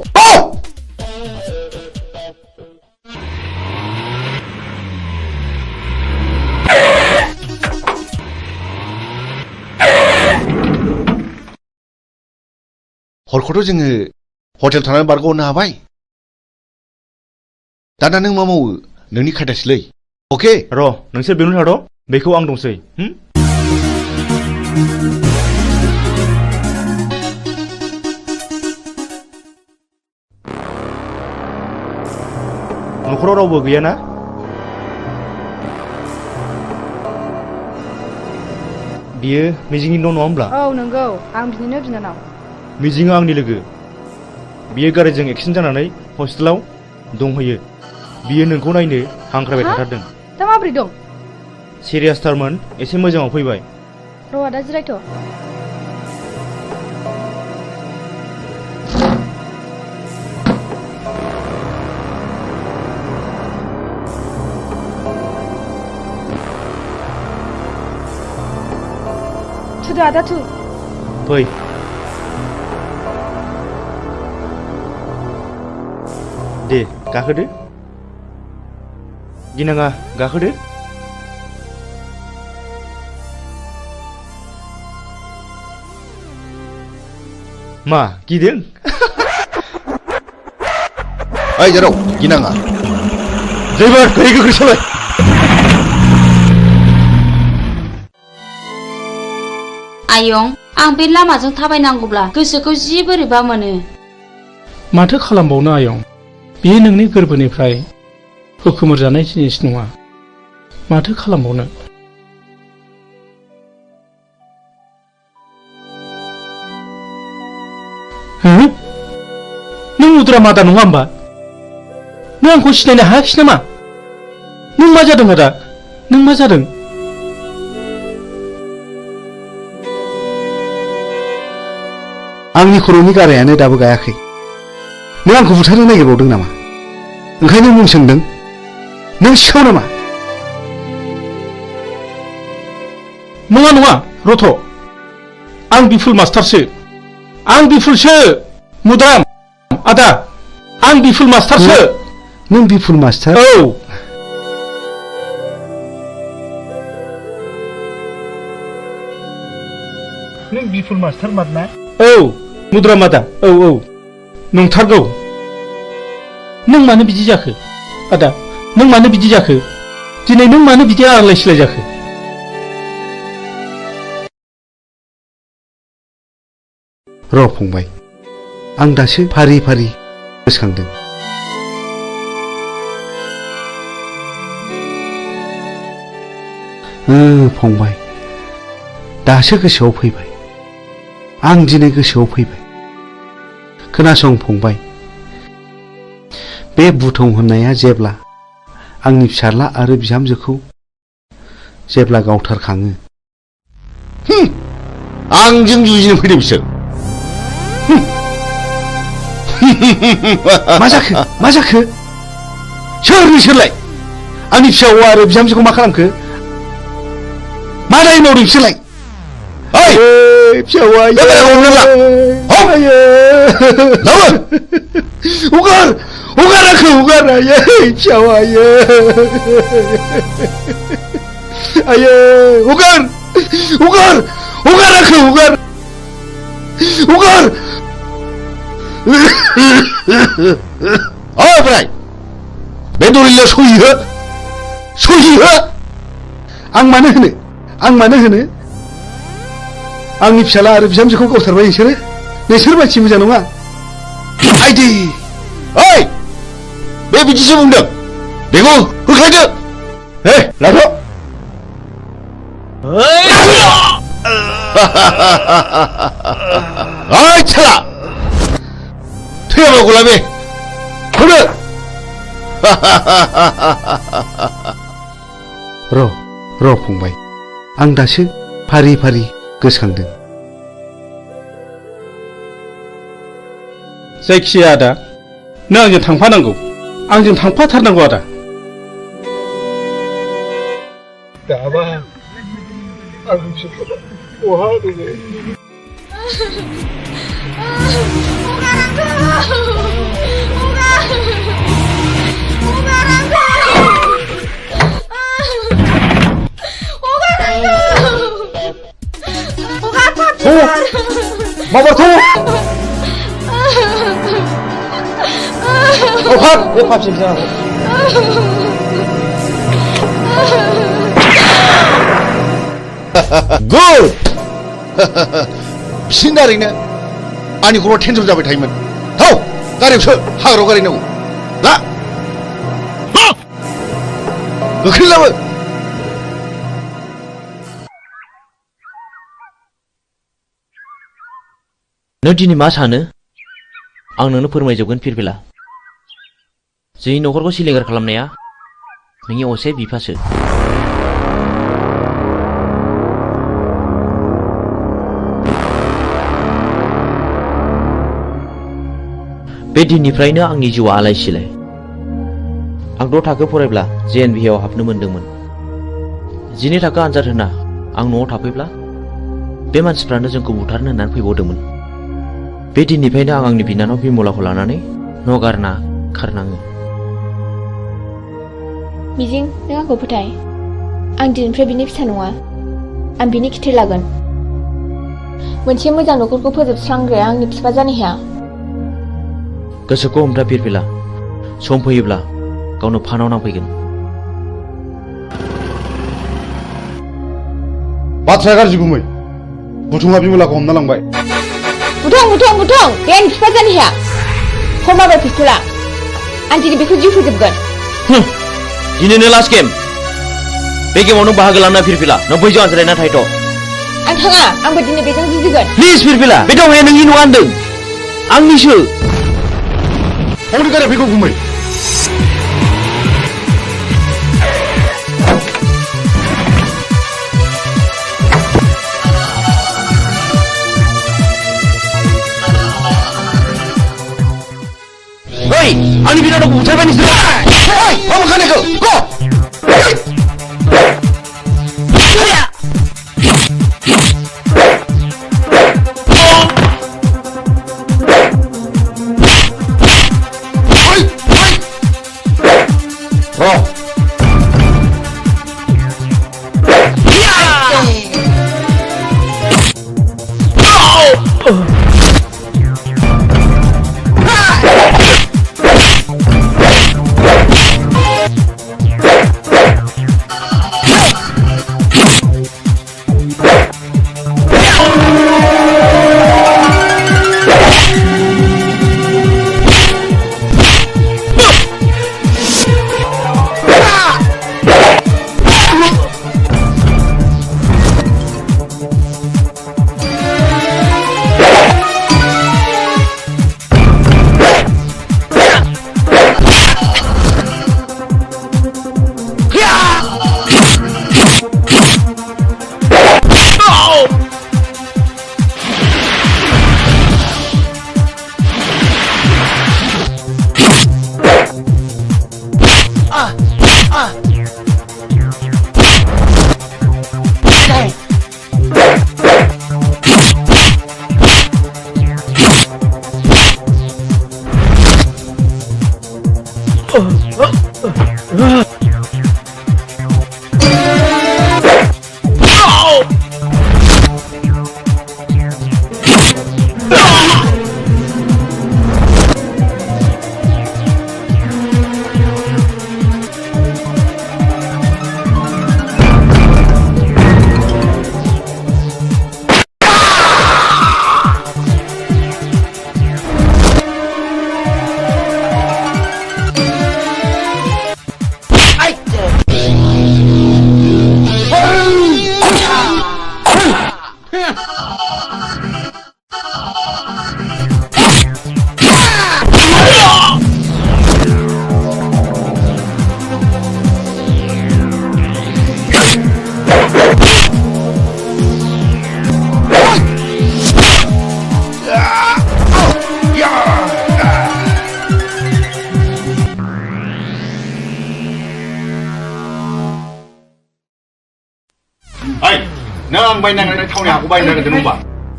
हरखौथ' जोङो हटेल थानानै बारग'हरनो हाबाय। दाना नों मा मावो? नोंनि खायदासैलै। अके? र' नोंसोर बेयावनो थाथ', बेखौ आं दंसै। न'खराव रावबो गैयाना? बियो मिजिंनि न' नङा होमब्ला? औ नंगौ, आं बिनिनो बिनानाव। मिजिङा आंनि लोगो। बियो गारिजों एक्सिडेन्ट जानानै हस्पिटालाव दंहैयो। बियो नोंखौ नायनो हांख्रायबाय थाथारदों। दा माबोरै दं? सिरियासथारमोन, एसे मोजाङाव फैबाय। र' आदा जिरायथ'। थुदो आदा थु। फै। दे गाखोदो। गिनाङा, गाखोदो। मा गिदों? ओइ जेराव गिनाङा। ड्राइभार, गारि गोख्रै सालाय। आयं, आं बे लामाजों थाबायनांगौब्ला गोसोखौ जि बोरैबा मोनो। माथो खालामबावनो आयं, बेयो नोंनि गोरबोनिफ्राय हुखुमोरजानाय जिनिस नङा। माथो खालामबावनो? नों उद्रा मादा नङा होमबा? नों आंखौ सिनायनो हायाखिसै नामा? नों मा जादों आदा? नों मा जादों? आंनि खर'नि गारायानो दाबो गायाखै। नों आंखौ बुथारनो नागिरबावदों नामा? ओंखायनो मुं सोंदों? नों सिखाव नामा? नङा नङा रथ' आं बिफुल मास्टारसो आं बिफुलसो मुदाम आदा आं बिफुल मास्टारसो नों बिफुल मास्टार? औ नों बिफुल मास्टार मारना? औ मुद्राम आदा औ औ नंथारगौ नों मानो बिदि जाखो आदा नों मानो बिदि जाखो दिनै नों मानो बिदि आलाय सिलाय जाखो र' फंबाय आं दासो फारि फारि गोसोखांदों फंबाय दासो गोसोआव फैबाय आं दिनै गोसोआव फैबाय खोनासं फंबाय बे बुथं होननाया जेब्ला आंनि फिसाज्ला आरो बिहामजोखौ जेब्ला गावथारखाङो आंजों जुजिनो फैदों बिसोर मा जाखो सोर नोंसोरलाय आंनि फिसा हौवा आरो बिहामजोखौ मा खालामखो मा दाय मावदों बिसोरलाय फिसा हौवा हगार आंखौ हगार फिसा हौवा आयै हगार आंखौ हगार बोराय बे दलिलाव सहिहो आं मानो होनो आंनि फिसाला आरो बिहामजोखौ गावथारबाय नोंसोर मानसि मोजां नङा आइदि ओइ बे बिदिसो बुंदों बेखौ होख्लायदो लाथ' ओइ छाला थैयाबा गलाबे होदो र' फंबाय आं दासो फारि फारि गोसोखांदों जायखिजाया आदा नों आंजों थांफानांगौ आंजों थांफाथारनांगौ आदा दाबा आं बिसोरखौ बहा दोनो Mabarku! Opat! Epap sih bisa. Good! Sindaringnya, ani kurang tension jabat thaiman. Hau, garing so, hagro garing nago. La, gokil lawa. नों दिनै मा सानो आं नोंनो फोरमायजोबगोन फिरफिला जोंनि न'खरखौ सिलिंखार खालामनाया नोंनि असे बिफासो बे दिननिफ्रायनो आंनि जिउआ आलाय सिलाय आं 6 थाखो फरायब्ला JNVआव हाबनो मोनदोंमोन 12 थाखो आनजाद होना आं न'आव थाफैब्ला बे मानसिफ्रानो जोंखौ बुथारनो होननानै फैबावदोंमोन बे दिननिफ्रायनो आं आंनि बिनानाव बिमलाखौ लानानै न' गारना खारनाङो मिजिं नों आंखौ फोथाय आं दिनैनिफ्राय बिनि फिसा नङा आं बिनि खिथेर लागोन मोनसे मोजां न'खरखौ फोजोबस्रांग्राया आंनि बिफा जानो हाया गोसोखौ हमथा फिरफिला सम फैयोब्ला गावनो फानाव नांफैगोन बाथ्राया गाज्रि गुमै बुथुङा बिमलाखौ हमना लांबाय बुथुं बे आंनि बिफा जानो हाया हमाबाय पिस्तुला आं दिनै बेखौ जिउ फोजोबगोन दिनैनो लास्ट गेम बे गेमाव नों बाहागो लाना फिरफिला नों बैजों आनज्रायना थायथ' आं थाङा आंबो दिनै बेजों जुजिगोन प्लिज फिरफिला बे दावहाया नोंनि नङा होनदों आंनिसो हौनि गारिया फैगौ गुमै Hey! आंनि बिनानावखौ बुथारबाय नोंसोरो मा बुखानायखौ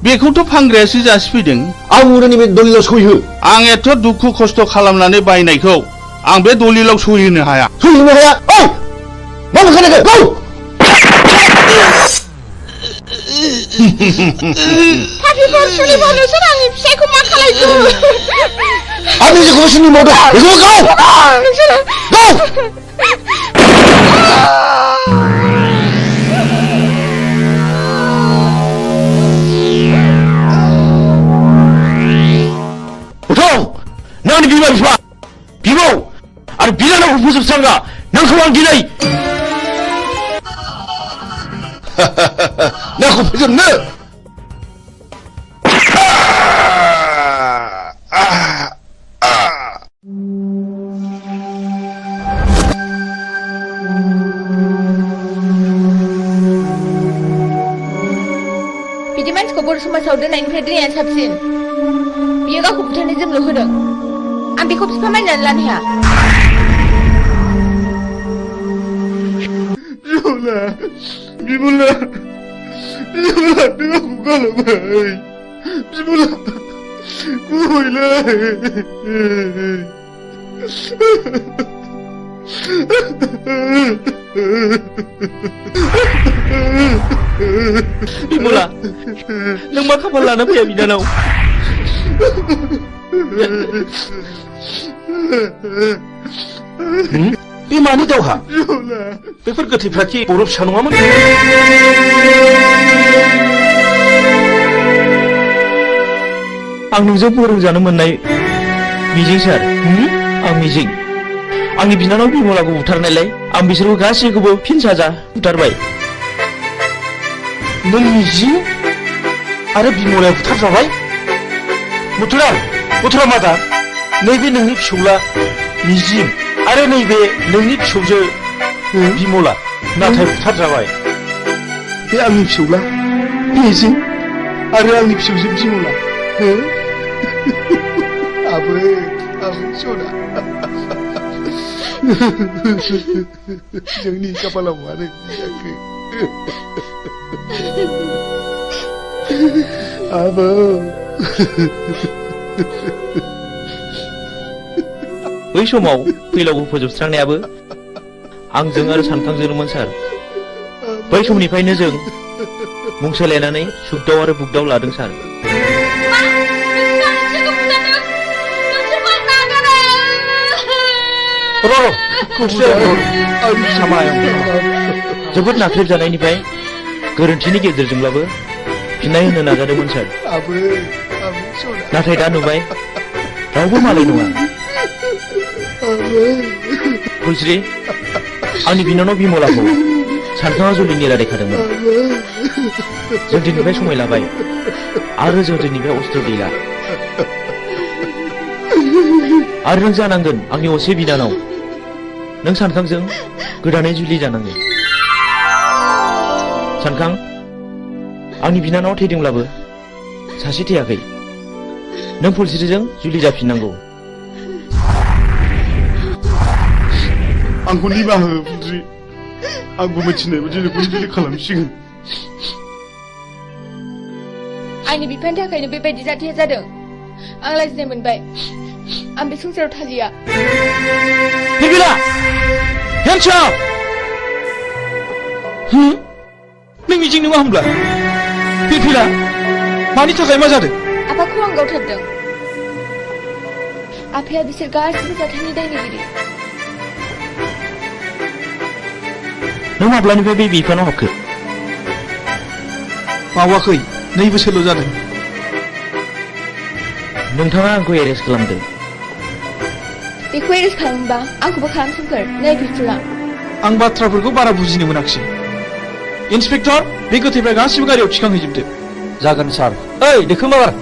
बेखौथ' फानग्रायासो जासिफैदों आं उरनि बे दलिलाव सहि हो आं एथ' दुखु खस्थ' खालामनानै बायनायखौ आं बे दलिलाव सहि होनो हाया सहि होनो हाया ओइ मा बुखानायखौ गौ पापिफोर सुनिफोर नोंसोर आंनि फिसायखौ मा खालायखो आंनि जेखौबो सुनि मावदों बेखौबो गाव नोंसोरो गाव नोंनि बिमा बिफा बिबौ आरो बिनानावखौ फोजोबस्रांगा नोंखौ आं दिनै नोंखौ फोजोबनो बिदि मानसिखौ बर' समाजाव दोननायनिफ्राय दोननाया साबसिन बियो गावखौ बुथारनो जोंल' होदों आं बेखौ बिफा मानिनानै लानो हाया बिमला बिमला नों आंखौ गालांबाय बिमला गुबैलै बिमला नों मा खाफाल लाना फैया बिनानाव बे मानि दावहा बेफोर गोथैफ्राखि बर' फिसा नङामोन आं नोंजों फोरोंजानो मोननाय मिजिं सार आं मिजिं आंनि बिनानाव बिमलाखौ बुथारनायलाय आं बिसोरखौ गासैखौबो फिन साजा बुथारबाय नों मिजिं आरो बिमलाया बुथारजाबाय मथुरा मादा नैबे नोंनि फिसौला मिजिं आरो नैबे नोंनि फिसौजो बिमला नाथाय बुथारजाबाय बे आंनि फिसौला मिजिं आरो आंनि फिसौजो बिमला आबै सना जोंनि खाफालाव मानो जाखो आबौ बै समाव फैलावखौ फोजोबस्रांनायाबो आंजों आरो सानखांजोंमोन सार। बै समनिफ्रायनो जों मुं सोलायनानै सुगदाव आरो बुगदाव लादों सार। जोबोद नाख्रेबजानायनिफ्राय गोरोन्थिनि गेजेरजोंब्लाबो फिननाय होनो नाजादोंमोन सार। नाथाय दा नुबाय रावबो मालाय नङा। फुलस्रि आंनि बिनानाव बिमलाखौ सानखाङा जुलिनि रादायखादोंमोन। जों दिनैनिफ्राय समाय लाबाय आरो जों दिनैनिफ्राय अस्त्र गैला। आरो नों जानांगोन आंनि असे बिनानाव। नों सानखांजों गोदानै जुलि जानांगोन। सानखां आंनि बिनानावा थैदोंब्लाबो सासे थैयाखै। नों फुलस्रिजों जुलि जाफिननांगौ। आंखौ निमाहा हो फुलस्रि। आंबो मिथिनाय बायदि नोंखौ जुलि खालामसिगोन। आंनि बिफानि थाखायनो बेबायदि जाथाया जादों। आं लाजिनाय मोनबाय। आं बे संसाराव थालिया। बिबिला हेन्डसाप नों मिजिं नङा होमब्ला बिबिला मानि थाखाय मा जादों? आफाखौ आं गावथारदों। आफाया बिसोर गासिबो जाथायनि दायनिगिरि। नों माब्लानिफ्राय बे बिफानाव हाबखो? मावाखै 2 बोसोरल' जादों। नोंथाङा आंखौ एरेस्ट खालामदों। बेखौ एरेस्ट खालामोबा आंखौबो खालामसोमफोर। नै पिस्तुला। आं बाथ्राफोरखौ बारा बुजिनो मोनाखिसै। इन्सपेक्टर बे गोथैफ्रा गासिबो गारियाव थिखांहैजोबदो। जागोन सार। ओइ दोखोमार।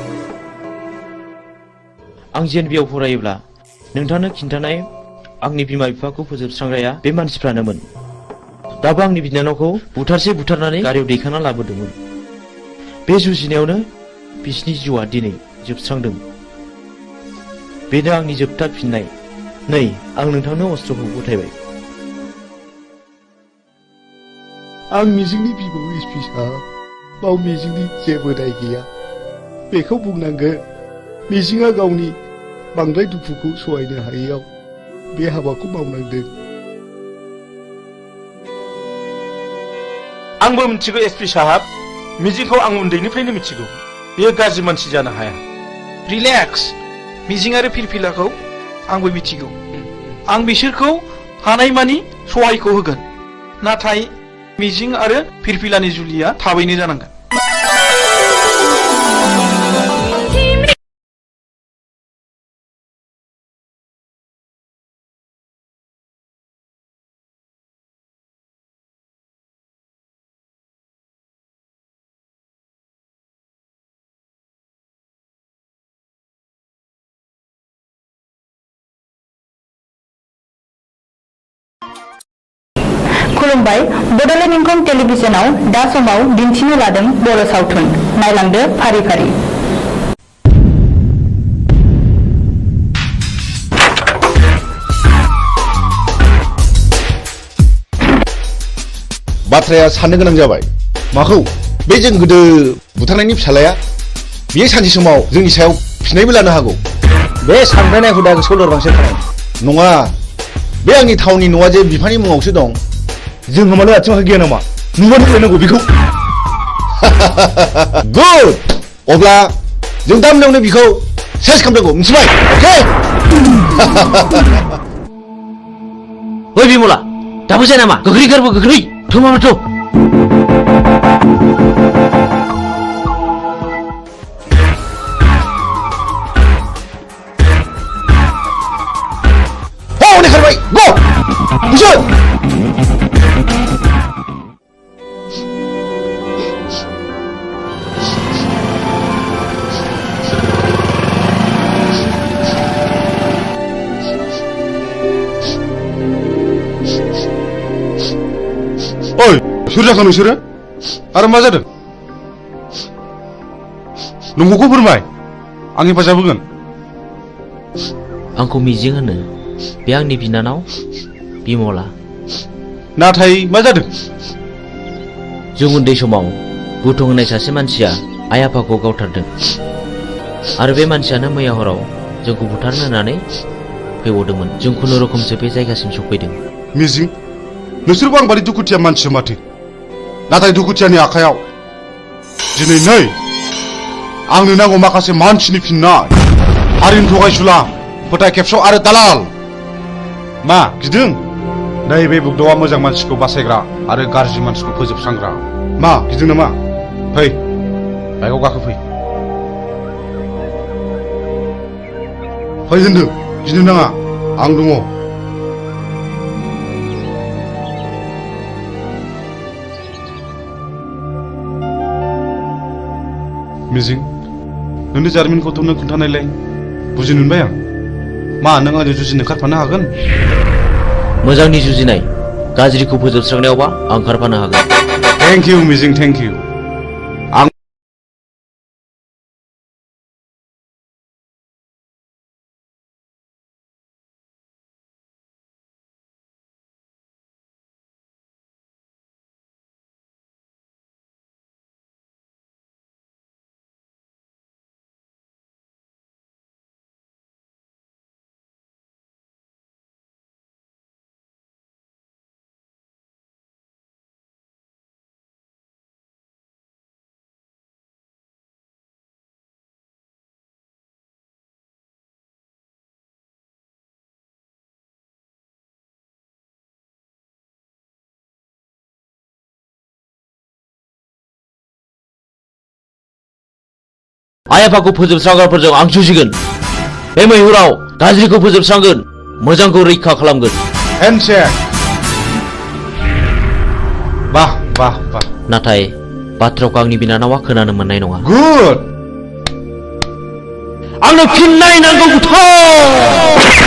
आं जेएनबिआव फरायोब्ला नोंथांनो खिन्थानाय आंनि बिमा बिफाखौ फोजोबस्रांग्राया बे मानसिफ्रानोमोन। दाबो आंनि बिनानावखौ बुथारनानै गारियाव दैखांना लाबोदोंमोन। बे जुजिनायावनो बिसिनि जिउआ दिनै जोबस्रांदों। बेनो आंनि जोबथा फिननाय। नै आं नोंथांनो अस्त्रखौ गथायबाय। आं मिजिंनि बिबौ एसपि साहब बाव मिजिंनि जेबो दाय गैया बेखौ बुंनांगोन। मिजिंआ गावनि बांद्राय दुखुखौ सहायनो हायैयाव बे हाबाखौ मावनांदों। आंबो मिथिगौ एसपि साहब। मिजिंखौ आं उन्दैनिफ्रायनो मिथिगौ। बेयो गाज्रि मानसि जानो हाया। रिलेक्स। मिजिं आरो फिरफिलाखौ आंबो मिथिगौ। आं बिसोरखौ हानायमानि सहायखौ होगोन। नाथाय मिजिं आरो फिरफिलानि जुलिया थाबैनो जानांगोन। खुलुमबाय। बड'लेण्ड इंखं टेलिभिजनाव दा समाव दिन्थिनो लादों बर' सावथुन। नायलांदो फारि फारि। बाथ्राया साननो गोनां जाबाय। माखौ? बे जों गोदो बुथारनायनि फिसालाया बियो सानसे समाव जोंनि सायाव फिनायबो लानो हागौ। बे सानब्रेनाय हुदा सोलोरबांसो खालाम। नङा, बे आंनि थावनि न'आ जे बिफानि मुङावसो दं। जों होमानो आथिं आखाइ गैया नामा? नुबानो फैनांगौ बेखौ। गुड। अब्ला जों दा मोनायावनो बिखौ सेस खालामनांगौ, मिथिबाय? अके। ओइ बिमला दाबो जाया नामा? गोख्रै गारबो गोख्रै। थमामाथ'। हनै खारबाय। गो। बुसोन। ओइ सोर जाखो नोंसोरो? आरो मा जादों? नंगौखौ फोरमाय। आं हेफाजाब होगोन। आंखौ मिजिं होनो बे आंनि बिनानाव बिमला। नाथाय मा जादों? जों उन्दै समाव बुथुं होननाय सासे मानसिया आइ आफाखौ गावथारदों आरो बे मानसियानो मैया हराव जोंखौ बुथारनो होननानै फैबावदोंमोन। जों खुनुरुखुमसो बे जायगासिम सफैदों। मिजिं, नोंसोरबो आं बादि दुखुथिया मानसि माथो। नाथाय दुखुथियानि आखायाव दिनै नै आंनो नांगौ माखासे मानसिनि फिननाय। हारिनि थगायसुला, फोथाय खेबस' आरो दालाल। मा गिदों? नैबे बुगदावा मोजां मानसिखौ बासायग्रा आरो गाज्रि मानसिखौ फोजोबस्रांग्रा। मा गिदों नामा? फै, बाइकआव गाखोफै। फै होनदों, गिनो नाङा, आं दङ। मिजिं, नोंनि जारिमिनखौथ' नों खोन्थानायलाय बुजिनो मोनबाय आं। मा नों आंजों जुजिनो ओंखारफानो हागोन? मोजांनि जुजिनाय, गाज्रिखौ फोजोबस्रांनायावबा आं ओंखारफानो हागोन। थेंक इउ मिजिं, थेंक इउ। आं आइ आफाखौ फोजोबस्रांग्राफोरजों आं जुजिगोन। बे मैहुराव गाज्रिखौ फोजोबस्रांगोन, मोजांखौ रैखा खालामगोन। हेन्डशेक। बाह बाह बाह। नाथाय बाथ्राखौ आंनि बिनानावा खोनानो मोननाय नङा। गुड। आंनो फिननाय नांगौ बुथार।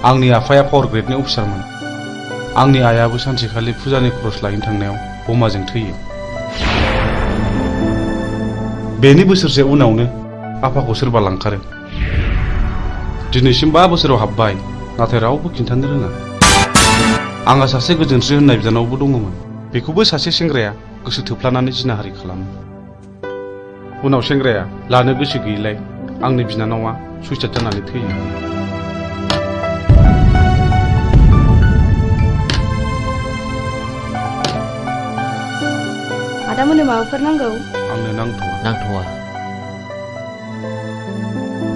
आंनि आफाया पावार ग्रेडनि अफिसारमोन। आंनि आइयाबो सानसेखालि फुजानि खरस लायनो थांनायाव बमाजों थैयो। बेनि बोसोरसे उनावनो आफाखौ सोरबा लांखारो। दिनैसिम 5 बोसोराव हाबबाय, नाथाय रावबो खिन्थानो रोङा। आंहा सासे गोजोनस्रि होननाय बिनानावबो दङमोन। बेखौबो सासे सेंग्राया गोसो थोफ्लानानै जिनाहारि खालामो। उनाव सेंग्राया लानो गोसो गैयैलाय आंनि बिनानावा सुइसाइड जानानै थैयो। आदा मोननो माबाफोर नांगौ? आंनो नांथ'वा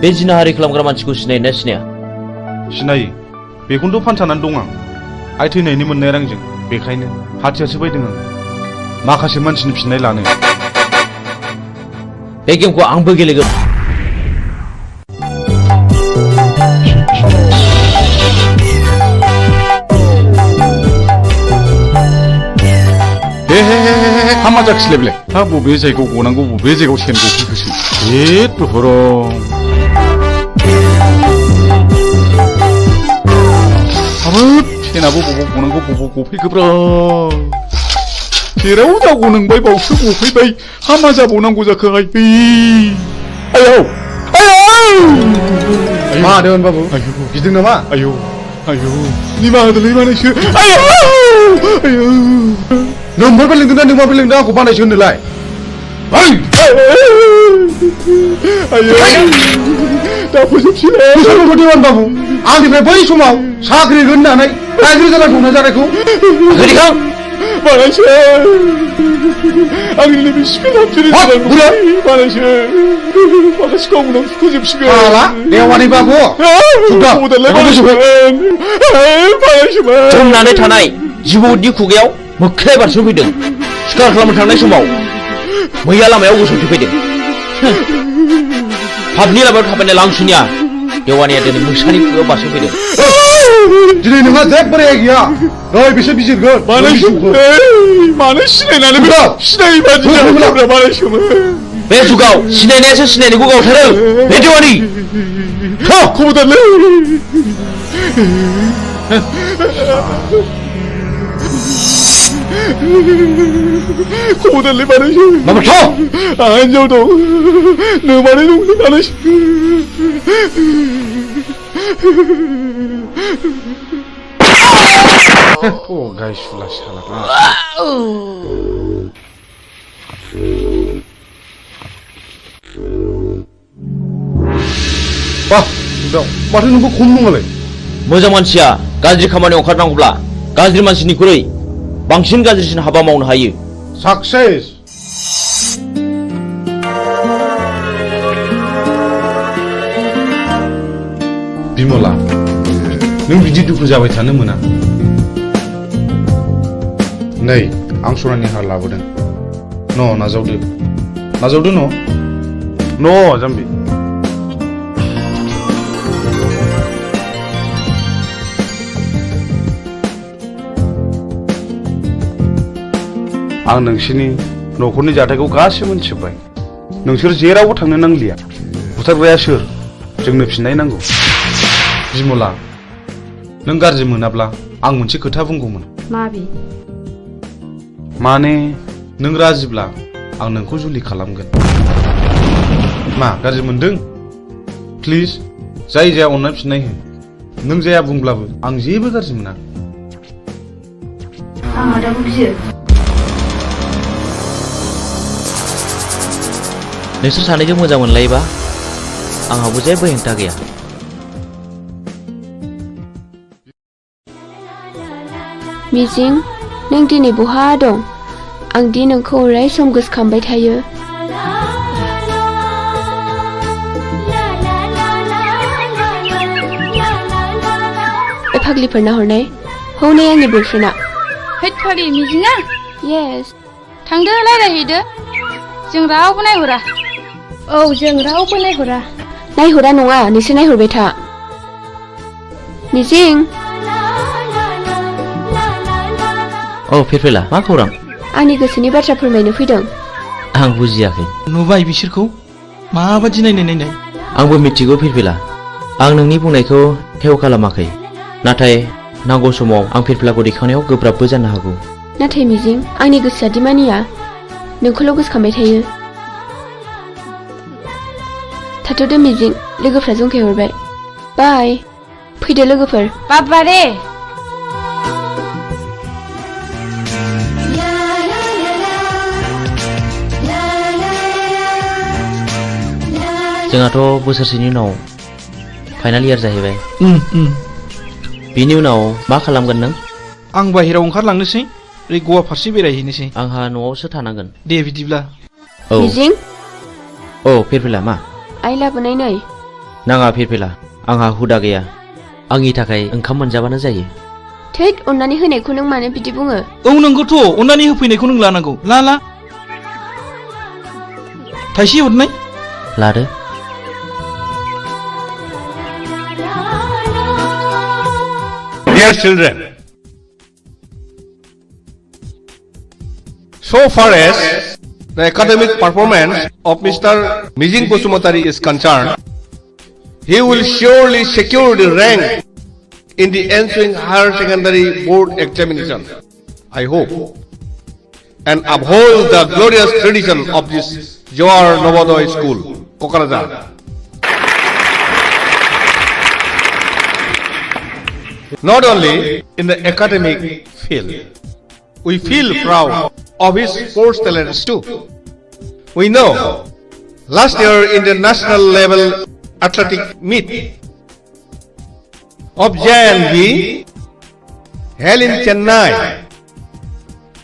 बे जिनाहारि खालामग्रा मानसिखौ सिनायोना सिनाया सिनायो बेखौनोथ' फानसानानै दं आं आइ थैनायनि मोननाय रांजों बेखायनो हाथियारसो बायदों आं माखासे मानसिनि फिननाय लानो बे गेमखौ आंबो गेलेगोन हामा जाखिलायबाय हा बबे जायगायाव गनांगौ बबे जायगायाव सेन गफैखोसै हाबाब सेनाबो बबाव गनांगौ बबाव गफैखोब्रा जेराव जागौ नोंबाय बावसो गफैबाय हामा जाबावनांगौ जाखो आयौ मा होदों बाबु गिदों नामा आयौ निमाहा होदोलै बानायसो आयौ नोंबो लोंदों ना नोंबो लोंदों आंखौ बानायसो होनोलाय दा फोजोबसिगोन बाबु आंनिफ्राय बै समाव साख्रि होननानै गाज्रि जाना दंना जानायखौ बानायसो आंनि नैबे सिखोलाबजों बानायसो माखासे गावनाव फोजोबसिगोन देवानि बाबु जमनानै थानाय जिबौनि खुगायाव मोख्राया बारस'फैदों सिखार खालामनो थांनाय समाव मैया लामायाव गसंथि फैदों पाबनि लामायाव थाबायनाय लांसुनिया देवानिया दिनै मोसानि खुगायाव बारस'फैदों दिनै नोंहा जेबो रेहाय गैया नै बिसोर बिजिरगोन मानो सिनायनानै सिनायै बादि जाबाय बानायसोमोन बे जुगाव सिनायनायासो सिनायनायखौ गावथारो बे देवानि खबरदारलै खबरदारलै बानायसो आंहा हिनजाव दं नोमानै दं बानायसो गायसुला साला माथो नोंखौ खम नङालाय मोजां मानसिया गाज्रि खामानियाव ओंखारनांगौब्ला गाज्रि मानसिनिख्रुइ बांसिन गाज्रिसिन हाबा मावनो हायो साक्सेस बिमला नों बिदि दुखु जाबाय थानो मोना नै आं सनानि हार लाबोदों नाजावदो न जाम्बि आं नोंसोरनि न'खरनि जाथायखौ गासिबो मिथिजोब्बाय नोंसोर जेरावबो थांनो नांलिया बुथारग्राया सोर जोंनो फिननाय नांगौ बिमला नों गाज्रि मोनाब्ला आं मोनसे खोथा बुंगौमोन माने नों राजिब्ला आं नोंखौ जुलि खालामगोन मा गाज्रि मोनदों प्लिज जाय जाया अननाय फिननाय हो नों जाया बुंब्लाबो आं जेबो गाज्रि मोना नोंसोर सानैजों मोजां मोनलायोबा आंहाबो जेबो हेंथा गैया मिजिं नों दिनै बहा दं आं दि नोंखौ अराय सम गोसोखांबाय थायो फाग्लिफोरना हरनाय हौनै आंनि बयफ्रेन्डआ हैद फाग्लि मिजिङा येस थांदो रायलायहैदो जों रावबो नायहरा औ जों रावबो नायहरा नङा नोंसोर नायहरबाय था मिजिं औ फिरफिला मा खौरां आंनि गोसोनि बाथ्रा फोरमायनो फैदों आं बुजियाखै नुबाय बिसोरखौ माबादि नायनाय आंबो मिथिगौ फिरफिला आं नोंनि बुंनायखौ हेव खालामाखै नाथाय नांगौ समाव आं फिरफिलाखौ दैखांनायाव गोब्राबबो जानो हागौ नाथाय मिजिं आंनि गोसोआ दि मानिया नोंखौल' गोसोखांबाय थायो थाथ'दो मिजिं लोगोफ्रा जंखायहरबाय बाय फैदो लोगोफोर बाबा रे जोंहाथ' बोसोरसेनि उनाव फाइनाल इयार जाहैबाय बिनि उनाव मा खालामगोन नों आं बाहेरायाव ओंखारलांनोसै ओरै गवा फारसे बेरायहैनोसै आंहा न'आवसो थानांगोन दे बिदिब्ला औ मिजिं औ फिरफिला मा आइ लाबोनाय नै नाङा फिरफिला आंहा हुदा गैया आंनि थाखाय ओंखाम मोनजाबानो जायो थैद अननानै होनायखौ नों मानो बिदि बुङो औ नंगौथ' अननानै होफैनायखौ नों लानांगौ ला थाइसे हरनाय लादो Dear children, so far as the academic performance of Mr. Mijing Basumatari is concerned, he will surely secure the rank in the ensuing higher secondary board examination, I hope, and uphold the glorious tradition of this Jawar Navodaya School, Kokarajar. Not only in the academic field, we feel proud of his sports talents too. We know last year in the national level athletic meet of JNV held in Chennai,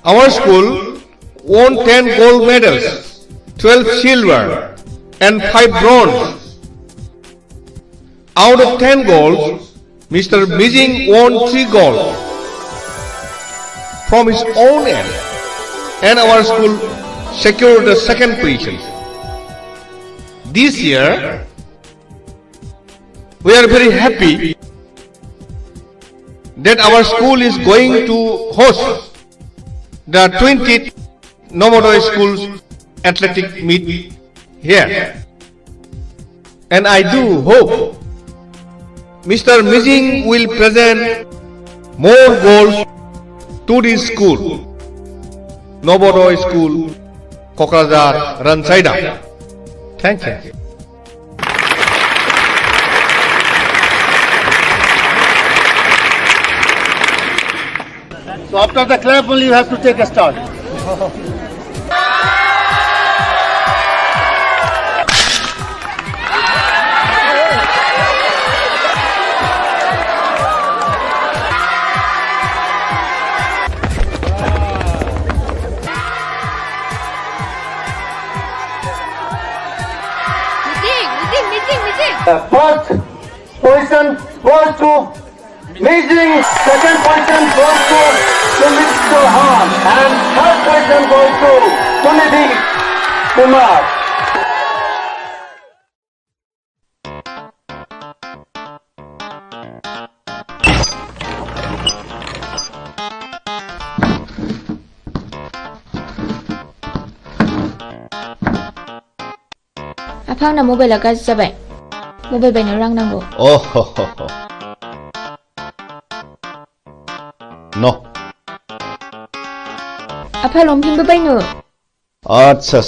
our school won 10 gold medals, 12 silver and 5 bronze. Out of 10 golds, Mr. Mijing won 3 gold from his own end, and our school secured the second position. This year, we are very happy that our school is going to host the 20th Navodaya Schools athletic meet here, and I do hope Mr. Mijing will present more goals to this school, Navodaya School, Kokarajar, Ransaida. Thank you. So after the clap only you have to take a start. First position goes to Mijing, second position goes to Mr. Han, and third position goes to Sunidhi Kumar. आफा आंना मबाइला गाज्रि जाबाय mobile बायनो रां नांगौ No. आफा लंपेन्टबो बायनो आच्छा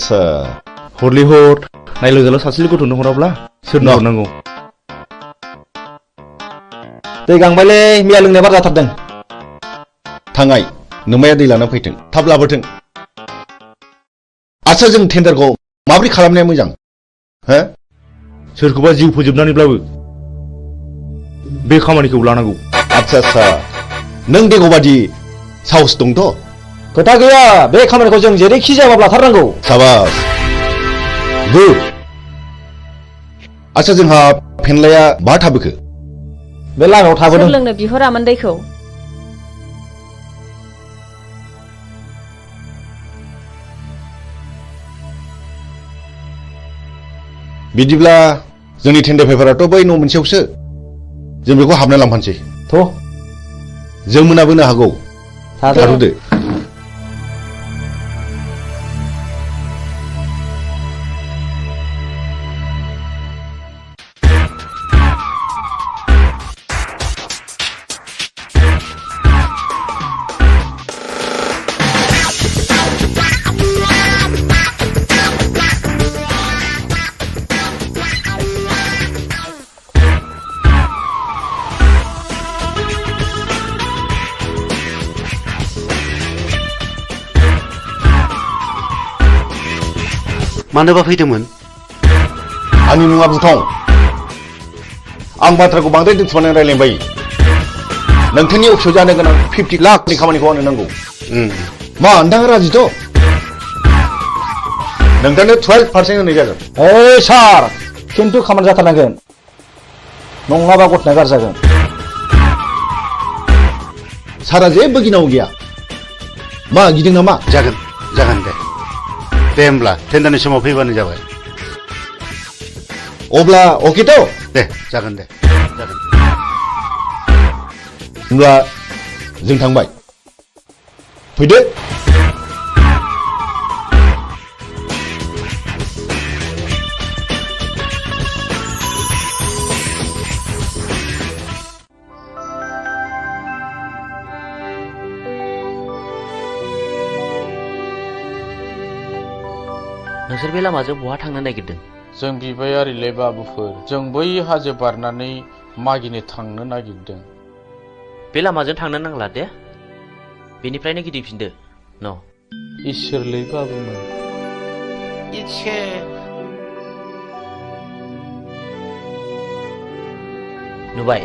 हरलै हर नायलो जाला सासेल गथ'नो हराब्ला सोरनो हरनांगौ दै गांबायलै मिया लोंनाय बार जाथारदों थांगाय नोमाया दै लाना फैथों थाब लाबोथों आच्छा जों टेन्डारखौ माबोरै खालामनाया मोजां हो सोरखौबा जिउ फोजोबनानैब्लाबो बे खामानिखौ लानांगौ आच्छा नों देगौबादि साहस दंथ' खोथा गैया बे खामानिखौ जों जेरैखि जायाबाबो लाथारनांगौ साबास गुड आच्छा जोंहा फेनलाया बहा थाबोखो बे लामायाव थाबोदों सोर लोंनो बिहरामोन दैखौ बिदिब्ला जोंनि टेन्डार पेपाराथ' बै न' मोनसेयावसो जों बेखौ हाबना लांफानोसै थ' जों मोनाबोनो हागौ थाथ'दो मानोबा फैदोंमोन आंनि मुङा बुथं आं बाथ्राखौ बांद्राय दोनथुमनानै रायलायबाय नोंथांनि अफिसाव जानो गोनां 50 लाखनि खामानिखौ आंनो नांगौ मा नोंथाङा राजिथ' नोंथांनो 12% होनाय जागोन। ओइ सार खिन्थु खामानि जाथारनांगोन नङाबा गथ'ना गारजागोन। सारा जेबो गिनांगौ गैया। मा गिदों नामा? जागोन दे होमब्ला टेन्डारनि समाव फैबानो जाबाय। अब्ला अके थ'? दे जागोन दे जागोन। होमब्ला जों थांबाय। फैदो। नोंसोर बे लामाजों बहा थांनो नागिरदों? जों बिबायारिले बाबुफोर जों बै हाजो बारनानै मागिनो थांनो नागिरदों। बे लामाजों थांनो नांला दे, बेनिफ्रायनो गिदिंफिनदो। न' इसोरलै बाबुमोन। नुबाय?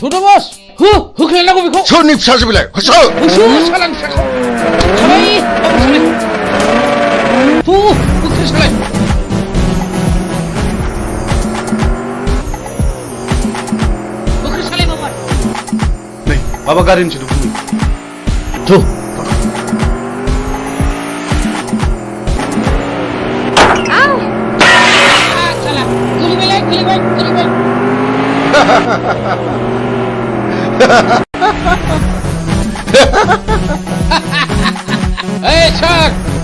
थुदो बस होख्लायनांगौ बेखौ। सोरनि फिसासो बेलाय? होसो सालानि फिसाखौ सालाय होख्लाय सालाय। होख्लाय सालाय माबा नै माबा गारिनि सोदोब फैयो। थु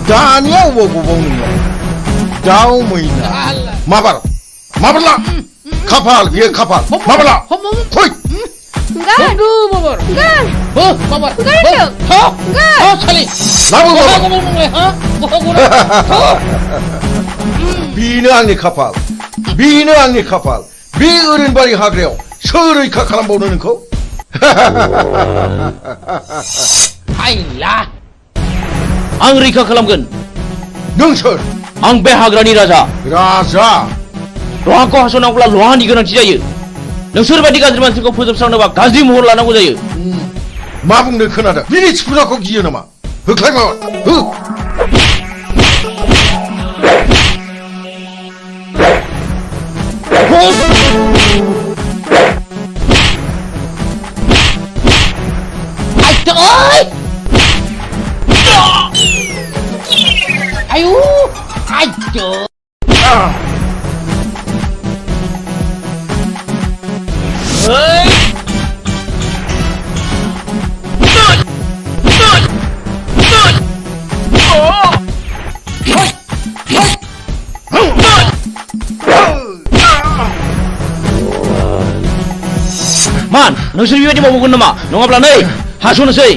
दानिया अबाव नोंलाय? दाउ मैना माबारला खाफाल बियो खाफाल माबारला फै। बेनो आंनि खाफाल बेनो आंनि खाफाल। बे ओरैनबारि हाग्रायाव सोर रैखा खालामबावनो नोंखौ? आं रैखा खालामगोन। नों सोर? आं बे हाग्रानि राजा। राजा? लहाखौ हास'नांगौब्ला लहानि गोनांथि जायो। नोंसोर बायदि गाज्रि मानसिखौ फोजोबस्रांनोबा गाज्रि महर लानांगौ जायो। मा बुंनो खोनादों? बिनि थिफुनाखौ गियो नामा? होख्लाय माबा हो। मान नोंसोर बेबायदि मावगोन नामा? नङाब्ला नै हास'नोसै।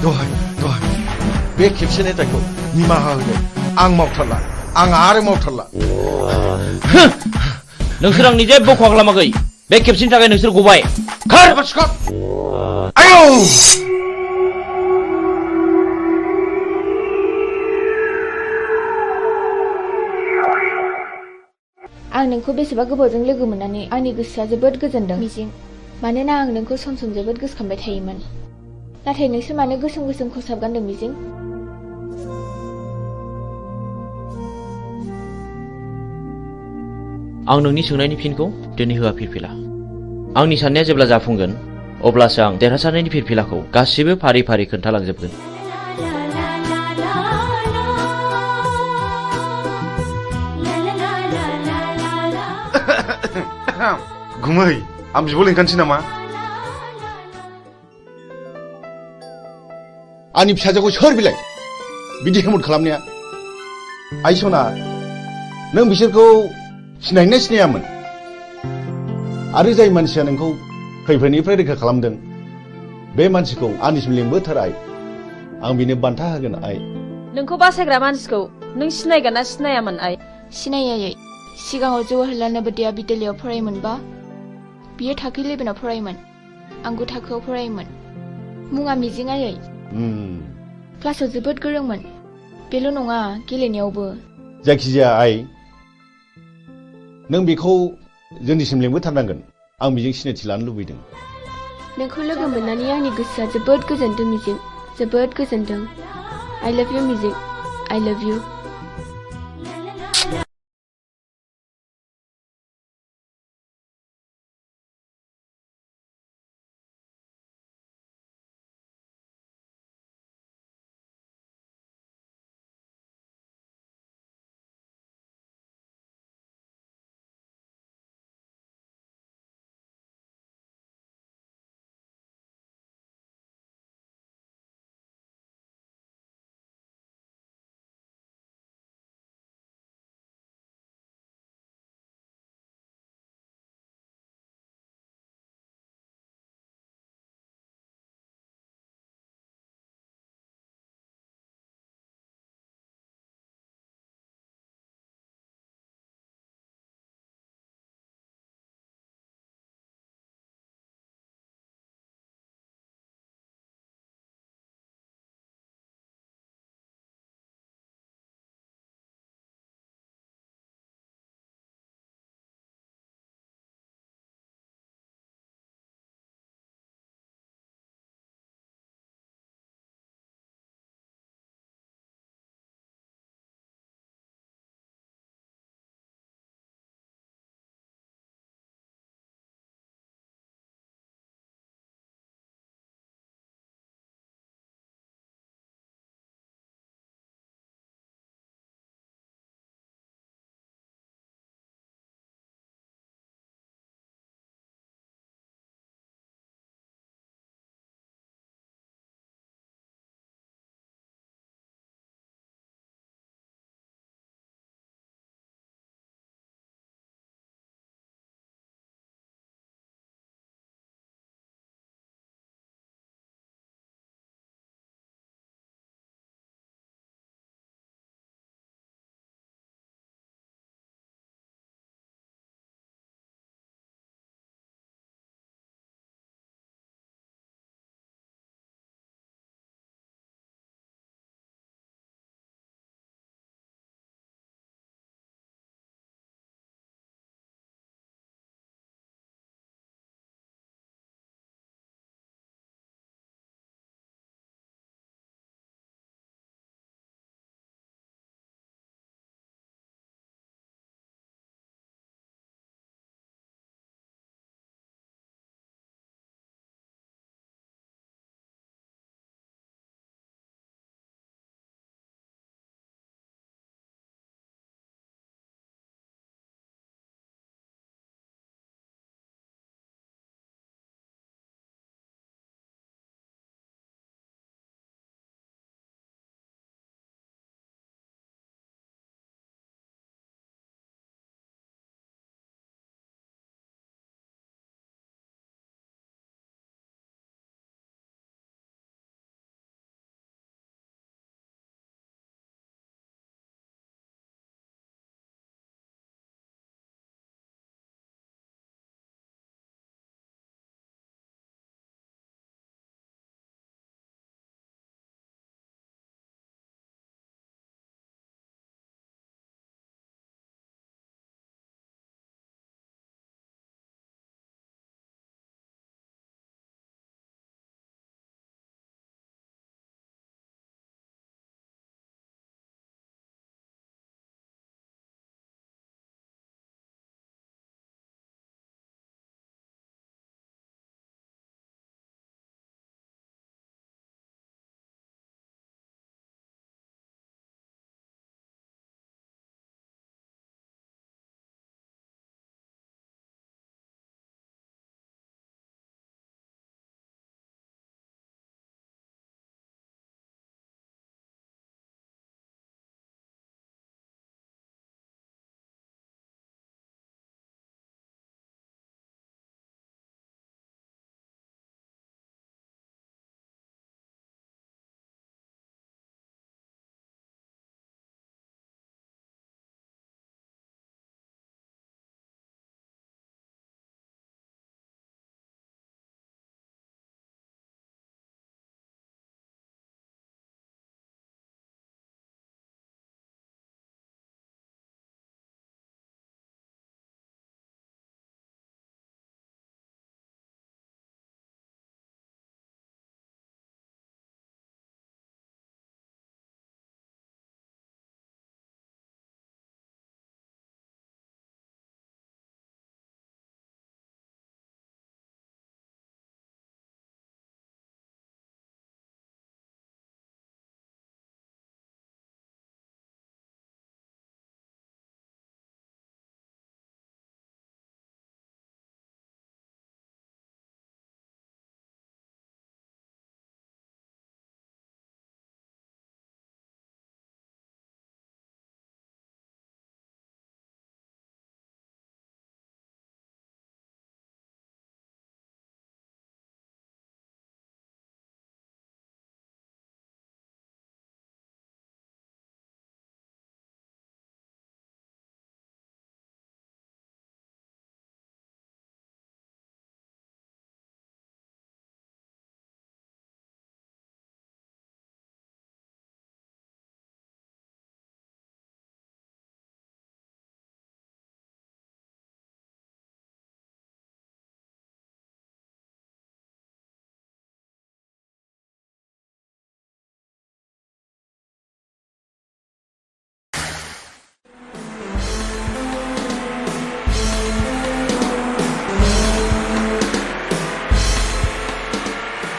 दहाय बे खेबसेनि दायखौ निमाहा होदो। आं मावथारला आं आरो मावथारला। नोंसोर आंनि जेबो खहा खालामाखै। बे खेबसेनि थाखाय नोंसोर गबाय। खार आयौ। आं नोंखौ बेसेबा गोबावजों लोगो मोननानै आंनि गोसोआ जोबोद गोजोनदों मिजिं। मानोना आं नोंखौ सम सम जोबोद गोसोखांबाय थायोमोन। नाथाय नोंसोर मानो गोसोम गोसोम खसाब गानदों मिजिं? आं नोंनि सोंनायनि फिनखौ दिनै होआ फिरफिला। आंनि साननाया जेब्ला जाफुंगोन अब्लासो आं देरहासारनायनि फिरफिलाखौ गासिबो फारि फारि खोन्थालांजोबगोन। गुमै आं बिब' लिंखानोसै नामा? आंनि फिसाजोखौ सोर बिलाय बिदि हेमत खालामनाया? आइ सना नों बिसोरखौ सिनायना सिनायामोन? आरो जाय मानसिया नोंखौ खैफोदनिफ्राय रैखा खालामदों बे मानसिखौ आंनिसिम लिंबोथार आइ। आं बिनो बान्था होगोन आइ। नोंखौ बासायग्रा मानसिखौ नों सिनायगोन ना सिनायामोन आइ? सिनायै सिगाङाव जवाहरलाल नवोदया बिद्यालयआव फरायोमोनबा बियो थाखो 11आव फरायोमोन आंबो थाखोआव फरायोमोन मुङा मिजिं आयै क्लासाव जोबोद गोरोंमोन बेल' नङा गेलेनायावबो जायखिजाया आइ नों बेखौ जोंनिसिम लेंबोथारनांगोन आं बेजों सिनायथि लानो लुबैदों नोंखौ लोगो मोननानै आंनि गोसोआ जोबोद गोजोनदों मिजिं जोबोद गोजोनदों I love you मिजिं I love you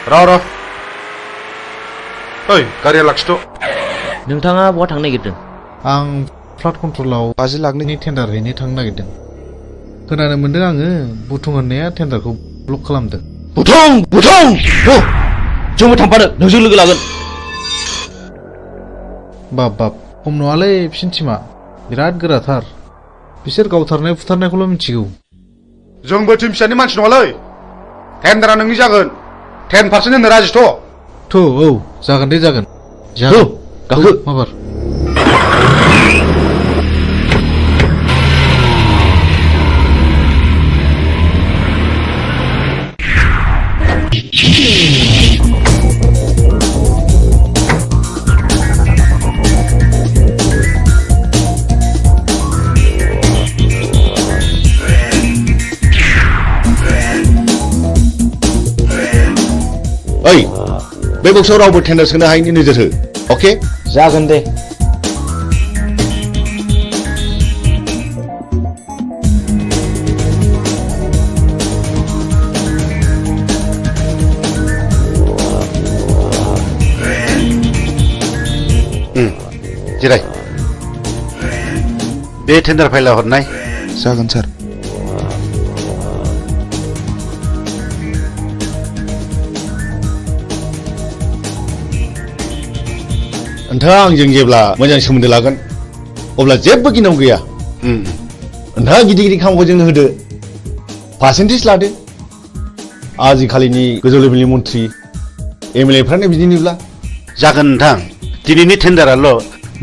र' ओइ गारिया लाखिथ'। नोंथाङा बहा थांनो नागिरदों? आं फ्लाड कन्ट्रलाव 50 लाखनि टेन्डार हैनो थांनो नागिरदों। खोनानो मोनदों आङो बुथुं होननाया टेन्डारखौ ब्लक खालामदों। बुथुं जोंबो थांफानो, नोंजों लोगो लागोन। बाब खम नङालै बिसिनि टिमा बिराद गोराथार। बिसोर गावथारनाय फुथारनायखौल' मिथिगौ। जोंबो टिम फिसानि मानसि नङालै। टेन्डारा नोंनि जागोन। 10% होनो राजिथ'। औ जागोन दे जागोन। गाखो माबार। ओइ बे बक्सआव रावबो टेन्डार सोनो हायैनि नोजोर हो। अके जागोन दे। जिराय। बे टेन्डार फाइला हरनाय। जागोन सार। नोंथाङा आंजों जेब्ला मोजां सोमोन्दो लागोन अब्ला जेबो गिनांगौ गैया। नोंथाङा गिदिर खामानिखौ जोंनो होदो, पार्सेन्टेज लादो। आजिखालिनि गोजौ लेभेलनि मन्थ्रि MLA फ्रानो बिदिनोब्ला। जागोन नोंथां, दिनैनि टेन्डाराल'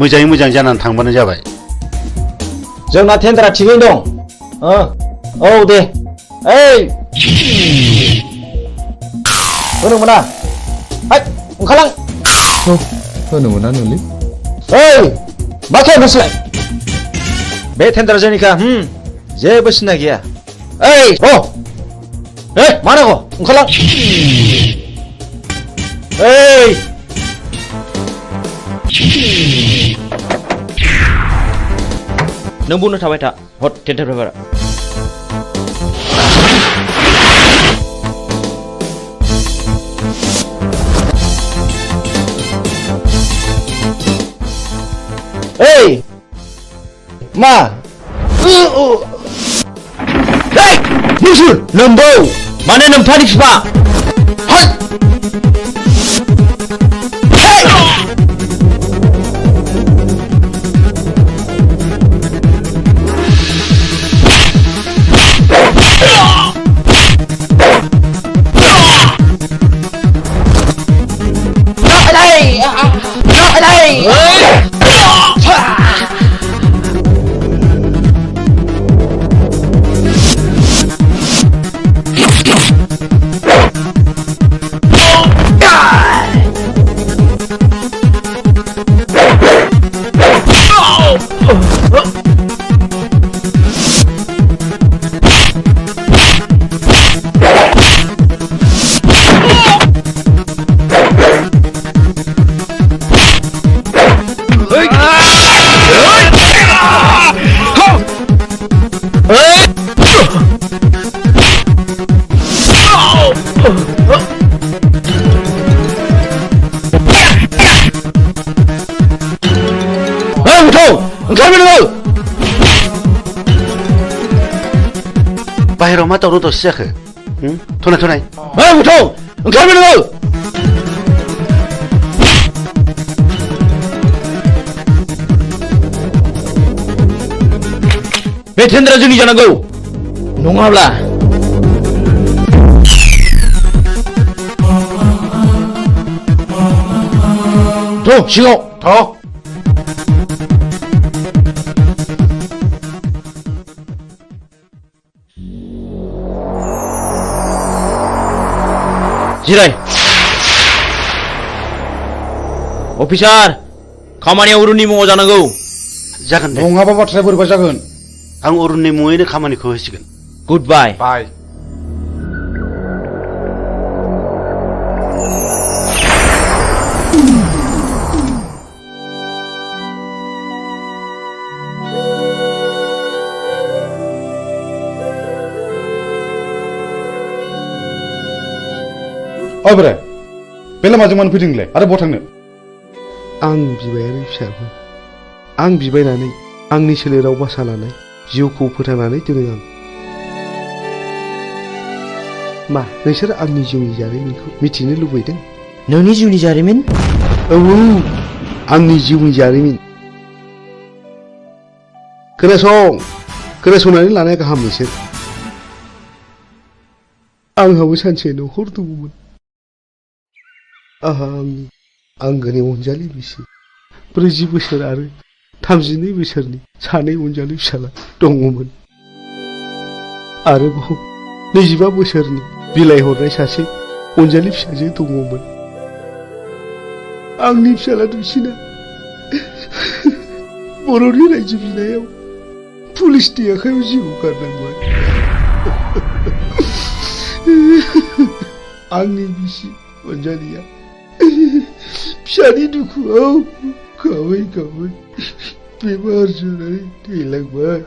मोजाङै मोजां जानानै थांबानो जाबाय। जोंना टेन्डारा थिगैनो दं। औ दे। ओइ होनो मोना। ओंखारलां। होनो मोना नोंलै। ओइ माथो नोंसोरलाय? बे टेन्डारा जोंनिखा। जेबो सिन्था गैया। ओइ मा नांगौ? ओंखारलां। ओइ नों बुंनो थाबाय था, हट टेन्डार पेपारा। ओइ मा? नोंसोर नोम्बौ माने नोम्फानि बिफा। बाहेराव मा दावराव दावसि जाखो? थनाय ओंखारबो नोङो। बे टेन्डारा जोंनि जानांगौ, नङाब्ला सिङाव जिराय। अफिसार, खामानिया अरुननि मुङाव जानांगौ। जागोन दे। नङाबा बाथ्राया बोरैबा जागोन। आं अरुननि मुङैनो खामानिखौ होसिगोन। गुड बाय। बाय। ओइ बोराय, बे लामाजों मानो फैदों नोंलाय आरो बहा थांनो? आं बिबायारि फिसाबो। आं बिबायनानै आंनि सोलेराव बासा लानाय जिउखौ फोथांनानै दोनो आं। मा नोंसोर आंनि जिउनि जारिमिनखौ मिथिनो लुबैदों? नोंनि जिउनि जारिमिन? औ आंनि जिउनि जारिमिन। खोनासंनानै लानाया गाहाम नोंसोर। आंहाबो सानसे न'खर दङमोन। आंहा आंनि आंगोनि अनजालि बिसि 40 बोसोर आरो 32 बोसोरनि सानै अनजालि फिसाला दङमोन। आरोबाव 25 बोसोरनि बिलाइ हरनाय सासे अनजालि फिसाजो दङमोन। आंनि फिसाला दुइसिना बर'नि रायजो बिनायाव पुलिसनि आखायाव जिउ गारनांबाय। आंनि बिसि अनजालिया फिसानि दुखुआव गाबै गाबै बेमार जानानै थैलांबाय।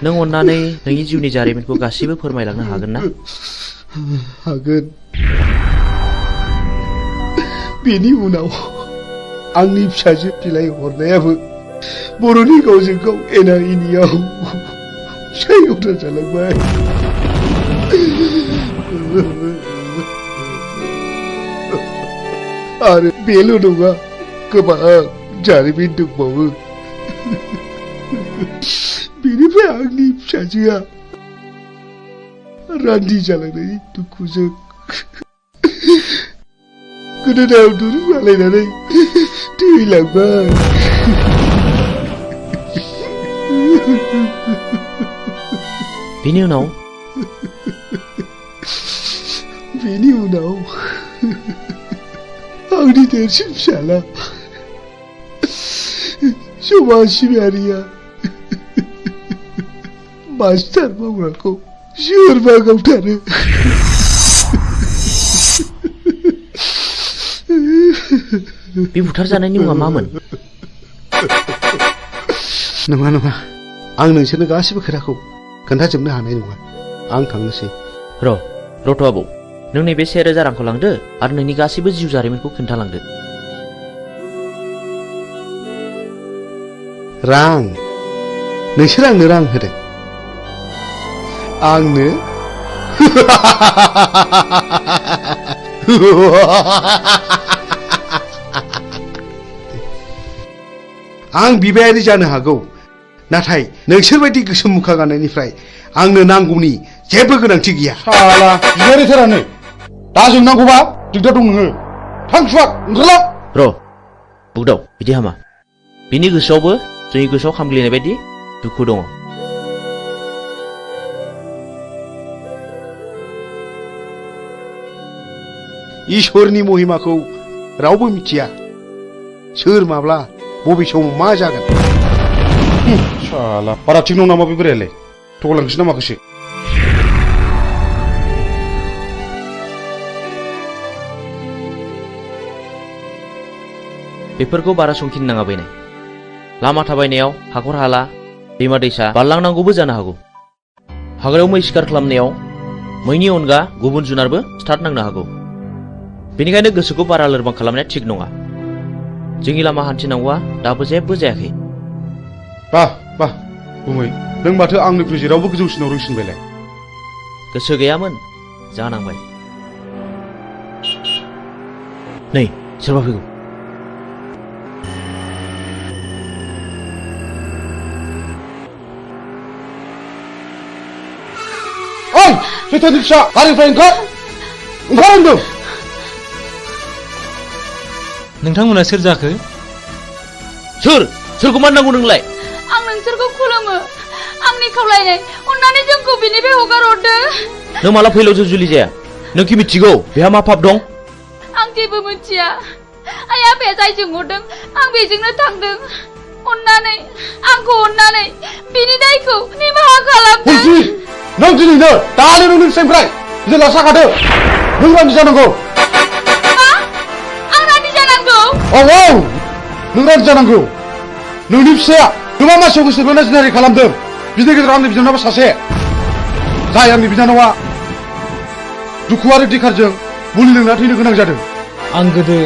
नों अन्नानै नोंनि जिउनि जारिमिनखौ गासिबो फोरमायलांनो हागोन ना? हागोन। बेनि उनाव आंनि फिसाजो बिलाइ हरनायाबो बर'नि गावजों गाव एना एनियाव फिसायवदा जालांबाय। आरो बेल' नङा, गोबां जारिमिन दंबावो। बेनिफ्राय आंनि फिसाजोआ रान्दि जालांनायनि दुखुजों गोदोनायाव दुरुं आलायनानै थैलांबाय। बेनि उनाव आंनि देरसिन फिसाला समाज सिबियारिया मास्टार मावग्राखौ सोरबा गावथारो। बे बुथारजानायनि मुङा मामोन? नङा, आं नोंसोरनो गासिबो खोथाखौ खोन्थाजोबनो हानाय नङा। आं थांनोसै। रथ' आबौ, नों नैबे 1000 रांखौ लांदो आरो नोंनि गासिबो जिउ जारिमिनखौ खोन्थालांदो। रां? नोंसोर आंनो रां होदों? आंनो? आं बिबायारि जानो हागौ, नाथाय नोंसोरबायदि गोसोम मुखा गाननायनिफ्राय आंनो नांगौनि जेबो गोनांथि गैया। साला बिबायारिथारानो दा जोंनांगौबा दिगदार दं नोङो। थां सुवाद ओंखारला। बुगदाव, बिदि हामा। बिनि गोसोआवबो जोंनि गोसोआव खामग्लिनाय बायदि दुखु दङ। इसोरनि महिमाखौ रावबो मिथिया। सोर माब्ला बबे समाव मा जागोन। साला बारा थिग नङा नामा बे बोरायालाय? थगायलांसै ना माखोसो? बेफोरखौ बारा संखिनो नाङा बैनाय। लामा थाबायनायाव हाखर हाला, दैमा दैसा बारलांनांगौबो जानो हागौ। हाग्रायाव मै शिकार खालामनायाव मैनि अनगा गुबुन जुनारबो स्टार्ट नांनो हागौ। बेनिखायनो गोसोखौ बारा लोरबां खालामनाया थिग नङा। जोंनि लामा हान्थिनांगौआ दाबो जेबो जायाखै। बाह गुमै, नों माथो आंनिख्रुइ जेरावबो गोजौसिनाव रोंसिनबायलाय। गोसो गैयामोन, जानांबाय। नै सोरबा फैगौ। ओइ सैथानि फिसा, गारिनिफ्राय ओंखार होनदों। नोंथांमोना सोर जाखो? सोरखौ मान नांगौ नोंलाय? आं नोंसोरखौ खुलुमो। आंनि खावलायनाय, अन्नानै जोंखौ बिनिफ्राय हगार हरदो। नों माला फैलाव जुलि जाया? नों कि मिथिगौ बेहा मा पाप दं? आं जेबो मिथिया। आइ आफाया जायजों हरदों आं बेजोंनो थांदों। आंखौ अन्नानै बिनि दायखौ निमाहा खालामदो। नों दिनैनो दानो नोंनि फिसाइनिफ्राय जेला साखादो। नों रान्दि जानांगौ। आं रान्दि जानांगौ? औ नों रान्दि जानांगौ। नोंनि फिसाया गोबां मानसियाव गोसो बोना जिनारि खालामदों। बिनि गेजेराव आंनि बिनानावा सासे, जाय आंनि बिनानावा दुखु आरो दिखारजों मुलि लोंना थैनो गोनां जादों आं गोदो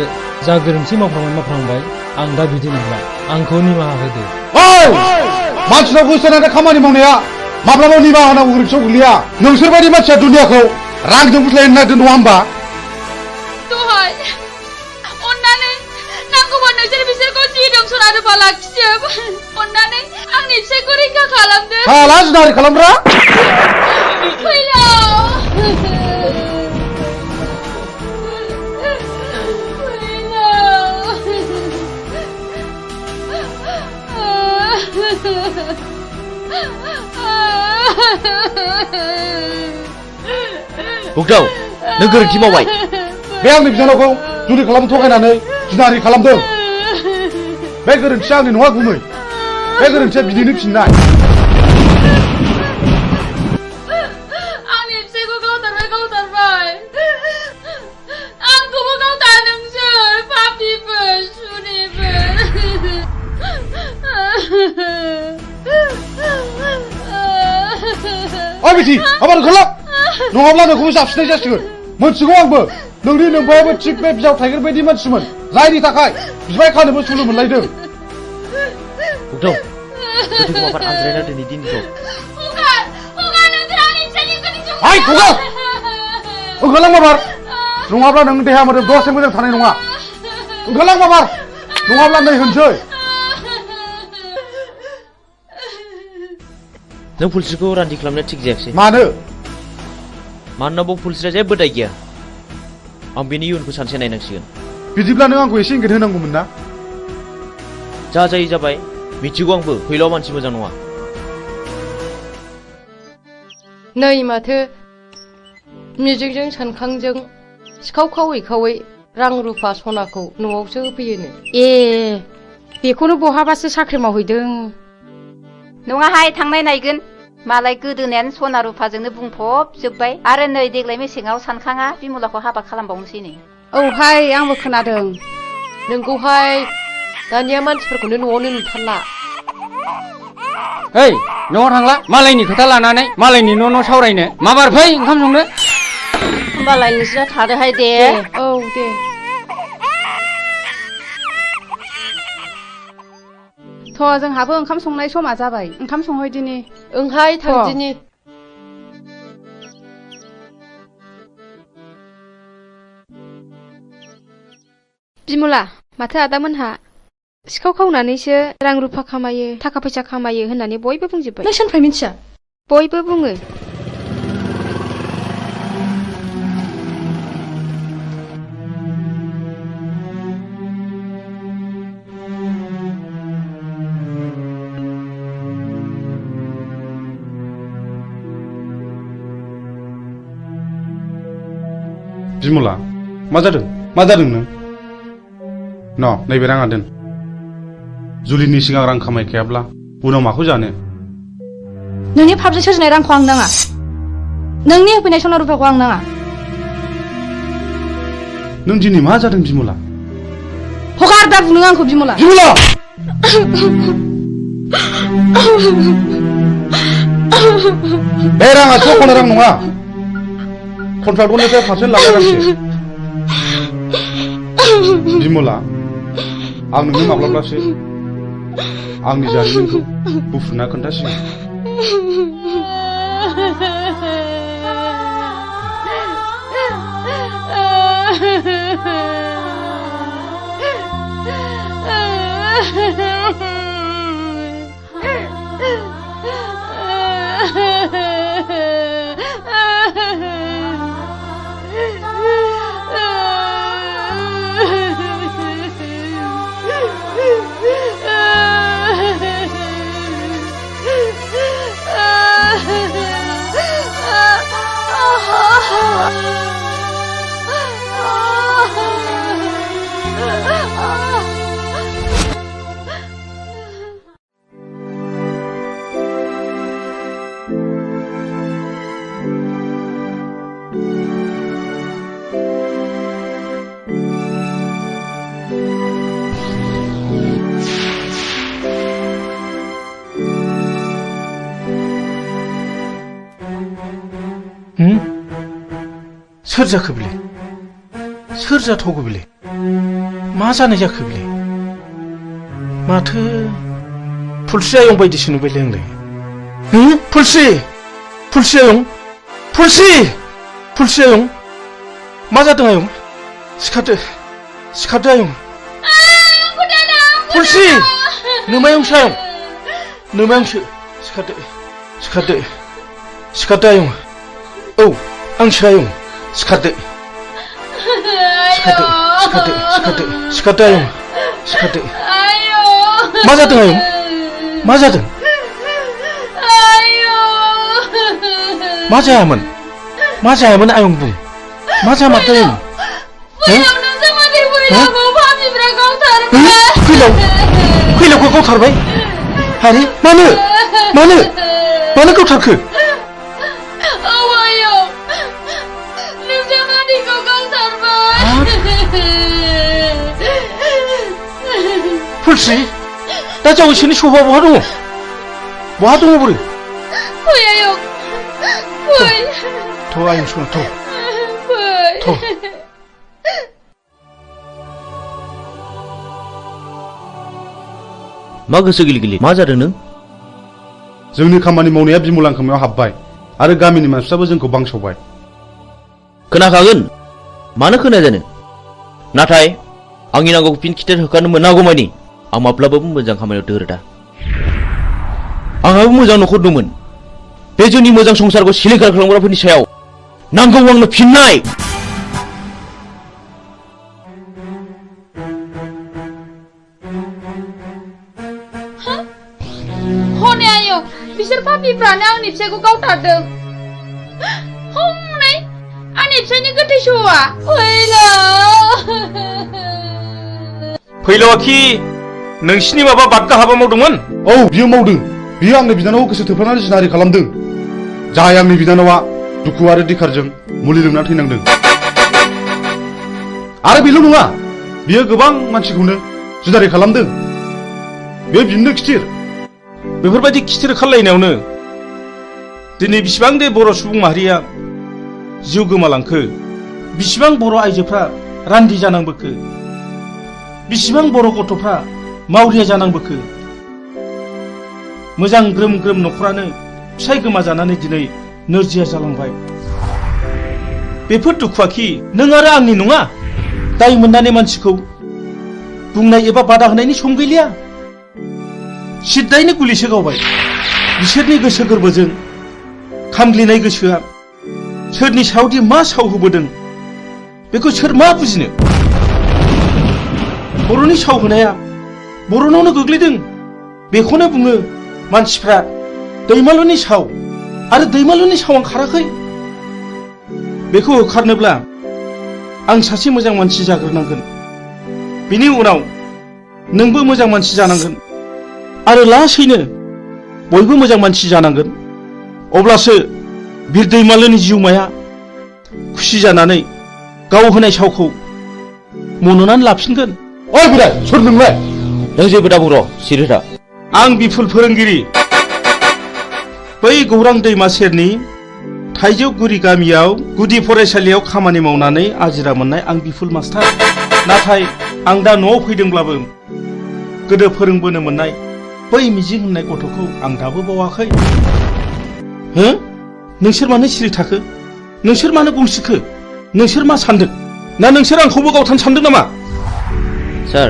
जा गोरोन्थि मावफ्रांबाय आं दा बिदि नंला आंखौ निमाहा होदो मानसिनाव गोसोनानै खामानि मावनाया माब्लाबा निमाहा होनांगौ गोरोन्थियाव गोग्लैया नोंसोरबायदि मानसिया दुनियाखौ रांजों बुथलायनो नागिरदों नङा होमबा दहाय अन्नानै नांगौबा नोंसोर बिसोरखौ जि दं सना रुफा लाखिजोब अन्नानै आंनि फिसायखौ रैखा खालामदो हाला जुनारि खालामग्रा फैलाव बुगदाव नों गोरोन्थि मावबाय बे आंनि बिनानावखौ जुलि खालामनो थगायनानै जुनारि खालामदों बे गोरोन्थिया आंनि नङा गुमै बे गोरोन्थिया बिनिनो फिननाय आंनि फिसायखौ गावथारबाय आंखौबो गावथा नोंसोर पापिफोर ओइ बिथि आबार ओंखारला नङाब्ला नोंखौबो जाबसिननाय जासिगोन मोनथिगौ आंबो नोंनि नोंबायाबो थिग बे बिजाव थाइगेर बायदि मानसिमोन जायनि थाखाय बिबाय खानोबो सुलु मोनलायदों बुगदाव गोथै माबार आनज्रायना दोनै दिनखौ हाय खुगा ओंखारलां माबार नङाब्ला नों देहा मोदोम दसे मोजां थानाय नङा ओंखारलां माबार नङाब्ला नै होनसै नों पुलिसखौ रान्दि खालामनो थिग जायाखिसै मानो मानोना बाव पुलिसआ जेबो दाय गैया आं बेनि इयुनखौ सानसे नायनांसिगोन बिदिब्ला नों आंखौ एसे इंगित होनांगौमोन ना जा जायो जाबाय मिथिगौ आंबो फैलाव मानसि मोजां नङा नै माथो मिजिंजों सानखांजों सिखाव खावै रां रुफा सनाखौ न'आवसो होफैयोनो ए बेखौनो बहाबासो साख्रि मावहैदों नङाहाय थांनाय नायगोन मालाय गोदोनायानो सना रुफाजोंनो बुंफबजोब्बाय आरो नै देग्लाय मेसेङाव सानखाङा बिमलाखौ हाबा खालामबावनोसैनो औहाय आंबो खोनादों नोंगौहाय दानिया मानसिफोरखौनो न'आवनो नुथारला ओइ न'आव थांला मालायनि खोथा लानानै मालायनि न' सावरायनो माबार फै ओंखाम संनो होमबालाय नोंस्रा थादोहाय दे औ दे थ' जोंहाबो ओंखाम संनाय समा जाबाय ओंखाम संहैदिनि ओंहाय थांदिनि बिमला माथो आदामोनहा सिखाव खावनानैसो रां रुफा खामायो थाखा फैसा खामायो होननानै बयबो बुंजोब्बाय नों सोरनिफ्राय मिथिया बयबो बुङो बिमला मा जादों नों नैबे राङा दोन जुलिनि सिगां रां खामायखायाब्ला उनाव माखौ जानो नोंनि फाबजों सोरजिनाय रांखौ आं नाङा नोंनि होफैनाय सना रुफाखौ आं नाङा नों दिनै मा जादों बिमला हगार दा बुनो आंखौ बिमला बे राङा सख'नो रां नङा कन्ट्राक्टरनिफ्राय पारसेन्ट लानाय रांसो बिमला आं नोंनो माब्लाब्लासो आंनि जारिमिनखौ बुफ्रुना खोन्थासिगोन सोर जाखो बेलाय सोर जाथावगौ बेलाय मा जानाय जाखो बेलाय माथो फुलस्रि आयं बायदिसो नुबायलै आंलाय फुलस्रि फुलस्रि आयं फुलस्रि आयं मा जादों आयं सिखारदो आयं फुलस्रि नोमायंसो आयं नोमायंसो सिखारदो आयं औ आंसो आयं सिखारदो आयं सिखारदो मा जादों आयं मा जादों मा जायामोन आयं बुं मा जामारदों आयं फैलावखौ गावथारबाय आरे मानो गावथारखो फुलस्रि दा जावैसोनि सफा बहा दङ बोरो फै आयं फै थ' आयं सना थ' मा गोसो गिलि मा जादों नों जोंनि खामानि मावनाया बिमलां खोमायाव हाबबाय आरो गामिनि मानसिफ्राबो जोंखौ बांसावबाय खोनाखागोन मानो खोनाया जानो नाथाय आंनि नांगौखौ फिन खिथेर होखानो मोनागौमानि आं माब्लाबाबो मोजां खामानियाव दोरोदा आंहाबो मोजां न'खर दंमोन बे जोंनि मोजां संसारखौ सिलिंखार खालामग्राफोरनि सायाव नांगौ आंनो फिननाय हनै आयं बिसोर पापिफ्रानो आंनि फिसायखौ गावथारदों हनै आंनि फिसायनि गोथै सहआ फैलावाखि नोंसिनि माबा बादगा हाबा मावदोंमोन औ बियो मावदों बियो आंनि बिनानावखौ गोसो थोफ्लानानै जिनाहारि खालामदों जाय आंनि बिनानावा दुखु आरो दिखारजों मुलि लोंना थैनांदों आरो बेल' नङा बियो गोबां मानसिखौनो जिनाहारि खालामदों बे बिनो खिथिर बेफोरबायदि खिथिर खालायनायावनो दिनै बिसिबां दे बर' सुबुं माहारिया जिउ गोमालांखो बिसिबां बर' आइजोफ्रा रान्दि जानांबोखो बिसिबां बर' गथ'फ्रा मावरिया जानांबोखो मोजां ग्रोम ग्रोम न'खरानो फिसाय गोमाजानानै दिनै नोरजिया जालांबाय बेफोर दुखुआखि नों आरो आंनि नङा दाय मोननानै मानसिखौ बुंनाय एबा बादा होनायनि सम गैलिया सिद्दायैनो गुलिसो गावबाय बिसोरनि गोसो गोरबोजों खामग्लिनाय गोसोआ सोरनि सायावदि मा साव होबोदों बेखौ सोर मा बुजिनो बर'नि साव होनाया बर'नावनो गोग्लैदों बेखौनो बुङो मानसिफ्रा दैमालुनि साव आरो दैमालुनि सावा खाराखै बेखौ होखारनोब्ला आं सासे मोजां मानसि जाग्रोनांगोन बिनि उनाव नोंबो मोजां मानसि जानांगोन आरो लासैनो बयबो मोजां मानसि जानांगोन अब्लासो बिर दैमालुनि जिउमाया खुसि जानानै गाव होनाय सावखौ मन'नानै लाफिनगोन ओइ बोराय सोर नोंलाय नों जेबो दाबुं र' सिरिथा आं बिफुल फोरोंगिरि बै गौरां दैमा सेरनि थाइजौगुरि गामियाव गुदि फरायसालियाव खामानि मावनानै आजिरा मोननाय आं बिफुल मास्टार नाथाय आं दा न'आव फैदोंब्लाबो गोदो फोरोंबोनो मोननाय बै मिजिं होननाय गथ'खौ आं दाबो बावाखै हो नोंसोर मानो सिरि थाखो नोंसोर मानो गंसिखो नोंसोर मा सानदों ना नोंसोर आंखौबो गावथारनो सानदों नामा सार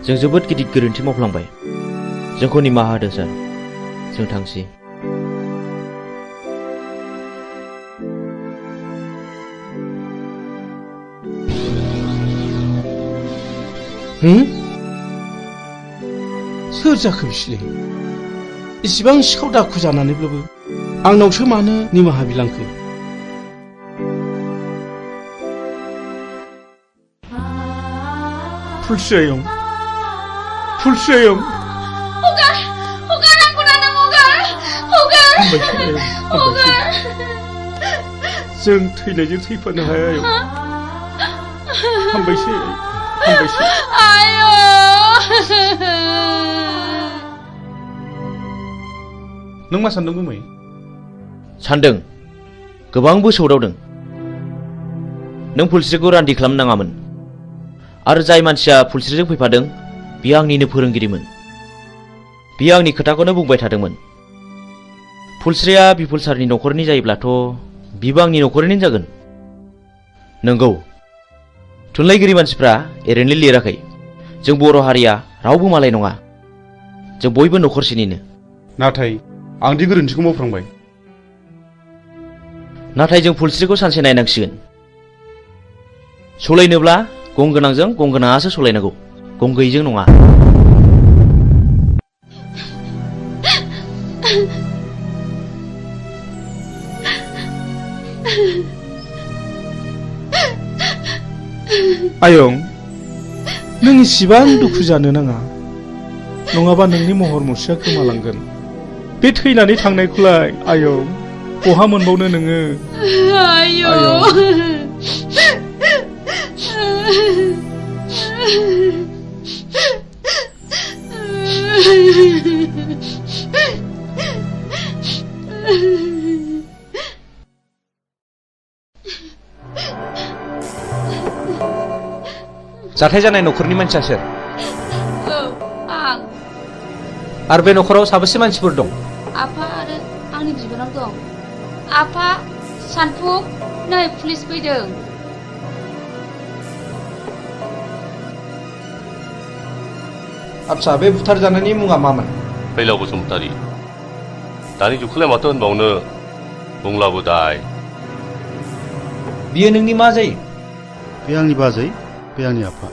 जों जोबोद गिदिर गोरोन्थि मावफ्लांबाय जोंखौ निमाहा होदो सार जों थांसै सोर जाखो बिसोरलाय इसिबां सिखाव दाखु जानानैब्लाबो आंनावसो मानो निमाहा बिलांखो फुलस्रि आयं जों थैनायजों थैफानो हाया आयं हामबायसै नों मा सानदों गुमै सानदों गोबांबो सौदावदों नों फुलस्रिखौ रान्दि खालामनो नाङामोन आरो जाय मानसिया फुलस्रिजों फैफादों बियो आंनिनो फोरोंगिरिमोन बियो आंनि खोथाखौनो बुंबाय थादोंमोन फुलस्रिया बिपुल सारनि न'खरनि जायोब्लाथ' बिबो आंनि न'खरनिनो जागोन नंगौ थुनलाइगिरि मानसिफ्रा ओरैनो लिराखै जों बर' हारिया रावबो मालाय नङा जों बयबो न'खरसेनिनो नाथाय आं दि गोरोन्थिखौ मावफ्रांबाय नाथाय जों फुलस्रिखौ सानसे नायनांसिगोन सलायनोब्ला गंगोनांजों गंगोनाङासो सलायनांगौ गंगैजों नङा आयं नों इसिबां दुखु जानो नाङा नङाबा नोंनि महर मुस्रिया गोमालांगोन बे थैनानै थांनायखौलाय आयं बहा मोनबावनो नोङो जाथाय जानाय न'खरनि मानसिया सोर आं आरो बे न'खराव साबेसे मानसिफोर दं आफा आरो आंनि बिबोनां दं आफा सानफुं नै पुलिस फैदों आच्छा बे बुथारजानायनि मुङा मामोन फैलाव बसुमतारी दानि जुगखौलाय माथो होनबावनो बुंलाबो दाय बियो नोंनि मा जायो बे आंनि बाजै बे आंनि आफा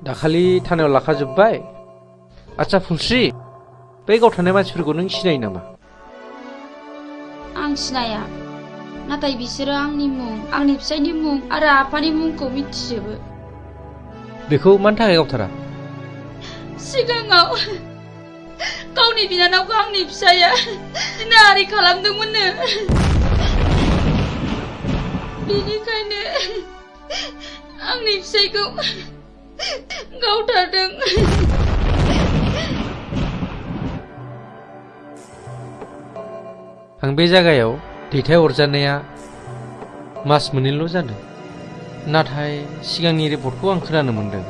दाखालि थानायाव लाखाजोब्बाय आच्छा फुलस्रि बे गावथारनाय मानसिफोरखौ नों सिनायो नामा आं सिनाया नाथाय बिसोरो आंनि मुं आंनि फिसायनि मुं आरो आफानि मुंखौ मिथिजोबो बेखौ मानि थाखाय गावथारा सिगाङाव गावनि बिनानावखौ आंनि फिसाया नारि खालामदोंमोननो बेनिखायनो आंनि फिसायखौ गावथारदों आं बे जायगायाव दैथायहरजानाया मास मोननैल' जादों नाथाय सिगांनि रिपर्टखौ आं खोनानो मोनदों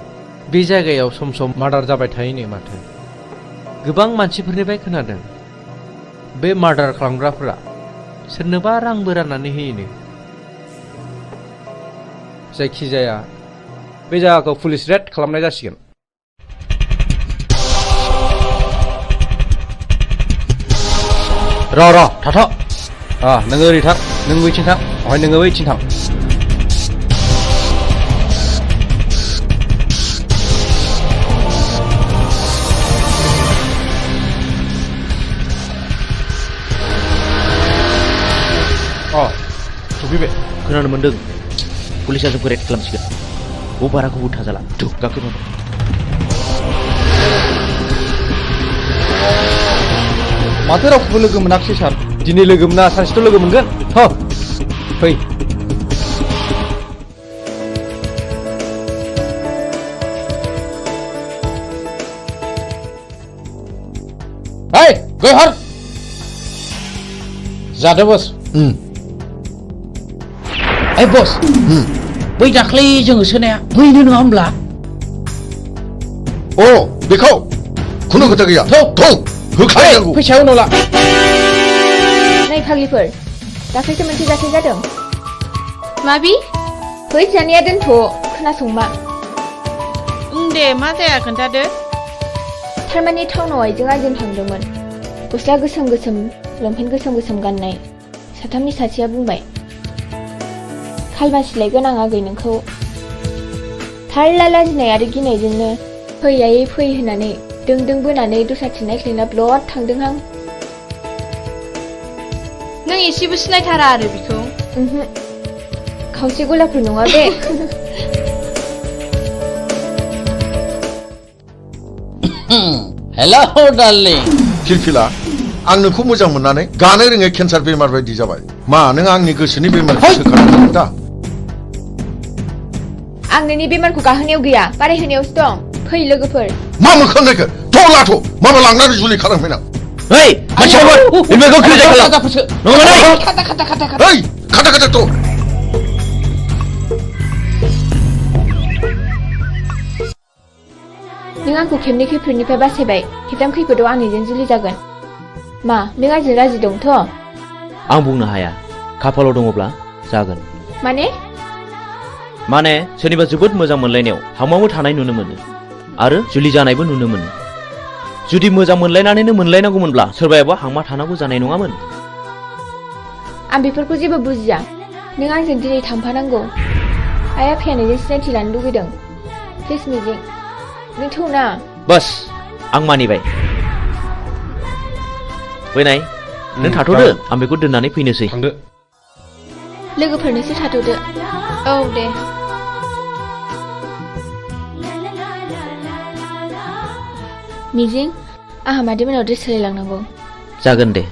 बे जायगायाव सम सम मार्डार जाबाय थायोनो माथो गोबां मानसिफोरनिफ्राय खोनादों बे मार्डार खालामग्राफोरा सोरनोबा रांबो राननानै होयोनो जायखिजाया बे जायगाखौ पुलिस रेड खालामनाय जासिगोन र थाथ' नोङो ओरै थां नों बैथिं थां ओमफ्राय नोङो बैथिं थां सफैबाय खोनानो मोन्दों पुलिसा जोंखौ रेड खालामसिगोन बाराखौ उल्था जाला गाखोनो माथो रावखौबो लोगो मोनाखिसै सार दिनै लोगो मोना सानसेथ' लोगो मोनगोन फै गयहर जादो बस बस बै दाख्लै जोङो सोनाया बैनो नङा होमब्ला बेखौ खुनु खोथा गैया होखानांगौ फैसायाव उनाव ला नै फाग्लिफोर दाख्लैसो मोनसे जाथाय जादों माबि फै जानाया दोनथ' खोनासंमा दे मा जाया खोन्थादो थारमाने टाउनाव आइजों आंजों थांदोंमोन गस्ला गोसोम गोसोम लंपेन्ट गोसोम गोसोम गाननाय साथामनि सासेया बुंबाय खालमासि गोनां आगै नोंखौ थारला लाजिनाय आरो गिनायजोंनो फै आयै फै होननानै दों बोनानै दस्राथिं नायख्लायना ब्लद थांदोंहां नों एसेबो सिनायथारा आरो बिखौ खावसे गलाफोर नङा बे हेलौ डार्लिं फिलफिला आं नोंखौ मोजां मोननानै गानो रोङै केन्सार बेमार बायदि जाबाय मा नों आंनि गोसोनि बेमारखौ सोखानांगौ दा आं नोंनि बेमारखौ गाहोनायाव गैया बारायहोनायावसो दं फै लोगोफोर मा मोखां नायखो थ' लाथ' माबा लांनानै जुलि खालामफैनां Hei, masyarakat, ini kau kerja kalau. Nongai. Hei, kata-kata tuh. नों आंखौ खेबनै खैफोदनिफ्राय बासायबाय खेबथाम खैफोदाव आंनिजों जुलि जागोन मा नों आंजों राजि दंथ' आं बुंनो हाया खाफालाव दङब्ला जागोन माने सोरनिबा जोबोद मोजां मोनलायनायाव हामावो थानाय नुनो मोनो आरो जुलि जानायबो नुनो मोनो जुदि मोजां मोनलायनानैनो मोनलायनांगौमोनब्ला सोरबायाबा हांमा थानांगौ जानाय नङामोन आं बेफोरखौ जेबो बुजिया नों आंजों दिनै थांफानांगौ आइ आफाया नोंजों सिनायथि लानो लुगैदों प्लिज मिजिं नों थौना बस आं मानिबाय फैनाय नों थाथ'दो आं बेखौ दोननानै फैनोसै थांदो लोगोफोरनोसो थाथ'दो औ दे मिजिं आंहा मादैमोनाव ड्रेस सोलायलांनांगौ जागोन दे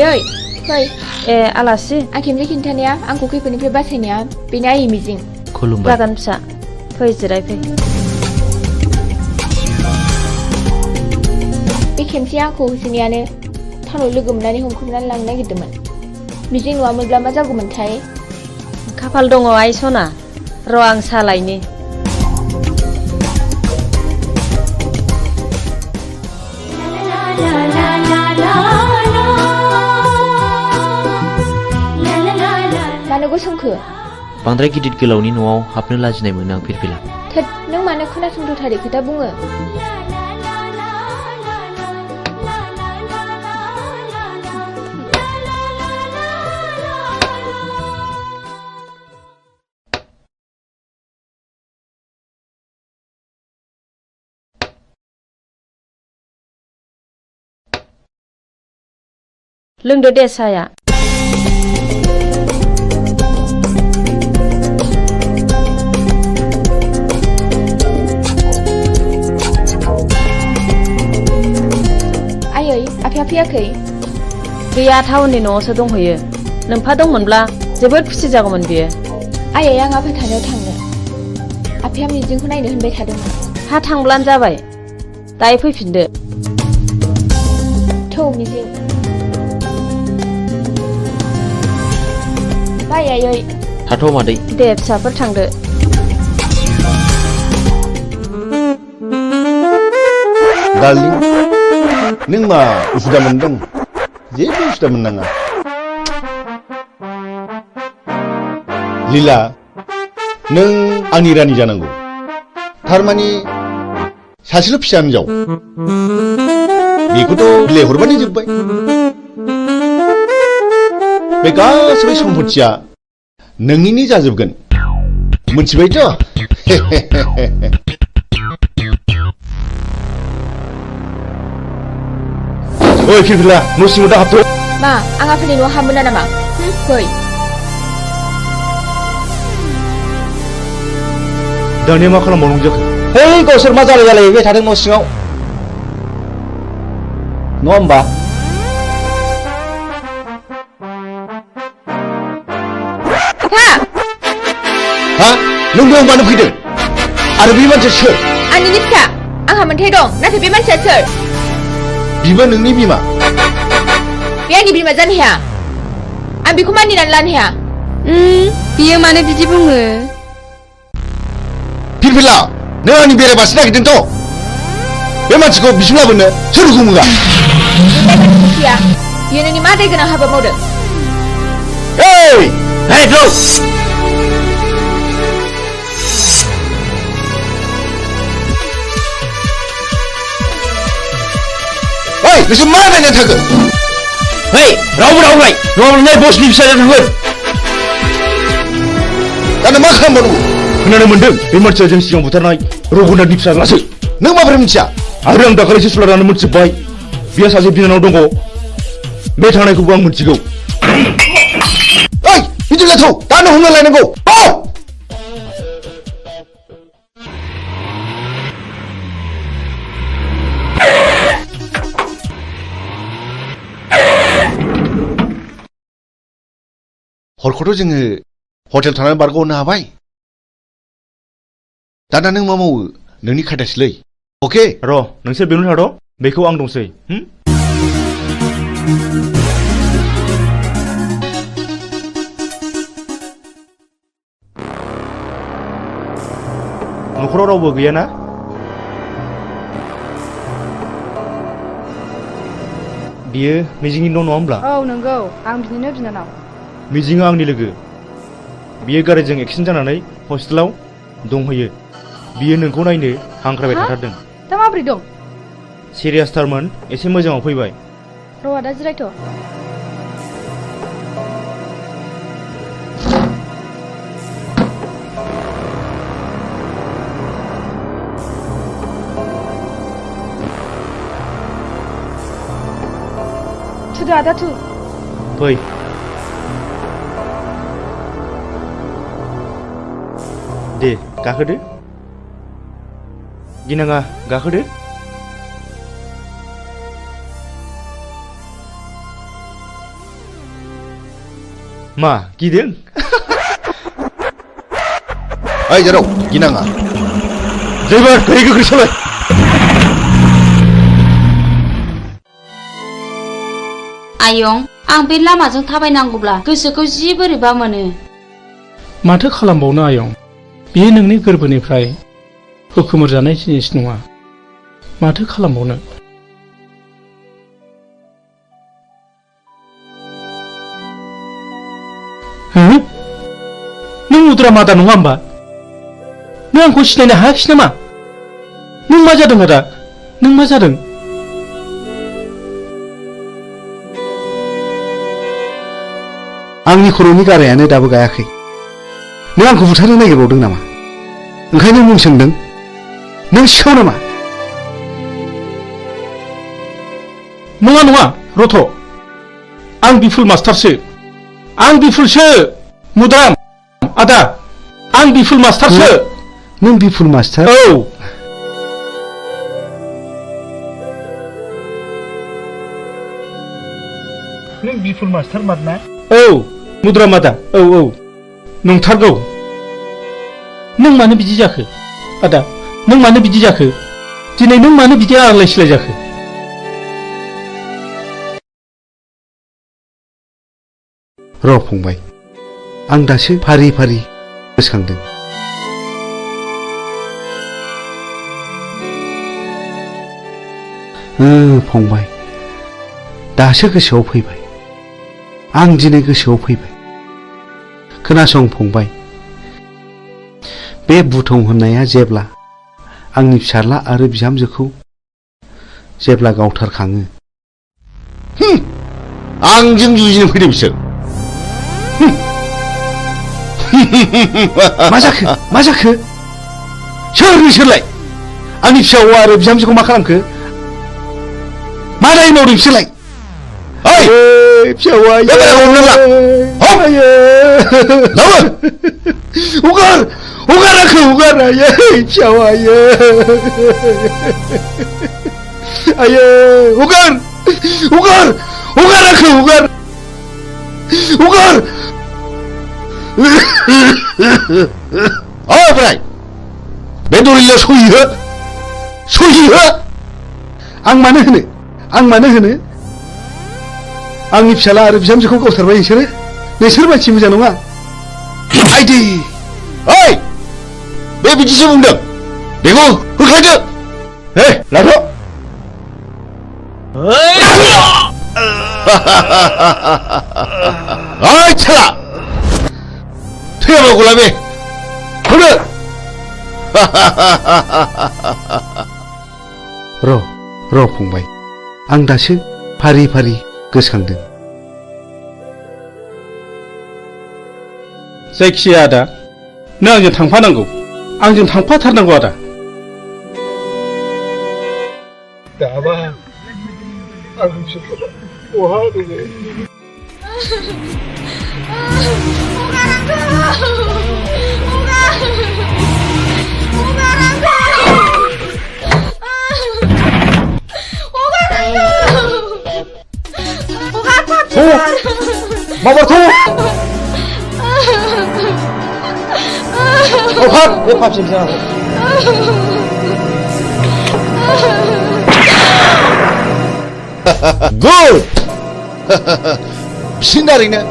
आयै फै ए आलासि आं खेबसे खिन्थानाया आंखौ खैफोदनिफ्राय बासायनाया बेनो आइ मिजिं खुलुमबाय जागोन फिसा फै जिरायफै बे खेमसे आंखौ होसोनायानो टाउनाव लोगो मोननानै हमख्रुमनानै लांनो नागिरदोंमोन मिजिं नङामोनब्ला मा जागौमोनथाय खाफाल दङ आइ सना र' आं सालायनि मानो गसंखो बांद्राय गिदिर गोलावनि न'आव हाबनो लाजिनाय मोनो आं फिरफिला थोद नों मानो खोनासंथारै खोथा बुङो लोंदो दे साया आयै आफाया फैयाखै गैया टाउननि न'आवसो दंहैयो नोंफा दंमोनब्ला जोबोद खुसि जागौमोन बियो आयै आं आफा थानायाव थांनो आफाया मिजिंखौ नायनो होनबाय थादोंमोन हा थांब्लानो जाबाय दायो फैफिनदो थौ मिजिं बाय आयै थाथ' मादै दे फिसाफोर थांदो डार्लिं नों मा उसुदा मोनदों जेबो उसुदा मोननाङा लीला नों आंनि रानि जानांगौ थारमानि सासेल' फिसा हिनजाव बेखौथ' बिलाइ हरबानो जोब्बाय बे गासैबो सम्पथिया नोंनिनो जाजोबगोन मोनथिबायथ' ओइ फिरफिला न' सिङाव दा हाबथ' मा आं आफानि न'आव हाबमोना नामा फै दानिया मा खालामबावनांगौ जाखो है गावसोर मा जालायबाय थादों न' सिङाव नङा होमबा हा नों बेयाव मानो फैदों आरो बे मानसिया सोर आंनिनो फिसा आंहा मोन्थाय दं नाथाय बे मानसिया सोर बिबो नोंनि बिमा बे आंनि बिमा जानो हाया आं बेखौ मानिनानै लानो हाया बियो मानो बिदि बुङो फिरफिला नों आंनि बेरायबासो नागिरदोंथ' बे मानसिखौ बिसिम लाबोनो सोर हुकुम होआ बियो नोंनि मा दाय गोनां हाबा मावदों नोंसोर मा नायनानै थाखो रावबो रावलाय नङाब्ला बसनि फिसाजों थांगोन दानो मा खालामबावनांगौ खोनानो मोनदों बे मानसिया जों सिगां बुथारनाय रघुनाथनि फिसाज्लासो नों माबोरै मिथिया आरो आं दाखालिसो सुलानानै मोनथिबाय बिहा सासे बिनानाव दङ बे थांनायखौबो आं मोनथिगौ ओइ बिदिब्ला थौ दानो हमना लायनांगौ हरखौथ' जोङो हटेल थानानै बारग'हरनो हाबाय दाना नों मा मावो नोंनि खायदासैलै अके र' नोंसोर बेयावनो थाद' बेखौ आं दंसै न'खराव रावबो गैयाना बियो मिजिंनि न' नङा होमब्ला औ नंगौ आं बिनिनो बिनानाव मिजिङा आंनि लोगो बियो गारिजों एक्सिडेन्ट जानानै हस्पिटालाव दंहैयो बियो नोंखौ नायनो हांख्रायबाय थाथारदों दा माबोरै दं सिरियासथारमोन एसे मोजाङाव फैबाय र'आ दा जिरायथ' थुदो आदा थु फै दे गाखोदो गिनाङा गाखोदो मा गिदों? ओइ जारौ गिनाङा ड्राइभार गारि गोख्रै सालाय। आयं आं बे लामाजों थाबायनांगौब्ला गोसोखौ जि बोरैबा मोनो। माथो खालामबावनो आयं, बेयो नोंनि गोरबोनिफ्राय हुखुमोर जानाय जिनिस नङा। माथो खालामबावनो। नों उद्रा मादा नङा होमबा? नों आंखौ सिनायनो हायाखिसै नामा? नों मा जादों आदा? नों मा जादों? आंनि खर'नि गारायानो दाबो गायाखै। नों आंखौ बुथारनो नागिरबावदों नामा? ओंखायनो मुं सोंदों? नों सिखाव नामा? नङा नङा रथ', आं बिफुल मास्टारसो। आं बिफुलसो मुदाम आदा, आं बिफुल मास्टारसो। नों बिफुल मास्टार? औ। नों बिफुल मास्टार मारना? औ मुद्रा मादा, औ औ नंथारगौ। नों मानो बिदि जाखो आदा? नों मानो बिदि जाखो? दिनै नों मानो बिदि आलाय सिलाय जाखो? र' फंबाय, आं दासो फारि फारि गोसोखांदों। फंबाय, दासो गोसोआव फैबाय। आं दिनै गोसोआव फैबाय। खोनासं फंबाय, बे बुथं होननाया जेब्ला आंनि फिसाज्ला आरो बिहामजोखौ जेब्ला गावथारखाङो। आंजों जुजिनो फैदों बिसोर। मा जाखो? मा जाखो? सोर नोंसोरलाय? आंनि फिसा हौवा आरो बिहामजोखौ मा खालामखो? मा दाय मावदों बिसोरलाय? ओइ फिसा हौवा, हगार हगार आंखौ हगार। आयै फिसा हौवा, आयै हगार हगार हगार आंखौ हगार हगार। ओमफ्राय बे दलिलाव सहि हो, सहि हो। आं मानो होनो? आं मानो होनो? आंनि फिसाला आरो बिहामजोखौ गावथारबाय नोंसोरो? नोंसोर मानसि मोजां नङा। आइदि ओइ बे बिदिसो बुंदों। बेखौ होख्लायदो। हे लाथ'। ओइ साला थैयाबा गलाबे होनो। र' फंबाय, आं दासो फारि फारि गोसोखांदों। जायखिजाया आदा, नों आंजों थांफानांगौ। आंजों थांफाथारनांगौ आदा। दाबा आं बिसोरखौ बहा दोनो? Mabar tuh. Oh hap, dia pap sih sana. Good. बिसिनारैनो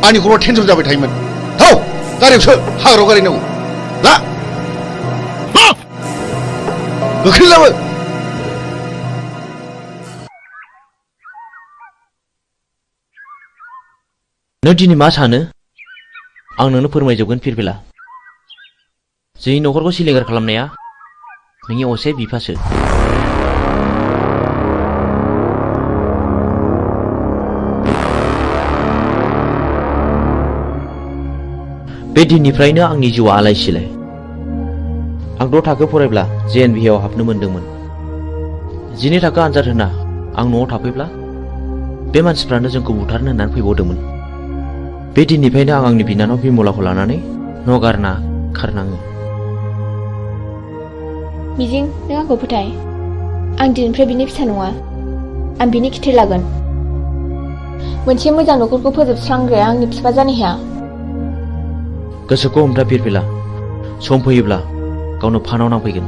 आंनि खर'आव टेनसन जाबाय थायोमोन। हौ गारियाव सो, हाग्रायाव गारिनांगौ। ला गोख्रै लाबो। नों दिनै मा सानो? आं नोंनो फोरमायजोबगोन फिरफिला। जोंनि न'खरखौ सिलिंखार खालामनाया नोंनि असे बिफासो। बे दिननिफ्रायनो आंनि जिउआ आलाय सिलाय। आं 6 थाखो फरायब्ला JNVआव हाबनो मोनदोंमोन। 12 थाखो आनजाद होना आं न'आव थाफैब्ला बे मानसिफ्रानो जोंखौ बुथारनो होननानै फैबावदोंमोन। बे दिननिफ्रायनो आं आंनि बिनानाव बिमलाखौ लानानै न' गारना खारनाङो। मिजिं, नों आंखौ फोथाय। आं दिनैनिफ्राय बिनि फिसा नङा। आं बिनि खिथेर लागोन। मोनसे मोजां न'खरखौ फोजोबस्रांग्राया आंनि बिफा जानो हाया। गोसोखौ हमथा फिरफिला सम फैयोब्ला गावनो फानाव नांफैगोन।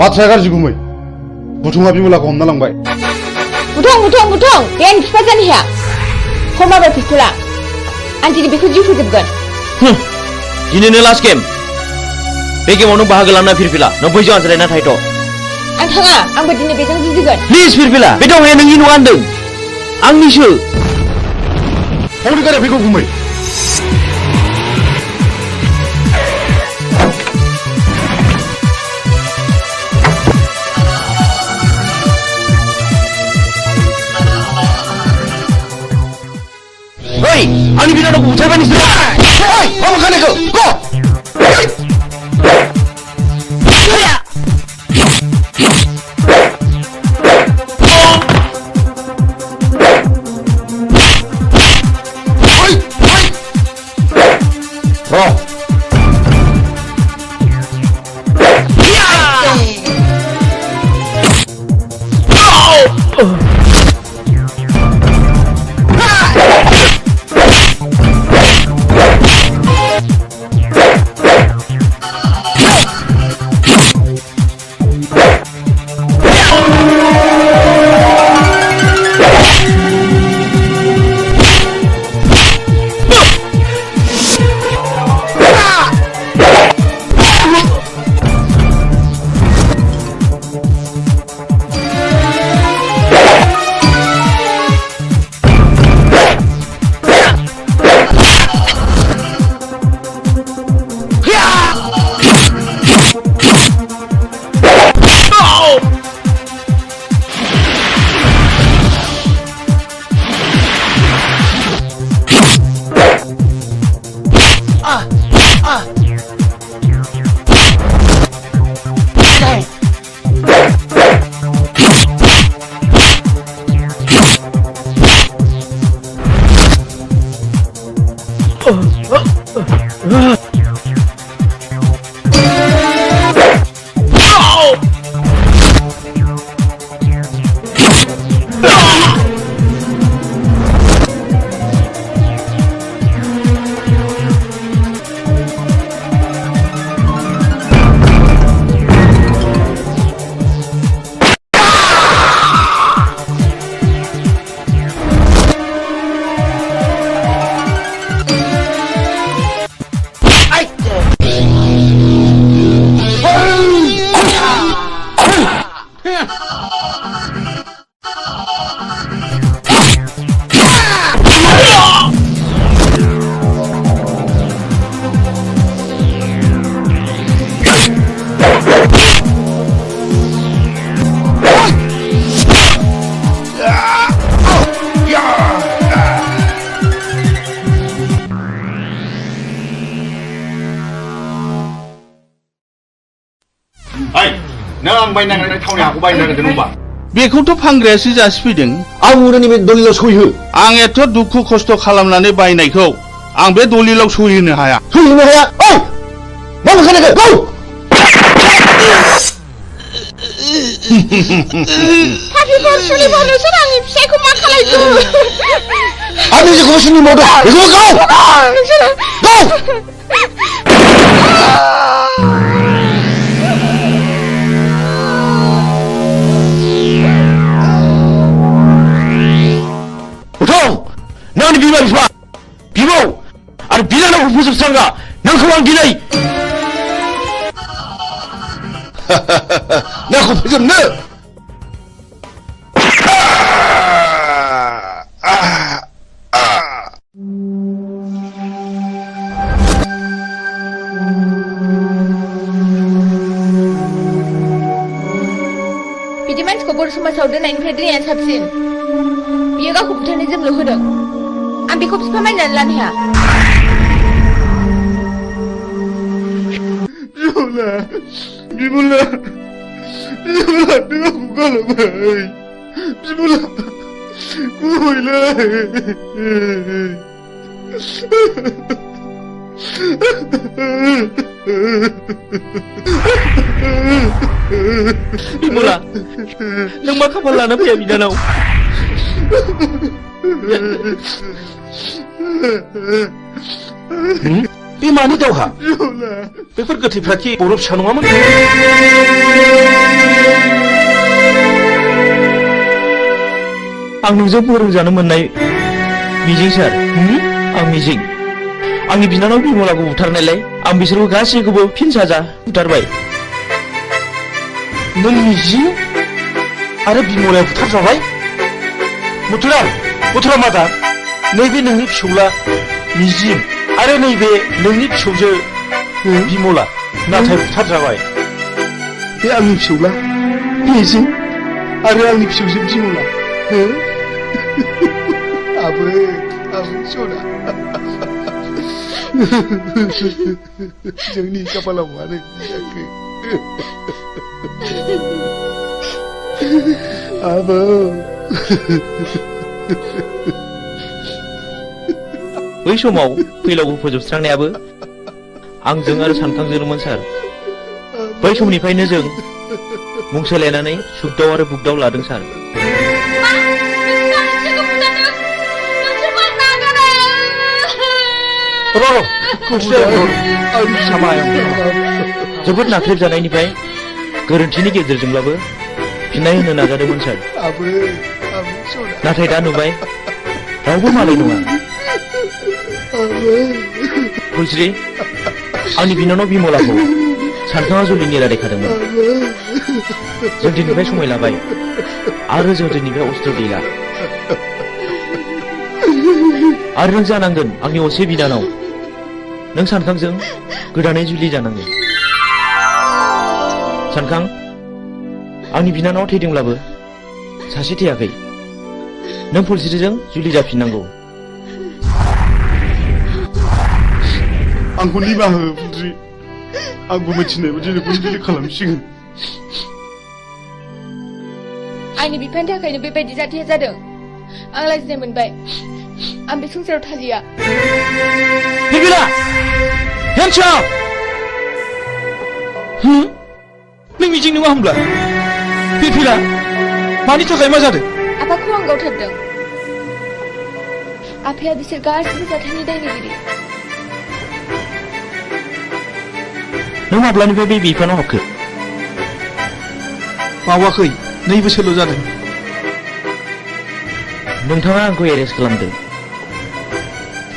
बाथ्राया गाज्रि गुमै बुथुङा बिमलाखौ हमना लांबाय। बुथुं बे आंनि बिफा जानो हाया। हमाबाय पिस्तुला आं दिनै बेखौ जिउ फोजोबगोन। दिनैनो लास्ट गेम। बे गेमाव नों बाहागो लाना फिरफिला नों बैजों आनज्रायना थाहैथ'। आं थाङा आंबो दिनै बेजों जुजिगोन। प्लिज फिरफिला बे दावहाया नोंनि नङा होनदों आंनिसो। हौनि गारिया फैगौ गुमै। Hei, ani bilang aku bucai manis. Hei, kamu kan aku. Go. बेखौथ' फानग्रायासो जासिफैदों। आं उरनि बे दलिलाव सहि हो। आं एथ' दुखु खस्थ' खालामनानै बायनायखौ आं बे दलिलाव सहि होनो हाया। सहि होनो हाया? ओइ! मा बुंखानायखौ? गौ! हाबिबा सुनिबा नोंसोर आंनि फिसायखौ मा खालायखो? आंनि जेखौबो सुनि मावदों। बेखौबो गौ! नोंसोर गौ! नोंनि बिमा बिफा बिबौ आरो बिनानावखौ फोजोबस्रांगा नोंखौ आं दिनै नोंखौ फोजोबनो बिदि मानसिखौ बर' समाजाव दोननायनिफ्राय दोननाया साबसिन। बियो गावखौ बुथारनो जोंल' होदों। आं बेखौ बिफा मानिनानै लानो हाया। बिमला नों आंखौ गालांबाय। बिमला गुबैलै बिमला नों मा खाफाल लाना फैया बिनानाव बे मानि दावहा बेफोर गोथैफ्रा कि बर' फिसा नङामोन आं नोंजों फोरोंजानो मोननाय मिजिं सार आं मिजिं आंनि बिनानाव बिमलाखौ बुथारनायलाय आं बिसोरखौ गासैखौबो फिन साजा बुथारबाय नों मिजिं आरो बिमलाया बुथारजाबाय मथुरा मादा नैबे नोंनि फिसौला मिजिं आरो नैबे नोंनि फिसौजो बिमला नाथाय बुथारजाबाय बे आंनि फिसौला मिजिं आरो आंनि फिसौजो बिमला आबै सना जोंनि खाफालाव मानो जाखो आबौ बै समाव फैलावखौ फोजोबस्रांनायाबो आंजों आरो सानखांजोंमोन सार बै समनिफ्रायनो जों मुंसलायनानै सुगदाव आरो बुगदाव लादों सार जोबोद नाख्रेबजानायनिफ्राय गोरोन्थिनि गेजेरजोंब्लाबो फिननाय होनो नाजादोंमोन सार नाथाय दा नुबाय रावबो मालाय नङा फुलस्रि आंनि बिनानाव बिमलाखौ सानखाङा जुलिनि रादायखादोंमोन जों दिनैनिफ्राय समाय लाबाय आरो जों दिनैनिफ्राय अस्त्र गैला आरो नों जानांगोन आंनि असे बिनानाव नों सानखांजों गोदानै जुलि जानांगोन सानखां आंनि बिनानाव थैदोंब्लाबो सासे थैयाखै नों फुलस्रिजों जुलि जाफिननांगौ आंखौ निमाहा हो फुलस्रि आंबो मिथिनाय बायदि नोंखौ जुलि खालामसिगोन आंनि बिफानि थाखायनो बेबायदि जाथाया जादों आं लाजिनाय मोनबाय आं बे संसाराव थालिया बिबिला हेन्सआप नों मिजिं नङा होमब्ला बिबिला मानि थाखाय मा जादों आफाखौ आं गावथारदों आफाया बिसोर गासिबो जाथायनि दायनिगिरि नों माब्लानिफ्राय बे बिफानाव हाबखो बावाखै 2 बोसोरल' जादों नोंथाङा आंखौ एरेस्ट खालामदों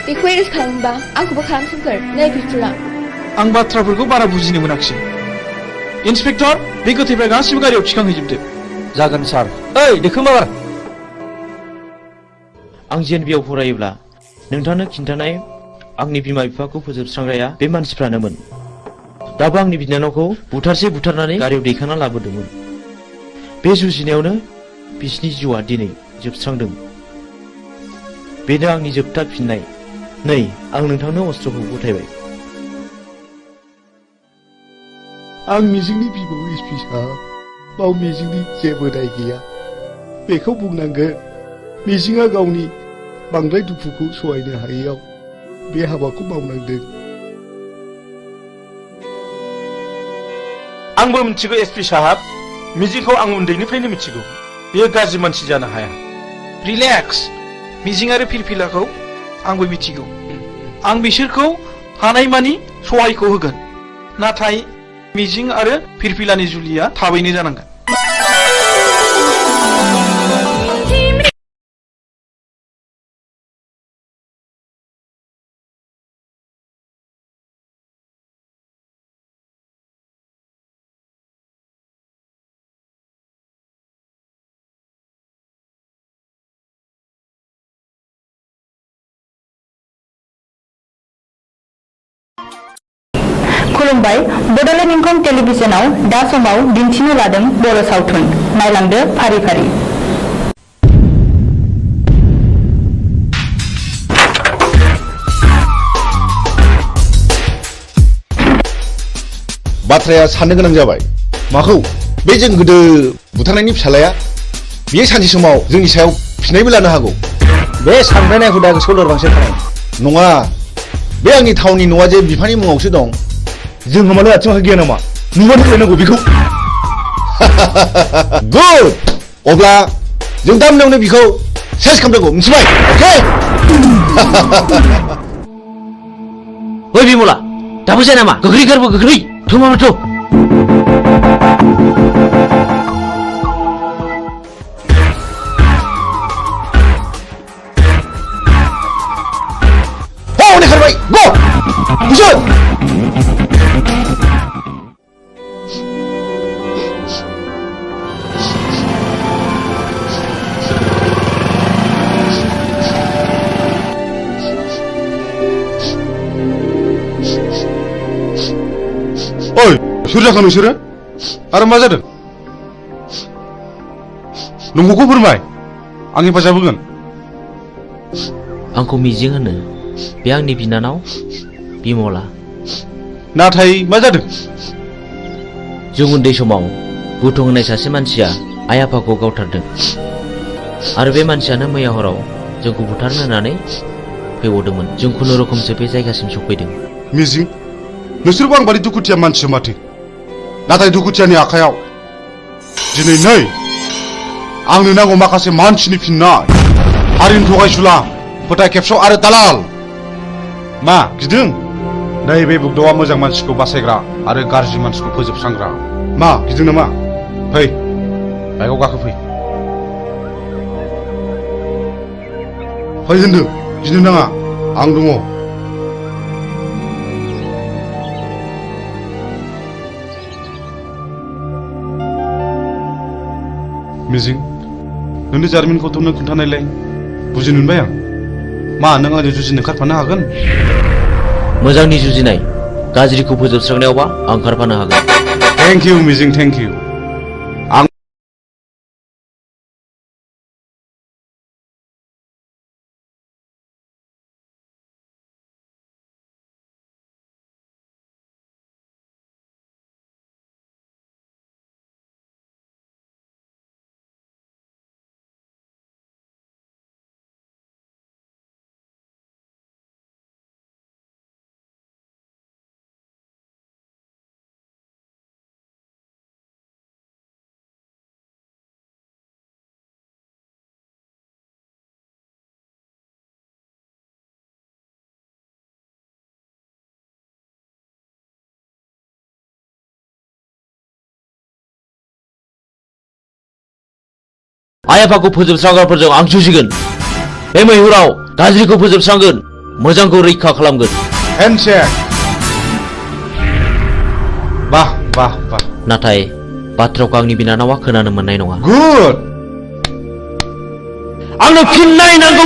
बेखौ एरेस्ट खालामोबा आंखौबो खालामसोमफोर नै पिस्तुला आं बाथ्राफोरखौ बारा बुजिनो मोनाखिसै इन्सपेक्टर बे गोथैफ्रा गासिबो गारियाव थिखांहैजोबदो जागोन सार ओइ दोखोमार आं जेएनबिआव फरायोब्ला नोंथांनो खिन्थानाय आंनि बिमा बिफाखौ फोजोबस्रांग्राया बे मानसिफ्रानोमोन दाबो आंनि बिनानावखौ बुथारनानै गारियाव दैखांना लाबोदोंमोन बे जुजिनायावनो बिसिनि जिउआ दिनै जोबस्रांदों बेनो आंनि जोबथा फिननाय नै आं नोंथांनो अस्त्रखौ गथायबाय आं मिजिंनि बिबौ एसपि साहब बाव मिजिंनि जेबो दाय गैया बेखौ बुंनांगोन मिजिंआ गावनि बांद्राय दुखुखौ सहायनो हायैयाव बे हाबाखौ मावनांदों आंबो मिथिगौ एसपि साहाब मिजिंखौ आं उन्दैनिफ्रायनो मिथिगौ बेयो गाज्रि मानसि जानो हाया रिलेक्स मिजिं आरो फिरफिलाखौ आंबो मिथिगौ आं बिसोरखौ हानायमानि सहायखौ होगोन नाथाय मिजिं आरो फिरफिलानि जुलिया थाबैनो जानांगोन खुलुमबाय बड'लेण्ड इंखं टेलिभिजनाव दा समाव दिन्थिनो लादों बर' सावथुन नायलांदो फारि फारि बाथ्राया साननो गोनां जाबाय माखौ बे जों गोदो बुथारनायनि फिसालाया बियो सानसे समाव जोंनि सायाव फिनायबो लानो हागौ बे सानब्रायनाय हुदाखौ सोलोरबांसो खालाम नङा बे आंनि थावनि न'आ जे बिफानि मुङावसो दं जों होमालाय आथिं आखाइ गैया नामा नुबानो लायनांगौ बेखौ गुड अब्ला जों दा मोनायावनो बिखौ सेस खालामनांगौ मिथिबाय अके ओइ बिमला दाबो जाया नामा गोख्रै गारबो गोख्रै थ' मामा थ' हनै खारबाय गो बुजो ओइ सोर जाखो नोंसोरो आरो मा जादों नंगौखौ फोरमाय आं हेफाजाब होगोन आंखौ मिजिं होनो बे आंनि बिनानाव बिमला नाथाय मा जादों जों उन्दै समाव बुथुं होननाय सासे मानसिया आइ आफाखौ गावथारदों आरो बे मानसियानो मैया हराव जोंखौ बुथारनो होननानै फैबावदोंमोन जों खुनुरुखुमसो बे जायगासिम सफैदों मिजिं नोंसोरबो आं बादि दुखुथिया मानसि माथो नाथाय दुखुथियानि आखायाव दिनै नै आंनो नांगौ माखासे मानसिनि फिननाय हारिनि थगायसुला फोथाय खेबस' आरो दालाल मा गिदों नैबे बुग्दावा मोजां मानसिखौ बासायग्रा आरो गाज्रि मानसिखौ फोजोबस्रांग्रा मा गिदों नामा फै बाइकआव गाखोफै फै होनदों गिनो नाङा आं दङ मिजिं नोंनि जारिमिनखौथ' नों खोन्थानायलाय बुजिनो मोनबाय आं मा नों आंजों जुजिनो ओंखारफानो हागोन मोजांनि जुजिनाय गाज्रिखौ फोजोबस्रांनायावबा आं ओंखारफानो हागोन थेंक इउ मिजिं थेंक इउ आं आइ आफाखौ फोजोबस्रांग्राफोरजों आं जुजिगोन बे मैहुराव गाज्रिखौ फोजोबस्रांगोन मोजांखौ रैखा खालामगोन हेन्डशेक बाह बाह बाह नाथाय बाथ्राखौ आंनि बिनानावा खोनानो मोननाय नङा गुड आंनो फिननाय नांगौ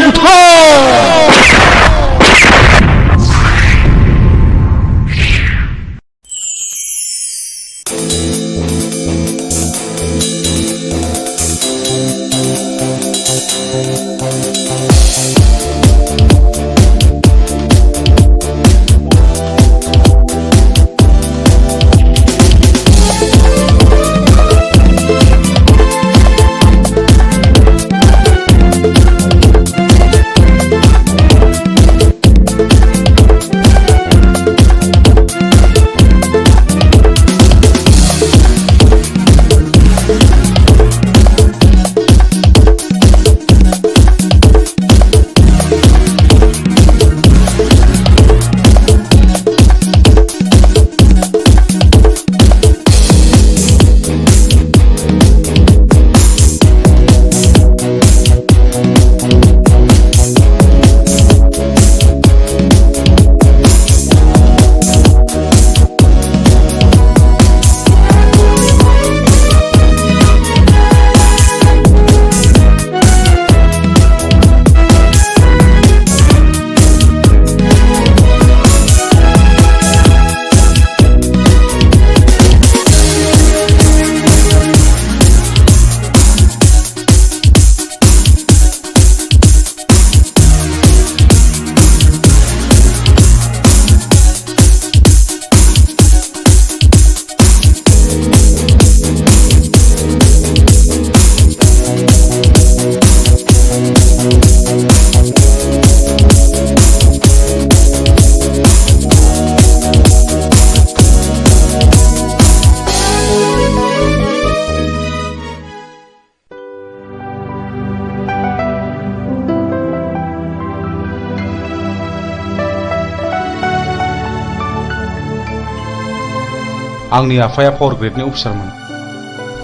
आंनि आफाया पावार ग्रेडनि अफिसारमोन।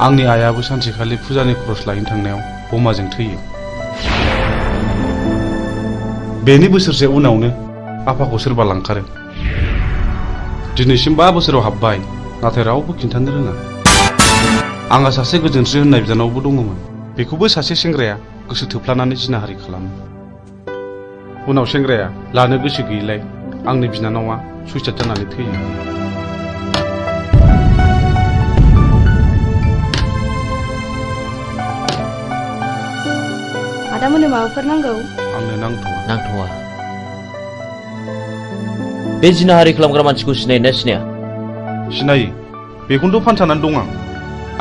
आंनि आइयाबो सानसेखालि फुजानि खरस लायनो थांनायाव बमाजों थैयो। बेनि बोसोरसे उनावनो आफाखौ सोरबा लांखारो। दिनैसिम 5 बोसोराव हाबबाय, नाथाय रावबो खिन्थानो रोङा। आंहा सासे गोजोनस्रि होननाय बिनानावबो दङमोन। बेखौबो सासे सेंग्राया गोसो थोफ्लानानै जिनाहारि खालामो। उनाव सेंग्राया लानो गोसो गैयिलाय आंनि बिनानावा सुइसाइड जानानै थैयो। आदामोननो माबाफोर नांगौ? आंनो नांथ'वा। बे जिनाहारि खालामग्रा मानसिखौ सिनायोना सिनाया? सिनायो। बेखौनोथ' फानसानानै दं आं।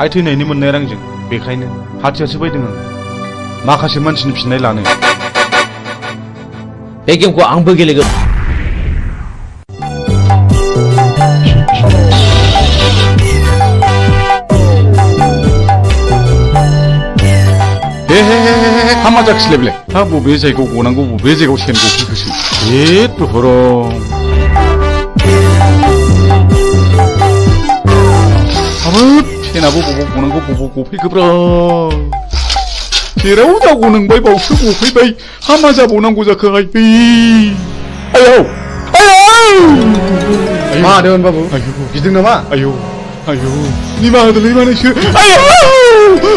आइ थैनायनि मोननाय रांजों। बेखायनो हाथियारसो बायदों आं माखासे मानसिनि फिननाय लानो। बे गेमखौ आंबो गेलेगोन। हामा जाखिसैलाय बेलाय। हा बबे जायगायाव गनांगौ बबे जायगायाव सेन गफैखोसै। हाबाब सेनाबो बबाव गनांगौ बबाव गफैखोब्रा। जेराव जागौ नोंबाय बावसो गफैबाय। हामा जाबावनांगौ जाखोहाय। आयौ मा होदों बाबु? गिदों नामा? आयौ निमाहा होदोलै बानायसो।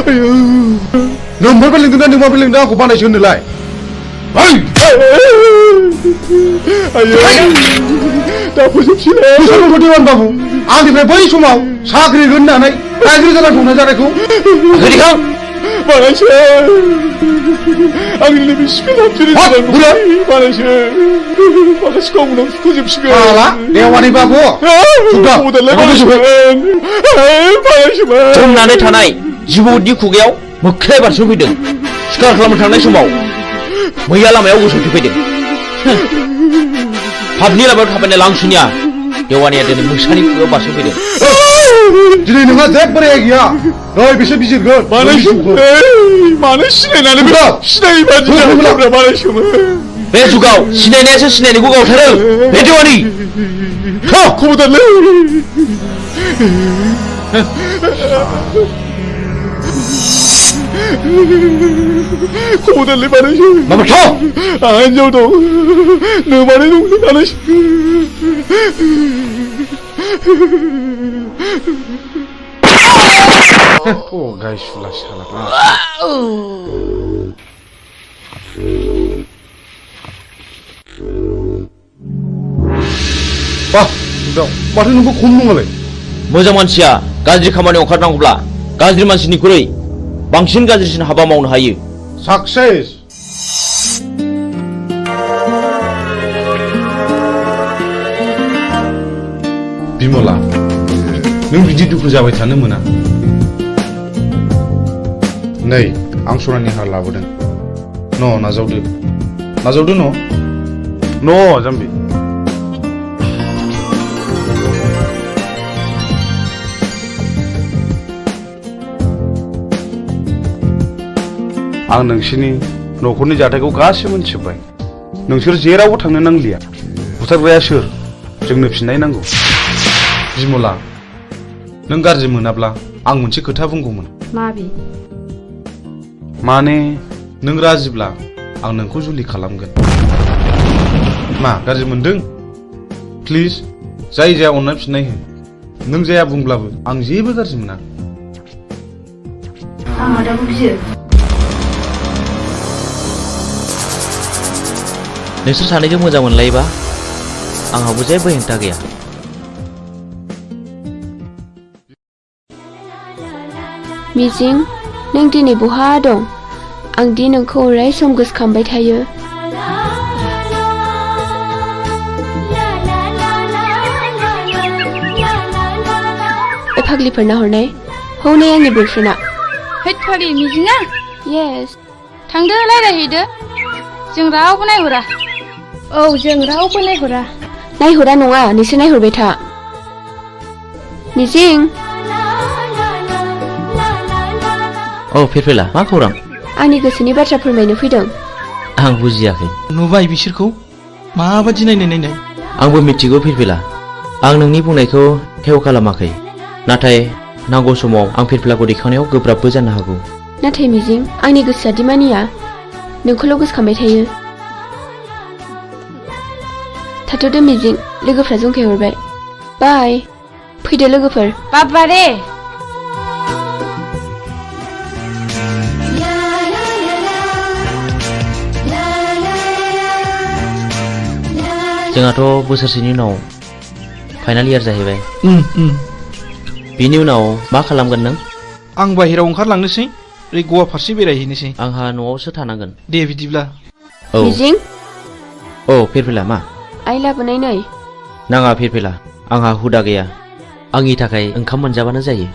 आयौ नोंबो लिंदों ना नोंबो लिंदों आंखौ बानायसो होनोलाय? दा फोजोबसै बाबु। आंनिफ्राय बै समाव साख्रि होननानै गाज्रि जाना दंना जानायखौ बानायसो। आंनि नैबे स्पिनाव बानायसो माखासेखौ उनाव फोजोबसिगोन। देवानि बाबु जमनानै थानाय जिबौनि खुगायाव मोख्राया बारसोमफैदों। सिखार खालामनो थांनाय समाव मैया लामायाव गसंथि फैदों। पाबनि लामायाव थाबायनाय लांसुनिया देवानिया दिनै मोसानि खुगायाव बारसोमफैदों। दिनै नोंहा जेबो रेहाय गैया। नै बिसोर बिजिरगोन। मानो सिनायनानै सिनायै बादि बानायसोमोन। बे जुगाव सिनायनायासो सिनायनायखौ गावथारो। बे देवानि खबरदारलै। खबरदारलै बानायसो। आंहा हिनजाव दं। नोमाने दं बानायसो। गायसुला साला। माथो नोंबो खम नङालाय? मोजां मानसिया गाज्रि खामानियाव ओंखारनांगौब्ला गाज्रि मानसिनिख्रुइ बांसिन गाज्रिसिन हाबा मावनो हायो। साक्सेस। बिमला, नों बिदि दुखु जाबाय थानो मोना। नै आं सनानि हार लाबोदों। नाजावदो जाम्बि। आं नोंसिनि न'खरनि जाथायखौ गासिबो मिथिजोब्बाय। नोंसोर जेरावबो थांनो नांलिया। बुथारग्राया सोर? जोंनो फिननाय नांगौ। बिमला, नों गाज्रि मोनाब्ला आं मोनसे खोथा बुंगौमोन। माने नों राजिब्ला आं नोंखौ जुलि खालामगोन। मा गाज्रि मोनदों? प्लिज जाय जाया अननानै फिननाय हो। नों जाया बुंब्लाबो आं जेबो गाज्रि मोना। नोंसोर सानैजों मोजां मोनलायोबा आंहाबो जेबो हेंथा गैया। मिजिं, नों दिनै बहा दं? आं दि नोंखौ अराय सम गोसोखांबाय थायो। फाग्लिफोरना हरनाय हौनै आंनि बयफ्रेन्डआ। हैद फाग्लि मिजिङा? येस। थांदो रायज्लायहैदो। जों रावबो नायहरा। औ जों रावबो नायहरा। नायहरा नङा, नोंसोर नायहरबाय था। मिजिं। औ फिरफिला, मा खौरां? आंनि गोसोनि बाथ्रा फोरमायनो फैदों। आं बुजियाखै। नुबाय बिसोरखौ माबादि नायनाय। आंबो मिथिगौ फिरफिला। आं नोंनि बुंनायखौ थेव खालामाखै। नाथाय नांगौ समाव आं फिरफिलाखौ दैखांनायाव गोब्राबबो जानो हागौ। नाथाय मिजिं आंनि गोसोआ दि मानिया नोंखौल' गोसोखांबाय थायो। थाथ'दो मिजिं लोगोफ्रा जंखायहरबाय। बाय फैदो लोगोफोर। बाबारे जोंहाथ' बोसोरसेनि उनाव फाइनाल इयार जाहैबाय। बिनि उनाव मा खालामगोन नों? आं बाहेरायाव ओंखारलांनोसै ओरै गवा फारसे बेरायहैनोसै। आंहा न'आवसो थानांगोन। दे बिदिब्ला। औ मिजिं औ फिरफिला मा? आइ लाबोनाय नै। नाङा फिरफिला आंहा हुदा गैया। आंनि थाखाय ओंखाम मोनजाबानो जायो।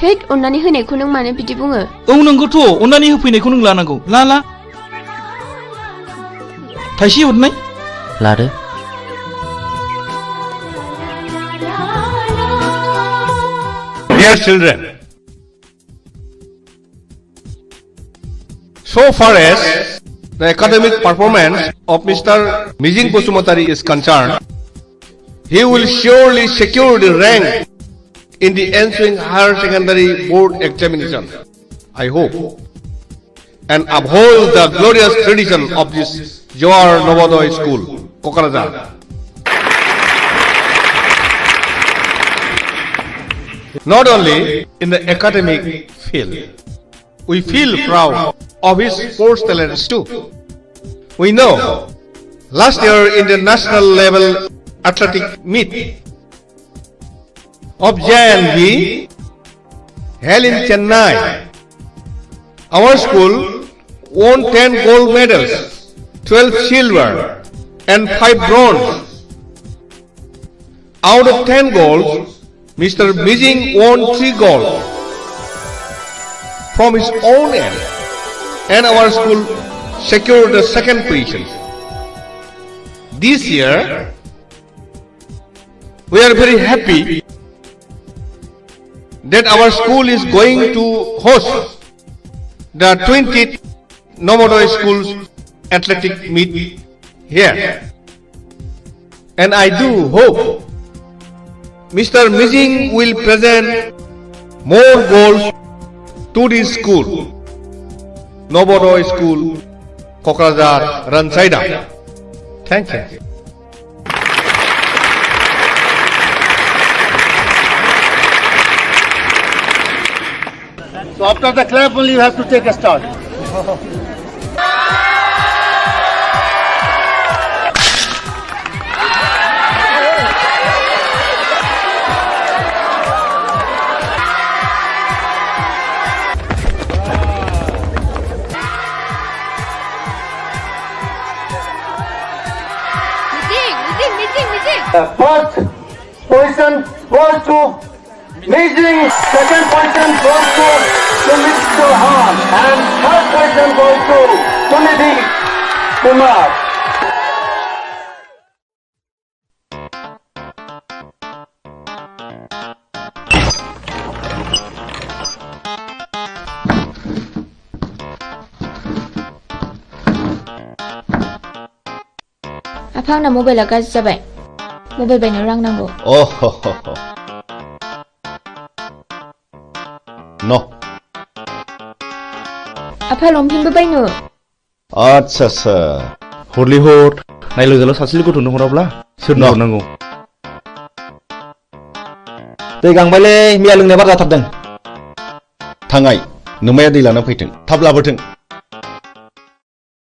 थैद अननानै होनायखौ नों मानो बिदि बुङो? औ नंगौथ' अननानै होफैनायखौ नों लानांगौ। ला थाइसे हरनाय। लादो। Dear children, so far as the academic performance of Mr. Mijing Basumatari is concerned, he will surely secure the rank in the ensuing higher secondary board examination, I hope, and uphold the glorious tradition of this Johar Novodoy School, Kokarajar. Not only in the academic field, we feel proud of his sports talents too. We know last year in the national level athletic meet of JNB held in Chennai, our school won 10 gold medals, 12 silver and 5 bronze. Out of 10 golds, Mr. Mijing won 3 gold from his own end, and our school secured the second position. This year, we are very happy that our school is going to host the 20th Novodoy Schools athletic meet here, and I do hope Mr. Mijing will present more goals to this school, Novodoy School, Kokrazar, Ransaida. Thank you. So after the clap only you have to take a start. First position goes to Mijing, second position goes to Mr. Han, and third position goes to Sunidhi Kumar. आफा आंना मबाइला गाज्रि जाबाय। Mobile बायनो रां नांगौ। न' आफा लंपेन्टबो बायनो। आच्छा हरलै हर नायल' जाल' सासेल' गथ'नो हराब्ला सोरनो हरनांगौ? दै गांबायलै मैया लोंनाय बार जाथारदों। थांगाय नोमाया दै लाना फैथों, थाब लाबोथों।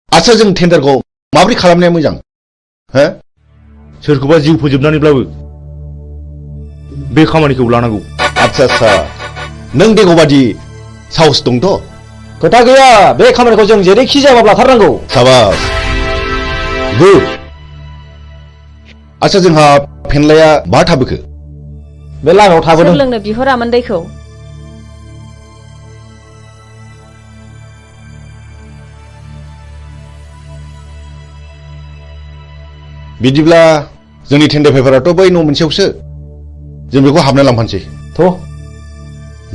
आच्छा जों टेन्डारखौ माबोरै खालामनाया मोजां? हो? सोरखौबा जिउ फोजोबनानैब्लाबो बे खामानिखौ लानांगौ। आच्छा नों देगबादि साहस दंथ'? खोथा गैया, बे खामानिखौ जों जेरैखि जायाबाबो लाथारनांगौ। साबास गुड। आच्छा जोंहा फेनलाया बहा थाबोखो? बे लामायाव थाबोदों। सोर लोंनो बिहरामोन दैखौ? बिदिब्ला जोंनि टेन्डार पेपाराथ' बै न' मोनसेयावसो, जों बेखौ हाबना लांफानोसै।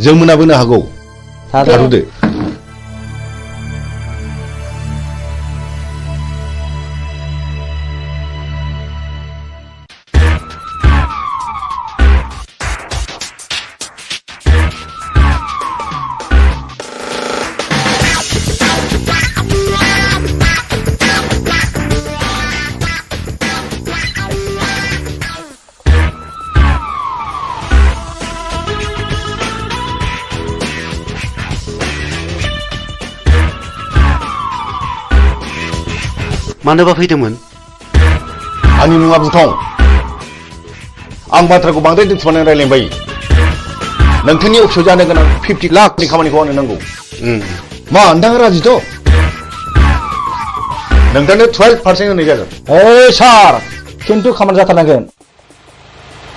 जों मोनाबोनो हागौ। थाथ'दो। मानोबा फैदोंमोन? आंनि मुङा बुथं। आं बाथ्राखौ बांद्राय दोनथुमनानै रायलायबाय। नोंथांनि अफिसाव जानो गोनां 50 लाखनि खामानिखौ आंनो नांगौ। मा नोंथाङा राजिथ'? नोंथांनो 12% होनाय जागोन। ओइ सार, खिन्थु खामानि जाथारनांगोन,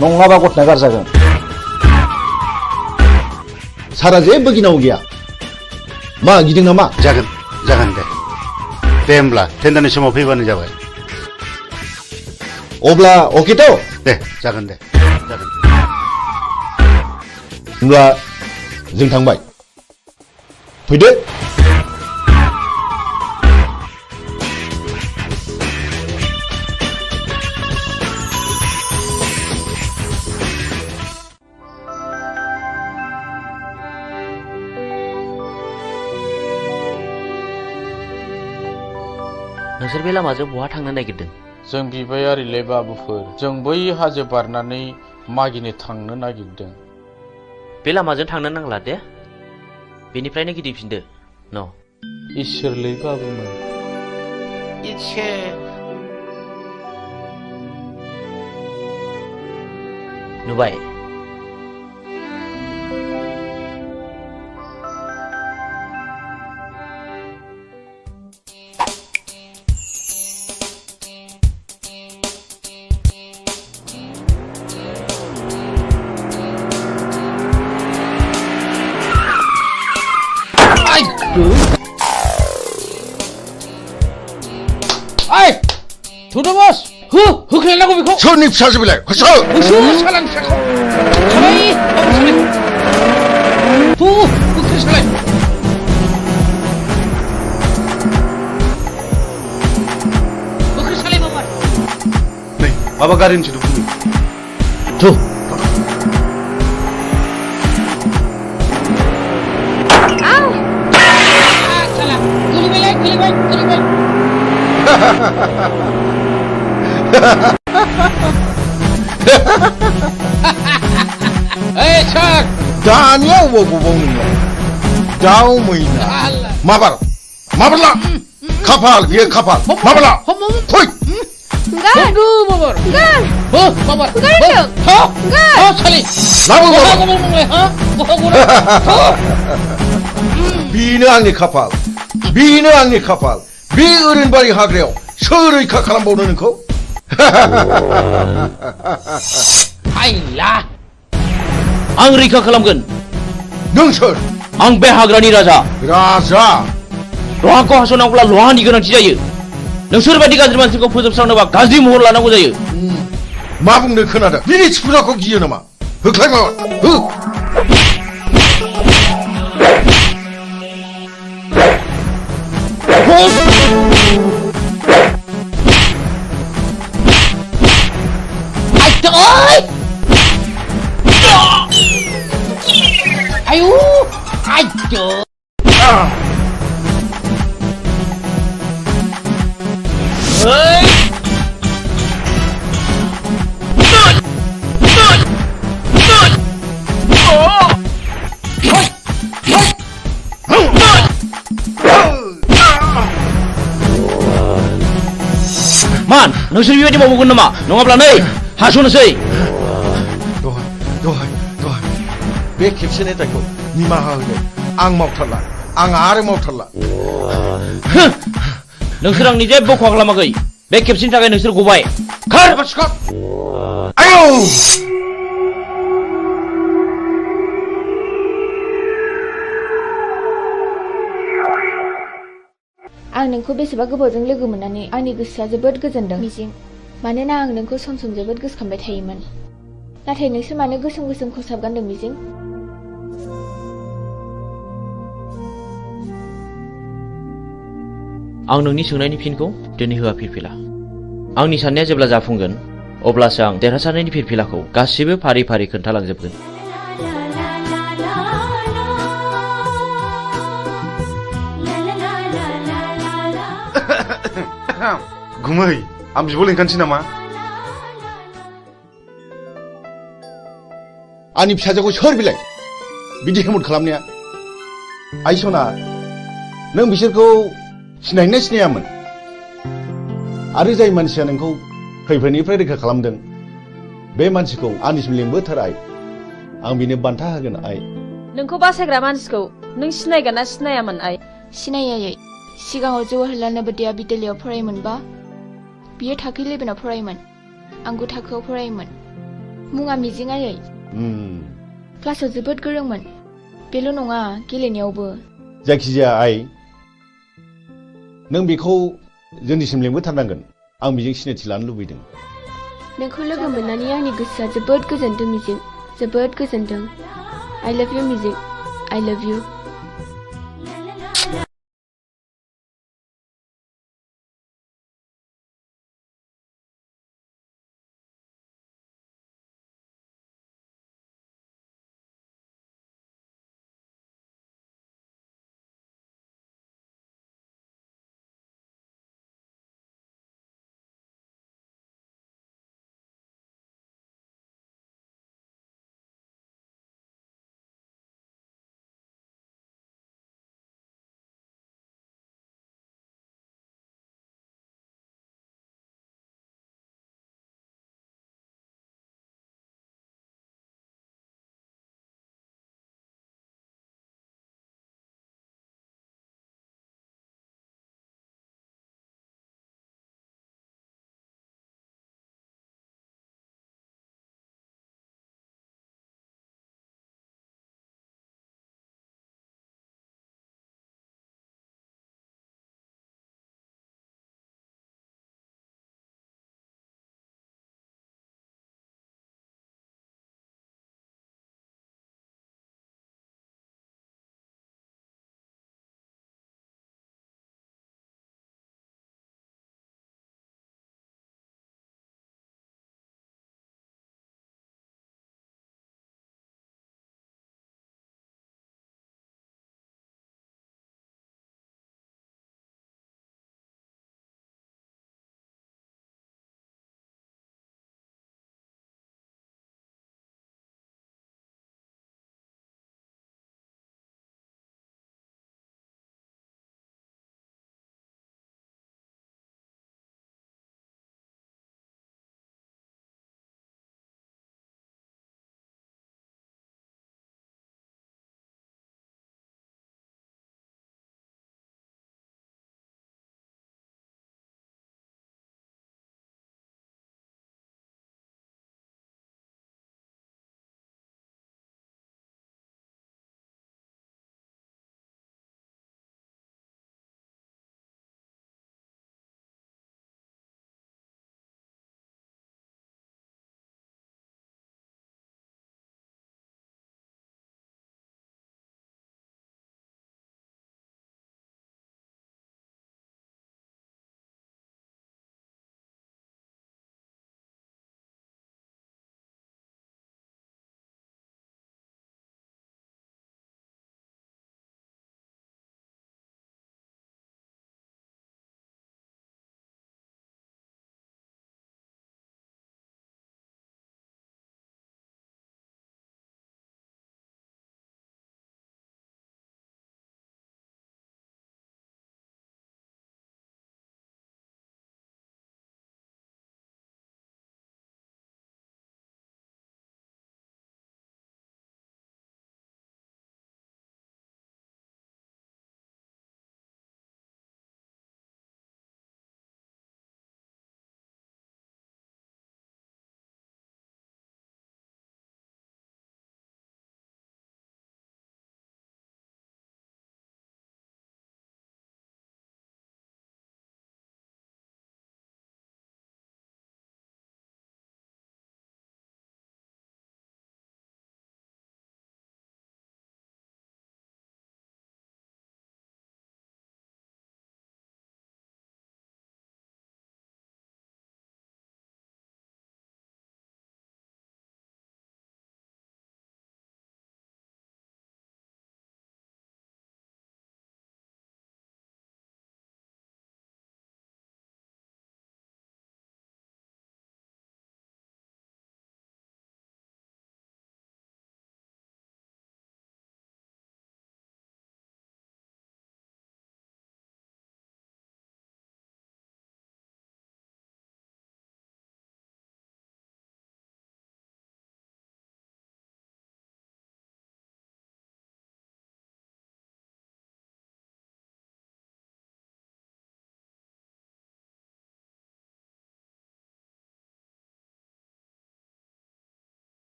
नङाबा गथनाया गाज्रि जागोन। सारा जेबो गिनांगौ गैया। मा गिदों नामा? जागोन दे। दे होमब्ला टेन्डारनि समाव फैबानो जाबाय। अब्ला अकेथ'? दे जागोन दे। होमब्ला जों थांबाय। फैदो। नोंसोर बे लामाजों बहा थांनो नागिरदों? जों बिबायारिले बाबुफोर, जों बै हाजो बारनानै मागिनो थांनो नागिरदों। बे लामाजों थांनो नांला दे, बेनिफ्रायनो गिदिंफिनदो। न' इसोरलै बाबुमोन। नुबाय? थुदो बस, होख्लायनांगौ बेखौ। सोरनि फिसासो बेलाय? होसो सालान फिसाखौ। सालाय, होख्लाय सालाय। होख्लाय सालाय बाबा। नै माबा गारिनि सोदोब फैयो। थु। Hey, Chuck! दानिया अबाव गबाव नोंलाय? दाउ मैना। माबारला? खाफाल बियो खाफाल। माबारला? फै। Tunggu, Babar. Babar. Sali. लाबो बाबा। बेनो आंनि खाफाल। बेनो आंनि खाफाल। बे ओरैनबारि हाग्रायाव सोर रैखा खालामबावनो नोंखौ? आइला। आं रैखा खालामगोन। नों सोर? आं बे हाग्रानि राजा। राजा? लहाखौ हास'नांगौब्ला लहानि गोनांथि जायो। नोंसोर बायदि गाज्रि मानसिखौ फोजोबस्रांनोबा गाज्रि महर लानांगौ जायो। मा बुंनो खोनादों? बिनि थिफुनाखौ गियो नामा? होख्लाय माबा। हो। Ayo, ayo. मान, नोंसोर बेबायदि मावगोन नामा? नङाब्ला नै हास'नोसै। दहाय बे खेबसेनि दायखौ निमाहा होदो। आं मावथारला। आं आरो मावथारला। नोंसोर आंनि जेबो खहा खालामाखै। बे खेबसेनि थाखाय नोंसोर गबाय। खार! आयौ! आं नोंखौ बेसेबा गोबावजों लोगो मोननानै आंनि गोसोआ जोबोद गोजोनदों मिजिं। मानोना आं नोंखौ सम सम जोबोद गोसोखांबाय थायोमोन। नाथाय नोंसोर मानो गोसोम गोसोम खसाब गानदों मिजिं? आं नोंनि सोंनायनि फिनखौ दिनै होआ फिरफिला। आंनि साननाया जेब्ला जाफुंगोन अब्लासो आं देरहासारनायनि फिरफिलाखौ गासिबो फारि फारि खोन्थालांजोबगोन। गुमै, आं बिब' लिंखानोसै नामा? आंनि फिसाजोखौ सोर बिलाय बिदि हेमत खालामनाया? आइ सना, नों बिसोरखौ सिनायनो सिनायामोन? आरो जाय मानसिया नोंखौ खैफोदनिफ्राय रैखा खालामदों बे मानसिखौ आंनिसिम लिंबोथार आइ आं बिनो बान्था होगोन आइ नोंखौ बासायग्रा मानसिखौ नों सिनायगोन ना सिनायामोन आइ सिनायै सिगाङाव जवाहरलाल नवोदया बिद्यालयआव फरायोमोनबा बियो थाखो 11आव फरायोमोन आं 9 थाखोआव फरायोमोन मुङा मिजिं आयै क्लासाव जोबोद गोरोंमोन बेल' नङा गेलेनायावबो जायखिजाया आइ नों बेखौ जोंनिसिम लिंबोथारनांगोन आं बेजों सिनायथि लानो लुबैदों नोंखौ लोगो मोननानै आंनि गोसोआ जोबोद गोजोनदों मिजिं जोबोद गोजोनदों I love you मिजिं I love you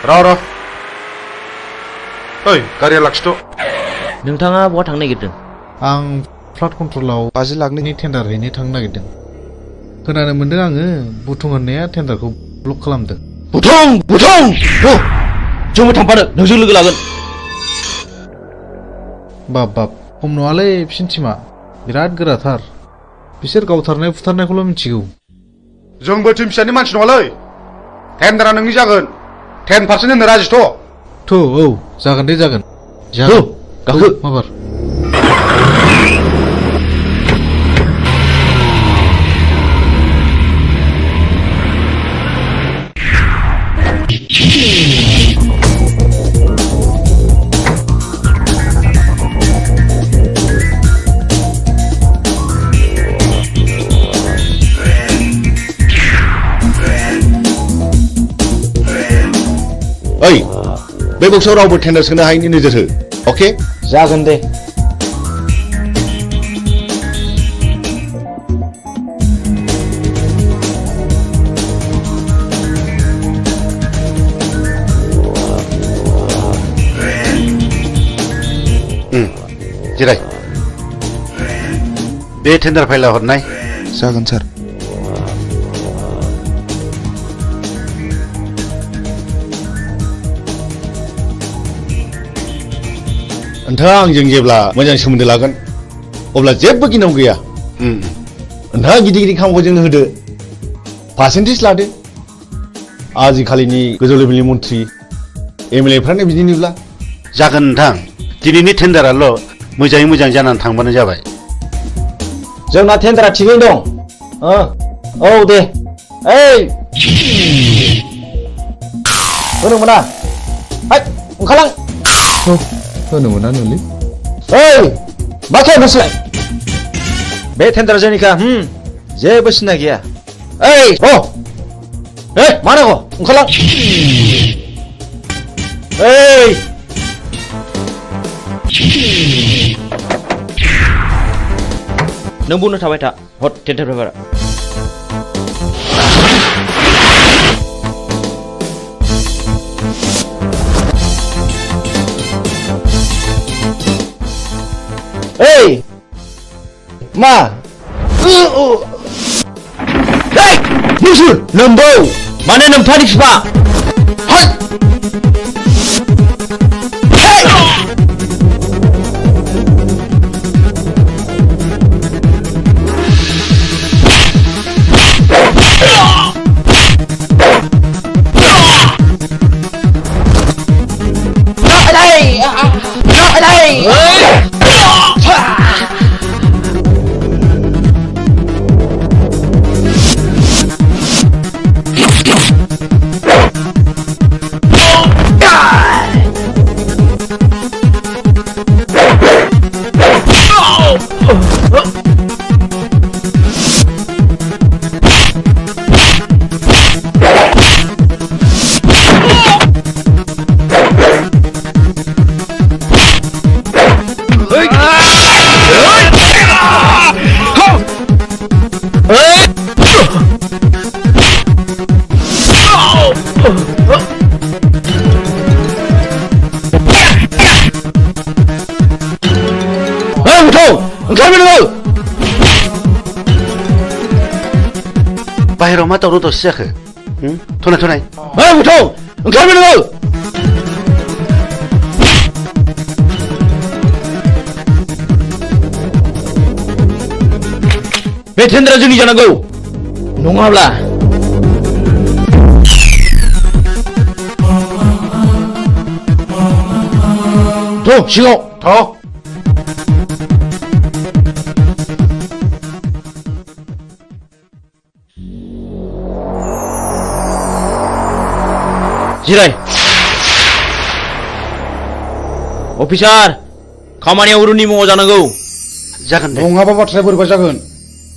र' ओइ गारिया लाखिथ'। नोंथाङा बहा थांनो नागिरदों? आं फ्लाड कन्ट्रलाव 50 लाखनि टेन्डार हैनो थांनो नागिरदों। खोनानो मोनदों आङो बुथुं होननाया टेन्डारखौ ब्लक खालामदों। बुथुं जोंबो थांफानो नोंजों लोगो लागोन। बाब खम नङालै बिसिनि टिमा बिराद गोराथार। बिसोर गावथारनाय फुथारनायखौल' मिथिगौ। जोंबो टिम फिसानि मानसि नङालै। टेन्डारा नोंनि जागोन। 10% होनो राजिथ'। औ जागोन दे जागोन। गाखो माबार। ओइ बे बक्सआव रावबो टेन्डार सोनो हायैनि नोजोर हो। अके जागोन दे। जिराय। बे टेन्डार फाइला हरनाय। जागोन सार। नोंथाङा आंजों जेब्ला मोजां सोमोन्दो लागोन अब्ला जेबो गिनांगौ गैया। नोंथाङा गिदिर गिदिर खामानिखौ जोंनो होदो, पार्सेन्टेज लादो। आजिखालिनि गोजौ लेभेलनि मन्थ्रि एमएलएफ्रानो बिदिनोब्ला। जागोन नोंथां, दिनैनि टेन्डाराल' मोजाङै मोजां जानानै थांबानो जाबाय। जोंना टेन्डारा थिगैनो दं। औ दे। ओइ होनो मोना। ओंखारलां। होनो मोना नोंलै। ओइ मा खालामो नोंसोरलाय? बे टेन्डारा जोंनिखा। जेबो सिन्था गैया। ओइ मा नांगौ? ओंखारलां। ओइ नों बुंनो थाबाय था। हट टेन्डार पेपारा। ओइ मा? नोंसोर नोम्बौ माने नोम्फानि फिफा। बाहेराव मा दावराव दावसि जाखो? थनाय ओंखारबाय नोङो। बे टेन्डारा जोंनि जानांगौ नङाब्ला सिङाव जिराय। अफिसार खामानिया अरुणनि मुङाव जानांगौ। जागोन दे। नङाबा बाथ्राया बोरैबा जागोन।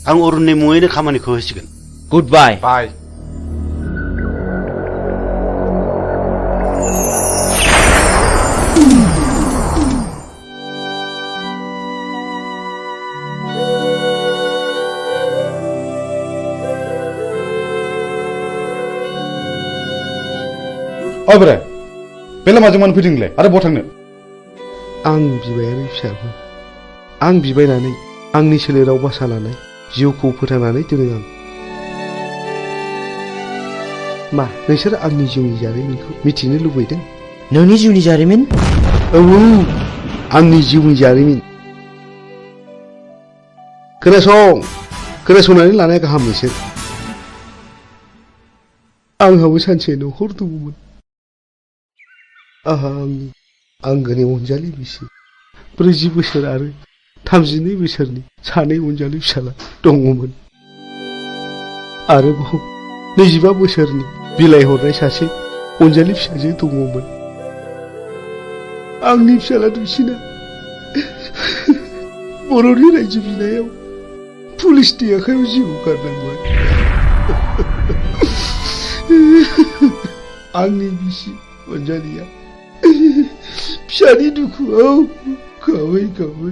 आं अरुणनि मुङैनो खामानिखौ होसिगोन। गुड बाय। बाय। बोराय बे लामाजों मानो फैदों नोंलाय आरो बहा थांनो? आं बिबायारि फिसामोन। आं बिबायनानै आंनि सोलेराव बासा लानाय जिउखौ फोथांनानै दोनो आं। मा नोंसोर आंनि जिउनि जारिमिनखौ मिथिनो लुबैदों? नोंनि जिउनि जारिमिन? औ आंनि जिउनि जारिमिन। खोनासंनानै लानाया गाहाम नोंसोर। आंहाबो सानसे न'खर दङमोन। आंहा आंनि आंगोनि अनजालि बिसि 40 बोसोर आरो 32 बोसोरनि सानै अनजालि फिसाला दङमोन। आरोबाव 25 बोसोरनि बिलाइ हरनाय सासे अनजालि फिसाजो दङमोन। आंनि फिसाला दुइसिना बर'नि रायजो बिनायाव पुलिसनि आखायाव जिउ गारनांबाय। आंनि बिसि अनजालिया फिसानि दुखुआव गाबै गाबै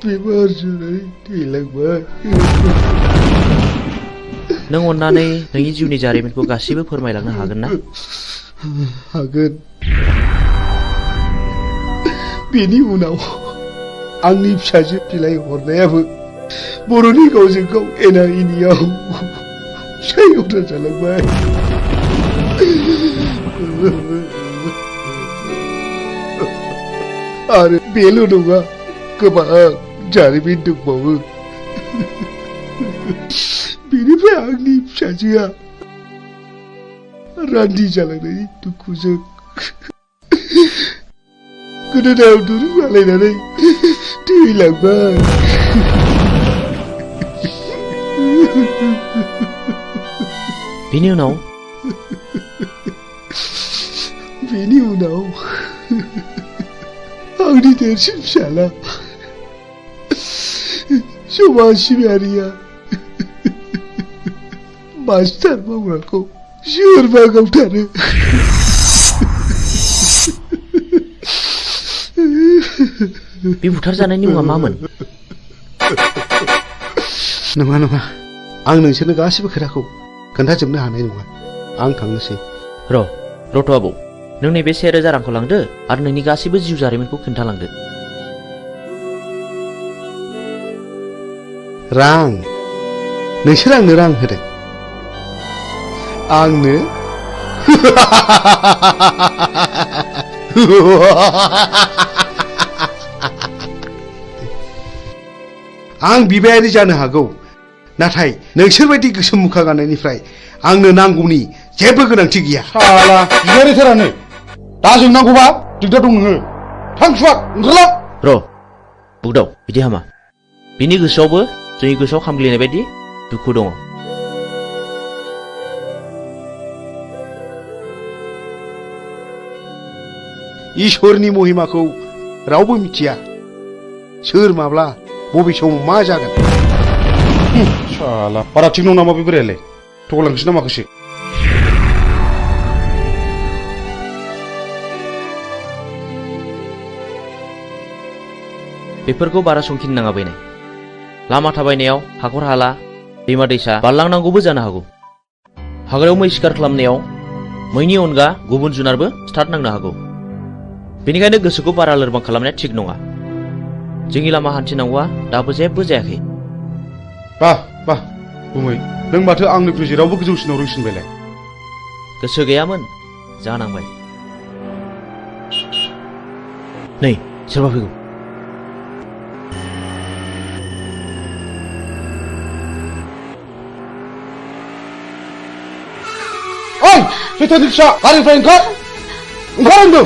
बेमार जानानै थैलांबाय। नों अन्नानै नोंनि जिउनि जारिमिनखौ गासिबो फोरमायलांनो हागोन ना? हागोन। बेनि उनाव आंनि फिसाजो बिलाइ हरनायाबो बर'नि गावजों गाव एना एनियाव फिसाय उदार जालांबाय। आरो बेल' नङा, गोबां जारिमिन दंबावो। बेनिफ्राय आंनि फिसाजोआ रान्दि जालांनायनि दुखुजों गोदोनायाव दुरुं आलायनानै थैलांबाय। बेनि उनाव आंनि देरसिन फिसाला समाज सिबियारिया मास्टार मावग्राखौ सोरबा गावथारो। बे बुथारजानायनि मुङा मामोन? नङा, आं नोंसोरनो गासिबो खोथाखौ खोन्थाजोबनो हानाय नङा। आं थांनोसै। रथ' आबौ, नों नैबे 1000 रांखौ लांदो आरो नोंनि गासिबो जिउ जारिमिनखौ खोन्थालांदो। रां? नोंसोर आंनो रां होदों? आंनो? आं बिबायारि जानो हागौ, नाथाय नोंसोरबायदि गोसोम मुखा गाननायनिफ्राय आंनो नांगौनि जेबो गोनांथि गैया। साला बिबायारिथारानो दा जोंनांगौबा दिगदार दं नोङो। थां सुवाद ओंखारला। बुगदाव, बिदि हामा। बिनि गोसोआवबो जोंनि गोसोआव खामग्लिनाय बायदि दुखु दङ। इसोरनि महिमाखौ रावबो मिथिया। सोर माब्ला बबे समाव मा जागोन। साला बारा थिग नङा नामा बे बोरायालाय? थगायलांसै ना माखासे? बेफोरखौ बारा संखिनो नाङा बैनाय। लामा थाबायनायाव हाखर हाला, दैमा दैसा बारलांनांगौबो जानो हागौ। हाग्रायाव मै शिकार खालामनायाव मैनि अनगा गुबुन जुनारबो स्टार्ट नांनो हागौ। बेनिखायनो गोसोखौ बारा लोरबां खालामनाया थिग नङा। जोंनि लामा हान्थिनांगौआ दाबो जेबो जायाखै। बाह गुमै, नों माथो आंनिख्रुइ जेरावबो गोजौसिनाव रोंसिनबायलाय। गोसो गैयामोन, जानांबाय। नै सोरबा फैगौ। ओइ सैथोनि फिसा, गारिनिफ्राय ओंखार होनदों।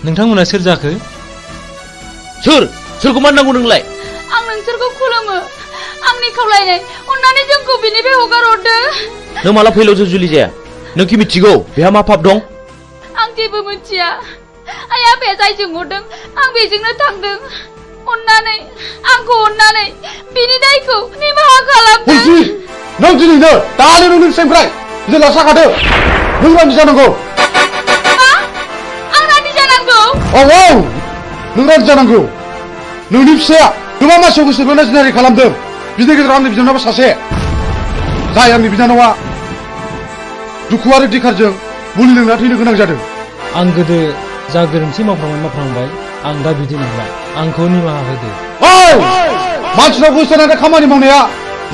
नोंथांमोना सोर जाखो? सोरखौ मान नांगौ नोंलाय? आं नोंसोरखौ खुलुमो। आंनि खावलायनाय, अन्नानै जोंखौ बिनिफ्राय हगार हरदो। नों माला फैलाव जुलि जाया? नों कि मिथिगौ बेहा मा पाप दं? आं जेबो मिथिया। आइ आफाया जायजों हरदों आं बेजोंनो थांदों। आंखौ अन्नानै बिनि दायखौ निमाहा खालामदो। नों दिनैनो दानो नोंनि फिसानिफ्राय जेला साखादो। नों रान्दि जानांगौ। आं रान्दि जानांगौ? औ नों रान्दि जानांगौ। नोंनि फिसाया गोबां मानसियाव गोसो बोना जिनारि खालामदों। बिनि गेजेराव आंनि बिनानावआ सासे। जाय आंनि बिनानावआ दुखु आरो दिखारजों मुलि लोंना थैनो गोनां जादों। आं गोदो जा गोरोन्थि मावफ्रांबाय आं दा बिदि नंला आंखौ निमाहा होदो। मानसिनाव गोसोनानै खामानि मावनाया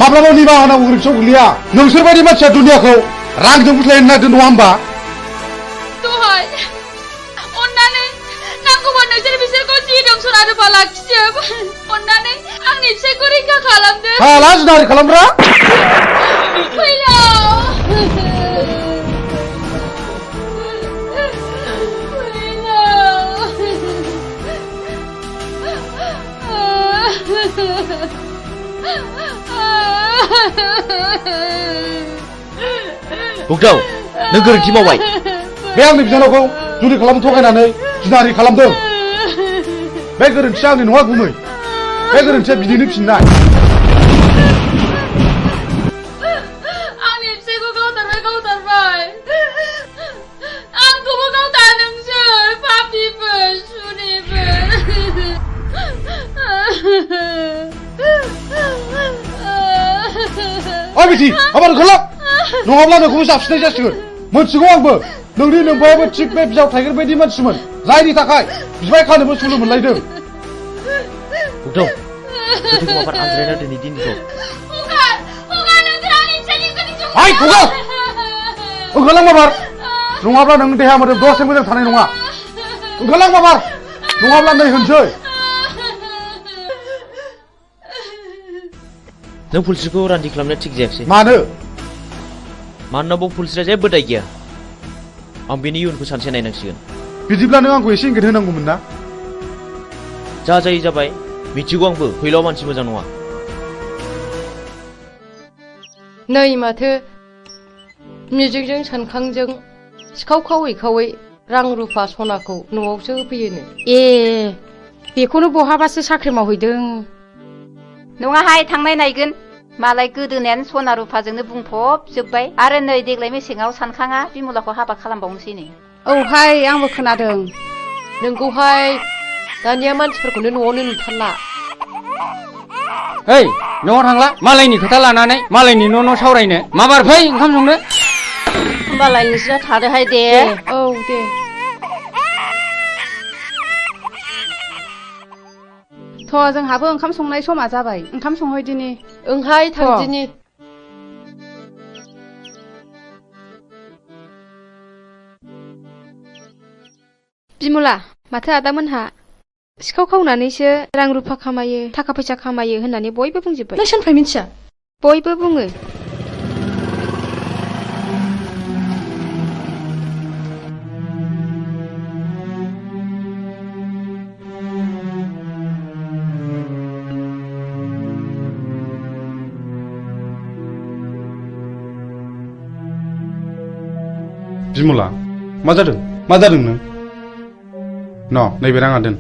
माब्लाबा निमाहा होनांगौ गोरोन्थियाव गोग्लैया। नोंसोर बायदि मानसिया दुनियाखौ रांजों बुथलायनो नागिरदों नङा होमबा? दहाय अन्नानै नांगौबा नोंसोर बिसोरखौ जि दं सना रुफा लाखिजोब। अन्नानै आंनि फिसायखौ रैखा खालामदो। हाला जुनारि खालामग्रा। फैलाव। बुगदाव नों गोरोन्थि मावबाय। बे आंनि बिनानावखौ जुलि खालामनो थगायनानै जुनारि खालामदों। बे गोरोन्थिया आंनि नङा गुमै। बे गोरोन्थिया बिनिनो फिननाय। आंनि फिसायखौ गावथारबाय। आंखौबो गावथार नोंसोर पापिफोर सुनिफोर। बिदि आबाद ओंखारला नङाब्ला नोंखौबो जाबसिननाय जासिगोन। मोनथिगौ आंबो नोंनि नोंबायाबो थिग बे बिजाव थाइगिर बायदि मानसिमोन जायनि थाखाय बिबाय खानोबो सुलु मोनलायदों। बुगदाव गोथै माबार आनज्रायना दिनै दिनखौ ओंखारलां माबार नङाब्ला नों देहा मोदोम दसे मोजां थानाय नङा। ओंखारलां माबार नङाब्ला नै होनसै। नों पुलिसखौ रान्दि खालामनो थिग जायाखिसै। मानो? मानोना बाव पुलिसआ जेबो दाय गैया। आं बेनि इयुनखौ सानसे नायनांसिगोन। बिदिब्ला नों आंखौ एसे इंगित होनांगौमोन ना? जा जायो जाबाय मिथिगौ आंबो फैलाव मानसि मोजां नङा। नै माथो मिजिंजों सानखांजों सिखाव खावै रां रुफा सनाखौ न'आवसो होफैयोनो। बेखौनो बहाबासो साख्रि मावहैदों। नङाहाय थांनाय नायगोन। मालाय गोदोनायानो सना रुफाजोंनो बुंफबजोब्बाय आरो नै देग्लाय मेसेङाव सानखाङा बिमलाखौ हाबा खालामबावनोसैनो। औहाय आंबो खोनादों। नोंगौहाय दानिया मानसिफोरखौनो न'आवनो नुथारला। ओइ न'आव थांला मालायनि खोथा लानानै मालायनि न' सावरायनो माबार फै ओंखाम संनो। होमबालाय नोंसोरा थादोहाय दे। औ दे। थ' जोंहाबो ओंखाम संनाय समा जाबाय। ओंखाम संहैदिनि। ओंहाय थांदिनि। बिमला माथो आदामोनहा सिखाव खावनानैसो रां रुफा खामायो थाखा फैसा खामायो होननानै बयबो बुंजोब्बाय। नों सोरनिफ्राय मिथिया? बयबो बुङो। बिमला मा जादों नों? नैबे राङा दोन।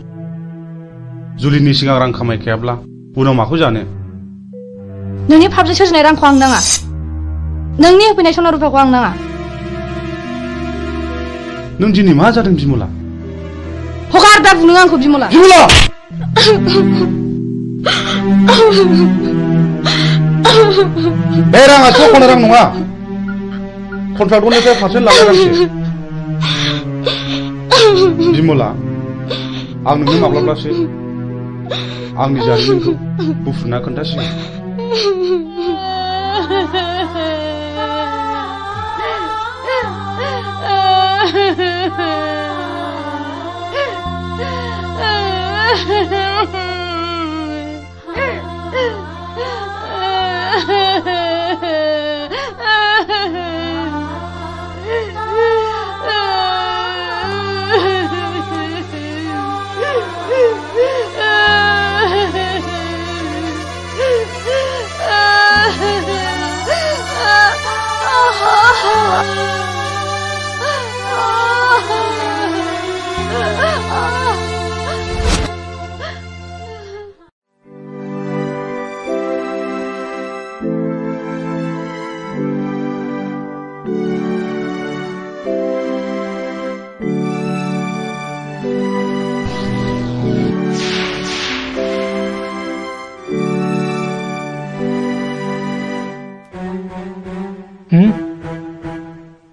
जुलिनि सिगां रां खामायखायाब्ला उनाव माखौ जानो? नोंनि फाबजों सोरजिनाय रांखौ आं नाङा। नोंनि होफैनाय सना रुफाखौ आं नाङा। नों दिनै मा जादों बिमला? हगार दा बुनो आंखौ बिमला। बे राङा सख'नो रां नङा। कन्ट्राक्टरनिफ्राय पारसेन्ट लानाय रांसो। बिमला आं नोंनो माब्लाबासो आंनि जारिमिनखौ बुफ्रुना खोन्थासिगोन।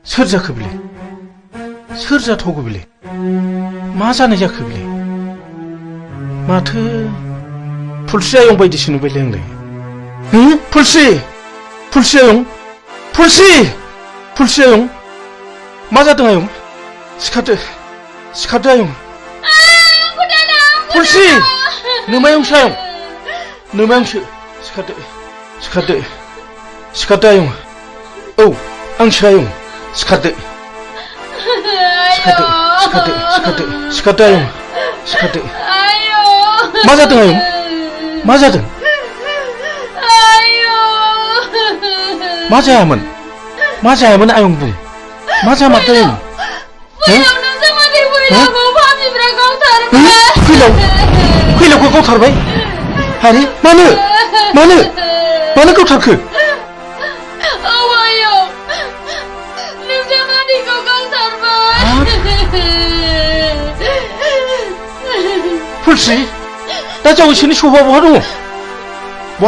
सोर जाखो बेलाय? सोर जाथावगौ बेलाय मा जानाय जाखो बेलाय माथो फुलस्रि आयं बायदिसो नुबायलै आंलाय फुलस्रि फुलस्रि आयं फुलस्रि आयं मा जादों आयं सिखारदो आयं फुलस्रि नोमायंसो आयं नोमायंसो सिखारदो आयं औ आंसो आयं सिखारदो आयं सिखारदो मा जादों आयं मा जादों मा जायामोन आयं बुं मा जामारदों आयं फैलावखौ गावथारबाय आरे मानो गावथारखो फुलस्रि दा जावैसोनि सफा बहा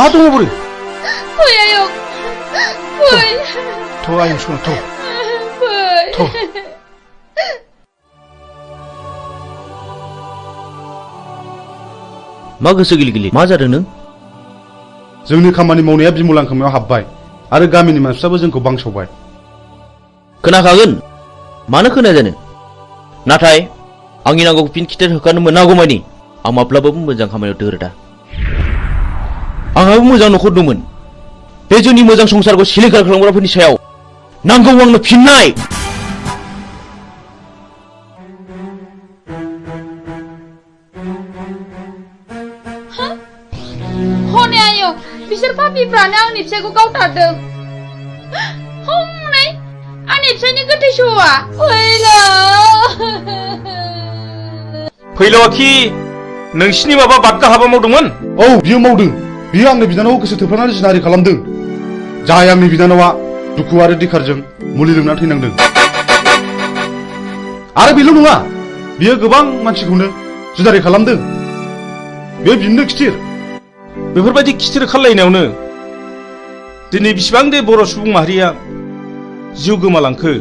दङ बोरो फै आयं फै थ' आयं सना थ' मा गोसो गिलि मा जादों नों जोंनि खामानि मावनाया बिमला खोमायाव हाबबाय आरो गामिनि मानसिफ्राबो जोंखौ बांसावबाय खोनाखागोन मानो खोनाया जानो नाथाय आंनि नांगौखौ फिन खिथेर होखानो मोनागौमानि आं माब्लाबाबो मोजां खामानियाव दोरोदा आंहाबो मोजां न'खर दंमोन बे जोंनि मोजां संसारखौ सिलिंखार खालामग्राफोरनि सायाव नांगौ आंनो फिननाय हनै आयं बिसोर पापिफ्रानो आंनि फिसायखौ गावथारदों हनै आंनि फिसायनि गोथै सहआ फैलावाखि नोंसिनि माबा बादगा हाबा मावदोंमोन औ बियो मावदों बियो आंनि बिनानावखौ गोसो थोफ्लानानै जिनाहारि खालामदों जाय आंनि बिनानावा दुखु आरो दिखारजों मुलि लोंना थैनांदों आरो बेल' नङा बियो गोबां मानसिखौनो जिनाहारि खालामदों बे बिनो खिथिर बेफोरबायदि खिथिर खालायनायावनो दिनै बिसिबां दे बर' सुबुं माहारिया जिउ गोमालांखो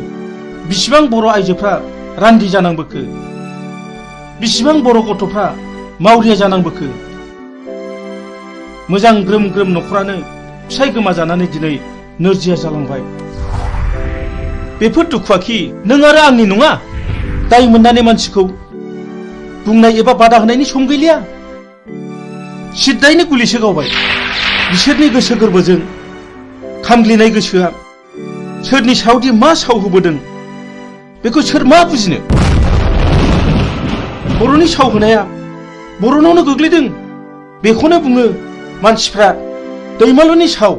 बिसिबां बर' आइजोफ्रा रान्दि जानांबोखो बिसिबां बर' गथ'फ्रा मावरिया जानांबोखो मोजां ग्रोम ग्रोम न'खरानो फिसाय गोमाजानानै दिनै नोरजिया जालांबाय बेफोर दुखुआखि नों आरो आंनि नङा दाय मोननानै मानसिखौ बुंनाय एबा बादा होनायनि सम गैलिया सिद्दायैनो गुलिसो गावबाय बिसोरनि गोसो गोरबोजों खामग्लिनाय गोसोआ सोरनि सायावदि मा साव होबोदों बेखौ सोर मा बुजिनो बर'नि साव होनाया बर'नावनो गोग्लैदों बेखौनो बुङो मानसिफ्रा दैमालुनि साव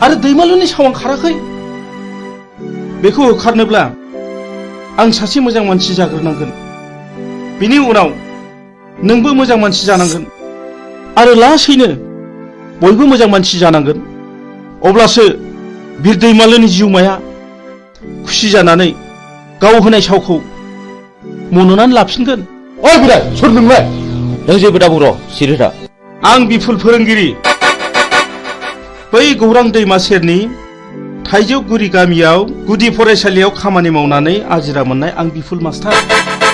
आरो दैमालुनि सावा खाराखै बेखौ होखारनोब्ला आं सासे मोजां मानसि जाग्रोनांगोन बिनि उनाव नोंबो मोजां मानसि जानांगोन आरो लासैनो बयबो मोजां मानसि जानांगोन अब्लासो बिर दैमालुनि जिउमाया खुसि जानानै गाव होनाय सावखौ मन'नानै लाफिनगोन ओइ बोराय सोर नोंलाय नों जेबो दा बुंर' सिरिथा आं बिफुल फोरोंगिरि बै गौरां दैमा सेरनि थाइजौगुरि गामियाव गुदि फरायसालियाव खामानि मावनानै आजिरा मोननाय आं बिफुल मास्टार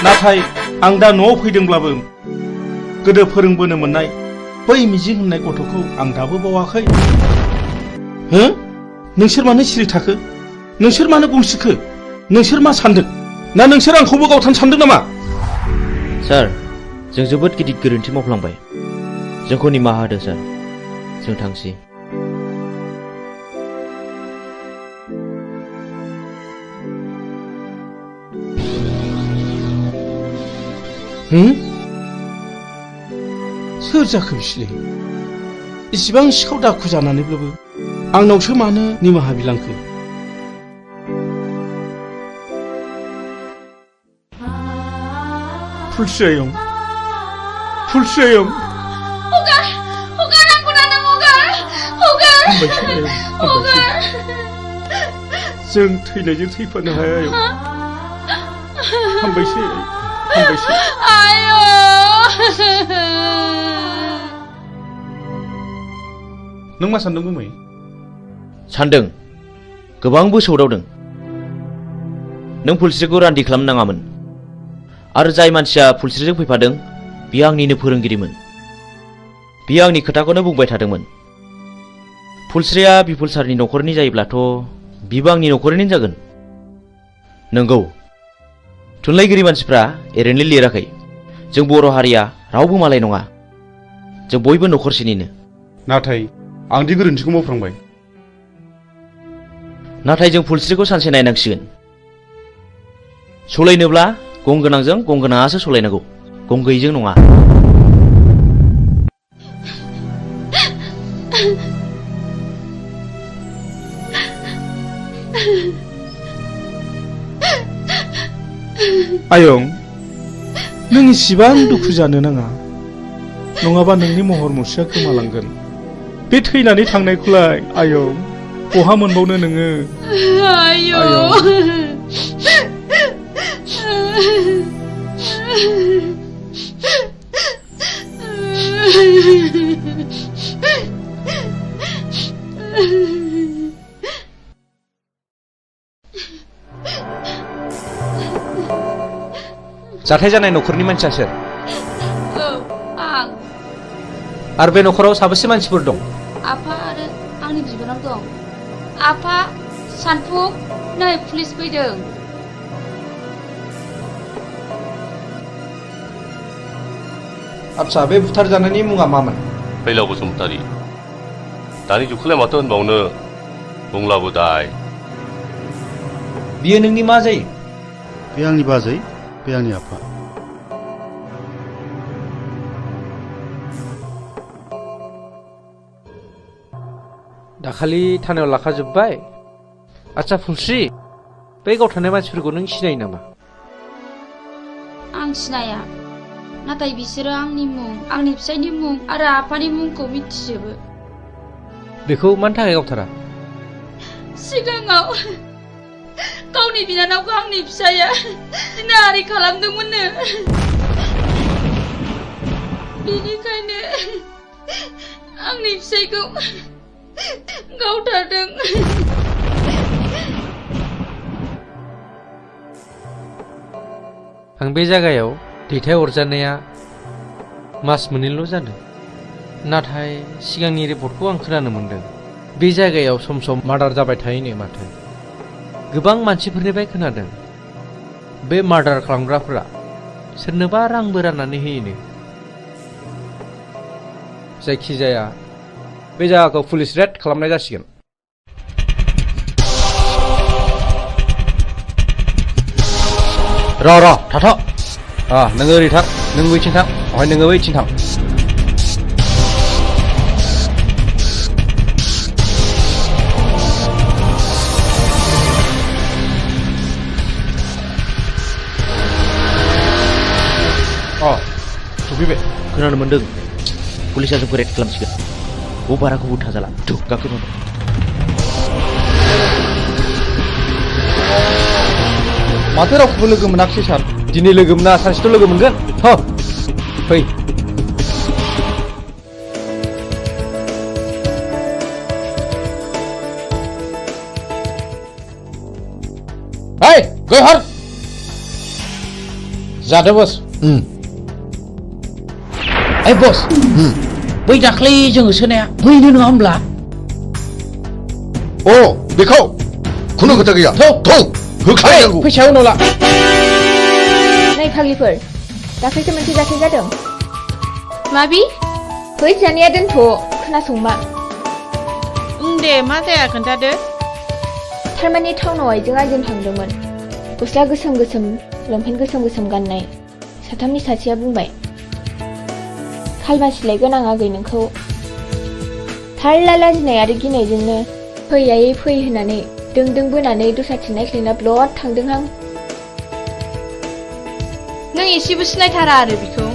नाथाय आं दा न'आव फैदोंब्लाबो गोदो फोरोंबोनो मोननाय बै मिजिं होननाय गथ'खौ आं दाबो बावाखै हो नोंसोर मानो सिरि थाखो नोंसोर मानो बुंसिखो नोंसोर मा सानदों ना नोंसोर आंखौबो गावथारनो सानदों नामा सार जों जोबोद गिदिर गोरोन्थि मावफ्लांबाय जोंखौ निमाहा होदो सार जों थांसै सोर जाखो बिसोरलाय इसिबां सिखाव दाखु जानानैब्लाबो आंनावसो मानो निमाहा बिलांखो फुलस्रि आयं जों थैनायजों थैफानो हाया आयं हामबायसै नों मा सानदों गुमै सानदों गोबांबो सौदावदों नों फुलस्रिखौ रान्दि खालामनाङामोन आरो जाय मानसिया फुलस्रिजों फैफादों बियो आंनिनो फोरोंगिरिमोन बियो आंनि खोथाखौनो बुंबाय थादोंमोन फुलस्रिया बिपुल सारनि न'खरनि जायोब्लाथ' बिबो आंनि न'खरनि जागोन नंगौ थुनलाइगिरि मानसिफ्रा ओरैनो लिराखै जों बर' हारिया रावबो मालाय नङा जों बयबो न'खरसेनिनो नाथाय आंदि गोरोन्थिखौ मावफ्रांबाय नाथाय जों फुलस्रिखौ सानसे नायनांसिगोन सलायनोब्ला गंगोनांजों गंगोनाङासो सलायनांगौ गं गैयिजों नङा आयं नों इसिबां दुखु जानो नाङा नङाबा नोंनि महर मुस्रिया गोमालांगोन बे थैनानै थांनायखौलाय आयं बहा मोनबावनो नोङो जाथाय जानाय न'खरनि मानसिया सोर आं आरो बे न'खराव साबेसे मानसिफोर दं आफा आरो आंनि बिबोनां दं आफा सानफुं नै पुलिस फैदों आच्छा बे बुथारजानायनि मुङा मामोन फैलाव बसुमतारी दानि जुगखौलाय माथो होनबावनो बुंलाबो दाय बियो नोंनि मा जायो बे आंनि बाजै बे आंनि आफा दाखालि थानायाव लाखाजोब्बाय आच्छा फुलस्रि बे गावथारनाय मानसिफोरखौ नों सिनायो नामा आं सिनाया नाथाय बिसोरो आंनि मुं आंनि फिसायनि मुं आरो आफानि मुंखौ मिथिजोबो बेखौ मानि थाखाय गावथारा सिगाङाव गावनि बिनानावखौ आंनि फिसाया नारि खालामदोंमोननो बेनिखायनो आंनि फिसायखौ गावथारदों आं बे जायगायाव दैथायहरजानाया मास मोननैल' जादों नाथाय सिगांनि रिपर्टखौ आं खोनानो मोनदों बे जायगायाव सम सम मार्डार जाबाय थायोनो माथो गोबां मानसिफोरनिफ्राय खोनादों बे मार्डार खालामग्राफोरा सोरनोबा रांबो राननानै होयोनो जायखिजाया बे जायगाखौ पुलिस रेड खालामनाय जासिगोन र' थाथ' नोङो ओरै थां नों बैथिं थां ओमफ्राय नोङो बैथिं थां सफैबाय खोनानो मोन्दों पुलिसा जोंखौ रेड खालामसिगोन बाराखौबो थाजाला गाखोनो माथो रावखौबो लोगो मोनाखिसै सार दिनै लोगो मोना सानसेथ' लोगो मोनगोन फै गयहर जादो बस ओइ बस बै दाख्लै जोङो सोनाया बैनो नङा होमब्ला बेखौ खुनु खोथा गैया होखानांगौ फैसा उनाव ला नै फाग्लिफोर दाख्लैसो मोनसे जाथाय जादों माबि फैसानिया दोनथ' खोनासंमा दे मा जाया खोन्थादो थारमाने टाउनाव आइजों आइजों थांदोंमोन गस्ला गोसोम गोसोम लंपेन्ट गोसोम गोसोम गाननाय साथामनि सासेया बुंबाय खालमासिलायगोन आं आगै नोंखौ थारला लाजिनाय आरो गिनायजोंनो फै आयै फै होननानै दों बोनानै दस्राथिं नायख्लायना ब्लद थांदोंहां नों एसेबो सिनायथारा आरो बिखौ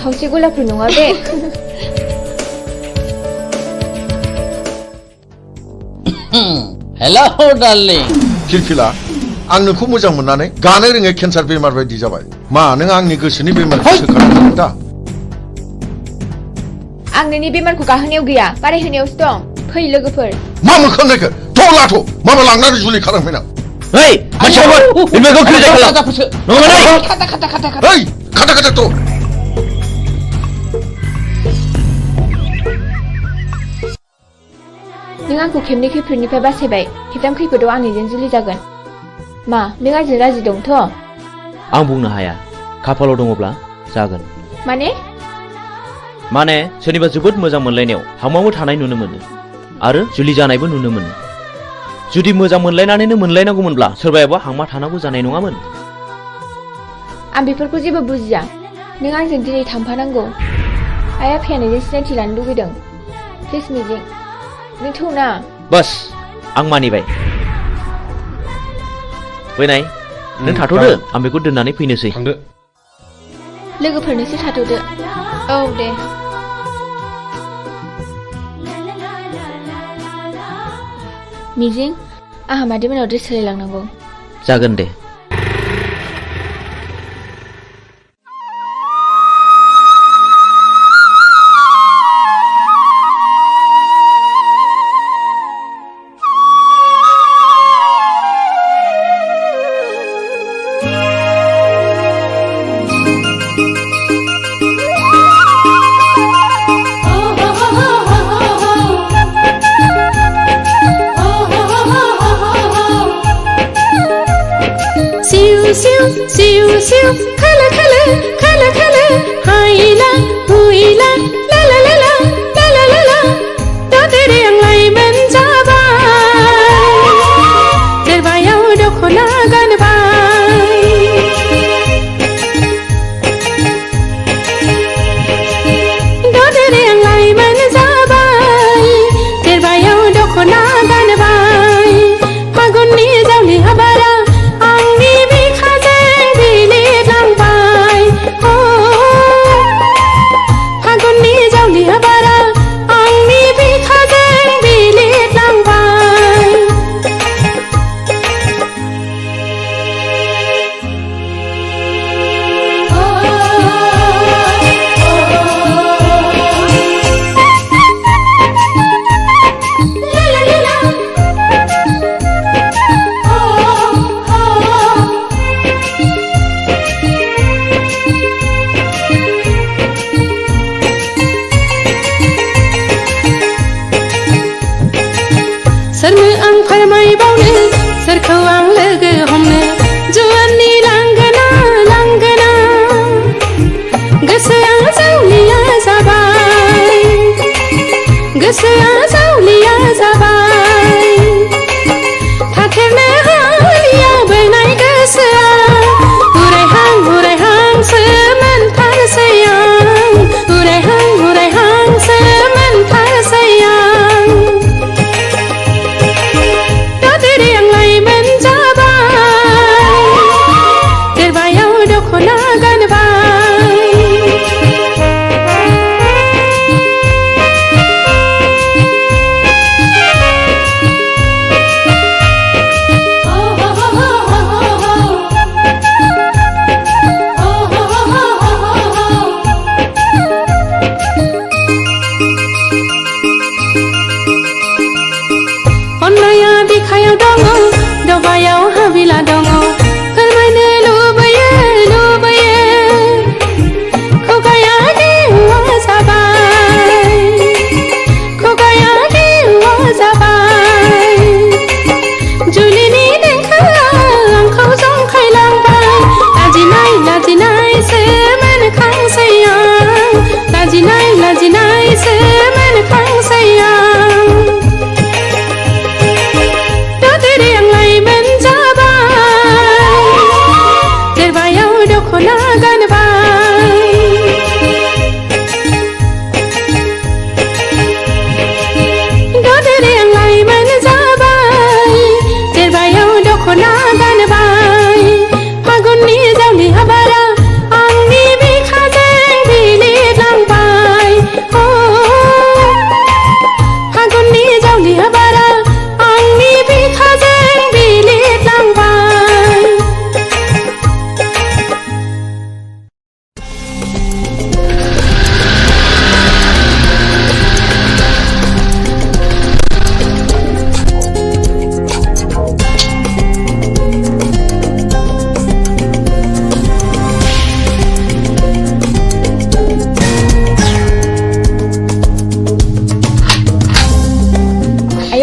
खावसे गलाफोर नङा बे हेलौ डार्लिं फिलफिला आं नोंखौ मोजां मोननानै गानो रोङै केन्सार बेमार बायदि जाबाय मा नों आंनि गोसोनि बेमारखौ सोखानो दा आं नोंनि बेमारखौ गाहोनायाव गैया बारायहोनायावसो दं फै लोगोफोर मा मोखां नायखो थ' लाथ' माबा लांनानै जुलि खालामफैनां Hei, masyarakat, ini kau kerja kalau. Nongai. Hei, kata tuh. नों आंखौ खेबनै खैफोदनिफ्राय बासायबाय खेबथाम खैफोदाव आंनिजों जुलि जागोन मा नों आंजों राजि दंथ' आं बुंनो हाया खाफालाव दङब्ला जागोन माने सोरनिबा जोबोद मोजां मोनलायनायाव हांमामो थानाय नुनो मोनो आरो जुलि जानायबो नुनो मोनो जुदि मोजां मोनलायनानैनो मोनलायनांगौमोनब्ला सोरबायाबा हांमा थानांगौ जानाय नङामोन आं बेफोरखौ जेबो बुजिया नों आंजों दिनै थांफानांगौ आइ आफाया नोंजों सिनायथि लानो लुगैदों प्लिज मिजिं नों थौना बस आं मानिबाय फैनाय नों थाथ'दो आं बेखौ दोननानै फैनोसै थांदो लोगोफोरनोसो थाथ'दो औ दे मिजिं आंहा मादैमोनाव ड्रेस सोलायलांनांगौ जागोन दे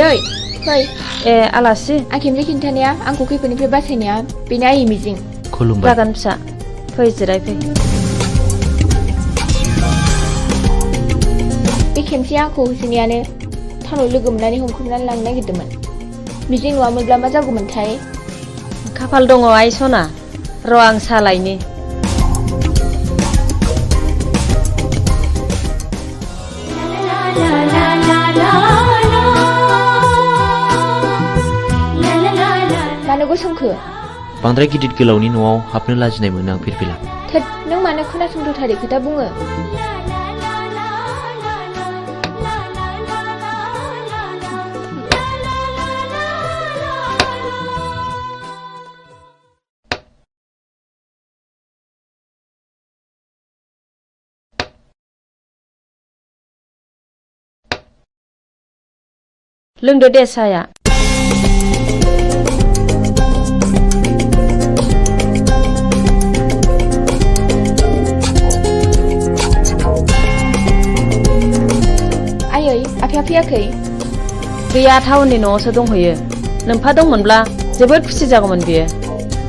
आयै फै ए आलासि आं खेबसे खिन्थानाया आंखौ खैफोदनिफ्राय बासायनाया बेनो आयै मिजिं खुलुमबाय जागोन फिसा फै जिरायफै बे खेमसे आंखौ होसोनायानो टाउनाव लोगो मोननानै हमख्रुमनानै लांनो नागिरदोंमोन मिजिं नङामोनब्ला मा जागौमोनथाय खाफाल दङ आइ सना र' आं सालायनि मानो गसंखो बांद्राय गिदिर गोलावनि न'आव हाबनो लाजिनाय मोनो आं फिरफिला थोद नों मानो खोनासंथारै खोथा बुङो लोंदो दे साया आयै आफाया फैयाखै गैया टाउननि न'आवसो दंहैयो नोमफा दंमोनब्ला जोबोद खुसि जागौमोन बियो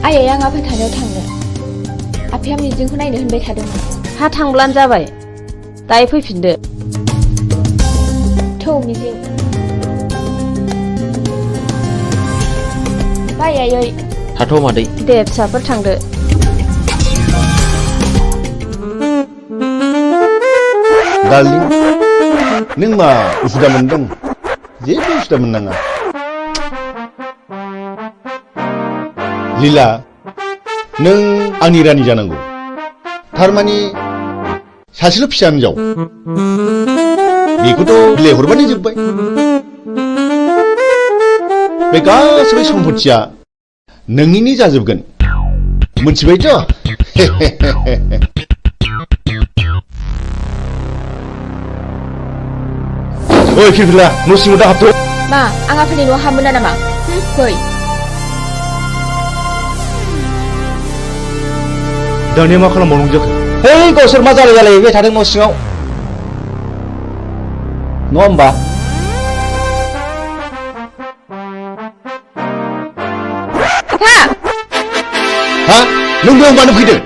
आयै आं आफा थानायाव थांनो आफाया मिजिंखौ नायनो होनबाय थादोंमोन हा थांब्लानो जाबाय दायो फैफिनदो थौ मिजिं बाय आयै थाथ' मादै दे फिसाफोर थांदो डार्लिं नों मा उसुदा मोनदों जेबो उसुदा मोननाङा लीला नों आंनि रानि जानांगौ थारमानि सासेल' फिसा हिनजाव बेखौथ' बिलाइ हरबानो जोब्बाय बे गासैबो सम्पथिया नोंनिनो जाजोबगोन मोनथिबायथ' ओइ फिरफिला न' सिङाव दा हाबथ' मा आं आफानि न'आव हाबमोना नामा फै दानिया मा खालामबावनांगौ जाखो है गावसोर मा जालायबाय थादों न' सिङाव नङा होमबा आफा हा नों बेयाव मानो फैदों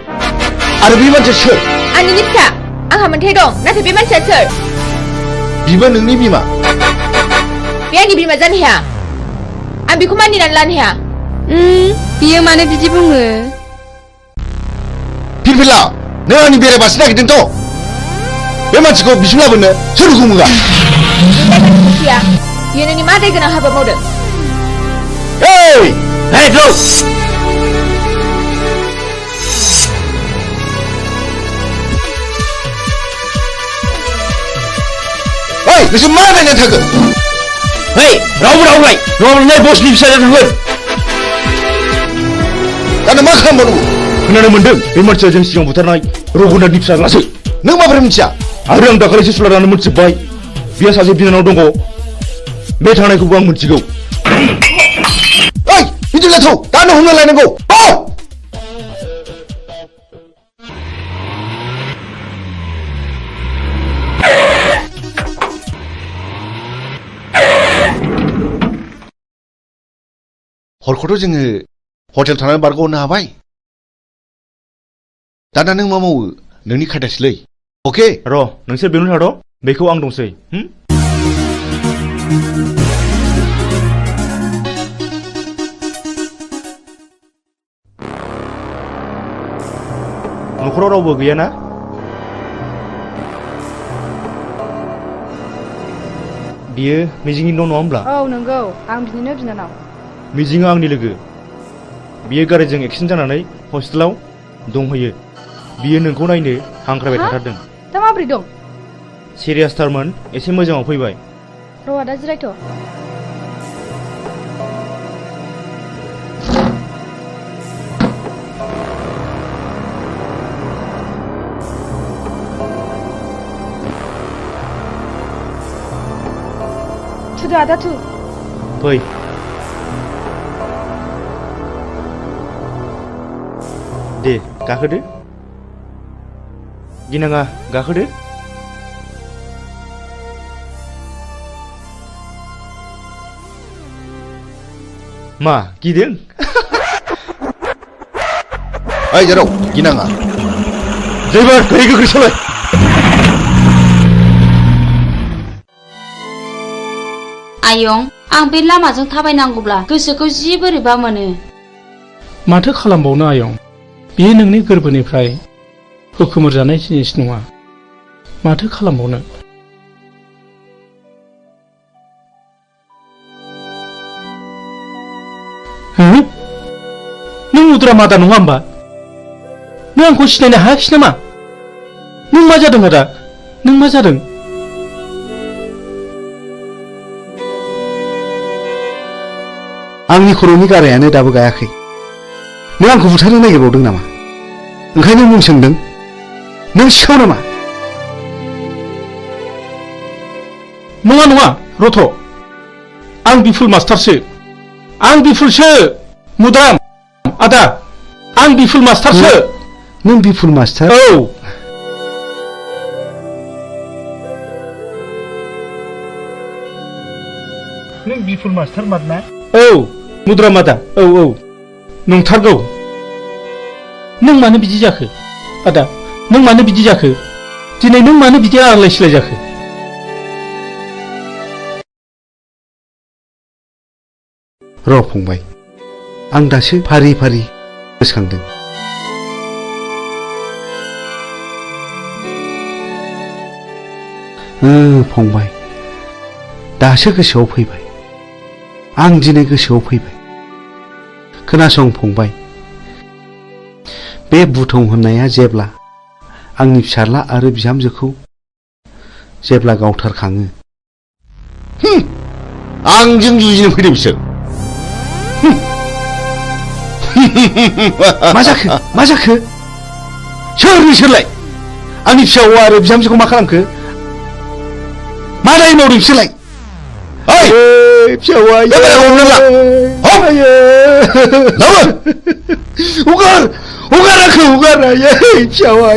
आरो बे मानसिया सोर आंनिनो फिसा आंहा मोनथाय दं नाथाय बे मानसिया सोर बिबो नोंनि बिमा बे आंनि बिमा जानो हाया आं बेखौ मानिनानै लानो हाया बियो मानो बिदि बुङो फिरफिला नों आंनि बेरायबासो नागिरदोंथ' बे मानसिखौ बिसिम लाबोनो सोर हुकुम होआ बियो नोंनि मा दाय गोनां हाबा मावदों नोंसोर मा नायनानै थाखो रावबो रावलाय नङाब्ला बसनि फिसाजों थांगोन दाना मा खालामबावनांगौ खोनानो मोनदों बे मानसिया जों सिगां बुथारनाय रघुनाथनि फिसाज्लासो नों माबोरै मिथिया आरो आं दाखालिसो सुलानानै मोनथिजोब्बाय बिहा सासे बिनानाव दङ बे थांनायखौबो आं मोनथिगौ ओइ बिदिब्ला थौ दानो हमना लायनांगौ हरखौथ' जोङो हटेल थानानै बारग'हरनो हाबाय दाना नों मा मावो नोंनि खायदासैलै अके र' नोंसोर बेयावनो थाद' बेखौ आं दंसै न'खराव रावबो गैयाना बियो मिजिंनि न' नङा होमब्ला औ नंगौ आं बिनिनो बिनानाव मिजिङा आंनि लोगो बियो गारिजों एक्सिडेन्ट जानानै हस्पिटालाव दंहैयो बियो नोंखौ नायनो हांख्रायबाय थाथारदों दा माबोरै दं सिरियासथारमोन एसे मोजाङाव फैबाय र' आदा जिरायथ' थुदो आदा थु फै दे गाखोदो गिनाङा गाखोदो मा गिदों? ओइ जेराव गिनाङा ड्राइभार गारि गोख्रै सालाय। आयं आं बे लामाजों थाबायनांगौब्ला गोसोखौ जि बोरैबा मोनो। माथो खालामबावनो आयं, बेयो नोंनि गोरबोनिफ्राय हुखुमोर जानाय जिनिस नङा। माथो खालामबावनो। नों उद्रा मादा नङा होमबा? नों आंखौ सिनायनो हायाखिसै नामा? नों मा जादों आदा? नों मा जादों? आंनि खर'नि गारायानो दाबो गायाखै। नों आंखौ बुथारनो नागिरबावदों नामा? ओंखायनो मुं सोंदों। नों सिखाव नामा? नङा नङा रथ', आं बिफुल मास्टारसो। आं बिफुलसो मुदाम। आदा आं बिफुल मास्टारसो। नों बिफुल मास्टार? औ। नों बिफुल मास्टार मारना? औ मुद्रा मादा। औ औ नंथारगौ। नों मानो बिदि जाखो आदा? नों मानो बिदि जाखो? दिनै नों मानो बिदि आलाय सिलाय जाखो? र' फंबाय, आं दासो फारि फारि गोसोखांदों। फंबाय, दासो गोसोआव फैबाय। आं दिनै गोसोआव फैबाय। खोनासं फंबाय, बे बुथं होननाया जेब्ला आंनि फिसाज्ला आरो बिहामजोखौ जेब्ला गावथारखाङो। आंजों जुजिनो फैदों बिसोर। मा जाखो? मा जाखो? सोर बिसोरलाय? आंनि फिसाज्ला आरो बिहामजोखौ मा खालामखो? मा दाय मावदों बिसोरलाय? फिसाज्ला हगार हगार आंखौ हगार आयै फिसाज्ला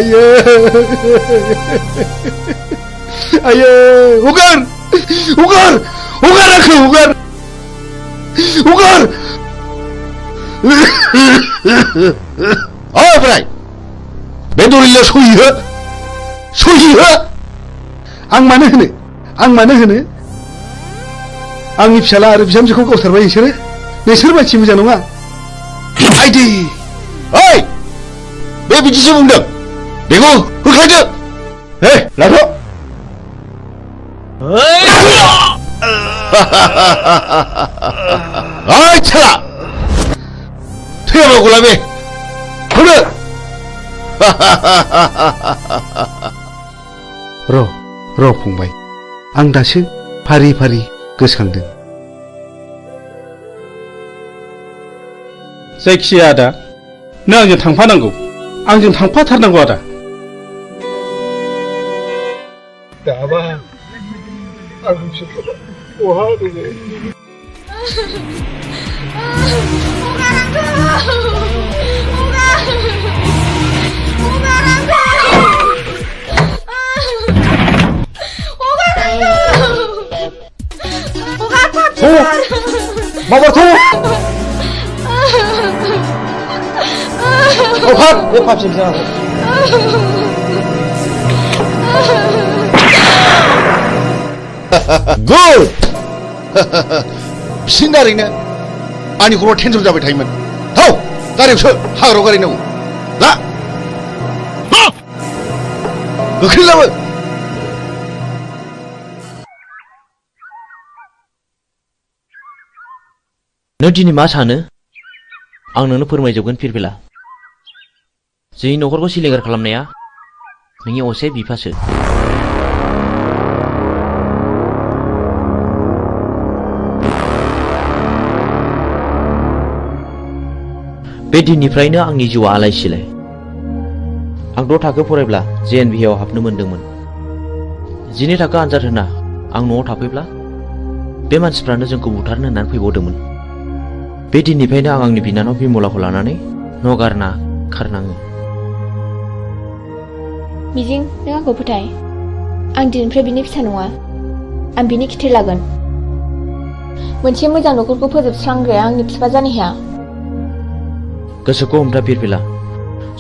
आयै हगार हगार हगार आंखौ हगार हगार। ओमफ्राय बे दलिलाव सहि हो, सहि हो। आं मानो होनो? आं मानो होनो? आंनि फिसाज्ला आरो बिहामजोखौ गावथारबाय नोंसोरो? नोंसोर मानसि मोजां नङा। आइदि ओइ बे बिदिसो बुंदों। बेखौ होख्लायदो। लाथ'। ओइ साला थैयाबा गलाबे हरदो। र' फंबाय, आं दासो फारि फारि गोसोखांदों। जायखिजाया आदा, नों आंजों थांफानांगौ। आंजों थांफाथारनांगौ आदा। दाबा आं बिसोरखौ बहा दोनो? Mau tuh. Oh hot, dia papsi di sana. Good. बिसिनारैनो आंनि खर'आव टेनसन जाबाय थायोमोन। हौ गारियावसो हाग्रायाव गारिनांगौ। ला गोख्रै लाबो। नों दिनै मा सानो? आं नोंनो फोरमायजोबगोन फिरफिला। जोंनि न'खरखौ सिलिंखार खालामनाया नोंनि असे बिफासो। बे दिननिफ्रायनो आंनि जिउआ आलाय सिलाय। आं 6 थाखो फरायब्ला JNV आव हाबनो मोनदोंमोन। 12 थाखो आनजाद होना आं न'आव थाफैब्ला बे मानसिफ्रानो जोंखौ बुथारनो होननानै फैबावदोंमोन। बे दिननिफ्रायनो आं आंनि बिनानाव बिमलाखौ लानानै न' गारना खारनाङो। मिजिं, नों आंखौ फोथाय। आं दिनैनिफ्राय बिनि फिसा नङा। आं बिनि खिथेर लागोन। मोनसे मोजां न'खरखौ फोजोबस्रांग्राया आंनि बिफा जानो हाया। गोसोखौ हमथा फिरफिला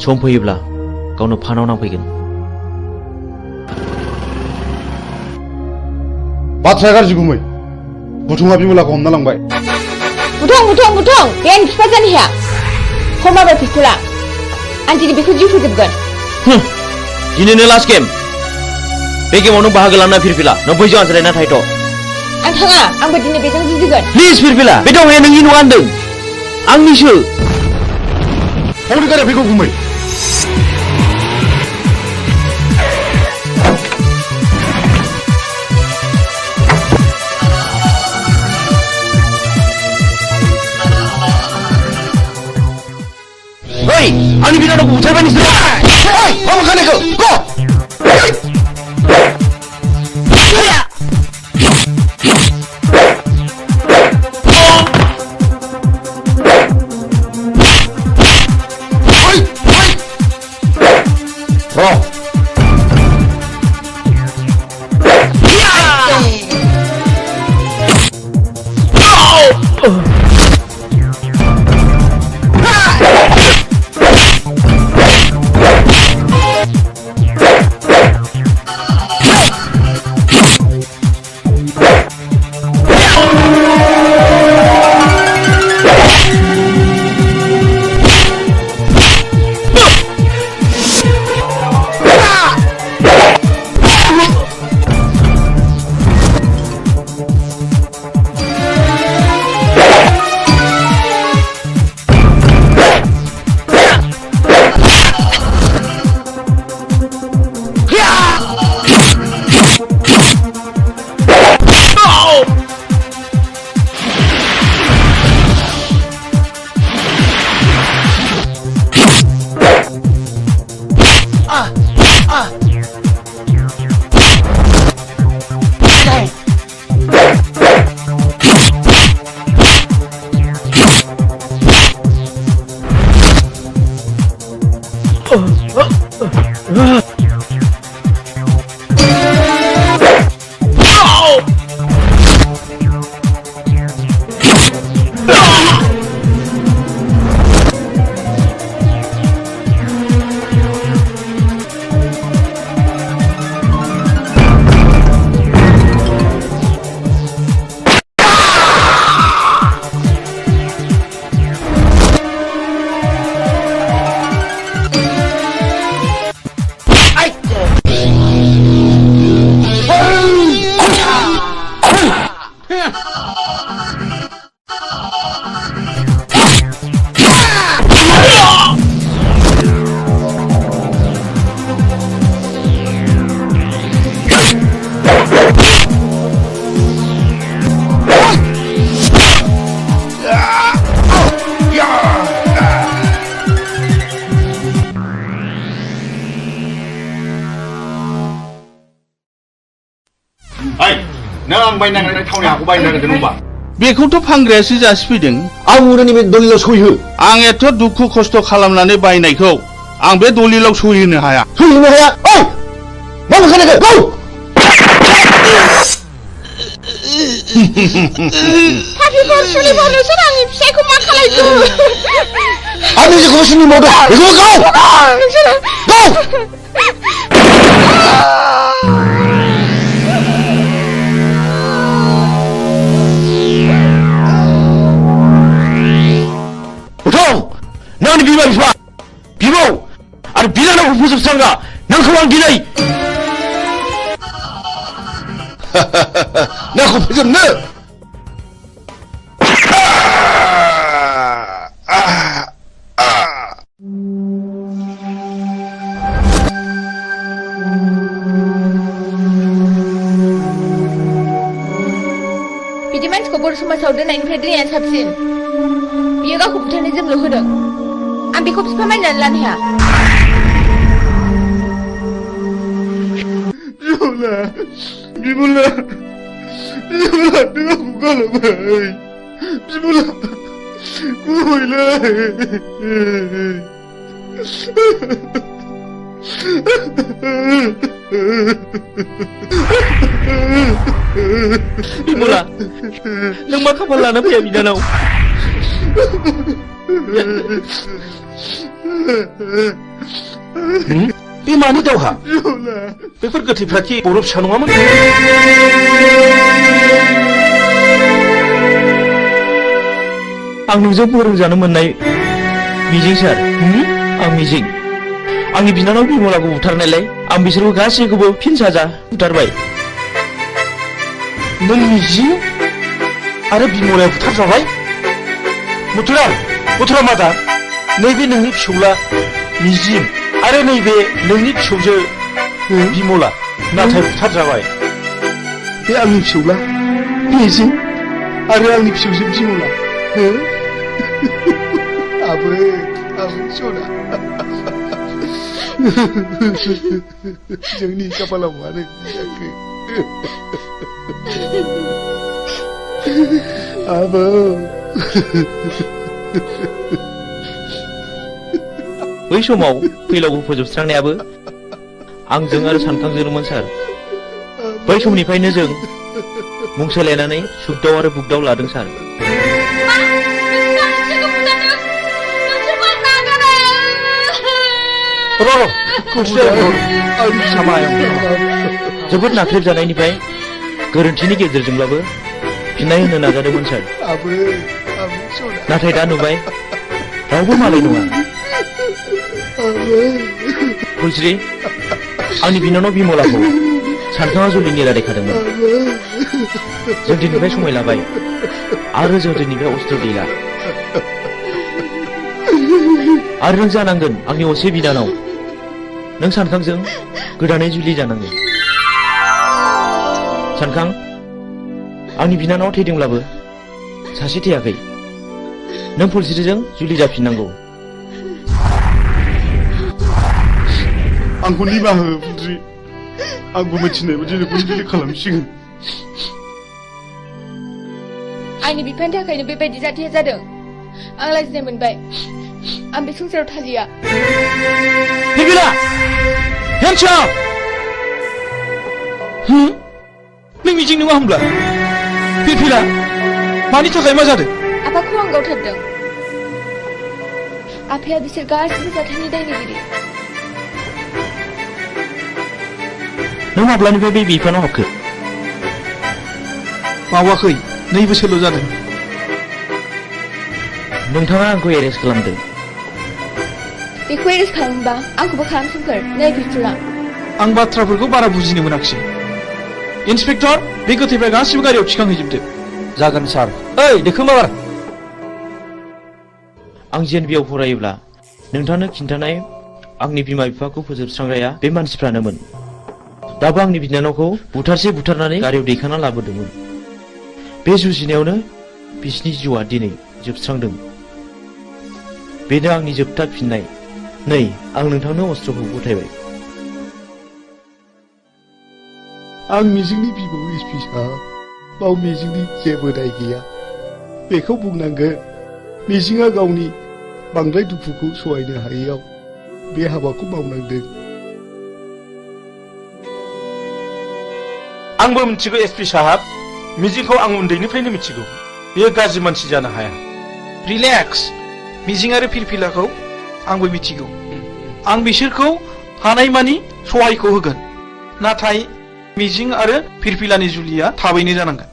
सम फैयोब्ला गावनो फानाव नांफैगोन। बाथ्राया गाज्रि गुमै बुथुङा बिमलाखौ हमना लांबाय। बुथुं बे आंनि बिफा जानो हाया। हमाबाय पिस्तला आं दिनै बेखौ जिउ फोजोबगोन। दिनैनो लास्ट गेम। बे गेमाव नों बाहागो लाना फिरफिला नों बैजों आनज्रायना थाहैथ'। आं थाङा आंबो दिनै बेजों जुजिगोन। प्लिज फिरफिला बे दावहाया नोंनि नङा होनदों आंनिसो। हौनि गारिया फैगौ गुमै। Hei, आंनि बिनानावखौ बुथारबाय नोंसोर। मा खानायखौ ग' नों आं बायनांनाय थावनि हाखौ बायनो नागिरदों होनबा बेखौथ' फानग्रायासो जासिफैदों। आं उरनि बे दलिलाव सहिहो। आं एथ' दुखु खस्थ' खालामनानै बायनायखौ आं बे दलिलाव सहिनो हाया। सहिनो हाया? ओइ मा खानायखौ गौ पापिफोर सुलिफोर नोंसोर आंनि फिसायखौ मा खालायखो? आंनि जेखौबो सुनि मावदों बेखौबो गाव नोंसोरो गाव नोंनि बिमा बिफा बिबौ आरो बिनानावखौ फोजोबस्रांग्रा नोंखौ आं दिनै नोंखौ फोजोबनो बिदि मानसिखौ बर' समाजाव दोननायनिफ्राय दोननाया साबसिन। बियो गावखौ बुथारनो जोंल' होदों। आं बेखौ बिफा मानिनानै लानो हाया। बिमला नों आंखौ गालांबाय। बिमला गुबैलै बिमला नों मा खाफाल लाना फैया बिनानाव बे मानि दावहा बेफोर गोथैफ्रा कि बर' फिसा नङामोन आं नोंजों फोरोंजानो मोननाय मिजिं सार आं मिजिं आंनि बिनानाव बिमलाखौ बुथारनायलाय आं बिसोरखौ गासैखौबो फिन साजा बुथारबाय नों मिजिं आरो बिमलाया बुथारजाबाय मथुरा मादा नैबे नोंनि फिसौला मिजिं आरो नैबे नोंनि फिसौजो बिमला नाथाय बुथारजाबाय बे आंनि फिसौला मिजिं आरो आंनि फिसौजो बिमला आबै सना जोंनि खाफालाव मानो जाखो आबौ बै समाव फैलावखौ फोजोबस्रांनायाबो आंजों आरो सानखांजोंमोन सार बै समनिफ्रायनो जों मुं सोलायनानै सुगदाव आरो बुगदाव लादों सार जोबोद नाख्रेबजानायनिफ्राय गोरोन्थिनि गेजेरजोंब्लाबो फिननाय होनो नाजादोंमोन सार नाथाय दा नुबाय रावबो मालाय नङा फुलस्रि आंनि बिनानाव बिमलाखौ सानखाङा जुलिनि रादायखादोंमोन जों दिनैनिफ्राय समाय लाबाय आरो जों दिनैनिफ्राय अस्त्र गैला आरो नों जानांगोन आंनि असे बिनानाव नों सानखांजों गोदानै जुलि जानांगोन सानखां आंनि बिनानाव थैदोंब्लाबो सासे थैयाखै नों फुलस्रिजों जुलि जाफिननांगौ आंखौ निमाहा हो फुलस्रि आंबो मिथिनाय बायदि नोंखौ जुलि खालामसिगोन आंनि बिफानि थाखायनो बेबायदि जाथाया जादों आं लाजिनाय मोनबाय आं बे संसाराव थालिया बिबिला हेन्डसाप नों मिजिं नङा होमब्ला बिबिला मानि थाखाय मा जादों आफाखौ आं गावथारदों आफाया बिसोर गासिबो जाथायनि दायनिगिरि नों माब्लानिफ्राय बे बिफानाव हाबखो मावाखै 2 बोसोरल' जादों नोंथाङा आंखौ एरेस्ट खालामदों बेखौ एरेस्ट खालामबा आंखौबो खालामसोमखोर नै बिथुला आं बाथ्राफोरखौ बारा बुजिनो मोनाखिसै इन्सपेक्टर बे गोथैफ्रा गासिबो गारियाव थिखांहैजोबदो जागोन सार ओइ देखोमार आं जेएनबिआव फरायोब्ला नोंथांनो खिन्थानाय आंनि बिमा बिफाखौ फोजोबस्रांग्राया बे मानसिफ्रानोमोन दाबो आंनि बिनानावखौ बुथारनानै गारियाव दैखांना लाबोदोंमोन बे जुजिनायावनो बिसिनि जिउआ दिनै जोबस्रांदों बेनो आंनि जोबथा फिननाय नै आं नोंथांनो अस्त्रखौ गथायबाय आं मिजिंनि बिबौ एसपि साहब बाव मिजिंनि जेबो दाय गैया बेखौ बुंनांगोन मिजिंआ गावनि बांद्राय दुखुखौ सहायनो हायैयाव बे हाबाखौ मावनांदों आंबो मिथिगौ एसपि साहब मिजिंखौ आं उन्दैनिफ्रायनो मिथिगौ बेयो गाज्रि मानसि जानो हाया रिलेक्स मिजिं आरो फिरफिलाखौ आंबो मिथिगौ आं बिसोरखौ हानायमानि सहायखौ होगोन नाथाय मिजिं आरो फिरफिलानि जुलिया थाबैनो जानांगोन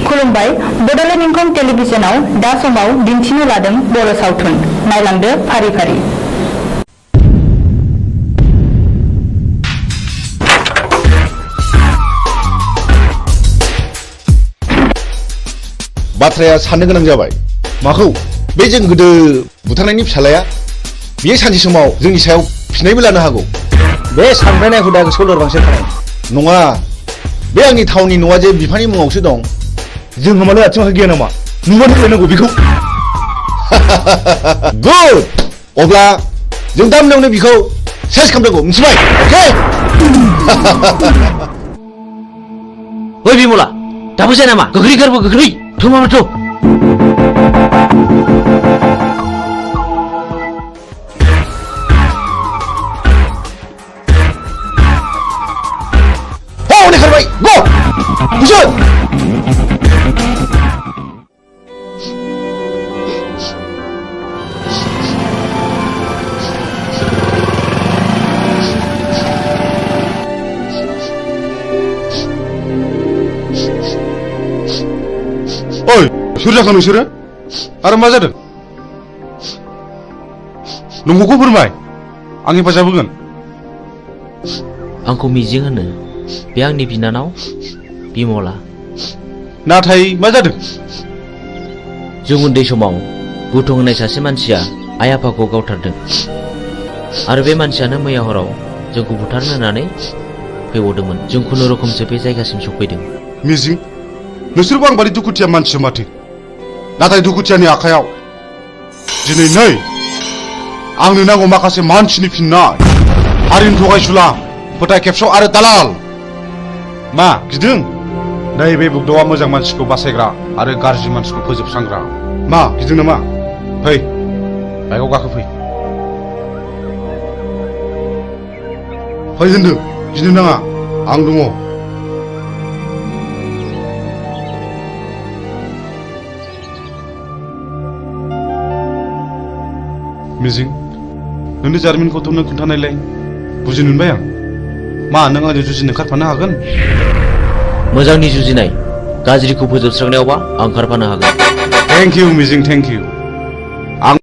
खुलुमबाय बड'लेण्ड इंखं टेलिभिजनाव दा समाव दिन्थिनो लादों बर' सावथुन नायलांदो फारि फारि बाथ्राया साननो गोनां जाबाय माखौ बे जों गोदो बुथारनायनि फिसालाया बियो सानसे समाव जोंनि सायाव फिनायबो लानो हागौ बे सानब्रायनाय हुदाखौ सोलोरबांसो खालाम नङा बे आंनि थावनि न'आ जे बिफानि मुङावसो दं जोंहा मालाय आथिं आखाइ गैया नामा नुबानो गेलेनांगौ बेखौ गुड अब्ला जों दा मोनायावनो बिखौ सेस खालामनांगौ मिथिबाय अके ओइ बिमला दाबो जाया नामा गोख्रै गारबो गोख्रै थमामाथ' हनै खारबाय गो बुजोन ओइ सोर जाखो नोंसोरो आरो मा जादों नंगौखौ फोरमाय आं हेफाजाब होगोन आंखौ मिजिं होनो बे आंनि बिनानाव बिमला नाथाय मा जादों जों उन्दै समाव बुथुं होननाय सासे मानसिया आइ आफाखौ गावथारदों आरो बे मानसियानो मैया हराव जोंखौ बुथारनो होननानै फैबावदोंमोन जों खुनुरुखुमसो बे जायगासिम सफैदों मिजिं नोंसोरबो आं बादि दुखुथिया मानसि माथो नाथाय दुखुथियानि आखायाव दिनै नै आंनो नांगौ माखासे मानसिनि फिननाय हारिनि थगायसुला फोथाय खेबस' आरो दालाल मा गिदों नैबे बुग्दावा मोजां मानसिखौ बासायग्रा आरो गाज्रि मानसिखौ फोजोबस्रांग्रा मा गिदों नामा फै बाइकआव गाखोफै फै होनदों गिनो नाङा आं दङ मिजिं नोंनि जारिमिनखौथ' नों खोन्थानायलाय बुजिनो मोनबाय आं मा नों आंजों जुजिनो ओंखारफानो हागोन मोजांनि जुजिनाय गाज्रिखौ फोजोबस्रांनायावबा आं ओंखारफानो हागोन थेंक इउ मिजिं थेंक इउ आं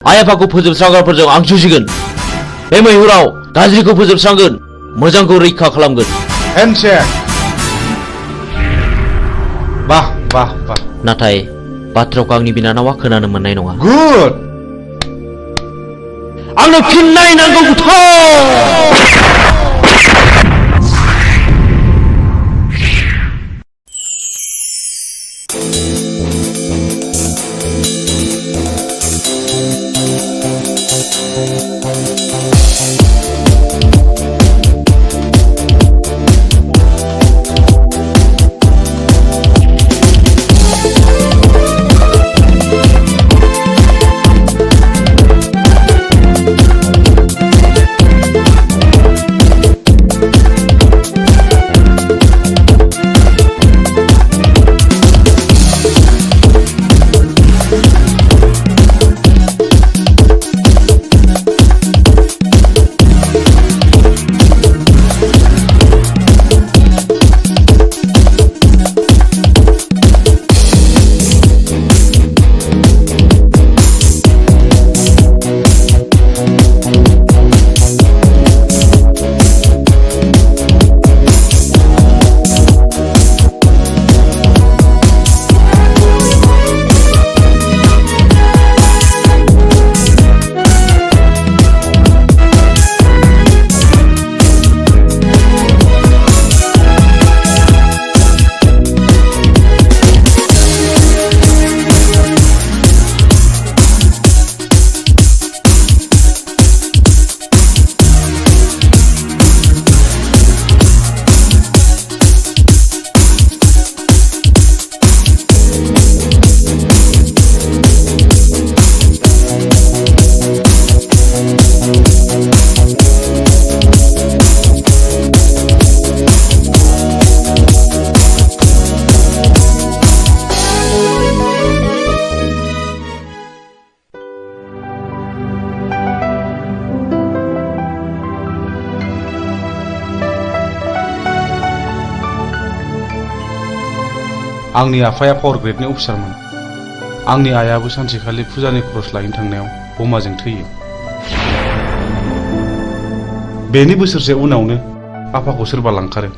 आइ आफाखौ फोजोबस्रांग्राफोरजों आं जुजिगोन बे मैहुराव गाज्रिखौ फोजोबस्रांगोन मोजांखौ रैखा खालामगोन हेन्डशेक बाह बाह बाह नाथाय बाथ्राखौ आंनि बिनानावा खोनानो मोननाय नङा गुड आंनो फिननाय नांगौ आंनि आफाया पावार ग्रेडनि अफिसारमोन। आंनि आइयाबो सानसेखालि फुजानि खरस लायनो थांनायाव बमाजों थैयो। बेनि बोसोरसे उनावनो आफाखौ सोरबा लांखारो।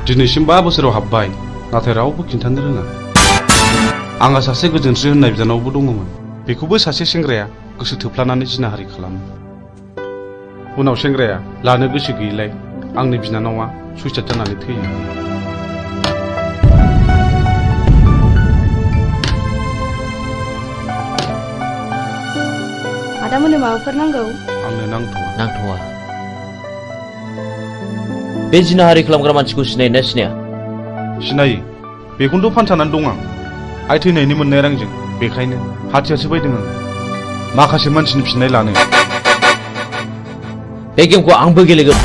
दिनैसिम 5 बोसोराव हाबबाय, नाथाय रावबो खिन्थानो रोङा। आंहा सासे गोजोनस्रि होननाय बिनानावबो दङमोन। बेखौबो सासे सेंग्राया गोसो थोफ्लानानै जिनाहारि खालामो। उनाव सेंग्राया लानो गोसो गैयिलाय आंनि बिनानावा सुइसाइड जानानै थैयो। आदामोननो माबाफोर नांगौ? आंनो नांथ'वा। बे जिनाहारि खालामग्रा मानसिखौ सिनायोना सिनाया? सिनायो। बेखौनोथ' फानसानानै दं आं। आइ थैनायनि मोननाय रांजों। बेखायनो हाथियारसो बायदों आं माखासे मानसिनि फिननाय लानो। बे गेमखौ आंबो गेलेगोन।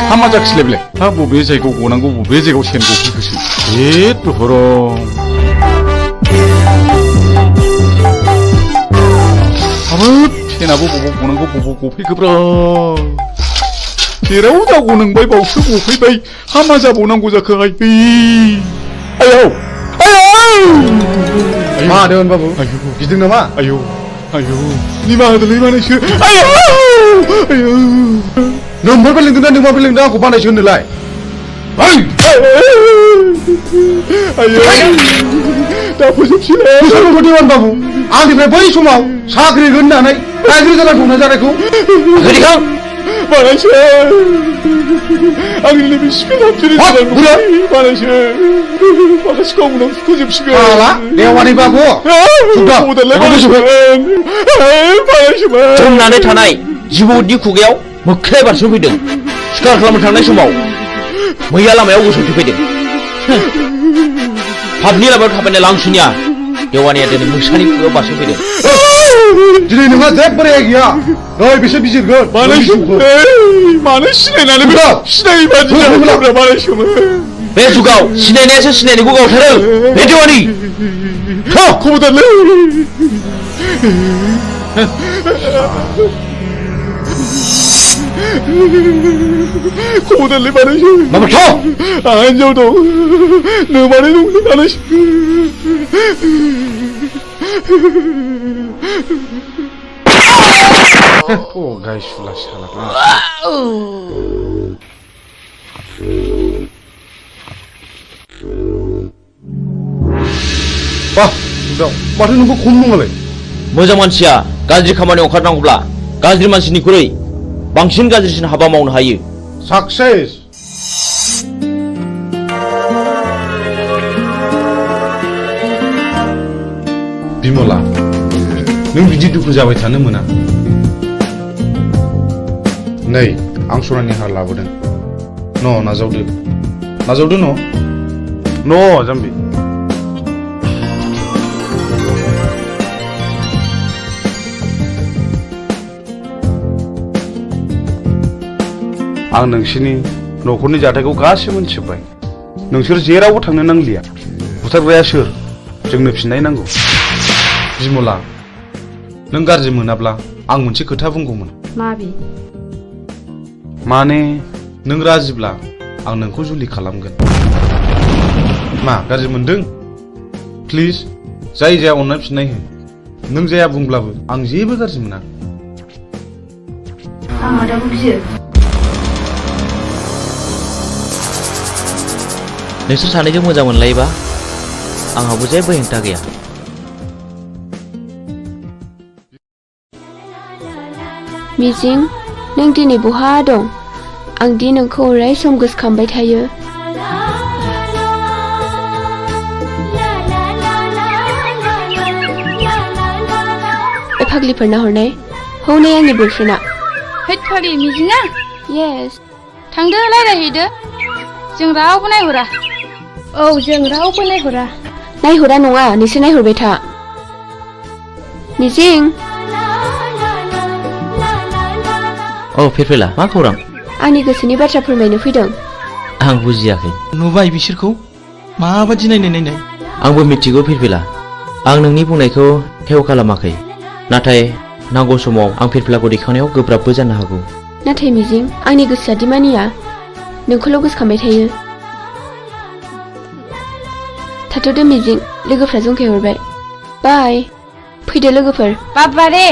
हामा जाखिसैलाय बेलाय। हा बबे जायगायाव गनांगौ बबे जायगायाव सेन गफैखोसै। हाबाब सेनाबो बबाव गनांगौ बबाव गफैखोब्रा। जेराव जागौ नोंबाय बावसो गफैबाय। हामा जाबावनांगौ जाखोहाय। आयौ मा होदों बाबु? गिदों नामा? आयौ निमाहा होदोलै बानायसो। आयौ नोंबो लिंदोंना नोंबो लिंदों आंखौ बानायसो होनोलाय? दा फोजोबसै बाबु। आंनिफ्राय बै समाव साख्रि होननानै गाज्रि जाना दंना जानायखौ बानायसो। आंनि नैबे सिखाव बानायसो। माखासेखौ आं उनाव फोजोबसिगोन। देवानि बाबु जमनानै थानाय जिबौनि खुगायाव मोख्राया बारस'फैदों। सिखार खालामनो थांनाय समाव मैया लामायाव गसंथेफैदों। पाबनि लामायाव थाबायनाय लांसुनिया देवानिया दिनै मोसानि खुगायाव बारस'फैदों। दिनै नोंहा जेबो रेहाय गैया। नै बिसोर बिजिरगोन। मानो सिनायनानै सिनायै बादि बानायसोमोन। बे जुगाव सिनायनायासो सिनायनायखौ गावथारो। बे देवानि खबरदारलै। खबरदारलै बानायसो। आंहा हिनजाव दं। नोमानै दं बानायसो। गाय सुला साला। माथो नोंबो खम नङालाय? मोजां मानसिया गाज्रि खामानियाव ओंखारनांगौब्ला गाज्रि मानसिनिख्रुइ बांसिन गाज्रिसिन हाबा मावनो हायो। साक्सेस। बिमला, नों बिदि दुखु जाबाय थानो मोना। नै आं सनानि हार लाबोदों। नाजावदो जाम्बि। आं नोंसिनि न'खरनि जाथायखौ गासिबो मिथिजोब्बाय। नोंसोर जेरावबो थांनो नांलिया। बुथारग्राया सोर? जोंनो फिननाय नांगौ। बिमला, नों गाज्रि मोनाब्ला आं मोनसे खोथा बुंगौमोन। माने नों राजिब्ला आं नोंखौ जुलि खालामगोन। मा गाज्रि मोनदों? प्लिज जाय जाया अननानै फिननाय हो। नों जाया बुंब्लाबो आं जेबो गाज्रि मोना। नोंसोर सानैजों मोजां मोनलायोबा आंहाबो जेबो हेंथा गैया। मिजिं, नों दिनै बहा दं? आं दि नोंखौ अराय सम गोसोखांबाय थायो। फाग्लिफोरना हरनाय हौनै आंनि बयफ्रेन्डआ। हैद फाग्लि मिजिङा? येस। थांदो रायज्लायहैदो। जों रावबो नायहरा। औ जों रावबो नायहरा। नायहरा नङा, नोंसोर नायहरबाय था। मिजिं। औ फिरफिला, मा खौरां? आंनि गोसोनि बाथ्रा फोरमायनो फैदों। आं बुजियाखै। नुबाय बिसोरखौ माबादि नायनाय। आंबो मिथिगौ फिरफिला। आं नोंनि बुंनायखौ हेव खालामाखै। नाथाय नांगौ समाव आं फिरफिलाखौ दैखांनायाव गोब्राबबो जानो हागौ। नाथाय मिजिं, आंनि गोसोआदि मानिया, नोंखौल' गोसोखांबाय थायो। थाथ'दो मिजिं, लोगोफ्रा जंखायहरबाय। बाय। फैदो लोगोफोर। बाबारे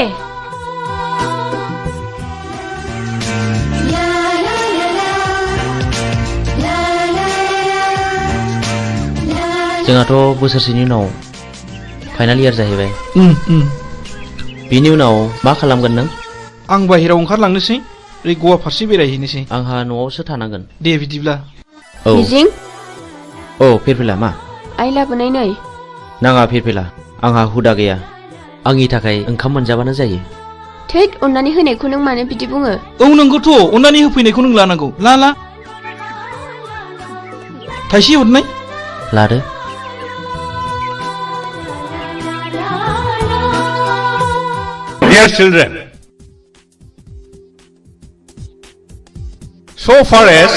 जोंहाथ' बोसोरसेनि उनाव फाइनाल इयार जाहैबाय। बिनि उनाव मा खालामगोन नों? आं बाहेरायाव ओंखारलांनोसै, ओरै गवा फारसे बेरायहैनोसै। आंहा न'आवसो थानांगोन। दे बिदिब्ला। औ मिजिं। औ फिरफिला मा? आइ लाबोनाय नै। नाङा फिरफिला, आंहा हुदा गैया। आंनि थाखाय ओंखाम मोनजाबानो जायो। थैद, अननानै होनायखौ नों मानो बिदि बुङो? औ नंगौथ', अननानै होफैनायखौ नों लानांगौ। ला थाइसे हरनाय। लादो। Dear children, so far as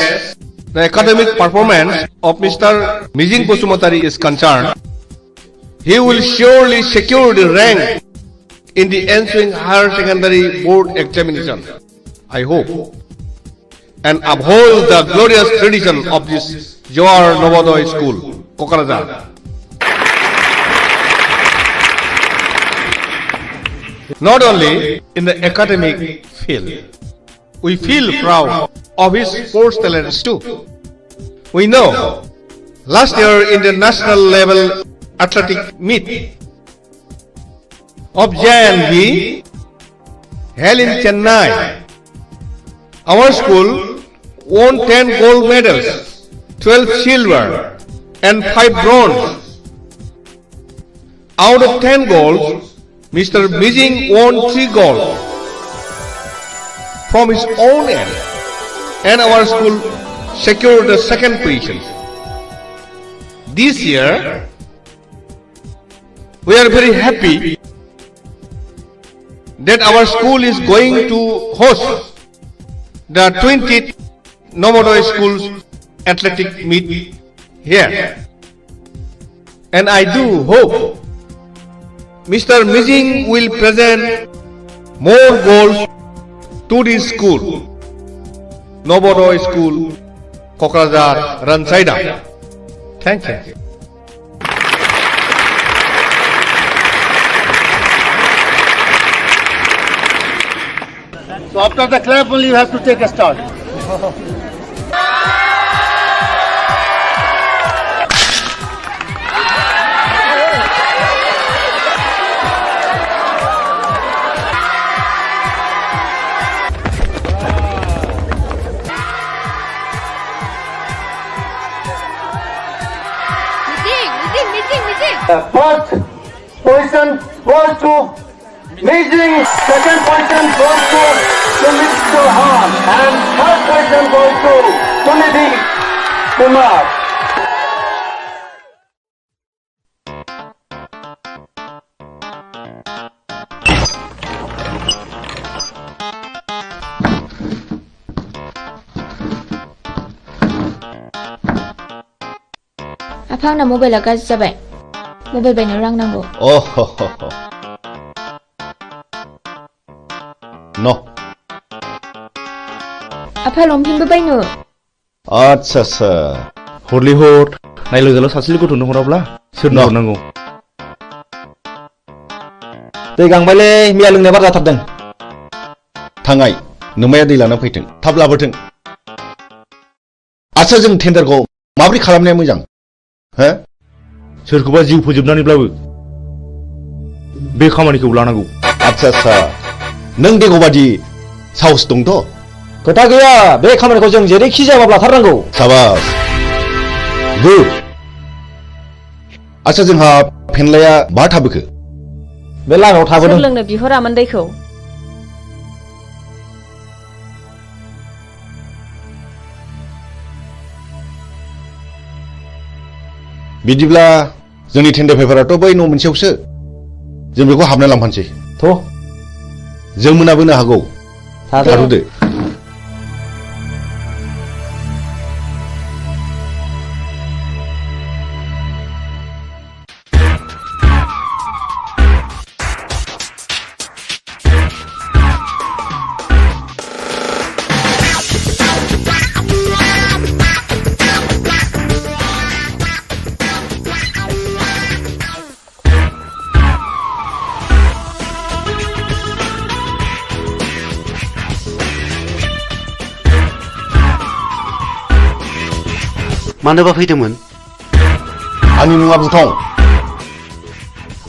the academic performance of Mr. Mijing Basumatari is concerned, he will surely secure the rank in the ensuing higher secondary board examination, I hope, and uphold the glorious tradition of this Johar Novodoy School, Kokarajar. Not only in the academic field, we feel proud of his sports talents too. We know last year in the national level athletic meet of JNB held in Chennai, our school won 10 gold medals, 12 silver and 5 bronze. Out of 10 golds, Mr. Mijing won 3 gold from his own end, and our school secured the second position. This year, we are very happy that our school is going to host the 20th Novodoy Schools athletic meet here, and I do hope Mr. Mijing will present more goals to this school, Novodoy School, Kokrazar, Ransaida. Thank you. So after the clap only you have to take a start. First position goes to Mijing, second position goes to Mr. Han, and third position goes to Sunidhi Kumar. आफा, आंना मबाइला गाज्रि जाबाय। Mobile बायनो रां नांगौ। न' आफा, लंपेन्टबो बायनो। आच्छा हरलि हर नायल' जाल' सासेल' गथ'नो हराब्ला सोरनो हरनांगौ? दै गांबायलै, मैया लोंनाया बार जाथारदों। थांगाय, नोमाया दै लाना फैथों, थाब लाबोथों। आच्छा, जों टेन्डारखौ माबोरै खालामनाया मोजां? हो? सोरखौबा जिउ फोजोबनानैब्लाबो बे खामानिखौ लानांगौ। आच्छा, नों देग'बादि साहस दंथ'? खोथा गैया, बे खामानिखौ जों जेरैखि जायाबाबो लाथारनांगौ। साबास, गुड। आच्छा, जोंहा फेनलाया बहा थाबोखो? बे लामायाव थाबोदों। सोर लोंनो बिहरामोन दैखौ? बिदिब्ला जोंनि टेन्डार पेपाराथ' बै न' मोनसेयावसो, जों बेखौ हाबना लांफानोसै। जों मोनाबोनो हागौ। थाथ'दो। मानोबा फैदोंमोन? आंनि मुङा बुथं।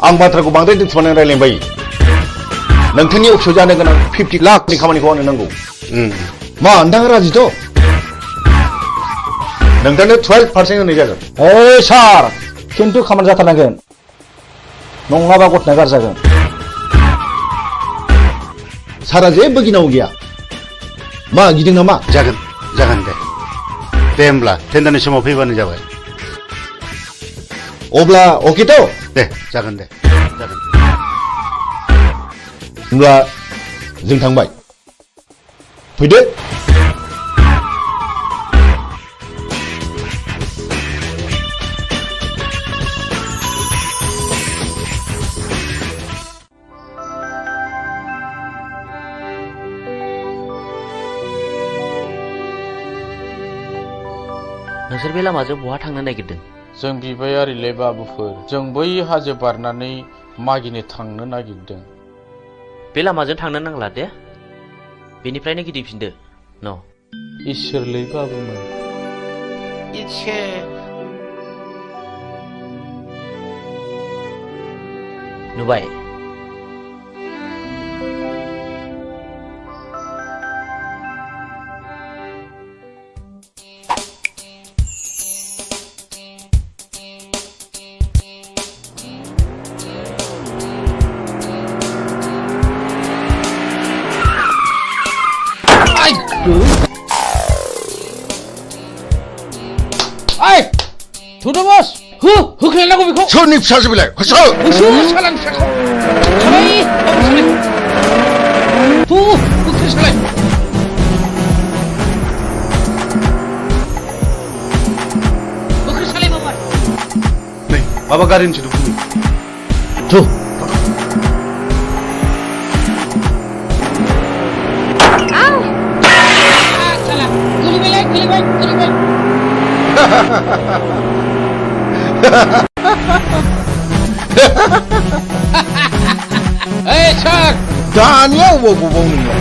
आं बाथ्राखौ बांद्राय दोनथुमनानै रायलायबाय। नोंथांनि अफिसाव जानो गोनां 50 लाखनि खामानिखौ आंनो नांगौ। मा नोंथाङा राजिथ'? नोंथांनो 12% होनाय जागोन। ओइ सार, खिन्थु खामानि जाथारनांगोन, नङाबा गथनाया गाज्रि जागोन। सारा जेबो गिनांगौ गैया। मा गिदों नामा? जागोन दे। दे होमब्ला टेन्डारनि समाव फैबानो जाबाय। अब्ला अकेथ'? दे जागोन दे जागोन। होमब्ला जों थांबाय। फैदो। नोंसोर बे लामाजों बहा थांनो नागिरदों? जों बिबायारिले बाबुफोर, जों बै हाजो बारनानै मागिनो थांनो नागिरदों। बे लामाजों थांनो नांला दे, बेनिफ्रायनो गिदिंफिनदो। न' इसोरलै बाबुमोन। नुबाय? थुदो बस, होख्लायनांगौ बेखौ। सोरनि फिसासो बेलाय? होसो सालान फिसाखौ। सालाय, होख्लाय सालाय। होख्लाय सालाय बाबा। नै माबा गारिनि सोदोब फैयो। Hey, Chuck! Daniel wo gubong nyo.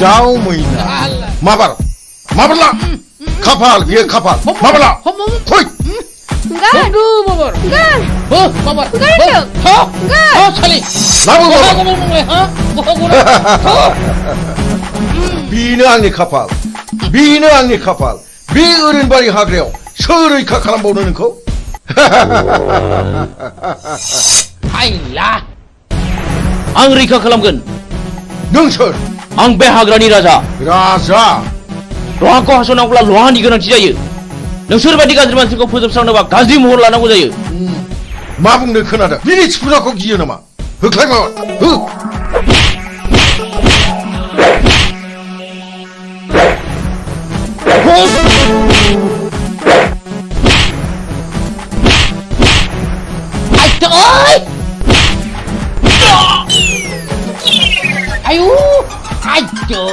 Daw mo ina. Mabarla! Kapal, biar kapal. Mabarla! Hoy! Enggak! Aduh, babar! Enggak! Babar! Enggak itu! Enggak! Sali! Labu babar! Hah? Bino angni kapal. Bi orin bari hagreo. Sorai ka kalambaवनो नोंखौ? Hayla! आं रैखा खालामगोन। नों सोर? आं बे हाग्रानि राजा। राजा? लहाखौ हास'नांगौब्ला लहानि गोनांथि जायो। नोंसोर बायदि गाज्रि मानसिखौ फोजोबस्रांनोबा गाज्रि महर लानांगौ जायो। मा बुंनो खोनादों? बिनि थिफुनाखौ गियो नामा? होख्लाय माबा! हो! Ayo! Ayo!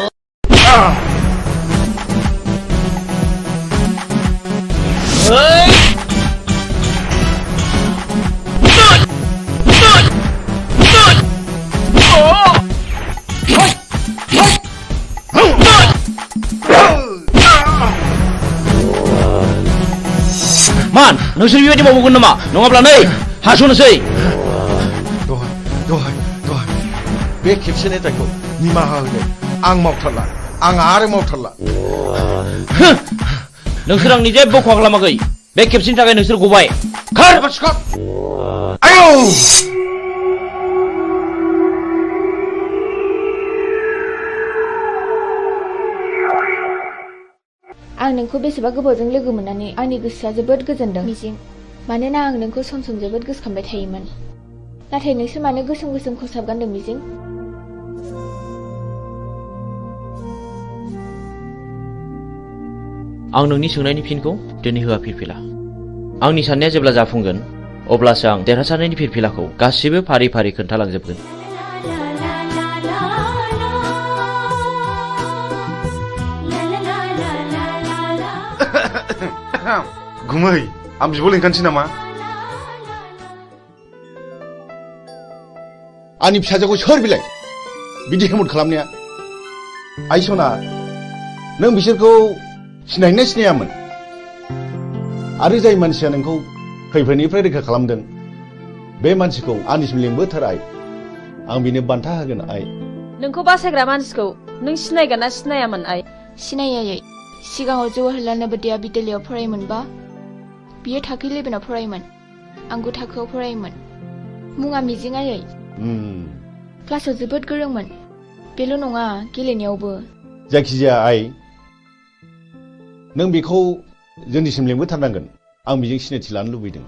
Man, नोंसोर बेबायदि मावगोन नामा? नङाब्ला नै हास'नोसै। दहाय बे खेबसेनि दायखौ निमाहा होदो। आं मावथारला। आं आरो मावथारला। नोंसोर आंनि जेबो खहा खालामाखै। बे खेबसेनि थाखाय नोंसोर गबाय। खार! आयौ! आं नोंखौ बेसेबा गोबावजों लोगो मोननानै आंनि गोसोआ जोबोद गोजोनदों मिजिं। मानोना आं नोंखौ सम सम जोबोद गोसोखांबाय थायोमोन। नाथाय नोंसोर मानो गोसोम खसाब गानदों मिजिं? आं नोंनि सोंनायनि फिनखौ दिनै होआ फिरफिला। आंनि साननाया जेब्ला जाफुंगोन अब्लासो आं देरहासारनायनि फिरफिलाखौ गासिबो फारि फारि खोन्थालांजोबगोन। गुमै, आं बिब' लिंखानोसै नामा? आंनि फिसाजोखौ सोर बिलाय? बिदि हेमत खालामनाया? आइ सना, नों बिसोरखौ सिनायना सिनायामोन? आरो जाय मानसिया नोंखौ खैफोदनिफ्राय रैखा खालामदों बे मानसिखौ आंनिसिम लिंबोथार आइ आं बिनो बान्था होगोन आइ नोंखौ बासायग्रा मानसिखौ नों सिनायगोन ना सिनायामोन आइ सिनायै सिगाङाव जवाहरलाल नवोदया बिद्यालयआव फरायोमोनबा बियो थाखो 11आव फरायोमोन आं 9 थाखोआव फरायोमोन मुङा मिजिं आयै क्लासाव जोबोद गोरोंमोन बेल' नङा गेलेनायावबो जायखिजाया आइ नों बेखौ जोंनिसिम लिंबोथारनांगोन आं बेजों सिनायथि लानो लुबैदों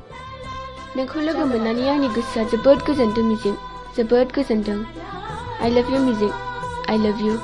नोंखौ लोगो मोननानै आंनि गोसोआ जोबोद गोजोनदों मिजिं जोबोद गोजोनदों I love you मिजिं I love you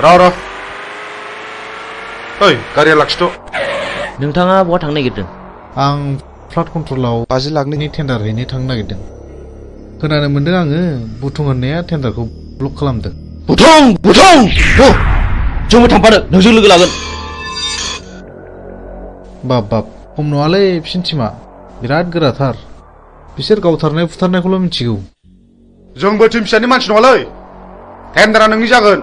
र' ओइ गारिया लाखिथ'। नोंथाङा बहा थांनो नागिरदों? आं फ्लाड कन्ट्रलाव 50 लाखनि टेन्डार हैनो थांनो नागिरदों। खोनानो मोनदों आङो बुथुं होननाया टेन्डारखौ ब्लक खालामदों। बुथुं जोंबो थांफानो नोंजों लोगो लागोन। बाब खम नङालै बिसिनि टिमा बिराद गोराथार। बिसोर गावथारनाय फुथारनायखौल' मिथिगौ। जोंबो टिम फिसानि मानसि नङालै। टेन्डारा नोंनि जागोन।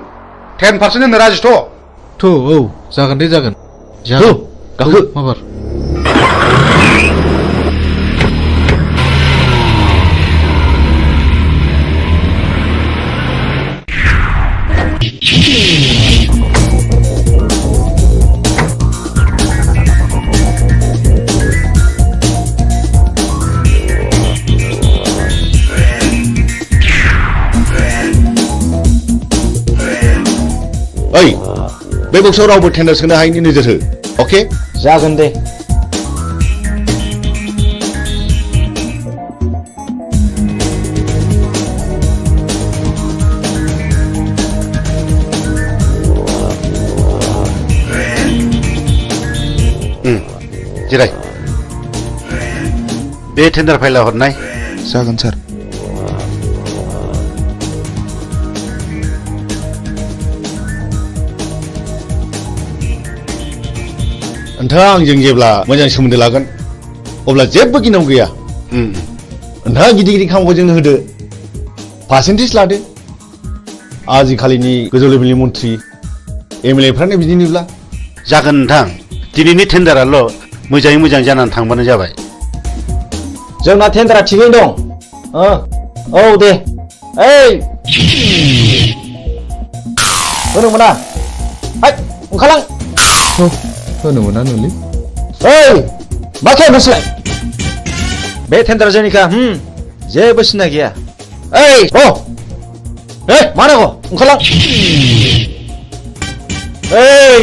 10% होनो राजिथ'। औ जागोन दे जागोन। गाखो माबार। ओइ बे बक्सआव रावबो टेन्डार सोनो हायैनि नोजोर हो। अके जागोन दे। जिराय। बे टेन्डार फाइला हरनाय। जागोन सार। नोंथाङा आंजों जेब्ला मोजां सोमोन्दो लागोन अब्ला जेबो गिनांगौ गैया। नोंथाङा गिदिर गिदिर खामानिखौ जोंनो होदो, पार्सेन्टेज लादो। आजिखालिनि गोजौ लेभेलनि मन्थ्रि एमएलएफ्रानो बिदिनोब्ला। जागोन नोंथां, दिनैनि टेन्डाराल' मोजाङै मोजां जानानै थांबानो जाबाय। जोंना टेन्डारा थिगैनो दं। औ दे। ओइ होनो मोना। ओंखारलां। होनो मोना नोंलै। ओइ मा खालामो नोंसोरलाय? बे टेन्डारा जोंनिखा। जेबो सिन्था गैया। ओइ मा नांगौ? ओंखारलां। ओइ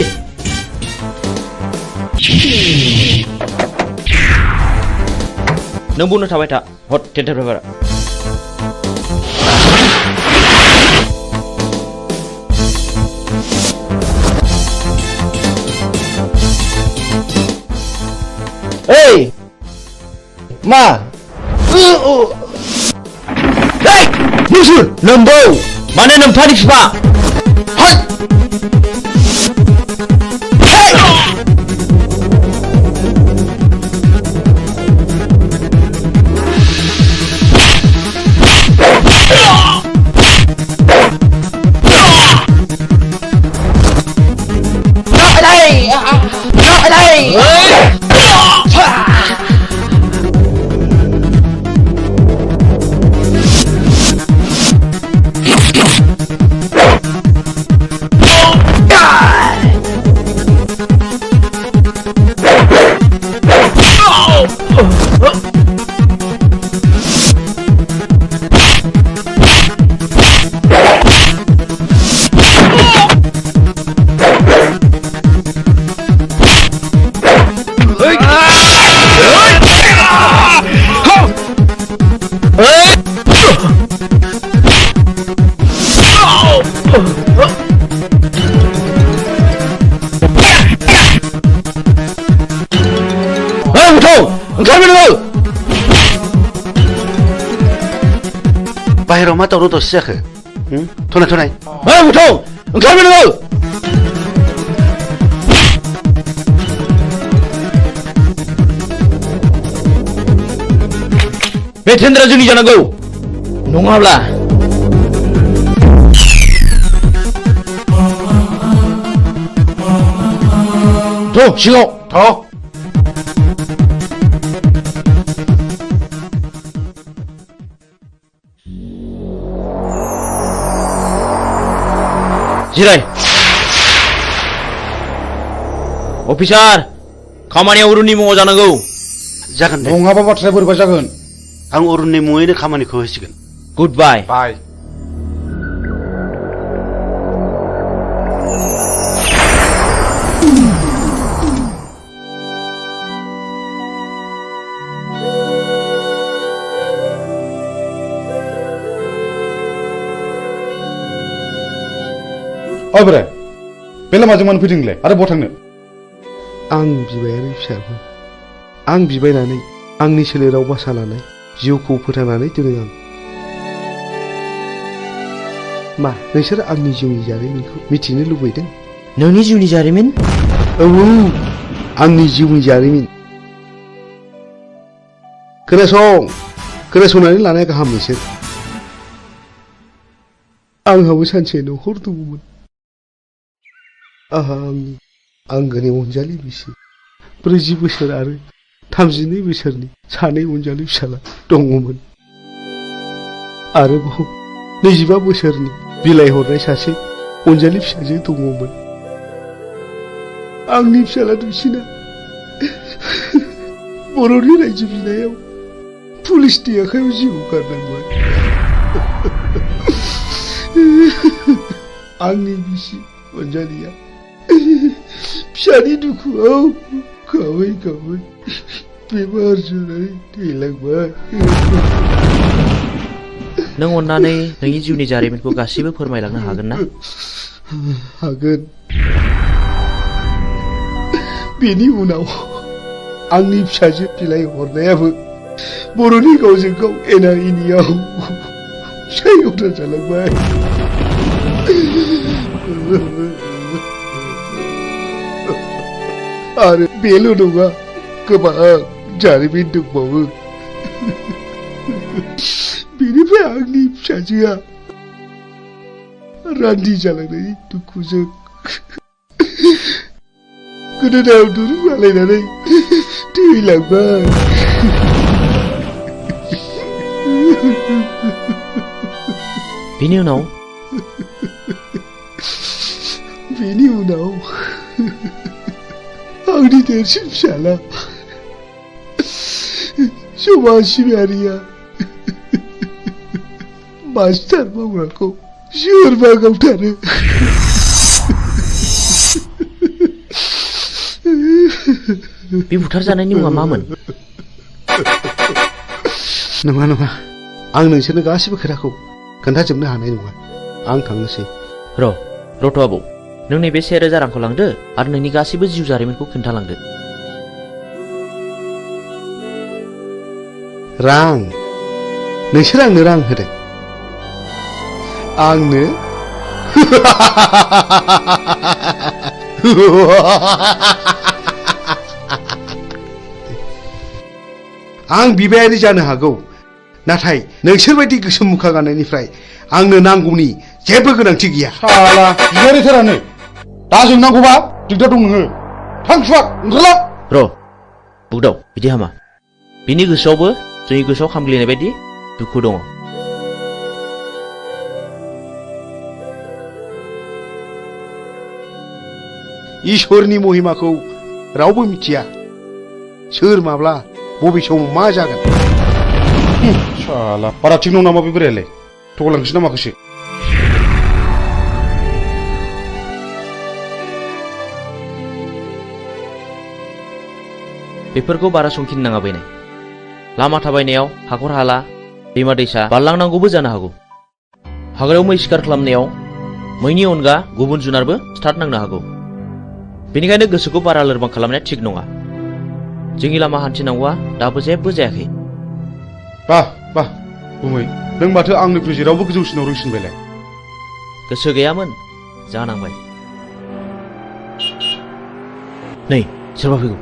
नों बुंनो थाबाय था। हट टेन्डार पेपारा। ओइ मा? नोंसोर नोम्बौ माने नोम्फानि फिफा। बाहेराव मा दावराव दावसि जाखो? थनाय ओंखारबाय नोङो। बे टेन्डारा जोंनि जानांगौ नङाब्ला सिङाव जिराय। अफिसार खामानिया अरुणनि मुङाव जानांगौ। जागोन दे। नङाबा बाथ्राया बोरैबा जागोन। आं अरुणनि मुङैनो खामानिखौ होसिगोन। गुड बाय। बाय। ओइ बोराय बे लामाजों मानो फैदों नोंलाय आरो बहा थांनो? आं बिबायारि फिसाबो आं बिबायनानै आंनि सोलेराव बासा लानाय जिउखौ फोथांनानै दोनो आं। मा नोंसोर आंनि जिउनि जारिमिनखौ मिथिनो लुबैदों? नोंनि जिउनि जारिमिन? औ आंनि जिउनि जारिमिन। खोनासंनानै लानाया गाहाम नोंसोर। आंहाबो सानसे न'खर दङमोन। आंहा आंनि आंगोनि अनजालि बिसि 40 बोसोर आरो 32 बोसोरनि सानै अनजालि फिसाला दङमोन। आरोबाव 25 बोसोरनि बिलाइ हरनाय सासे अनजालि फिसाजो दङमोन। आंनि फिसाला दुइसिना बर'नि रायजो बिनायाव पुलिसनि आखायाव जिउ गारनांबाय। आंनि बिसि अनजालिया फिसानि दुखुआव गाबै गाबै बेमार जानानै थैलांबाय। नों अन्नानै नोंनि जिउनि जारिमिनखौ गासिबो फोरमायलांनो हागोन ना? हागोन। बेनि उनाव आंनि फिसाजो बिलाइ हरनायाबो बर'नि गावजों गाव एना एनियाव फिसायवदा जालांबाय। आरो बेल' नङा, गोबां जारिमिन दंबावो। बेनिफ्राय आंनि फिसाजोआ रान्दि जालांनायनि दुखुजों गोदोनायाव दुरुं आलायनानै थैलांबाय। बेनि उनाव आंनि देरसिन फिसाला समाज सिबियारिया मास्टार मावग्राखौ सोरबा गावथारो। बे बुथारजानायनि मुङा मामोन? नङा आं नोंसोरनो गासिबो खोथाखौ खोन्थाजोबनो हानाय नङा। आं थांनोसै। रथ' आबौ, नों नैबे 1000 रांखौ लांदो आरो नोंनि गासिबो जिउ जारिमिनखौ खोन्थालांदो। रां? नोंसोर आंनो रां होदों? आंनो? आं बिबायारि जानो हागौ, नाथाय नोंसोरबायदि गोसोम मुखा गाननायनिफ्राय आंनो नांगौनि जेबो गोनांथि गैया। साला बिबायारिथारानो दा जों नांगौबा दिगदार दं नोङो। थां सुवार ओंखारला। बुगदाव, बिदि हामा। बिनि गोसोआवबो जोंनि गोसोआव खामग्लिनाय बायदि दुखु दङ। इसोरनि महिमाखौ रावबो मिथिया। सोर माब्ला बबे समाव मा जागोन। साला बारा थिग नङा नामा बे बोरायालाय? थगायलांखोसै ना माखोसै? बेफोरखौ बारा संखिनो नाङा बैनाय। लामा थाबायनायाव हाखर हाला, दैमा दैसा बारलांनांगौबो जानो हागौ। हाग्रायाव मै शिकार खालामनायाव मैनि अनगा गुबुन जुनारबो स्टार्ट नांनो हागौ। बेनिखायनो गोसोखौ बारा लोरबां खालामनाया थिग नङा। जोंनि लामा हान्थिनांगौआ दाबो जेबो जायाखै। बाह गुमै, नों माथो आंनिख्रुइ जेरावबो गोजौसिनाव रोंसिनबायलाय। गोसो गैयामोन, जानांबाय। नै सोरबा फैगौ।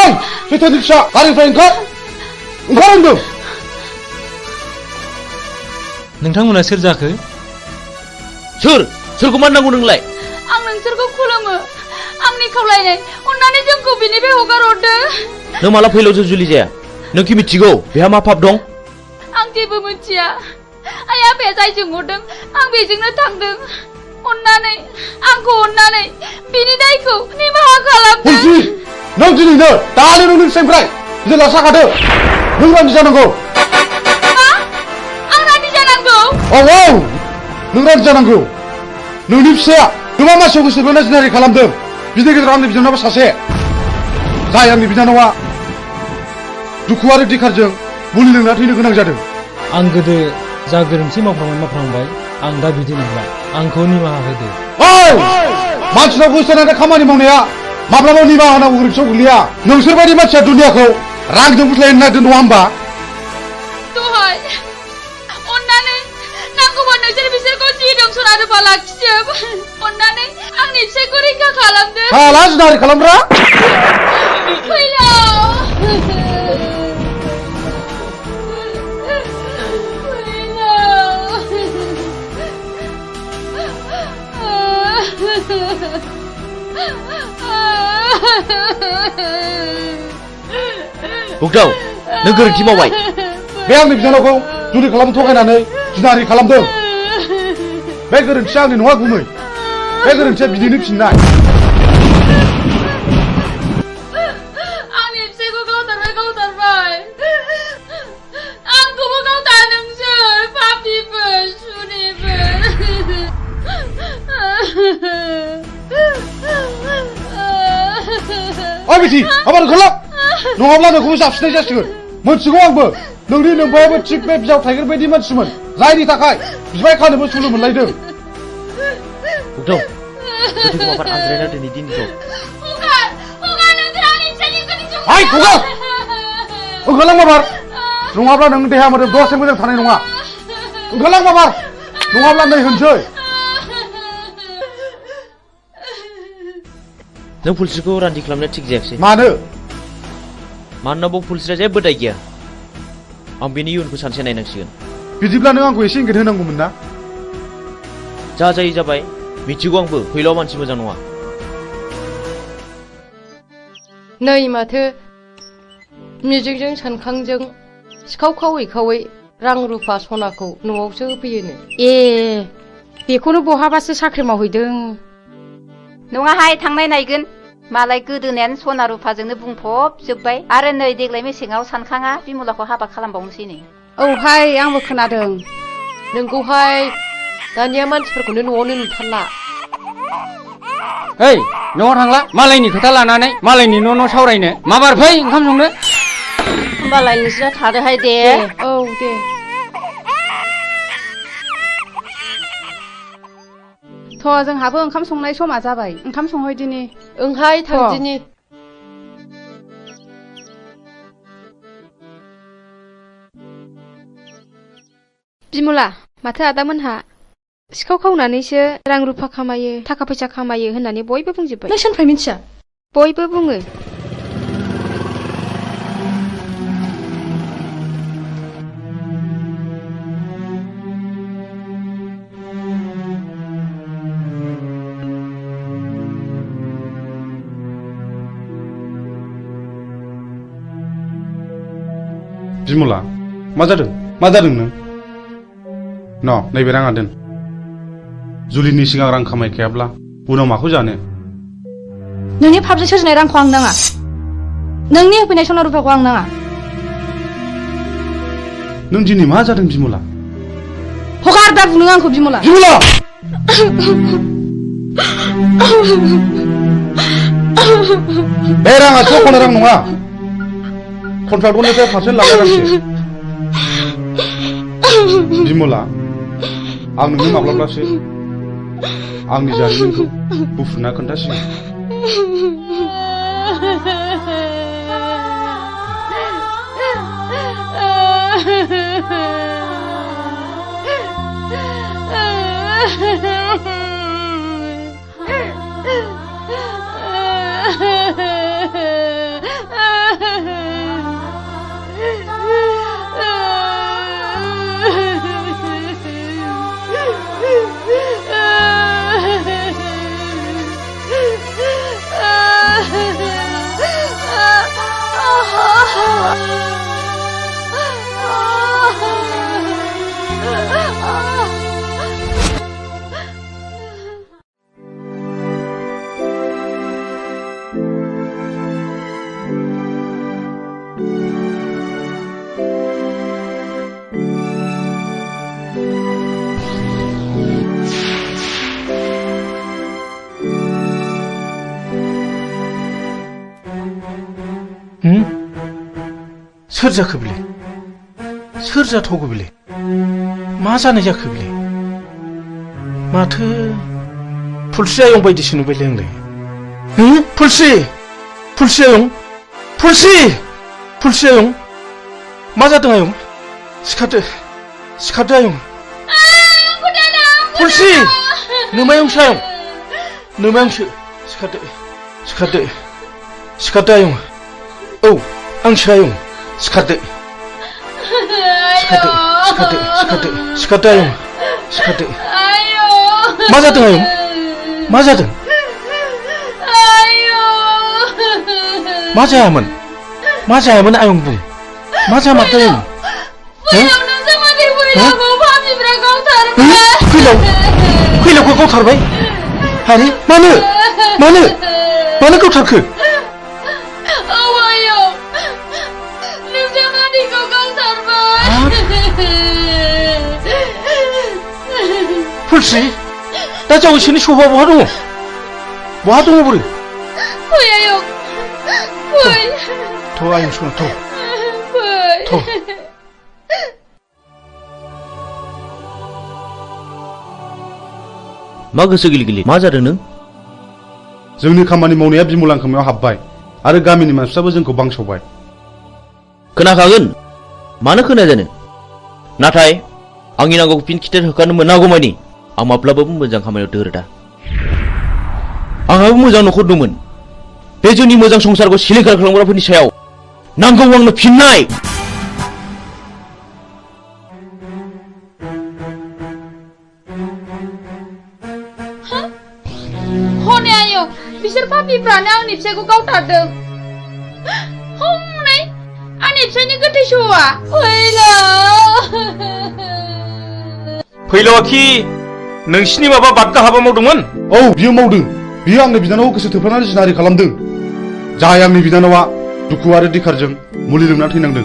ओइ सैथोनि फिसा, गारिनिफ्राय ओंखार होनदों। नोंथांमोना सोर जाखो? सोरखौ मान नांगौ नोंलाय? आं नोंसोरखौ खुलुमो। आंनि खावलायनाय, अन्नानै जोंखौ बिनिफ्राय हगार हरदो। नों माला फैलाव जुलि जाया? नों कि मिथिगौ बेहा मा पाप दं? आं जेबो मिथिया। आइ आफाया जायजों हरदों आं बेजोंनो थांदों। आंखौ अन्नानै बिनि दायखौ निमाहा खालामदो। नों दिनैनो दानो नोंनि फिसाइनिफ्राय जेला साखादो। नों रान्दि जानांगौ। आं रान्दि जानांगौ? औ नों रान्दि जानांगौ। नोंनि फिसाया गोबां मानसियाव गोसो बोना जिनारि खालामदों। बिनि गेजेराव आंनि बिनानावआ सासे, जाय आंनि बिनानावआ दुखु आरो दिखारजों मुलि लोंना थैनो गोनां जादों आं गोदो जा गोरोन्थि मावफ्रांबाय आं दा बिदि नंला आंखौ निमाहा होदो ओइ मानसिनाव गोसोनानै खामानि मावनाया माब्लाबा निमाहा होनांगौ गोरोन्थियाव गोग्लैया नोंसोरबायदि मानसिया दुनियाखौ रांजों बुथलायनो नागिरदों नङा होमबा दहाय अन्नानै नांगौबा नोंसोर बिसोरखौ जि दं सना रुफा लाखिजोब अन्नानै आंनि फिसायखौ रैखा खालामदो हाला जिनाहारि खालामग्रा फैलाव बुगदाव नों गोरोन्थि मावबाय बे आंनि बिनानावखौ जुलि खालामनो थगायनानै जिनाहारि खालामदों बे गोरोन्थिया आंनि नङा गुमै बे गोरोन्थिया बिनिनो फिननाय आंनि फिसायखौ गावथारबाय आंखौबो गावथार नोंसोर पापिफोर सुनिफोर ओइ बिथि आबार ओंखारलां नङाब्ला नोंखौबो जाबसिननाय जासिगोन मोनथिगौ आंबो नोंनि नोमबायाबो थिग बे बिजाव थाइगिर बायदि मानसिमोन जायनि थाखाय बिबाय खानोबो सुलु मोनलायदों बुगदाव गोथैखौ माबार आनज्रायना दिनै दिनखौ ओइ खगा ओंखारलां माबार नङाब्ला नों देहा मोदोम दसे मोजां थानाय नङा ओंखारलां माबार नङाब्ला नै होनसै नों पुलिसखौ रान्दि खालामनो थिग जायाखिसै मानोना बाव पुलिसआ जेबो दाय गैया आं बेनि इयुनखौ सानसे नायनांसिगोन बिदिब्ला नों आंखौ एसे इंगित होनांगौमोन ना जा जायो जाबाय मिथिगौ आंबो फैलाव मानसि मोजां नङा नै माथो मिजिंजों सानखांजों सिखाव खावै रां रुफा सनाखौ न'आवसो होफैयोनो ए बेखौनो बहाबासो साख्रि मावहैदों नङाहाय थांनाय नायगोन मालाय गोदोनायानो सना रुफाजोंनो बुंफबजोब्बाय आरो नै देग्लाय मेसेङाव सानखाङा बिमलाखौ हाबा खालामबावनोसैनो औहाय आंबो खोनादों नोंगौहाय दानिया मानसिफोरखौनो न'आवनो नुथारला ओइ न'आव थांला मालायनि खोथा लानानै मालायनि न' सावरायनो माबार फै ओंखाम संनो होमबालाय नोंसोरा थादोहाय दे औ दे थ' जोंहाबो ओंखाम संनाय समा जाबाय ओंखाम संहैदिनि ओंहाय थांदिनि बिमला माथो आदामोनहा सिखाव खावनानैसो रां रुफा खामायो थाखा फैसा खामायो होननानै बयबो बुंजोब्बाय नों सोरनिफ्राय मिथिया बयबो बुङो बिमला मा जादों नों नैबे राङा दोन जुलिनि सिगां रां खामायखायाब्ला उनाव माखौ जानो नोंनि फाबजों सोरजिनाय रांखौ आं नाङा नोंनि होफैनाय सना रुफाखौ आं नाङा नों दिनै मा जादों बिमला हगार दा बुं आंखौ बिमला बे राङा सख'नो रां नङा कन्ट्राक्टरनिफ्राय पारसेन्ट लानाय रांसो बिमला आं नोंनो माब्लाब्लासो आंनि जारिमिनखौ बुफ्रुना खोन्थासिगोन सोर जाखो बिलाय सोर जाथावगौ बेलाय मा जानाय जाखो बेलाय माथो फुलस्रि आयं बायदिसो नुबायलै आंलाय फुलस्रि फुलस्रि आयं फुलस्रि आयं मा जादों आयं सिखारदो आयं फुलस्रि नोमायंसो आयं नोमायंसो सिखारदो आयं औ आंसो आयं सिखारदो आयं सिखारदो मा जादों आयं मा जादों मा जायामोन आयं बुं मा जामारदों आयं फैलावखौ गावथारबाय आरे मानो गावथारखो फुलस्रि दा जावैसोनि सफा बहा दङ बोरो फै आयं फै थ' आयं सना थ' मा गोसो गिलि मा जादों नों जोंनि खामानि मावनाया बिमल आंखामायाव हाबबाय आरो गामिनि मानसिफ्राबो जोंखौ बांसावबाय खोनाखागोन मानो खोनाया जानो नाथाय आंनि नांगौखौ फिन खिथेर होखानो मोनागौमानि आं माब्लाबाबो मोजां खामानियाव दोरोदा आंहाबो मोजां न'खर दंमोन बे जोंनि मोजां संसारखौ सिलिंखार खालामग्राफोरनि सायाव नांगौ आंनो फिननाय हनै आयं बिसोर पापिफ्रानो आंनि फिसायखौ गावथारदों हनै आंनि फिसायनि गोथै सहआ फैलावाखि नोंसिनि माबा बादगा हाबा मावदोंमोन औ बियो मावदों बियो आंनि बिनानावखौ गोसो थोफ्लानानै जिनाहारि खालामदों जाय आंनि बिनानावा दुखु आरो दिखारजों मुलि लोंना थैनांदों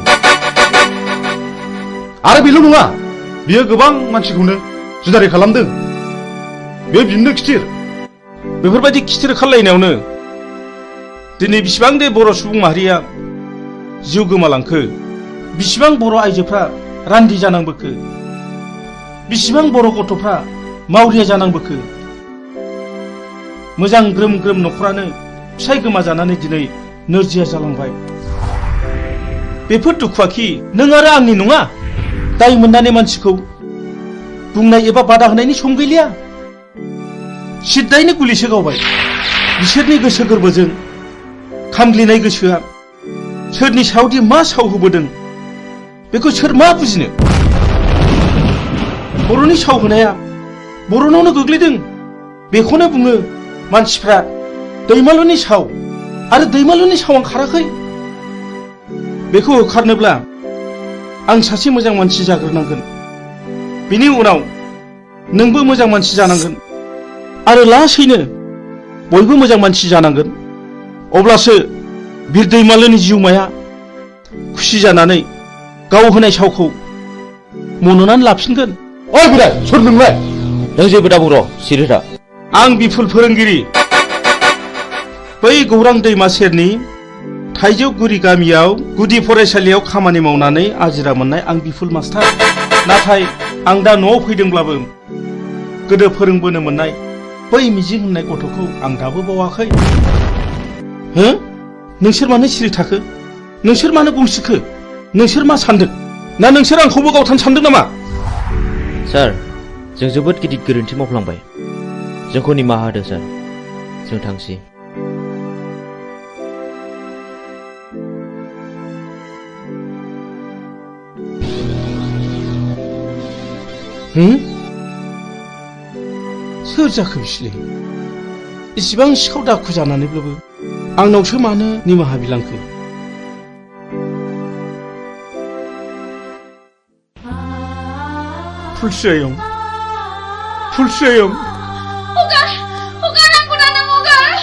आरो बेल' नङा बियो गोबां मानसिखौनो जिनाहारि खालामदों बे बिनो खिथिर बेफोरबायदि खिथिर खालायनायावनो दिनै बिसिबां दे बर' सुबुं माहारिया जिउ गोमालांखो बिसिबां बर' आइजोफ्रा रान्दि जानांबोखो बिसिबां बर' गथ'फ्रा मावरिया जानांबोखो मोजां ग्रोम ग्रोम न'खरानो फिसाय गोमाजानानै दिनै नोरजिया जालांबाय बेफोर दुखुआखि नों आरो आंनि नङा दाय मोननानै मानसिखौ बुंनाय एबा बादा होनायनि सम गैलिया सिद्दायैनो गुलिसो गावबाय बिसोरनि गोसो गोरबोजों खामग्लिनाय गोसोआ सोरनि सायावदि मा साव होबोदों बेखौ सोर मा बुजिनो बर'नि साव होनाया बर'नावनो गोग्लैदों बेखौनो बुङो मानसिफ्रा दैमालुनि साव आरो दैमालुनि सावा खाराखै बेखौ होखारनोब्ला आं सासे मोजां मानसि जाग्रोनांगोन बिनि उनाव नोंबो मोजां मानसि जानांगोन आरो लासैनो बयबो मोजां मानसि जानांगोन अब्लासो बिर दैमालुनि जिउमाया खुसि जानानै गाव होनाय सावखौ मन'नानै लाफिनगोन ओइ बोराय सोर नोंलाय नों जेबो दा बुंर' सिरिथा आं बिफुल फोरोंगिरि बै गौरां दैमा सेरनि थाइजौगुरि गामियाव गुदि फरायसालियाव खामानि मावनानै आजिरा मोननाय आं बिफुल मास्टार नाथाय आं दा न'आव फैदोंब्लाबो गोदो फोरोंबोनो मोननाय बै मिजिं होननाय गथ'खौ आं दाबो बावाखै हो नोंसोर मानो सिरि थाखो नोंसोर मानो गंसिखो नोंसोर मा सानदों ना नोंसोर आंखौबो गावथारनो सानदों नामा सार जों जोबोद गिदिर गोरोन्थि मावफ्लांबाय जोंखौ निमाहा होदो सार जों थांसै सोर जाखो बिसोरलाय इसिबां सिखाव दाखु जानानैब्लाबो आंनावसो मानो निमाहा बिलांखो फुलस्रि आयं हगार आंखौ दाना हगार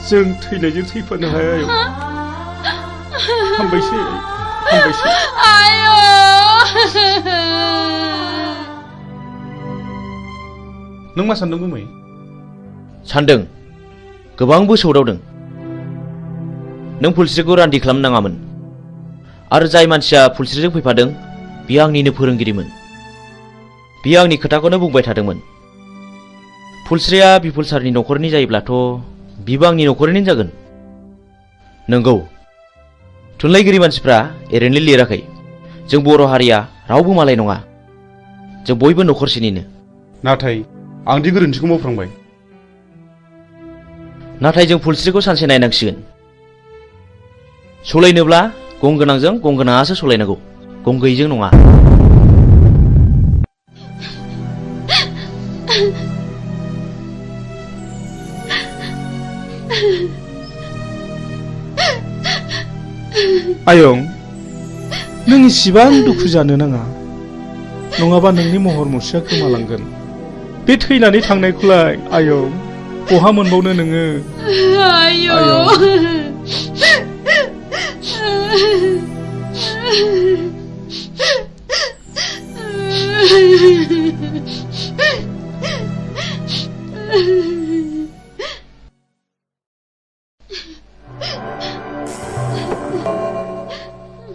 जों थैनायजों थैफानो हाया आयं हामबायसै आयौ नों मा सानदों गुमै सानदों गोबांबो सौदावदों नों फुलस्रिखौ रान्दि खालामनाङामोन आरो जाय मानसिया फुलस्रिजों फैफादों बियो आंनिनो फोरोंगिरिमोन। बियो आंनि खोथाखौनो बुंबाय थादोंमोन। फुलस्रिया बिपुल सारनि न'खरनि जायोब्लाथ' बिबो आंनि न'खरनिनो जागोन। नंगौ, थुनलाइगिरि मानसिफ्रा ओरैनो लिराखै। जों बर' हारिया रावबो मालाय नङा, जों बयबो न'खरसेनिनो। नाथाय आंदि गोरोन्थिखौ मावफ्रांबाय। नाथाय जों फुलस्रिखौ सानसे नायनांसिगोन। सलायनोब्ला गंगोनांजों गंगोनाङासो सलायनांगौ, गं गैयिजों नङा। आयं, नों इसिबां दुखु जानो नाङा, नङाबा नोंनि महर मुस्रिया गोमालांगोन। बे थैनानै थांनायखौलाय आयं बहा मोनबावनो नोङो?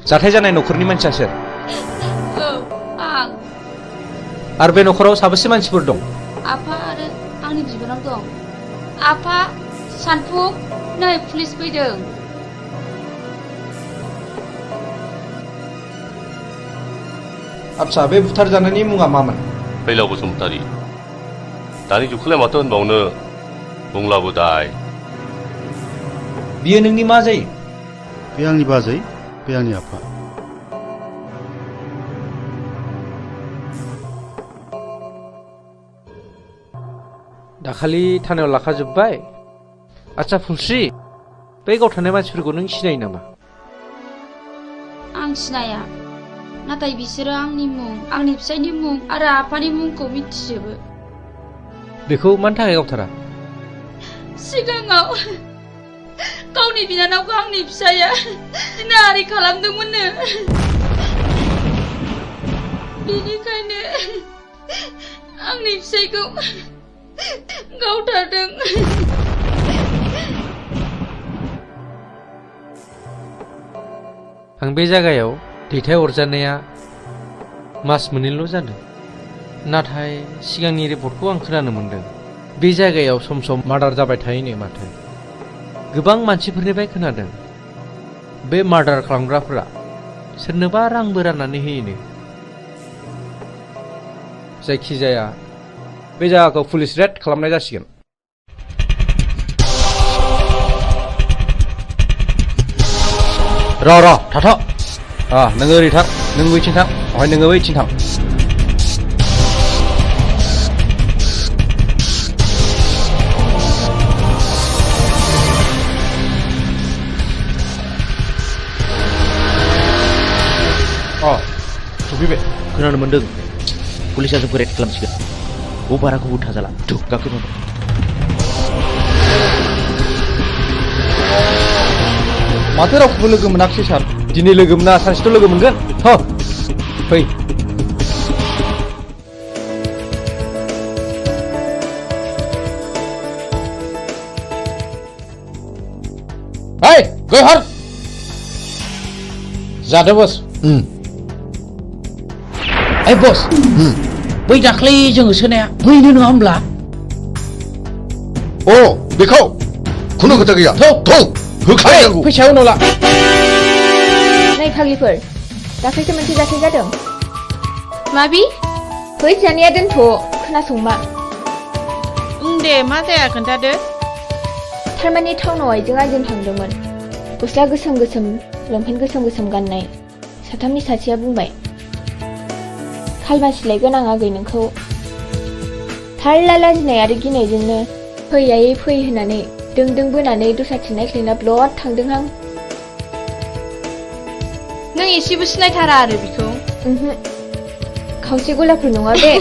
जाथाय जानाय न'खरनि मानसिया सोर? आं। आरो बे न'खराव साबेसे मानसिफोर दं? आफा आरो आंनि बिबोनां दं। आफा, सानफुं, नै पुलिस फैदों। आच्छा, बे बुथारजानायनि मुङा मामोन? फैलाव बसुमतारी। दानि जुगखौलाय माथो होनबावनो, बुंलाबो दाय। बियो नोंनि मा जायो? बे आंनि बाजै, बे आंनि आफा। दाखालि थानायाव लाखाजोब्बाय। आच्छा फुलस्रि, बै गावथारनाय मानसिफोरखौ नों सिनायो नामा? आं सिनाया, नाथाय बिसोरो आंनि मुं, आंनि फिसायनि मुं आरो आफानि मुंखौ मिथिजोबो। बेखौ मानि थाखाय गावथारा? सिगाङाव गावनि बिनानावखौ आंनि फिसाया नारि खालामदोंमोननो। बेनिखायनो आंनि फिसायखौ गावथारदों। आं बे जायगायाव दैथायहरजानाया मास मोननैल' जादों। नाथाय सिगांनि रिपर्टखौ आं खोनानो मोनदों बे जायगायाव सम सम मार्डार जाबाय थायोनो माथो। गोबां मानसिफोरनिफ्राय खोनादों बे मार्डार खालामग्राफोरा सोरनोबा रांबो राननानै होयोनो। जायखिजाया बे जायगाखौ पुलिस रेड खालामनाय जासिगोन। र' थाथ'। नोङो ओरै थां, नों बैथिं थां, ओमफ्राय नोङो बैथिं थां। सफैबाय। खोनानो मोन्दों पुलिसा जोंखौ रेड खालामसिगोन। बाराखौ थाजाला, गाखोनो। माथो रावखौबो लोगो मोनाखिसै सार? दिनै लोगो मोना, सानसेथ' लोगो मोनगोन। फै। गय हर। जादो बस। बस, बै दाख्लै जोङो सोनाया बैनो नङा होमब्ला? बेखौ खुनु खोथा गैया। होखानांगौ। फैसा उनाव ला। नै फाग्लिफोर, दाख्लैसो मोनसे जाथाय जादों। माबि? फै जानाया दोनथ', खोनासंमा। दे, मा जाया खोन्थादो। थारमाने टाउनाव आइजों आइजों थांदोंमोन। गस्ला गोसोम गोसोम, लंपेन्ट गोसोम गोसोम गाननाय। साथामनि सासेया बुंबाय, खालमासि लायगोन आं आगै नोंखौ। थारला लाजिनाय आरो गिनायजोंनो फै आयै फै होननानै दों बोनानै दस्राथिं नायख्लायना ब्लद थांदोंहां। नों एसेबो सिनायथारा आरो बिखौ? खावसे गलाफोर नङा बे।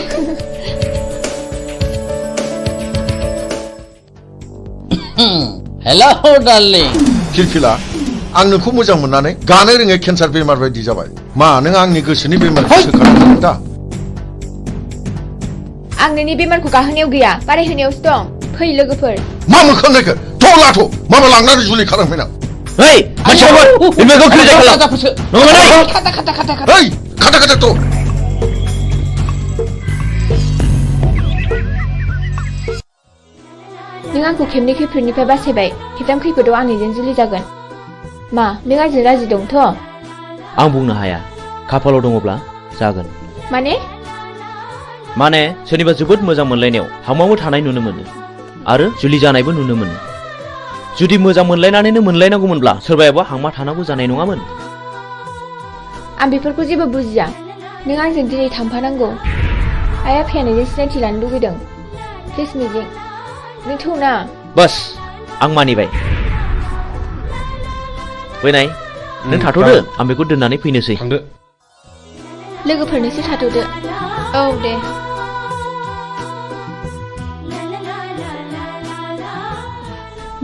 हेल' डार्लिं। फिलफिला, आं नोंखौ मोजां मोननानै गानो रोङै केन्सार बेमार बायदि जाबाय। मा नों आंनि गोसोनि बेमारखौ सोखादों दा? आं नोंनि बेमारखौ गाहोनायाव गैया, बारायहोनायावसो दं। फै लोगोफोर। मा मोखां नायखो? थ' लाथ' माबा लांनानै जुलि खालामफैनां। Hei, masyarakat, ini kau kerja kalau. Nongol lagi. Hei, kata tuh. नों आंखौ खेबनै खैफोदनिफ्राय बासायबाय खेबथाम खैफोदाव आंनिजों जुलि जागोन मा नों आंजों राजि दंथ' आं बुंनो हाया खाफालाव दङब्ला जागोन माने सोरनिबा जोबोद मोजां मोनलायनायाव हामाबो थानाय नुनो मोनो आरो जुलि जानायबो नुनो मोनो जुदि मोजां मोनलायनानैनो मोनलायनांगौमोनब्ला सोरबायाबा हांमा थानांगौ जानाय नङामोन आं बेफोरखौ जेबो बुजिया नों आंजों दिनै थांफानांगौ आइ आफाया नोंजों सिनायथि लानो लुगैदों प्लिज मिजिं नों थौना बस आं मानिबाय फैनाय नों थाथ'दो आं बेखौ दोननानै फैनोसै थांदो लोगोफोरनोसो थाथ'दो औ दे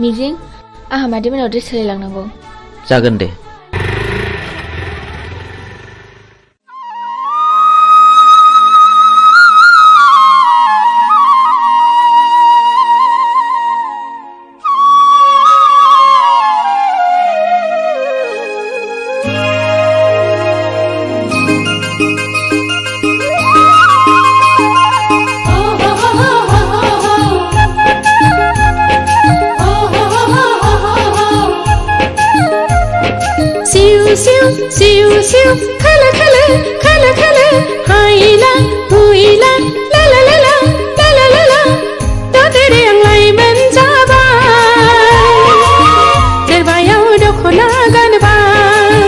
मिजिं आंहा मादै मोनाव ड्रेस सोलायलांनांगौ जागोन दे सिउ सिउ खला खला खला खला हाइला हुइला ला ला ला ला ला ला ला ला दादेरे आंलाय मोनजाबाय देरबायाव दख'ना गानबाय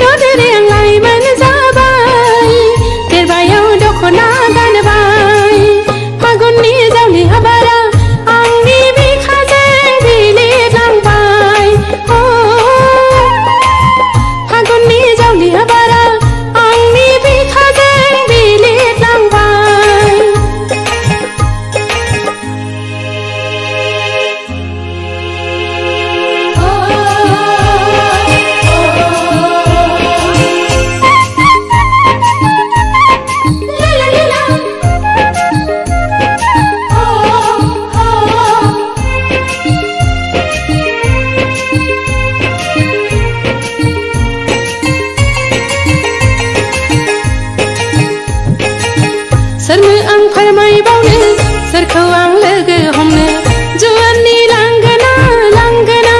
दादेरे आंलाय मोनजाबाय देरबायाव दख'ना गानबाय फागुननि जावलि हाबारा सोरनो आं फोरमायबावनो सोरखौ आं लोगो हमनो जुवाननि लांगोना लांगोना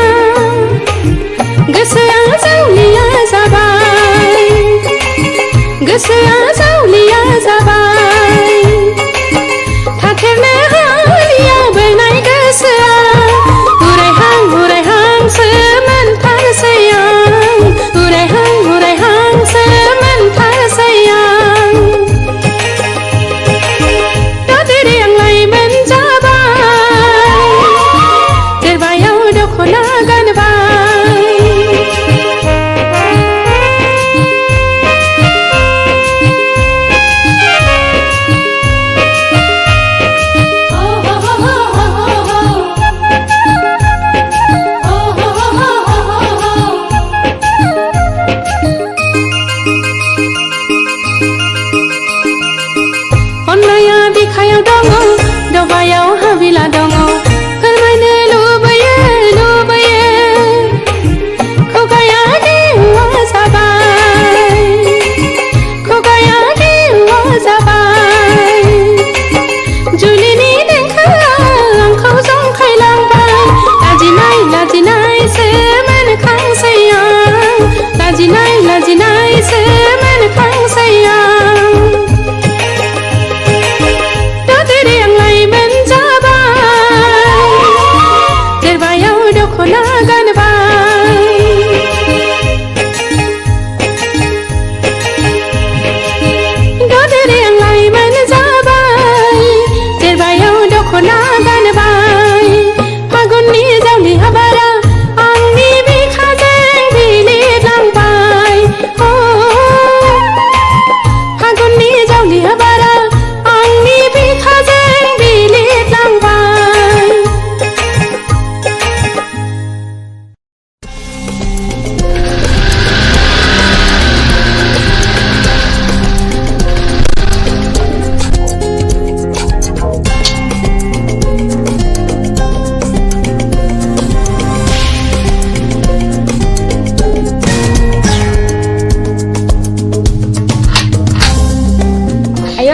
गोसोआ जावलिया जाबाय गोसोआ जावलिया जाबाय थाथेरनो हालियाव बोनाय गोसोआ उरायहांसो मोनथारसै आं उरायहांसो मोनथारसै आं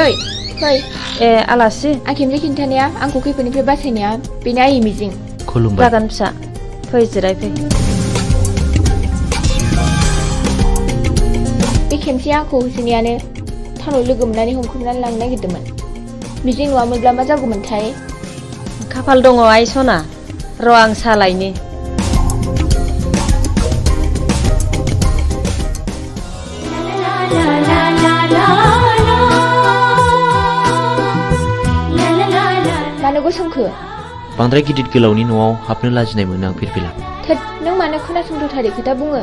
फै फै ए आलासि आं खेमसे खिन्थानाया आंखौ खैफोदनिफ्राय बासायनाया बेनो आइ मिजिं खुलुमबाय जागोन फिसा फै जिराय फै बे खेमसे आंखौ होसोनायानो टाउनाव लोगो मोननानै हमख्रबनानै लांनो नागिरदोंमोन मिजिं नङामोनब्ला मा जागौमोनथाय खाफाल दङ आइ सना र' आं सालायनि मानो गसंखो बांद्राय गिदिर गोलावनि न'आव हाबनो लाजिनाय मोनो आं फिरफिला थोद नों मानो खोनासंथारै खोथा बुङो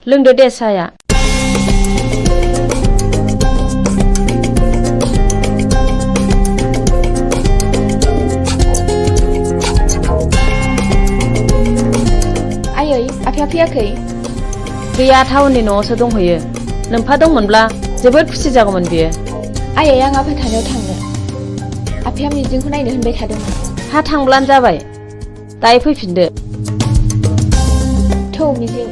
लोंदो दे साया आयै आफाया फैयाखै गैया टाउननि न'आवसो दंहैयो नोमफा दंमोनब्ला जोबोद खुसि जागौमोन बियो आयै आं आफा थानायाव थांनो आफाया मिजिंखौ नायनो होनबाय थादोंमोन हा थांब्लानो जाबाय दायो फैफिनदो थौ मिजिं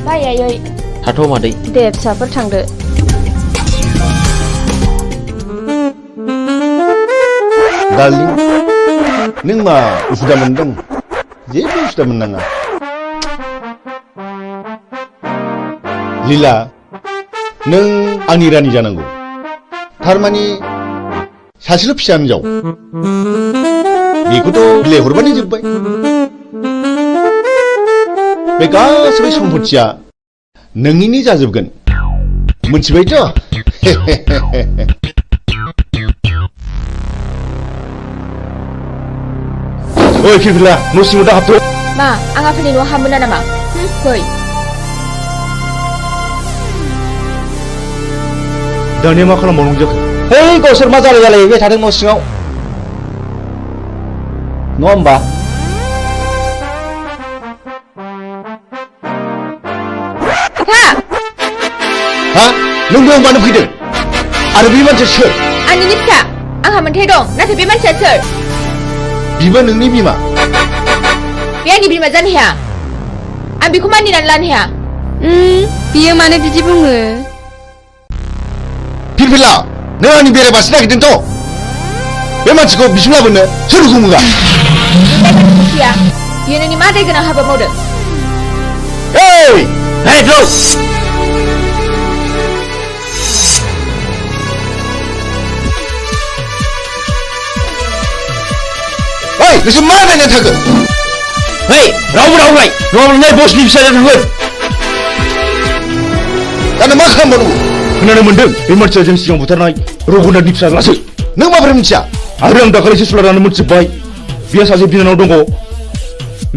बाय आयै थाथ' मादै दे फिसाफोर थांदो डार्लिं नों मा उसुदा मोनदों जेबो उसुदा मोननाङा लीला नों आंनि रानि जानांगौ थारमानि सासेल' फिसा हिनजाव बेखौथ' बिलाइ हरबानो जोब्बाय बे गासैबो सम्पथिया नोंनिनो जाजोबगोन मोनथिबायथ' ओइ फिरफिला न' सिङाव दा हाबथ' मा आं आफानि न'आव हाबमोना नामा फै दानिया मा खालामबावनांगौ जाखो है गावसोर मा जालायबाय थादों न' सिङाव नङा होमबा हा नों बेयाव मानो फैदों आरो बे मानसिया सोर आंनिनो फिसा आंहा मोन्थाय दं नाथाय बे मानसिया सोर बिबो नोंनि बिमा बे आंनि बिमा जानो हाया आं बेखौ मानिनानै लानो हाया बियो मानो बिदि बुङो फिरफिला नों आंनि बेराय बासि नागिरदोंथ' बे मानसिखौ बिसिम लाबोनो सोर गुमुगा बियो नोंनि मा दाय गोनां हाबा मावदों नोंसोर मा नायनानै थागोन रावबो रावलाय नङाब्ला बसनि फिसाजो थांगोन दाना मा खालामबावनांगौ खोनानो मोनदों बे मानसिया जों सिगां बुथारनाय रघुनाथनि फिसाज्लासो नों माबोरै मिथिया आरो आं दाखालिसो सुलारानो मोनथिजोब्बाय बियो सासे बिनानाव दङ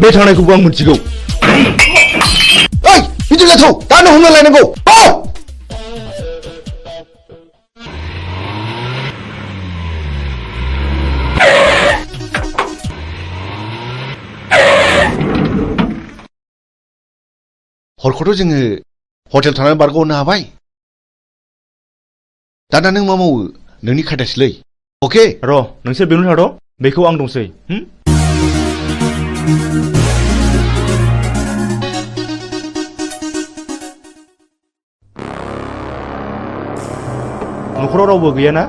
बे थांनायखौबो आं मोनथिगौ ओइ बिदिब्ला थौ दानो हमना लायनांगौ हरखौथ' जोङो हटेल थानानै बारग'होनो हाबाय दाना नों मा मावो नोंनि खायदासैलै अके र' नोंसोर बेयावनो थाद' बेखौ आं दंसै न'खराव रावबो गैयाना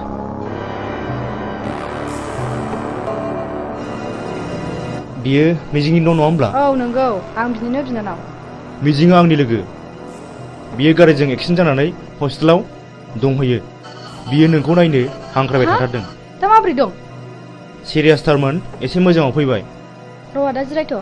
बियो मिजिंनि न' नङा होमब्ला औ नंगौ आं बिनिनो बिनानाव मिजिङा आंनि लोगो बियो गारिजों एक्सिडेन्ट जानानै हस्पिटालाव दंहैयो बियो नोंखौ नायनो हांख्रायबाय थाथारदों दा माबोरै दं सिरियासथारमोन एसे मोजाङाव फैबाय र' आदा जिरायथ'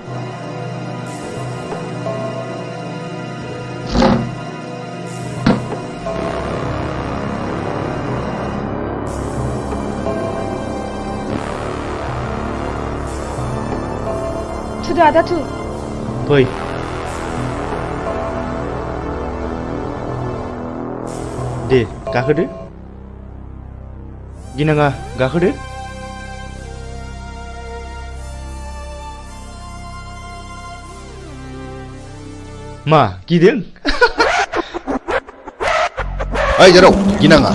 थुदो आदा थु फै दे गाखोदो गिनाङा गाखोदो मा गिदों? ओइ जारौ गिनाङा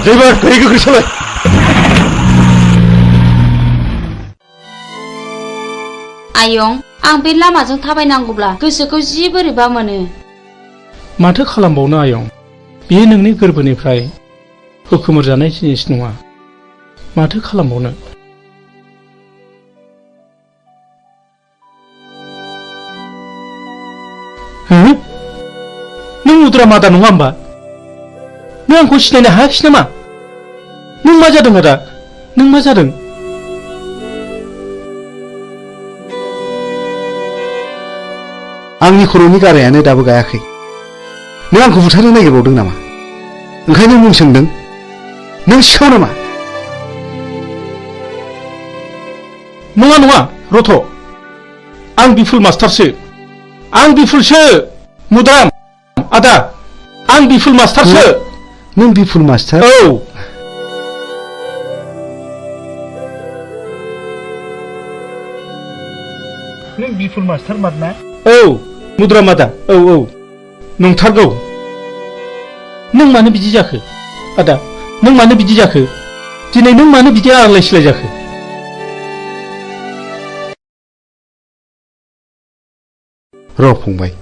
ड्राइभार गारि गोख्रै सालाय। आयं आं बे लामाजों थाबायनांगौब्ला गोसोखौ जि बोरैबा मोनो। माथो खालामबावनो आयं, बेयो नोंनि गोरबोनिफ्राय हुखुमोर जानाय जिनिस नङा। माथो खालामबावनो। नों उद्रा मादा नङा होमबा? नों आंखौ सिनायनो हायाखिसै नामा? नों मा जादों आदा? नों मा जादों? आंनि खर'नि गारायानो दाबो गायाखै। नों आंखौ बुथारनो नागिरबावदों नामा? ओंखायनो मुं सोंदों? नों सिखाव नामा? नङा नङा रथ', आं बिफुल मास्टारसो। आं बिफुलसो मुदाम। आदा आं बिफुल मास्टारसो। नों बिफुल मास्टार? औ। नों बिफुल मास्टार मारना? औ मुद्रा मादा। औ औ नंथारगौ। नों मानो बिदि जाखो आदा? नों मानो बिदि जाखो? दिनै नों मानो बिदि आलाय सिलाय जाखो? र' फंबाय,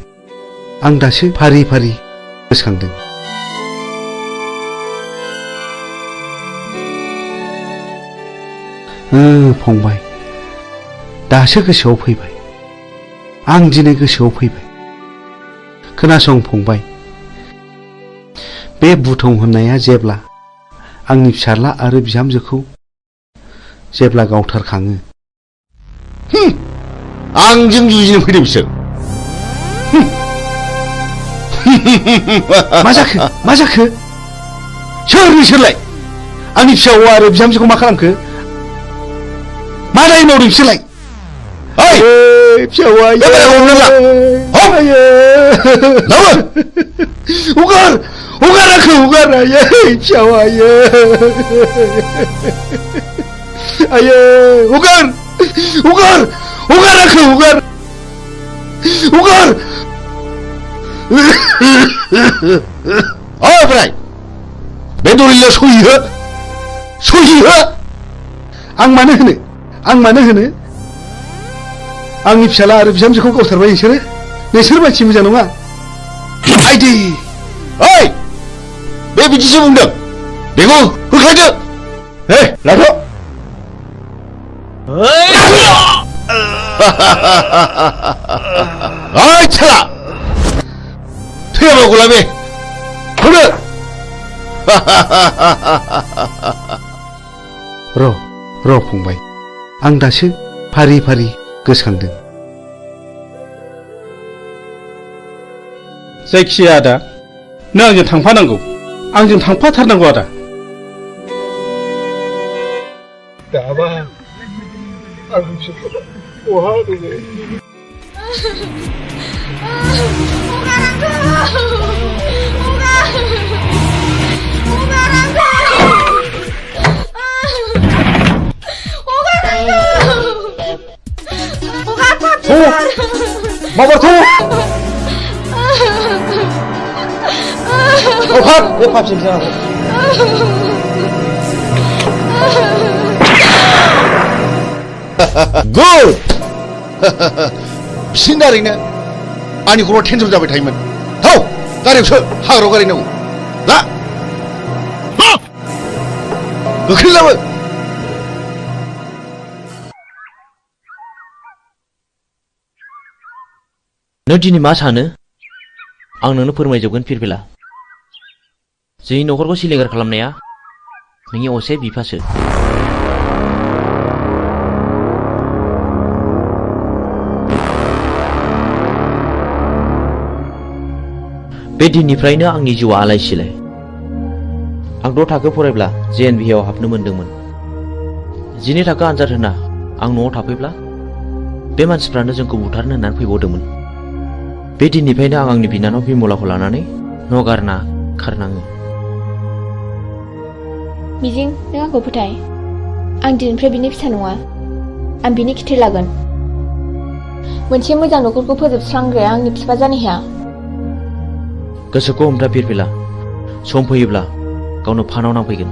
आं दासो फारि फारि गोसोखांदों। फंबाय, दासो गोसोआव फैबाय। आं दिनै गोसोआव फैबाय। खोनासं फंबाय, बे बुथं होननाया जेब्ला आंनि फिसाज्ला आरो बिहामजोखौ जेब्ला गावथारखाङो। आंजों जुजिनो फैदों बिसोर। मा जाखो? मा जाखो? सोर बिसोरलाय? आंनि फिसा हौवा आरो बिहामजोखौ मा खालामखो? मा दाय मावदों बिसोरलाय? फिसा हौवा हगार हगार आंखौ हगार। फिसा हौवा आये हगार हगार हगार आंखौ हगार हगार। ओमफ्राय बे दलिलाव सहि हो, सहि हो। आं मानो होनो? आं मानो होनो? आंनि फिसाला आरो बिहामजोखौ गावथारबाय नोंसोरो? नोंसोर मानसि मोजां नङा। आइदि ओइ बे बिदिसो बुंदों। बेखौ होख्लायदो। हे लाथ'। ओइ साला थैयाबा गलाबे होनो। र' फंबाय, आं दासो फारि फारि गोसोखांदों। जायखिजाया आदा, नों आंजों थांफानांगौ। आंजों थांफाथारनांगौ आदा। दाबा आं बिसोरखौ बहा दङ? माबार थौ अखार बे फाबसिन जानांगौ। गुड बिसिनि दारैनो आंनि खर'आ टेनसन जाबाय थायोमोन। थाव गारियावसो हाग्रायाव गारिनांगौ। ला गोख्रै लाबो। नों दिनै मा सानो? आं नोंनो फोरमायजोबगोन फिरफिला। जोंनि न'खरखौ सिलिंखार खालामनाया नोंनि असे बिफासो। बे दिननिफ्रायनो आंनि जिउआ आलाय सिलाय। आं 6 थाखो फरायब्ला JNV आव हाबनो मोनदोंमोन। 12 थाखो आनजाद होना आं न'आव थाफैब्ला बे मानसिफ्रानो जोंखौ बुथारनो होननानै फैबावदोंमोन। बे दिननिफ्रायनो आं आंनि बिनानाव बिमलाखौ लानानै न' गारना खारनाङो। मिजिं, नों आंखौ फोथाय। आं दिनैनिफ्राय बिनि फिसा नङा। आं बिनि खिथेर लागोन। मोनसे मोजां न'खरखौ फोजोबस्रांग्राया आंनि बिफा जानो हाया। गोसोखौ हमथा फिरफिला सम फैयोब्ला गावनो फानाव नांफैगोन।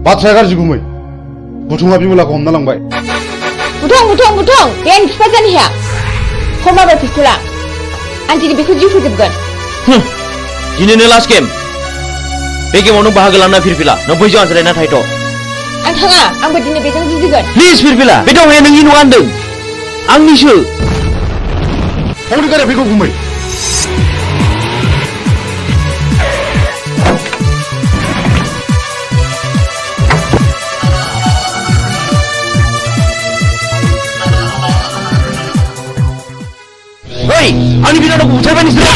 बाथ्राया गाज्रि गुमै बुथुङा बिमलाखौ हमना लांबाय। बुथुं बे आंनि बिफा जानो हाया। हमाबाय पिस्तला आं दिनै बेखौ जिउ फोजोबगोन। दिनैनो लास्ट गेम। बे गेमाव नों बाहागो लाना फिरफिला नों फैजो आं जिरायना थाहैथ'। आं थाङा आंबो दिनै बेजों जुजिगोन। प्लिज फिरफिला बे दावहाया नोंनि नङा होनदों आंनिसो। हौनि गारिया फैगौ गुमै। Hei, आंनि बिनानावखौ बुथारबाय नोंसोरो।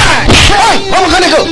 मा खानायखौ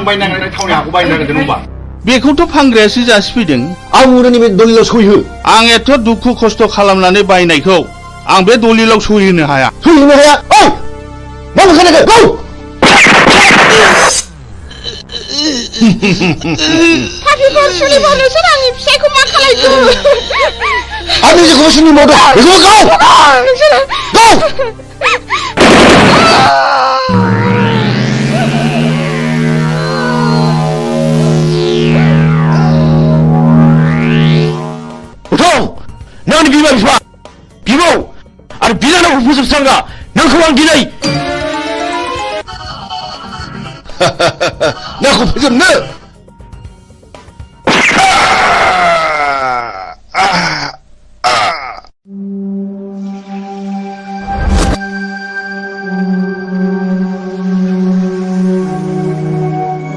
बायनानै थावनि हाखौ बायनो नागिरदों होनबा बेखौथ' फानग्रायासो जासिफैदों। आं उरनि बे दलिलाव सहिहो। आं एथ' दुखु खस्थ' खालामनानै बायनायखौ आं बे दलिलाव सहिहोनो हाया। सहिहोनो हाया? ओइ मा बुंखानायखौ गौ पापिफोर सुलिफोर नोंसोर आंनि फिसायखौ मा खालायखो? आंनि जेखौबो सुनि मावदों बेखौबो गाव नोंसोरो गाव नोंनि बिमा बिफा बिबौ आरो बिनानावखौ फोजोबस्रांगा नोंखौ आं दिनै नोंखौ फोजोबनो